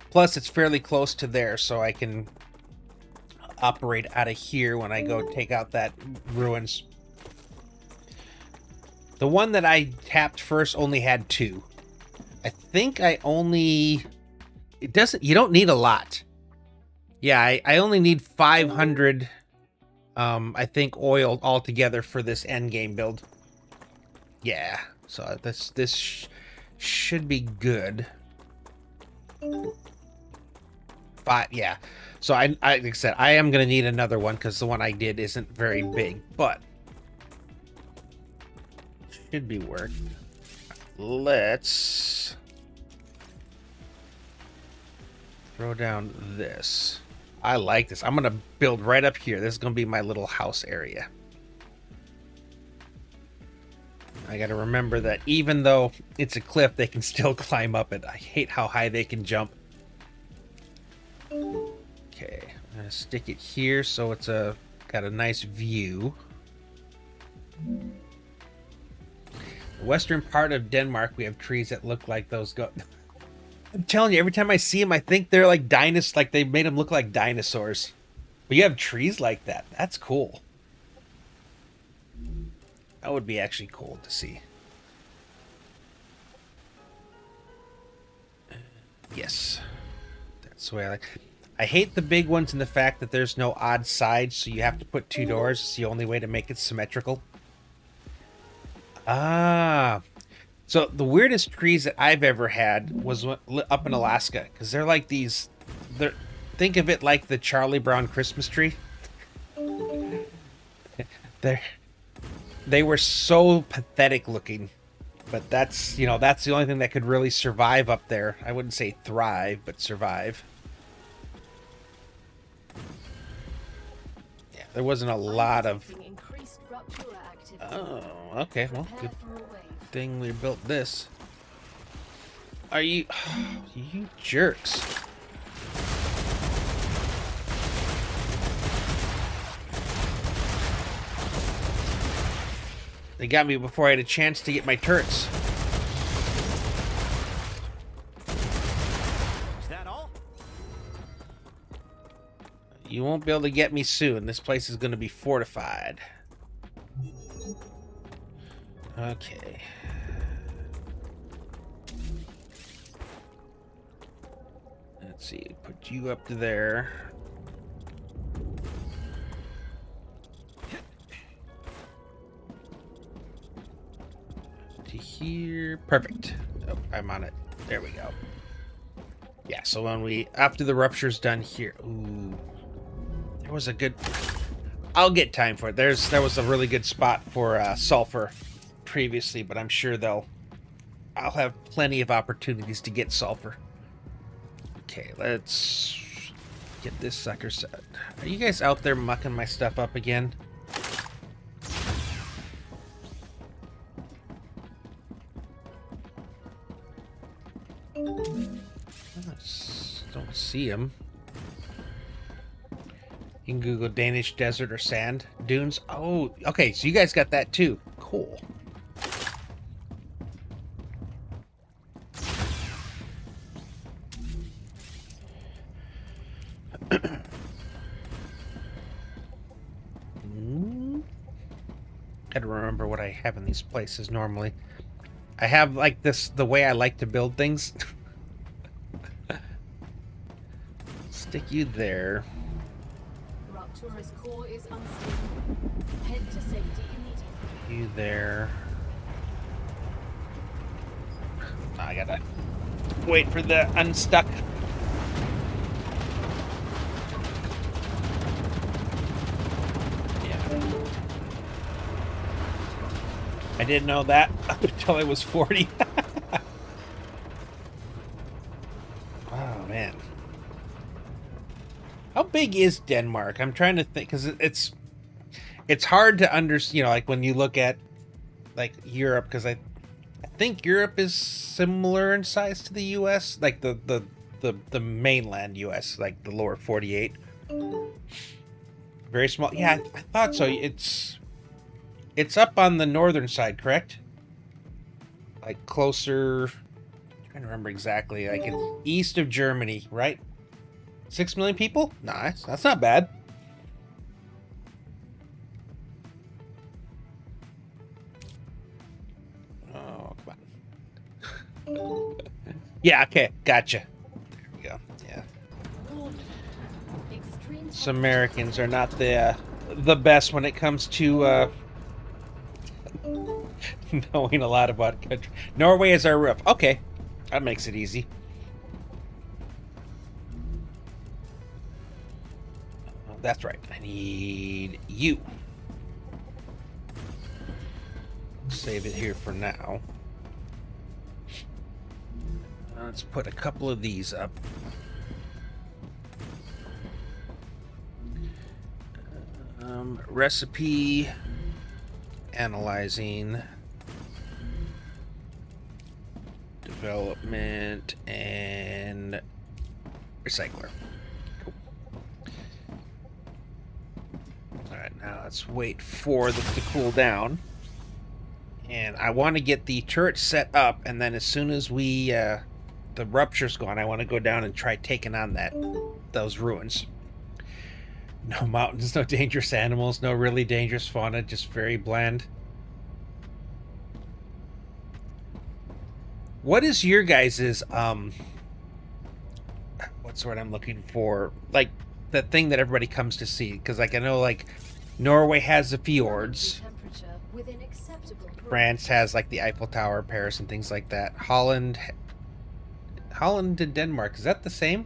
Plus, it's fairly close to there, so I can operate out of here when I go take out that ruins. The one that I tapped first only had 2. I think I only... It doesn't... You don't need a lot. Yeah, I only need 500, I think, oil altogether for this end game build. Yeah, so should be good. Yeah. So like I said, I am gonna need another one because the one I did isn't very big, but should be work. Let's throw down this. I like this. I'm gonna build right up here. This is gonna be my little house area. I gotta remember that even though it's a cliff, they can still climb up it. I hate how high they can jump. Okay, I'm gonna stick it here so it's got a nice view. The western part of Denmark, we have trees that look like those I'm telling you, every time I see them, I think they're like dinosaurs, like they made them look like dinosaurs. But you have trees like that. That's cool. That would be actually cool to see. Yes. That's the way I like. I hate the big ones in the fact that there's no odd sides, so you have to put 2 doors. It's the only way to make it symmetrical. Ah. So the weirdest trees that I've ever had was up in Alaska, because they're like these. Think of it like the Charlie Brown Christmas tree. They were so pathetic looking, but that's the only thing that could really survive up there. I wouldn't say thrive, but survive. Yeah, there wasn't a lot of. Oh, okay. Well, good thing we built this. Are you you jerks? They got me before I had a chance to get my turrets.
Is that all?
You won't be able to get me soon. This place is going to be fortified. Okay. Let's see. Put you up to there. To here. Perfect. Oh, I'm on it. There we go. Yeah, so after the rupture's done here. Ooh. There was a good... I'll get time for it. There was a really good spot for sulfur previously, but I'm sure I'll have plenty of opportunities to get sulfur. Okay, let's get this sucker set. Are you guys out there mucking my stuff up again? Don't see him. You can Google Danish desert or sand dunes. Oh, okay, so you guys got that too. Cool. Gotta remember what I have in these places normally. I have like the way I like to build things. Stick you there.
Raptura's core is unstable. Head to safety immediately.
You there. I gotta wait for the unstuck. Yeah. I didn't know that until I was 40. Oh, man. How big is Denmark? I'm trying to think, because it's hard to understand, like when you look at like Europe, because I think Europe is similar in size to the US, like the mainland US, like the lower 48. Very small. Yeah, I thought so. It's up on the northern side, correct? Like closer, I'm trying to remember exactly, like it's east of Germany, right? 6 million people? Nice. That's not bad. Oh, come on. Yeah, okay. Gotcha. There we go. Yeah.
Extreme
Some Americans are not the best when it comes to knowing a lot about country. Norway is our roof. Okay, that makes it easy. Oh, that's right. I need you. Save it here for now. Let's put a couple of these up. Recipe, analyzing, development, and recycler. Cool. All right, now let's wait for this to cool down. And I want to get the turret set up, and then as soon as we the rupture's gone, I want to go down and try taking on those ruins. No mountains, no dangerous animals, no really dangerous fauna, just very bland. What is your guys's what's the word I'm looking for? Like the thing that everybody comes to see, because like I know like Norway has the fjords.
Within acceptable
France has like the Eiffel Tower, Paris and things like that. Holland and Denmark, is that the same?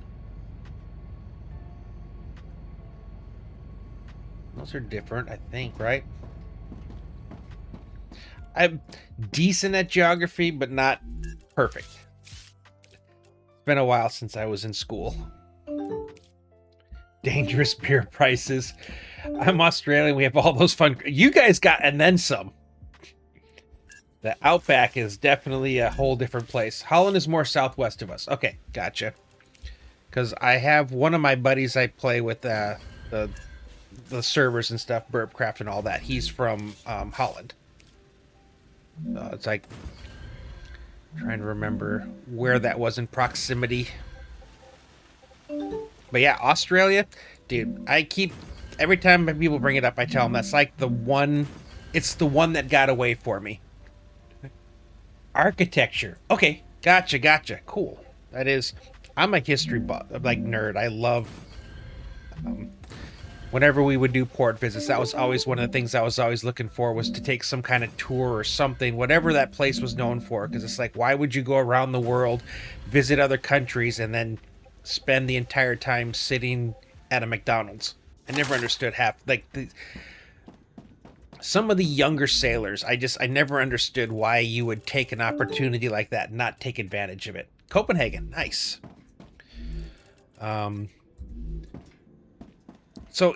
Those are different, I think, right? I'm decent at geography, but not perfect. It's been a while since I was in school. Dangerous beer prices. I'm Australian. We have all those fun. You guys got, and then some. The Outback is definitely a whole different place. Holland is more southwest of us. Okay, gotcha. Because I have one of my buddies I play with, the servers and stuff, Burpcraft and all that. He's from Holland. So it's like trying to remember where that was in proximity. But yeah, Australia, dude, I keep every time people bring it up, I tell them that's like the one. It's the one that got away for me. Architecture. Okay, gotcha. Cool. That is. I'm a history buff, like nerd. I love. Whenever we would do port visits, that was always one of the things I was always looking for, was to take some kind of tour or something, whatever that place was known for. Because it's like, why would you go around the world, visit other countries, and then spend the entire time sitting at a McDonald's? I never understood some of the younger sailors. I never understood why you would take an opportunity like that and not take advantage of it. Copenhagen, nice. So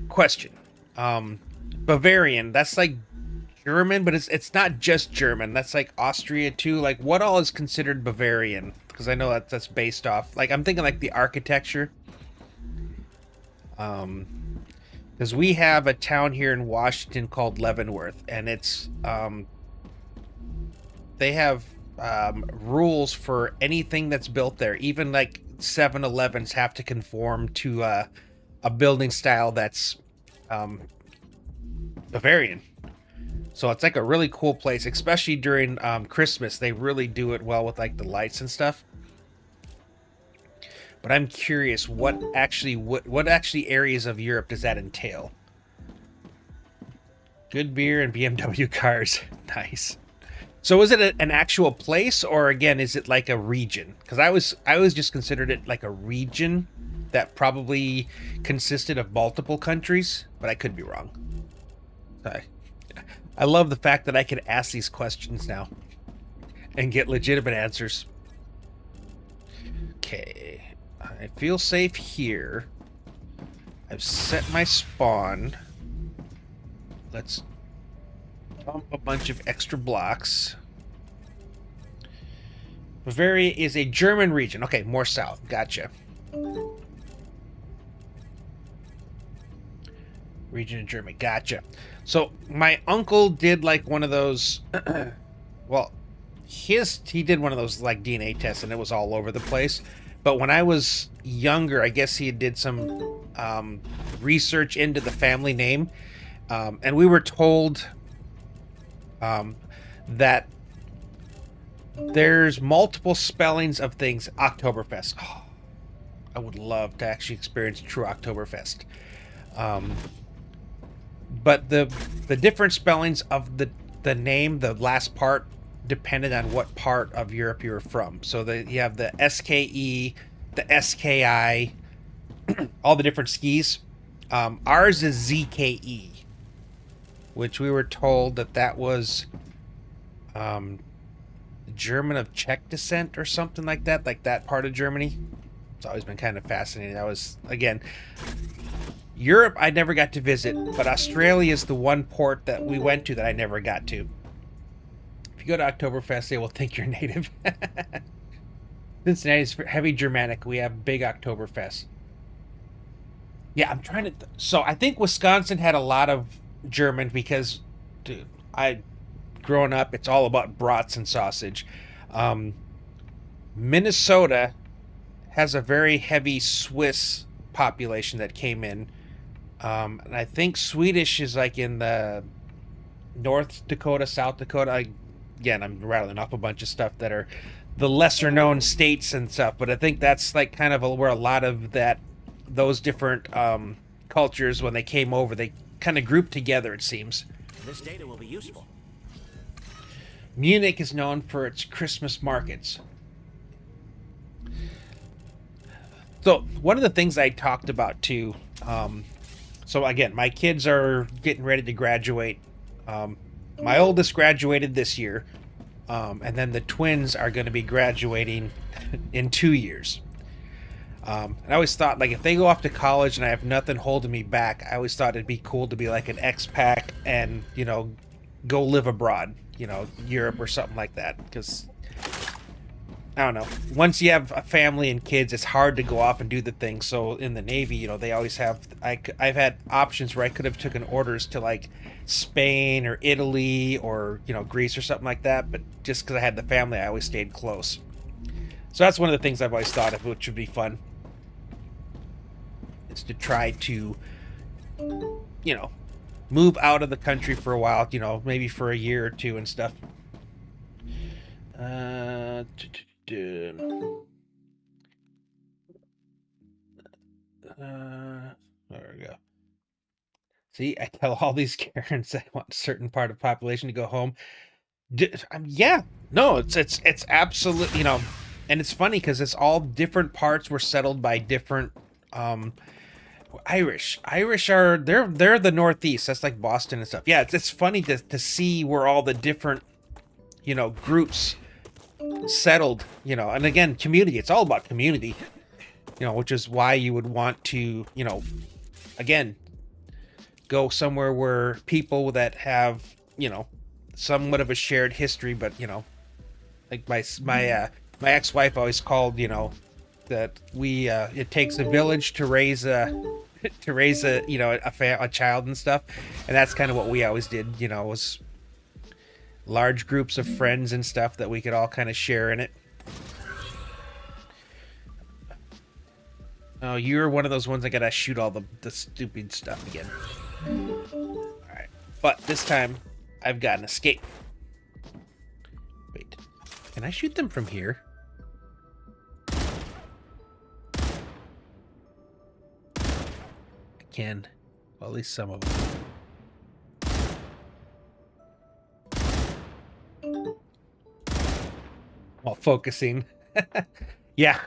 question. Bavarian, that's like German, but it's not just German. That's like Austria too. Like what all is considered Bavarian? Because I know that's based off, like I'm thinking like the architecture. Because we have a town here in Washington called Leavenworth, and it's they have rules for anything that's built there. Even like 7-Elevens have to conform to a building style that's Bavarian. So it's like a really cool place, especially during Christmas. They really do it well with like the lights and stuff. But I'm curious, what actually areas of Europe does that entail? Good beer and BMW cars. Nice. So is it an actual place, or again, is it like a region? Because I was just considered it like a region that probably consisted of multiple countries, but I could be wrong. I love the fact that I can ask these questions now and get legitimate answers. Okay, I feel safe here. I've set my spawn. Let's dump a bunch of extra blocks. Bavaria is a German region. Okay, more south. Gotcha. Region of Germany. Gotcha. So my uncle did like one of those. Well, he did one of those like DNA tests, and it was all over the place. But when I was younger, I guess he did some research into the family name, and we were told that there's multiple spellings of things. Oktoberfest. Oh, I would love to actually experience true Oktoberfest. Um, but the different spellings of the name, the last part, depended on what part of Europe you're from. So you have the SKE, the SKI, all the different skis. Ours is ZKE, which we were told that was German of Czech descent or something like that part of Germany. It's always been kind of fascinating. That was, again, Europe I never got to visit, but Australia is the one port that we went to that I never got to. If you go to Oktoberfest, they will think you're native. Cincinnati's heavy Germanic. We have big Oktoberfest. Yeah, I'm trying to... So I think Wisconsin had a lot of German because, dude, growing up, it's all about brats and sausage. Minnesota has a very heavy Swiss population that came in. And I think Swedish is like in the North Dakota, South Dakota. Again, I'm rattling off a bunch of stuff that are the lesser known states and stuff, but I think that's like kind of where a lot of those different cultures, when they came over, they kind of grouped together, it seems.
This data will be useful.
Munich is known for its Christmas markets. So one of the things I talked about too, so again, my kids are getting ready to graduate. My oldest graduated this year, and then the twins are going to be graduating in 2 years. And I always thought, like, if they go off to college and I have nothing holding me back, I always thought it'd be cool to be like an expat and, you know, go live abroad, you know, Europe or something like that. Because, I don't know, once you have a family and kids, it's hard to go off and do the thing. So in the Navy, you know, they always have, I've had options where I could have taken orders to like Spain or Italy or, you know, Greece or something like that. But just because I had the family, I always stayed close. So that's one of the things I've always thought of, which would be fun. Is to try to, you know, move out of the country for a while, you know, maybe for a year or two and stuff. There we go. See, I tell all these Karens that want a certain part of the population to go home. Yeah, no, it's absolutely, you know, and it's funny because it's all different parts were settled by different Irish are they're the Northeast. That's like Boston and stuff. Yeah, it's funny to see where all the different, you know, groups settled, you know. And again, community, it's all about community, you know, which is why you would want to, you know, again, go somewhere where people that have, you know, somewhat of a shared history. But, you know, like my ex-wife always called, you know, that we it takes a village to raise a you know, a child and stuff, and that's kind of what we always did, you know, was large groups of friends and stuff that we could all kind of share in it. Oh, you're one of those ones that gotta shoot all the stupid stuff again. Alright, but this time I've got an escape. Wait, can I shoot them from here? Can, well, at least some of them. While focusing. Yeah,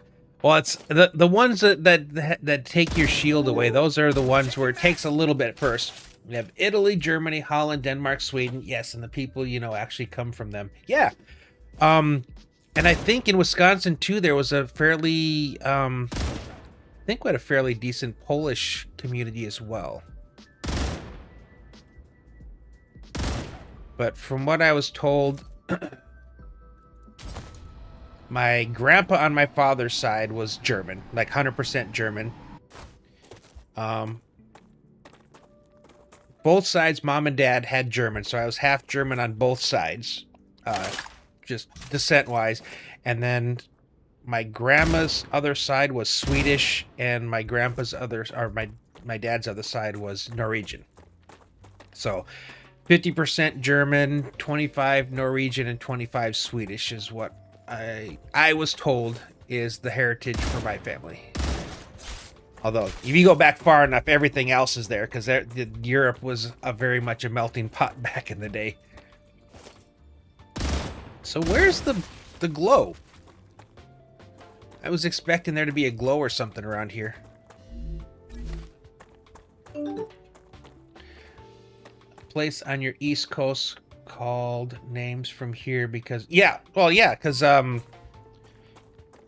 well, it's the ones that take your shield away. Those are the ones where it takes a little bit first. We have Italy, Germany, Holland, Denmark, Sweden. Yes, and the people, you know, actually come from them. Yeah. And I think in Wisconsin too, there was a fairly I think we had a fairly decent Polish community as well. But from what I was told, my grandpa on my father's side was German, like 100% German. Both sides, mom and dad had German, so I was half German on both sides, just descent-wise. And then my grandma's other side was Swedish, and my grandpa's my dad's other side was Norwegian. So 50% German, 25 Norwegian, and 25 Swedish is what I was told is the heritage for my family. Although, if you go back far enough, everything else is there, because Europe was very much a melting pot back in the day. So where's the glow? I was expecting there to be a glow or something around here. Place on your East Coast called names from here because... Yeah, well, yeah, because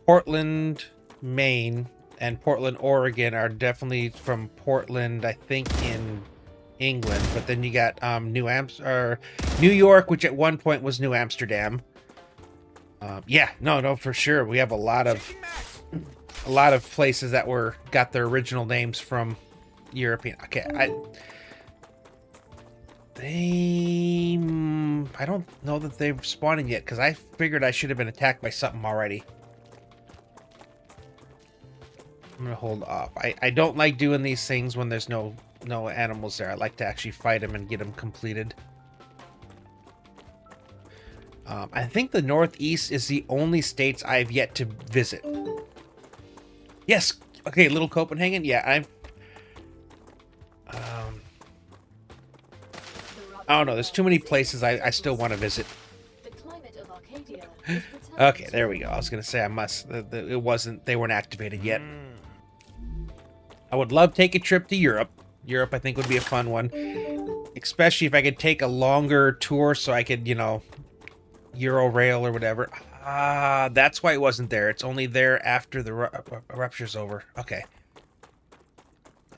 Portland, Maine, and Portland, Oregon are definitely from Portland, I think, in England. But then you got New York, which at one point was New Amsterdam. Yeah, no, for sure. We have a lot of places that got their original names from European. Okay, I don't know that they've spawned yet, because I figured I should have been attacked by something already. I'm gonna hold off. I don't like doing these things when there's no animals there. I like to actually fight them and get them completed. I think the Northeast is the only states I've yet to visit. Yes. Okay, Little Copenhagen. Yeah, I don't know. There's too many places I still want to visit.
The climate of Arcadia is
Okay, there we go. I was gonna say they weren't activated yet. I would love to take a trip to Europe. Europe, I think, would be a fun one, especially if I could take a longer tour, so I could, Euro rail or whatever. That's why it wasn't there. It's only there after the rupture's over. Okay.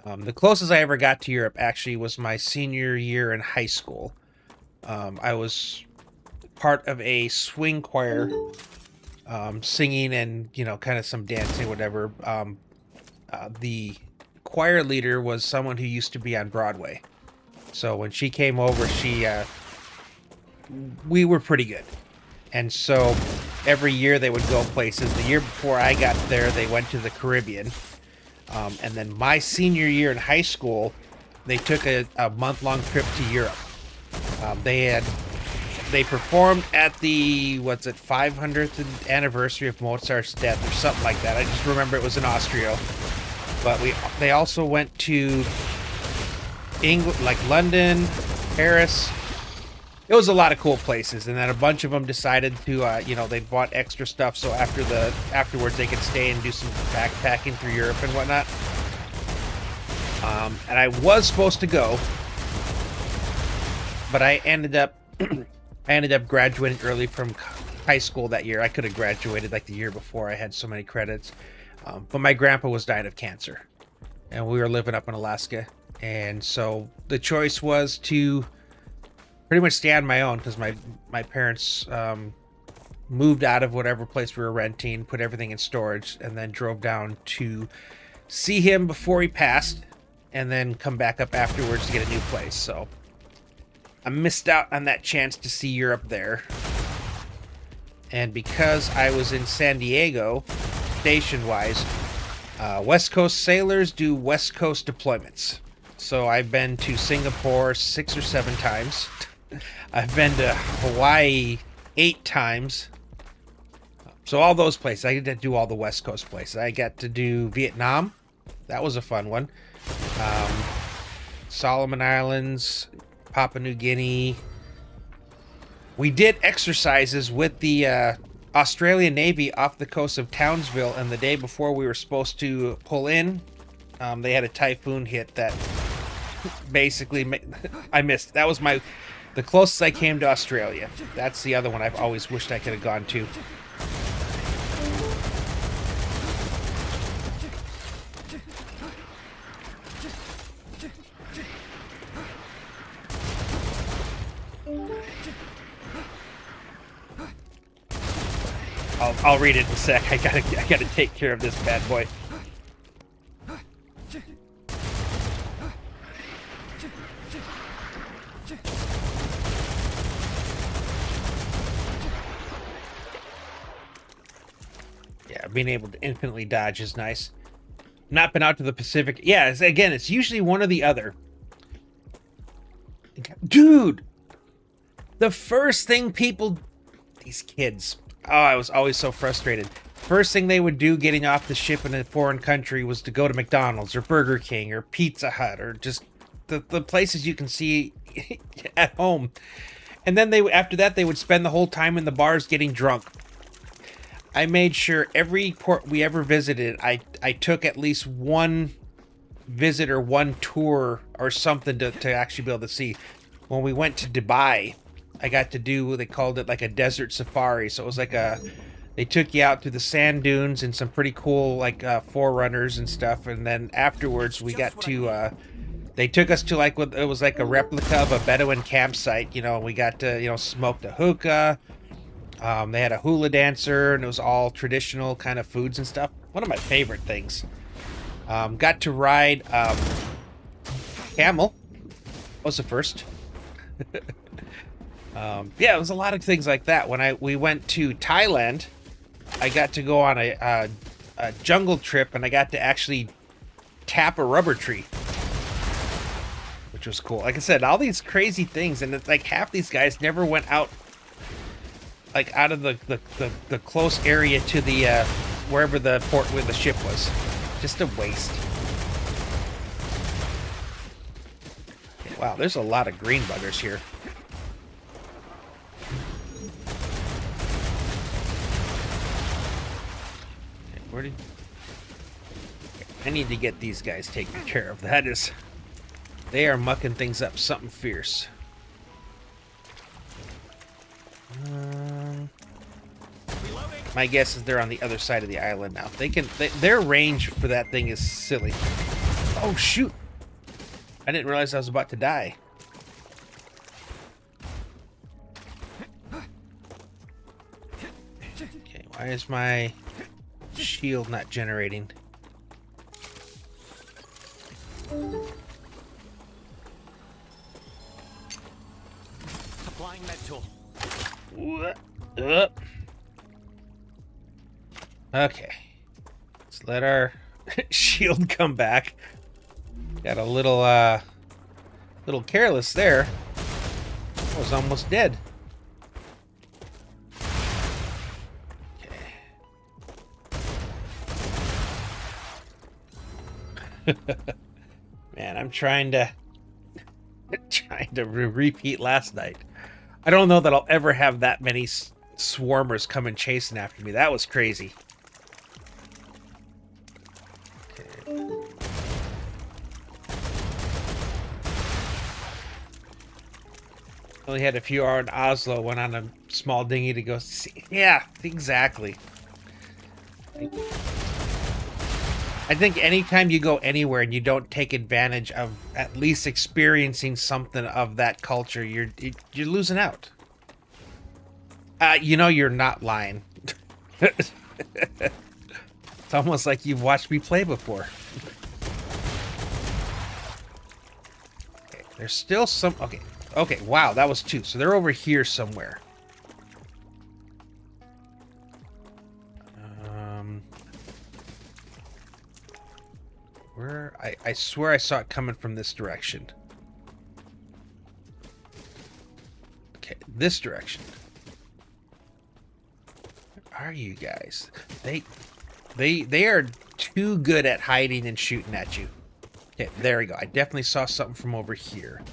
The closest I ever got to Europe actually was my senior year in high school. I was part of a swing choir, singing and, kind of some dancing, whatever. The choir leader was someone who used to be on Broadway. So when she came over, we were pretty good. And so every year they would go places. The year before I got there, they went to the Caribbean. And then my senior year in high school, they took a month-long trip to Europe. They performed at the 500th anniversary of Mozart's death or something like that. I just remember it was in Austria. But they also went to England, like London, Paris. It was a lot of cool places, and then a bunch of them decided to, they bought extra stuff, so afterwards they could stay and do some backpacking through Europe and whatnot. And I was supposed to go, but I ended up graduating early from high school that year. I could have graduated like the year before. I had so many credits, but my grandpa was dying of cancer, and we were living up in Alaska, and so the choice was to pretty much stay on my own, because my parents moved out of whatever place we were renting, put everything in storage, and then drove down to see him before he passed, and then come back up afterwards to get a new place. So I missed out on that chance to see Europe there. And because I was in San Diego, station-wise, West Coast sailors do West Coast deployments. So I've been to Singapore 6 or 7 times. I've been to Hawaii 8 times. So all those places. I get to do all the West Coast places. I got to do Vietnam. That was a fun one. Solomon Islands, Papua New Guinea. We did exercises with the Australian Navy off the coast of Townsville, and the day before we were supposed to pull in, they had a typhoon hit that basically I missed. That was the closest I came to Australia. That's the other one I've always wished I could have gone to. I'll read it in a sec. I gotta take care of this bad boy. Yeah, being able to infinitely dodge is nice. Not been out to the Pacific. Yeah, again, it's usually one or the other. Dude! The first thing these kids... Oh, I was always so frustrated. first thing they would do getting off the ship in a foreign country was to go to McDonald's or Burger King or Pizza Hut or just the places you can see at home. And then after that, they would spend the whole time in the bars getting drunk. I made sure every port we ever visited, I took at least one visit or one tour or something to actually be able to see. When we went to Dubai, I got to do, they called it like a desert safari. So it was like they took you out through the sand dunes and some pretty cool like forerunners and stuff. And then afterwards we got to, they took us to like what it was like a replica of a Bedouin campsite. You know, we got to, you know, smoke the hookah. They had a hula dancer and it was all traditional kind of foods and stuff. One of my favorite things. Got to ride camel. That was the first. Yeah, it was a lot of things like that. When we went to Thailand, I got to go on a jungle trip and I got to actually tap a rubber tree, which was cool. Like I said, all these crazy things, and it's like half these guys never went out, like out of the close area to the wherever the port where the ship was. Just a waste. Okay, wow, there's a lot of green buggers here. Okay, where did... I need to get these guys taken care of. That is... They are mucking things up something fierce. My guess is they're on the other side of the island now. Their range for that thing is silly. Oh, shoot. I didn't realize I was about to die. Okay, why is my shield not generating?
Applying med tool.
Okay. Let's let our shield come back. Got a little careless there. I was almost dead. Okay. Man, I'm trying to repeat last night. I don't know that I'll ever have that many swarmers coming chasing after me. That was crazy. Okay. Only had a few hours in Oslo. Went on a small dinghy to go see. Yeah, exactly. I think anytime you go anywhere and you don't take advantage of at least experiencing something of that culture, you're losing out. You know you're not lying. It's almost like you've watched me play before. Okay, there's still some... Okay, wow, that was two. So they're over here somewhere. Where? I swear I saw it coming from this direction. Okay, this direction. Where are you guys? They are too good at hiding and shooting at you. Okay, there we go. I definitely saw something from over here.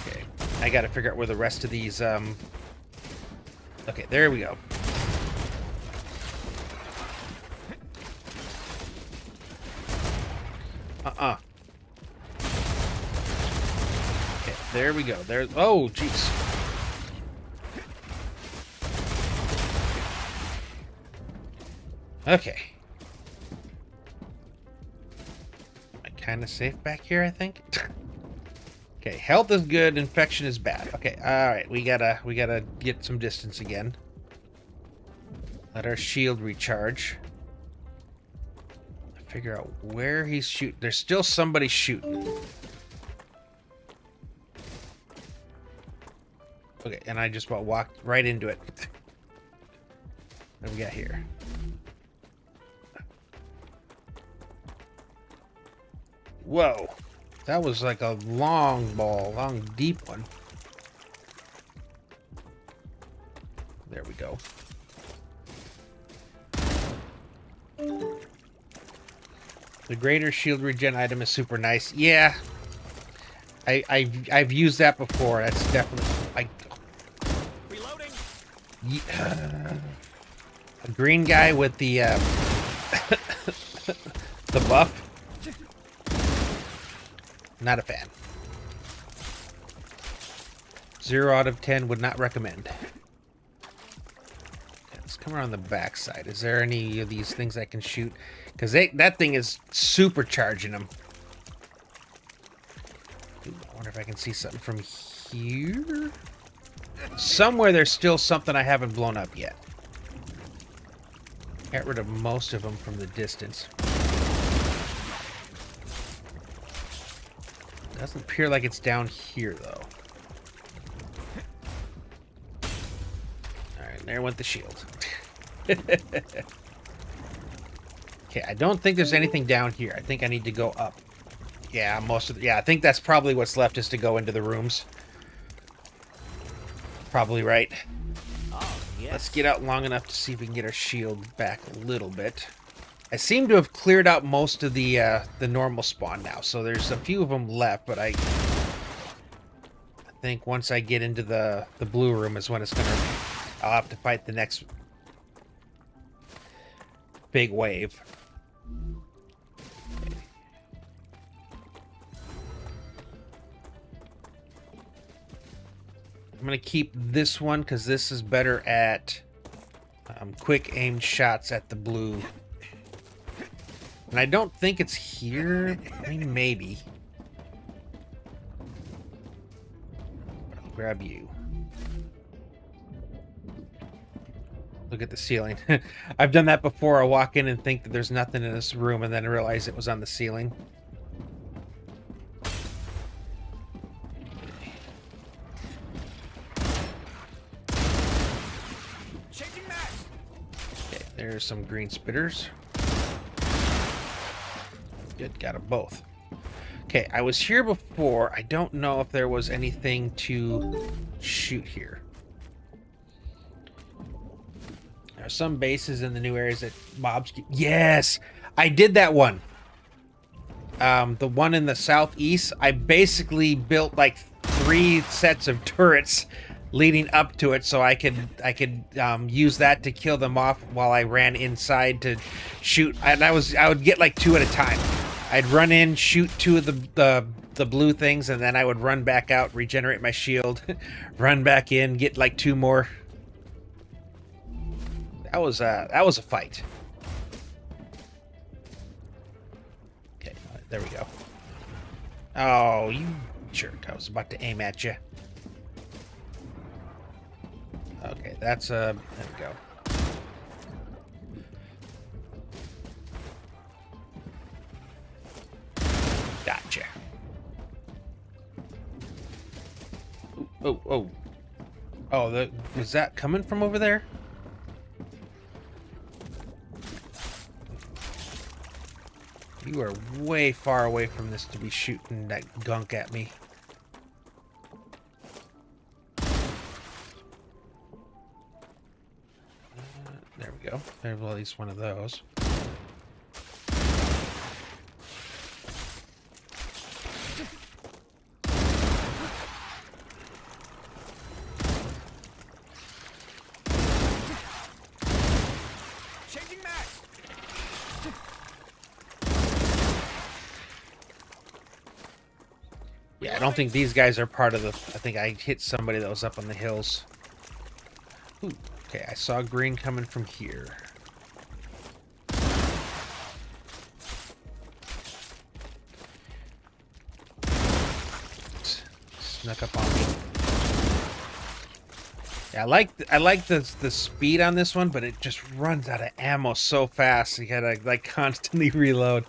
Okay, I gotta figure out where the rest of these, Okay, there we go. Okay, there we go. There. Oh, jeez. Okay. Am I kind of safe back here, I think? Okay, health is good, infection is bad. Okay, alright, we gotta get some distance again. Let our shield recharge. Figure out where he's shooting. There's still somebody shooting. Okay, and I just about walked right into it. What do we got here? Whoa. That was like a long ball, long, deep one. There we go. The greater shield regen item is super nice. Yeah. I've used that before. That's definitely
Reloading.
A green guy with the the buff. Not a fan. 0 out of 10 would not recommend. Okay, let's come around the back side. Is there any of these things I can shoot? Because that thing is supercharging them. Ooh, I wonder if I can see something from here. Somewhere there's still something I haven't blown up yet. Got rid of most of them from the distance. Doesn't appear like it's down here, though. Alright, there went the shield. Okay, I don't think there's anything down here. I think I need to go up. Yeah, I think that's probably what's left is to go into the rooms. Probably right.
Oh, yes.
Let's get out long enough to see if we can get our shield back a little bit. I seem to have cleared out most of the normal spawn now, so there's a few of them left, but I think once I get into the blue room is when I'll have to fight the next big wave. I'm going to keep this one because this is better at quick aimed shots at the blue. And I don't think it's here. I mean, maybe. But I'll grab you. Look at the ceiling. I've done that before. I walk in and think that there's nothing in this room and then realize it was on the ceiling. Okay, there's some green spitters. Good, got them both. Okay, I was here before. I don't know if there was anything to shoot here. There are some bases in the new areas that mobs keep... Yes! I did that one! The one in the southeast, I basically built like 3 sets of turrets leading up to it so I could use that to kill them off while I ran inside to shoot. And I would get like 2 at a time. I'd run in, shoot 2 of the blue things, and then I would run back out, regenerate my shield, run back in, get like 2 more. That was a fight. Okay, there we go. Oh, you jerk! I was about to aim at you. Okay, that's there we go. Gotcha. Oh. Was that coming from over there? You are way far away from this to be shooting that gunk at me. There we go. There's at least one of those. Yeah, I don't think these guys are part of the... I think I hit somebody that was up on the hills. Ooh, okay, I saw green coming from here. Snuck up on me. Yeah, I like the speed on this one, but it just runs out of ammo so fast. You gotta like constantly reload.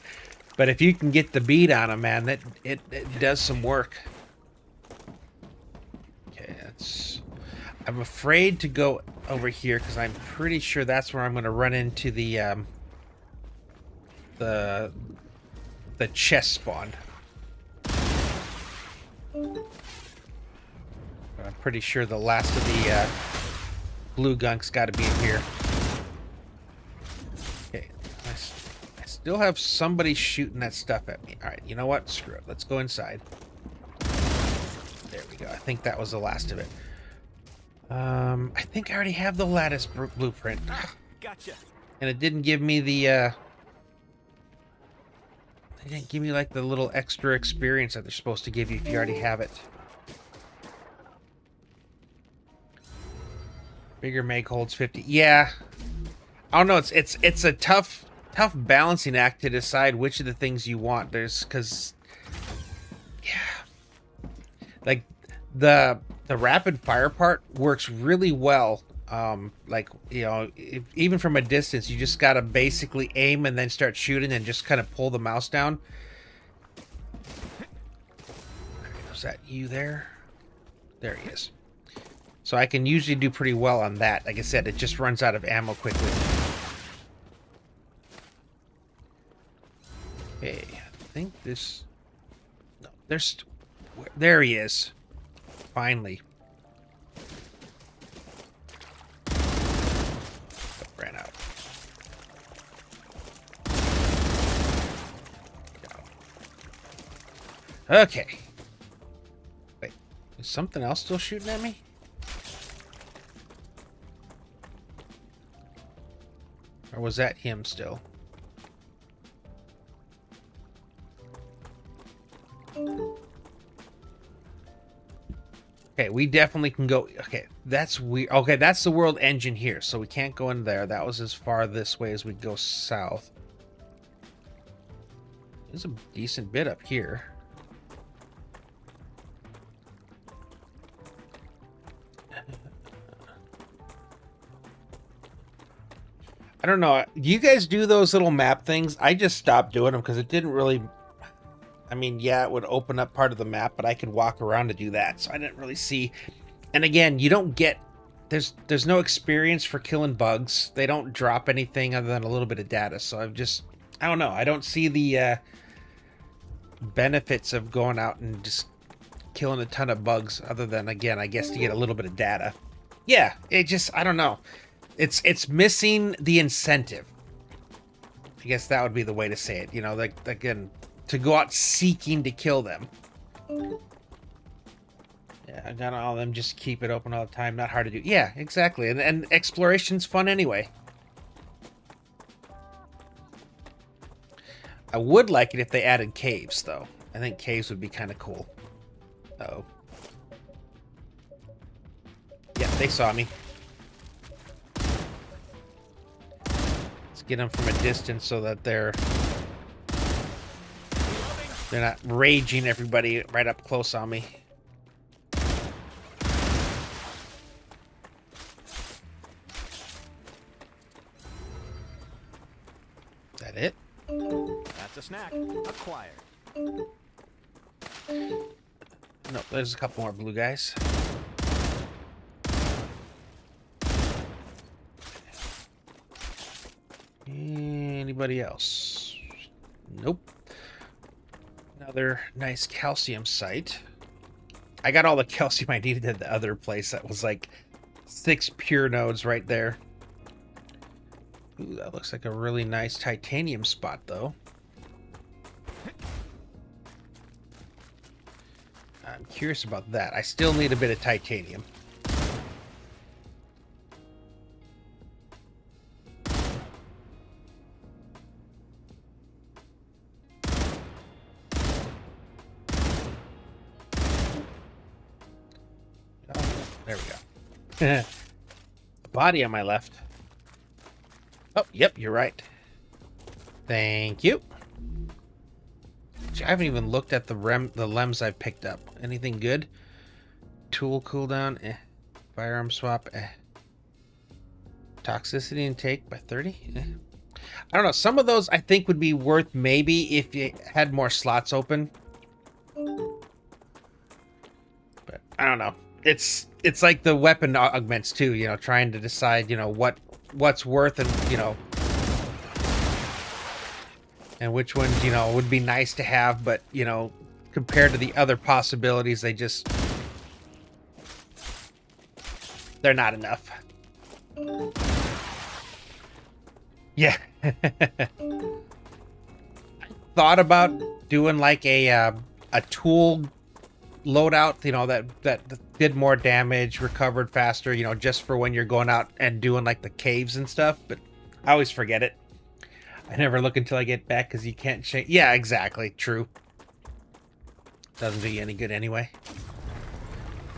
But if you can get the beat on them, man, it does some work. Okay, I'm afraid to go over here because I'm pretty sure that's where I'm going to run into the chest spawn. I'm pretty sure the last of the blue gunk's got to be in here. Okay, still have somebody shooting that stuff at me. All right, you know what? Screw it. Let's go inside. There we go. I think that was the last of it. I think I already have the lattice blueprint.
Gotcha.
And it didn't give me the, they didn't give me, like, the little extra experience that they're supposed to give you if you already have it. Bigger mag holds 50. Yeah. I don't know. It's a tough balancing act to decide which of the things you want. Because, yeah. Like, the rapid fire part works really well. Like, you know, even from a distance, you just gotta basically aim and then start shooting and just kind of pull the mouse down. Is that you there? There he is. So I can usually do pretty well on that. Like I said, it just runs out of ammo quickly. Okay, I think this... No, there he is. Finally. Ran out. Okay. Wait, is something else still shooting at me? Or was that him still? Okay, we definitely can go. Okay, that's weird. Okay, that's the world engine here, so we can't go in there. That was as far this way as we go south. There's a decent bit up here. I don't know. Do you guys do those little map things? I just stopped doing them because it didn't really... I mean, yeah, it would open up part of the map, but I could walk around to do that, so I didn't really see. And again, you don't get... There's no experience for killing bugs. They don't drop anything other than a little bit of data, so I've just... I don't know. I don't see the benefits of going out and just killing a ton of bugs other than, again, I guess to get a little bit of data. Yeah, it just... I don't know. It's missing the incentive. I guess that would be the way to say it. You know, like, again, to go out seeking to kill them. Yeah, not all of them just keep it open all the time. Not hard to do. Yeah, exactly. And exploration's fun anyway. I would like it if they added caves, though. I think caves would be kind of cool. Uh-oh. Yeah, they saw me. Get them from a distance so that they're not raging everybody right up close on me. Is that it?
That's a snack. Acquired.
No, there's a couple more blue guys. Anybody else? Nope. Another nice calcium site. I got all the calcium I needed at the other place. That was like 6 pure nodes right there. Ooh, that looks like a really nice titanium spot, though. I'm curious about that. I still need a bit of titanium. There we go. A body on my left. Oh, yep, you're right. Thank you. I haven't even looked at the lems I've picked up. Anything good? Tool cooldown, eh. Firearm swap, eh. Toxicity intake by 30, eh. I don't know. Some of those I think would be worth maybe if you had more slots open. But I don't know. It's like the weapon augments too, you know, trying to decide, you know, what's worth and, you know, and which ones, you know, would be nice to have, but, you know, compared to the other possibilities, they're not enough. Yeah. thought about doing like a tool loadout, you know, that did more damage, recovered faster, you know, just for when you're going out and doing like the caves and stuff, but I always forget it. I never look until I get back because you can't change. Yeah, exactly. True. Doesn't do you any good anyway.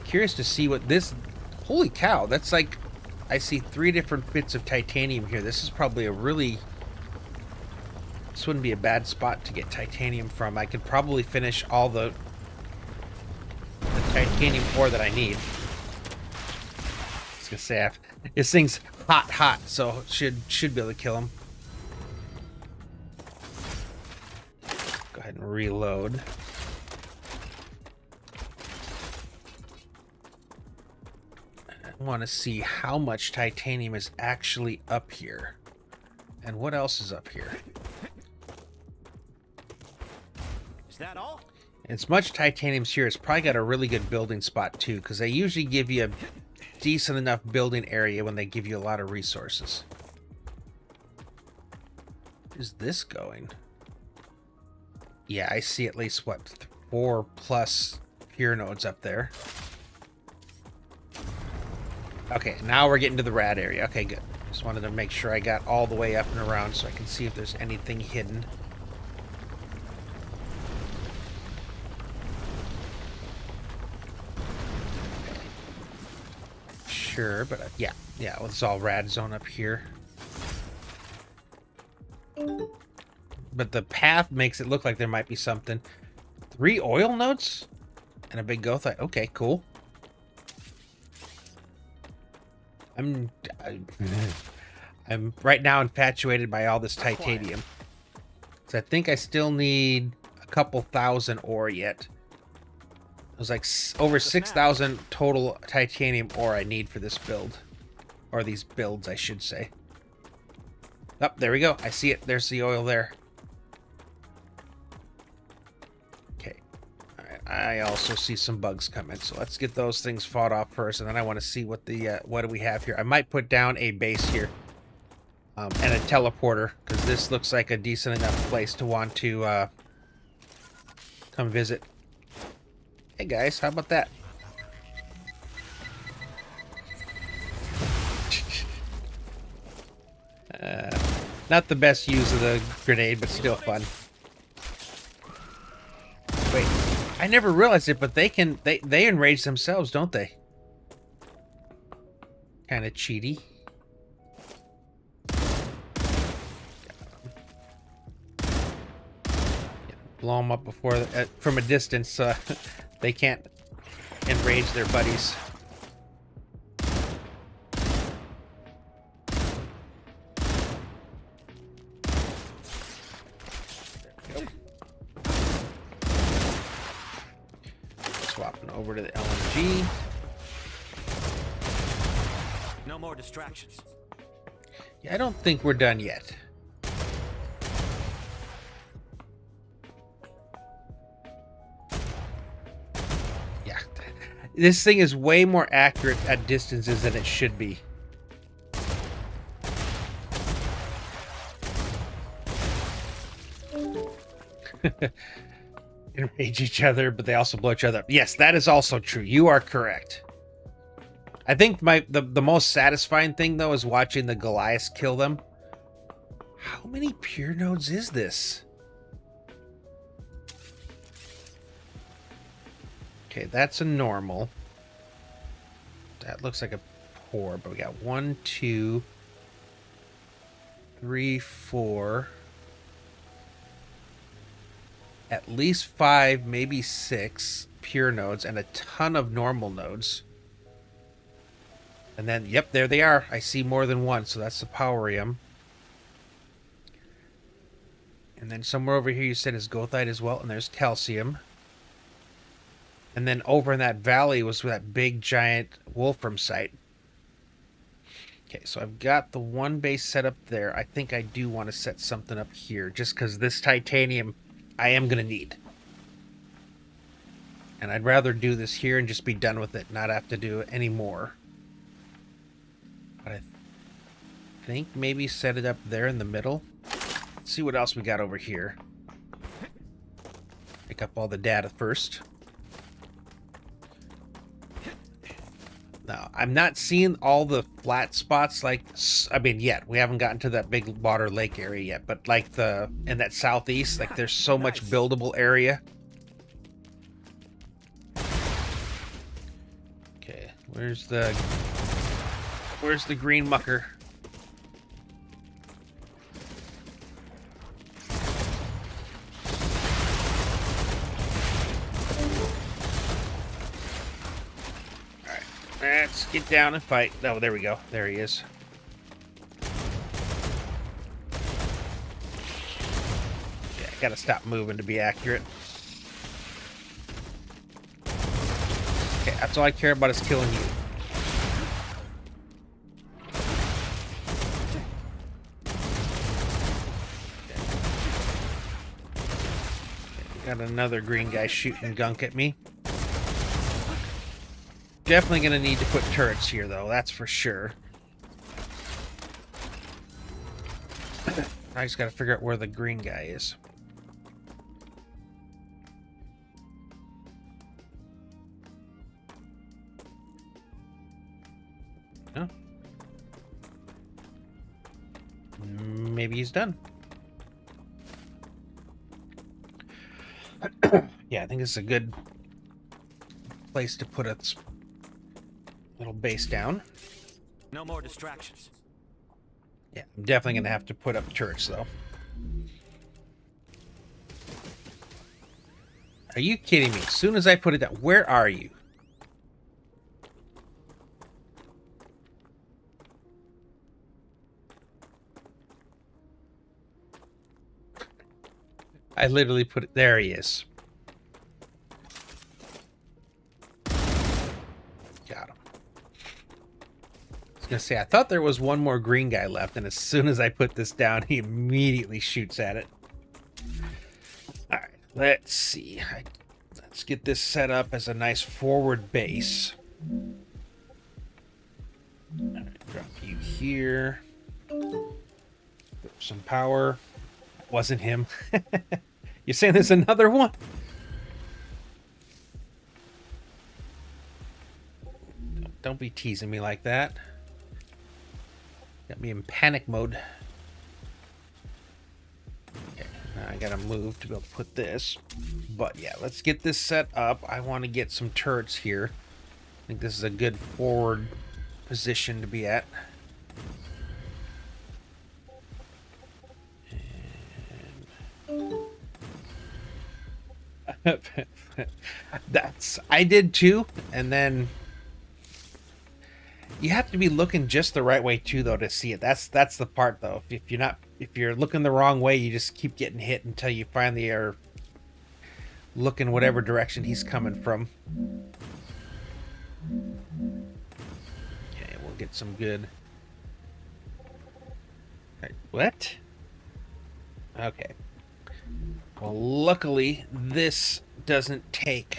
Curious to see what this... Holy cow, that's like... I see 3 different bits of titanium here. This is probably a really... This wouldn't be a bad spot to get titanium from. I could probably finish all the titanium ore that I need. I was gonna say, this thing's hot, so should be able to kill him. Go ahead and reload. I want to see how much titanium is actually up here. And what else is up here?
Is that all?
As much titanium's here, it's probably got a really good building spot too, because they usually give you a decent enough building area when they give you a lot of resources. Where's this going? Yeah, I see at least, what, 4+ pure nodes up there. Okay, now we're getting to the rad area. Okay, good. Just wanted to make sure I got all the way up and around so I can see if there's anything hidden. Sure, but yeah, it's all rad zone up here. But the path makes it look like there might be something. 3 oil nodes and a big gothite. Okay, cool. I'm right now infatuated by all this titanium. So I think I still need a couple thousand ore yet. It was like over 6,000 total titanium ore I need for this build. Or these builds, I should say. Oh, there we go. I see it. There's the oil there. Okay. All right. I also see some bugs coming. So let's get those things fought off first. And then I want to see what the what do we have here. I might put down a base here. And a teleporter. Because this looks like a decent enough place to want to come visit. Hey guys, how about that? Not the best use of the grenade, but still fun. Wait, I never realized it, but they enrage themselves, don't they? Kind of cheaty. Blow them up before from a distance. They can't enrage their buddies. There we go. Swapping over to the LMG.
No more distractions.
Yeah, I don't think we're done yet. This thing is way more accurate at distances than it should be. Enrage each other, but they also blow each other up. Yes, that is also true. You are correct. I think the most satisfying thing, though, is watching the Goliaths kill them. How many pure nodes is this? Okay, that's a normal. That looks like a poor, but we got 1, 2, 3, 4. At least 5, maybe 6 pure nodes and a ton of normal nodes. And then, yep, there they are. I see more than one, so that's the powerium. And then somewhere over here you said is gothite as well, and there's calcium. And then over in that valley was that big giant wolfram site. Okay, so I've got the one base set up there. I think I do want to set something up here, just because this titanium I am going to need. And I'd rather do this here and just be done with it, not have to do any more. But I think maybe set it up there in the middle. Let's see what else we got over here. pick up all the data first. Now, I'm not seeing all the flat spots like, I mean, yet. We haven't gotten to that big water lake area yet, but like in that southeast, like there's so much buildable area. Okay, where's the green mucker? Let's get down and fight. Oh, there we go. There he is. Yeah, I gotta stop moving to be accurate. Okay, that's all I care about is killing you. Okay, got another green guy shooting gunk at me. Definitely gonna need to put turrets here, though. That's for sure. I just gotta figure out where the green guy is. No? Maybe he's done. Yeah, I think this is a good place to put a little base down.
No more distractions.
Yeah, I'm definitely going to have to put up turrets, though. Are you kidding me? As soon as I put it down, where are you? I literally put it... There he is. Got him. I was gonna say, I thought there was one more green guy left, and as soon as I put this down, he immediately shoots at it. Alright, let's see. Let's get this set up as a nice forward base. Alright, drop you here. Some power. Wasn't him. You're saying there's another one? Don't be teasing me like that. Got me in panic mode. Okay, now I gotta move to be able to put this. But yeah, let's get this set up. I want to get some turrets here. I think this is a good forward position to be at. I did too, and then you have to be looking just the right way too, though, to see it. That's the part, though. If you're looking the wrong way, you just keep getting hit until you finally are looking whatever direction he's coming from. Okay, we'll get some good. Right, what? Okay. Well, luckily, this doesn't take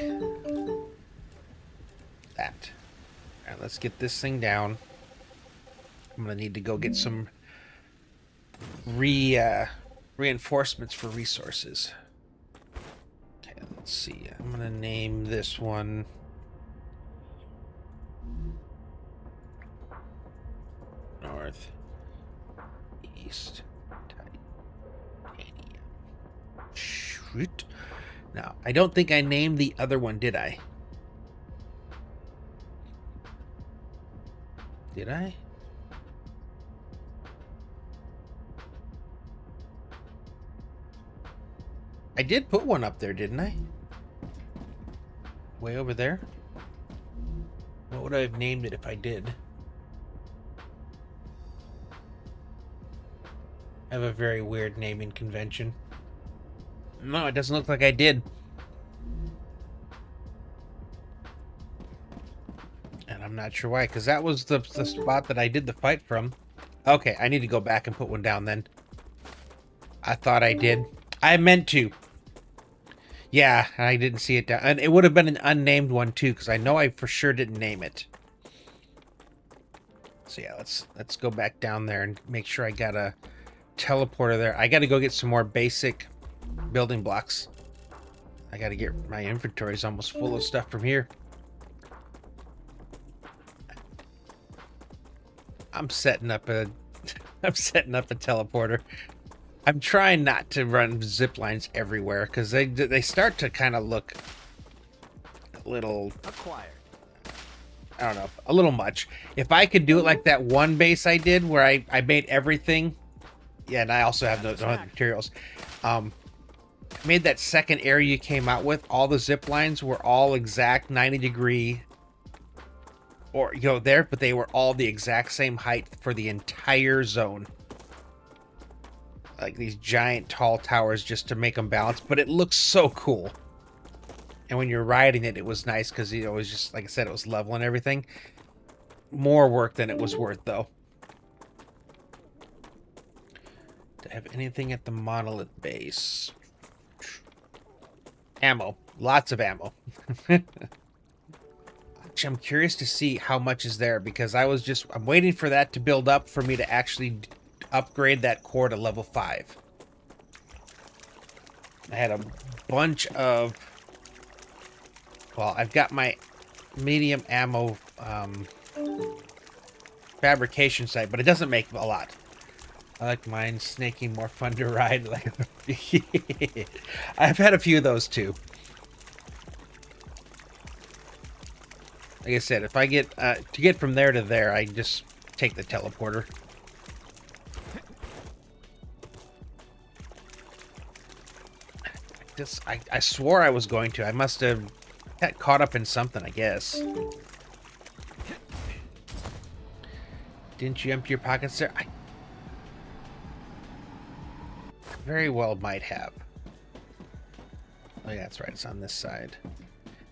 that. All right, let's get this thing down. I'm going to need to go get some reinforcements for resources. Okay, let's see. I'm going to name this one... North, East, Titanium. Shoot. Now, I don't think I named the other one, did I? Did I? I did put one up there, didn't I? Way over there? What would I have named it if I did? I have a very weird naming convention. No, it doesn't look like I did. And I'm not sure why, because that was the spot that I did the fight from. Okay, I need to go back and put one down then. I thought I did. I meant to. Yeah, I didn't see it down. And it would have been an unnamed one too, because I know I for sure didn't name it. So yeah, let's go back down there and make sure I got a teleporter there. I got to go get some more basic building blocks. I gotta get my inventory's almost full of stuff from here. I'm setting up a teleporter. I'm trying not to run zip lines everywhere because they start to kind of look a little,
Acquired.
I don't know, a little much. If I could do it like that one base I did where I made everything, yeah, and I also have no other materials. Made that second area you came out with, all the zip lines were all exact 90-degree, or there, but they were all the exact same height for the entire zone. Like these giant tall towers just to make them balance, but it looks so cool. And when you're riding it, it was nice because it was just, like I said, it was level and everything. More work than it was worth, though. Do I have anything at the monolith base? Ammo. Lots of ammo. Actually, I'm curious to see how much is there because I'm waiting for that to build up for me to actually upgrade that core to level 5. I had a bunch of... Well, I've got my medium ammo fabrication site, but it doesn't make a lot. I like mine snaking, more fun to ride. Like, I've had a few of those too. Like I said, if I get to get from there to there, I just take the teleporter. I swore I was going to. I must have got caught up in something, I guess. Didn't you empty your pockets there? I very well might have. Oh, yeah, that's right. It's on this side.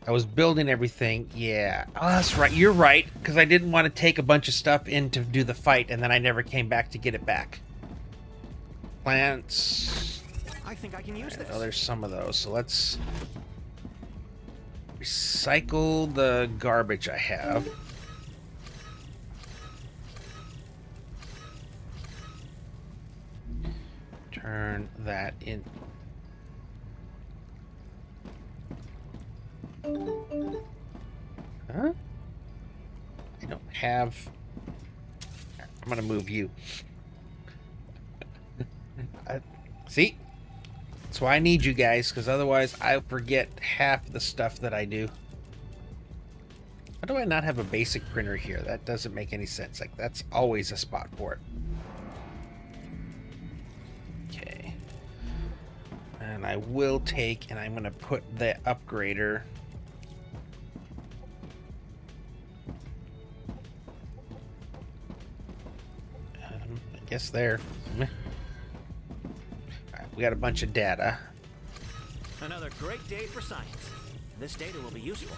I was building everything. Yeah. Oh, that's right. You're right. Because I didn't want to take a bunch of stuff in to do the fight, and then I never came back to get it back. Plants.
I think I can use this.
Oh, there's some of those. So let's recycle the garbage I have. Turn that in. Huh? I don't have... I'm gonna move you. See? That's why I need you guys, because otherwise I forget half the stuff that I do. How do I not have a basic printer here? That doesn't make any sense. Like, that's always a spot for it. Okay. And I will take, and I'm going to put the upgrader... I guess there. We got a bunch of data.
Another great day for science. This data will be useful.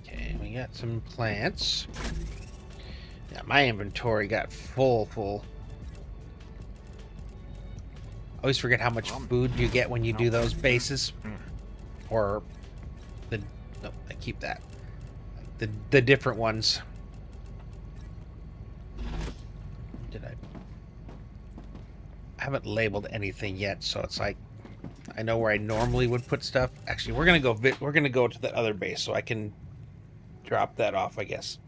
Okay, we got some plants. Yeah, my inventory got full. I always forget how much food you get when you do those bases. Or the... No, I keep that. The different ones. Did I haven't labeled anything yet, so it's like I know where I normally would put stuff. Actually, we're gonna go to that other base so I can drop that off, I guess.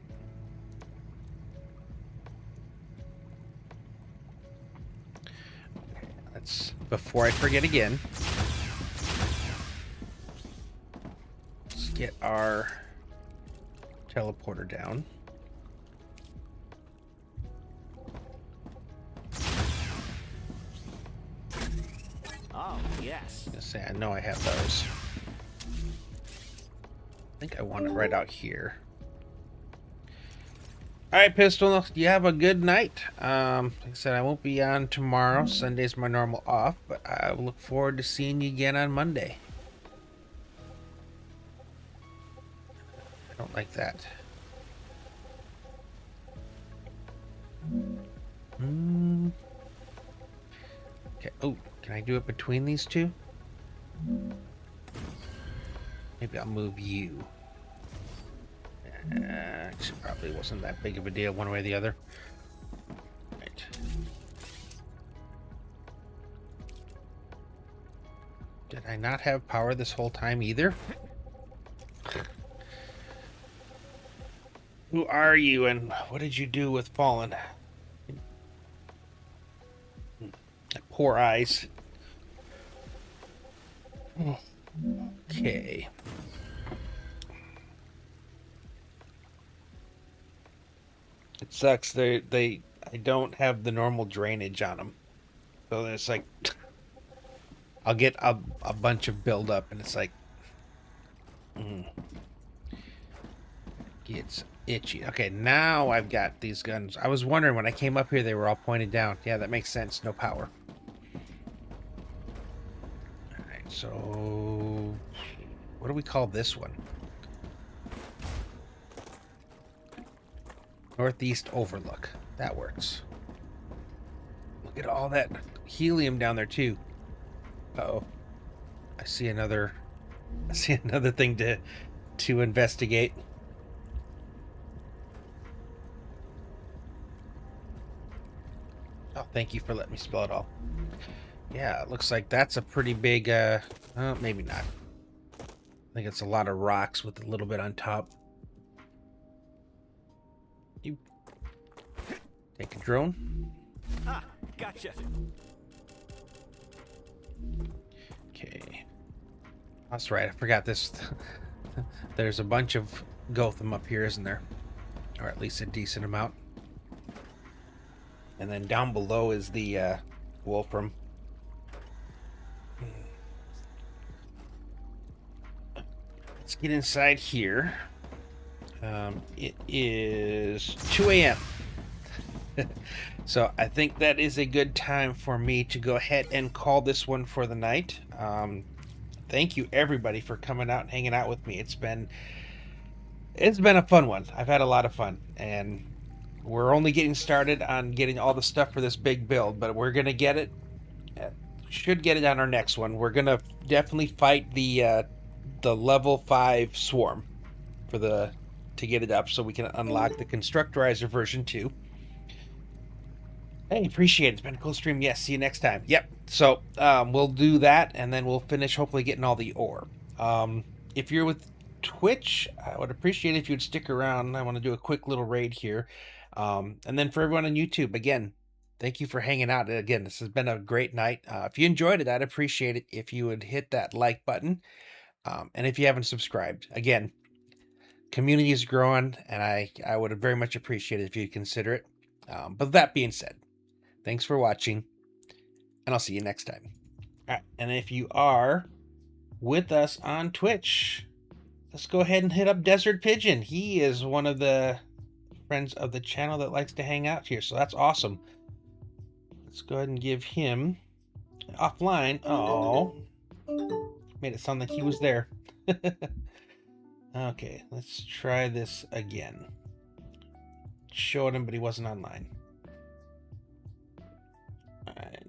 That's before I forget again. Let's get our teleporter down.
Oh, yes.
I say I know I have those. I think I want it right out here. Alright, Pistol, you have a good night. Like I said, I won't be on tomorrow. Sunday's my normal off, but I look forward to seeing you again on Monday. I don't like that. Okay. Oh, can I do it between these two? Maybe I'll move you. Actually, probably wasn't that big of a deal one way or the other. Right. Did I not have power this whole time either? Who are you and what did you do with Fallen? Poor eyes. Okay. It sucks. I don't have the normal drainage on them. So it's like I'll get a bunch of buildup and it's like it's itchy. Okay, now I've got these guns. I was wondering when I came up here they were all pointed down. Yeah, that makes sense. No power. Alright, so what do we call this one? Northeast Overlook. That works. Look at all that helium down there too. Uh-oh. I see another thing to investigate. Oh, thank you for letting me spell it all. Yeah, it looks like that's a pretty big maybe not. I think it's a lot of rocks with a little bit on top. You take a drone.
Ah, gotcha.
Okay. That's right, I forgot this. There's a bunch of Gotham up here, isn't there? Or at least a decent amount. And then down below is the Wolfram. Let's get inside here. It is 2 a.m. So I think that is a good time for me to go ahead and call this one for the night. Thank you everybody for coming out and hanging out with me. It's been a fun one. I've had a lot of fun, and we're only getting started on getting all the stuff for this big build, but we're gonna get it. Should get it on our next one. We're gonna definitely fight the level 5 swarm to get it up so we can unlock the Constructorizer version 2. Hey, appreciate it. It's been a cool stream. Yes, see you next time. Yep. So we'll do that, and then we'll finish hopefully getting all the ore. If you're with Twitch, I would appreciate it if you'd stick around. I want to do a quick little raid here. And then for everyone on YouTube, again, thank you for hanging out. Again, this has been a great night. If you enjoyed it, I'd appreciate it if you would hit that like button. And if you haven't subscribed, again, community is growing, and I would very much appreciate it if you'd consider it. But that being said, thanks for watching, and I'll see you next time. All right, and if you are with us on Twitch, let's go ahead and hit up Desert Pigeon. He is one of the friends of the channel that likes to hang out here, so that's awesome. Let's go ahead and give him offline. Oh, made it sound like he was there. Okay, let's try this again. Showed him, but he wasn't online. Alright.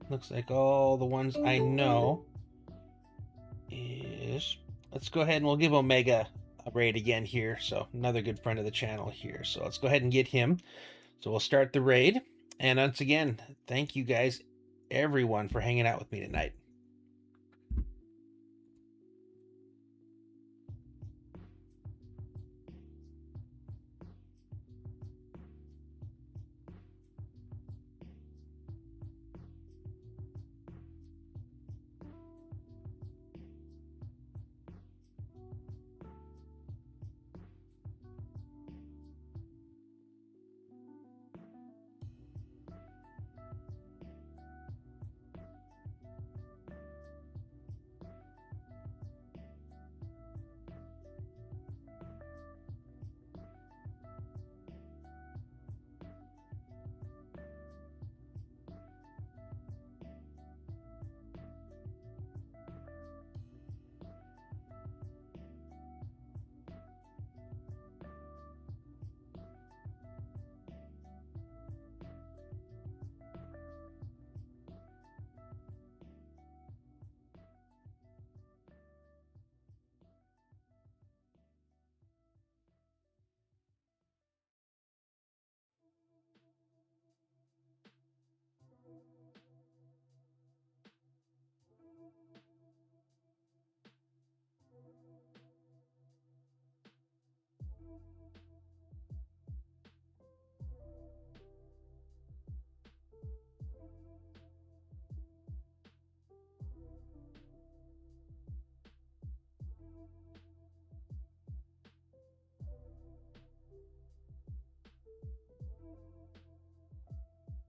Looks like all the ones I know is... Let's go ahead and we'll give Omega a raid again here. So another good friend of the channel here. So let's go ahead and get him. So we'll start the raid. And once again, thank you guys, everyone, for hanging out with me tonight.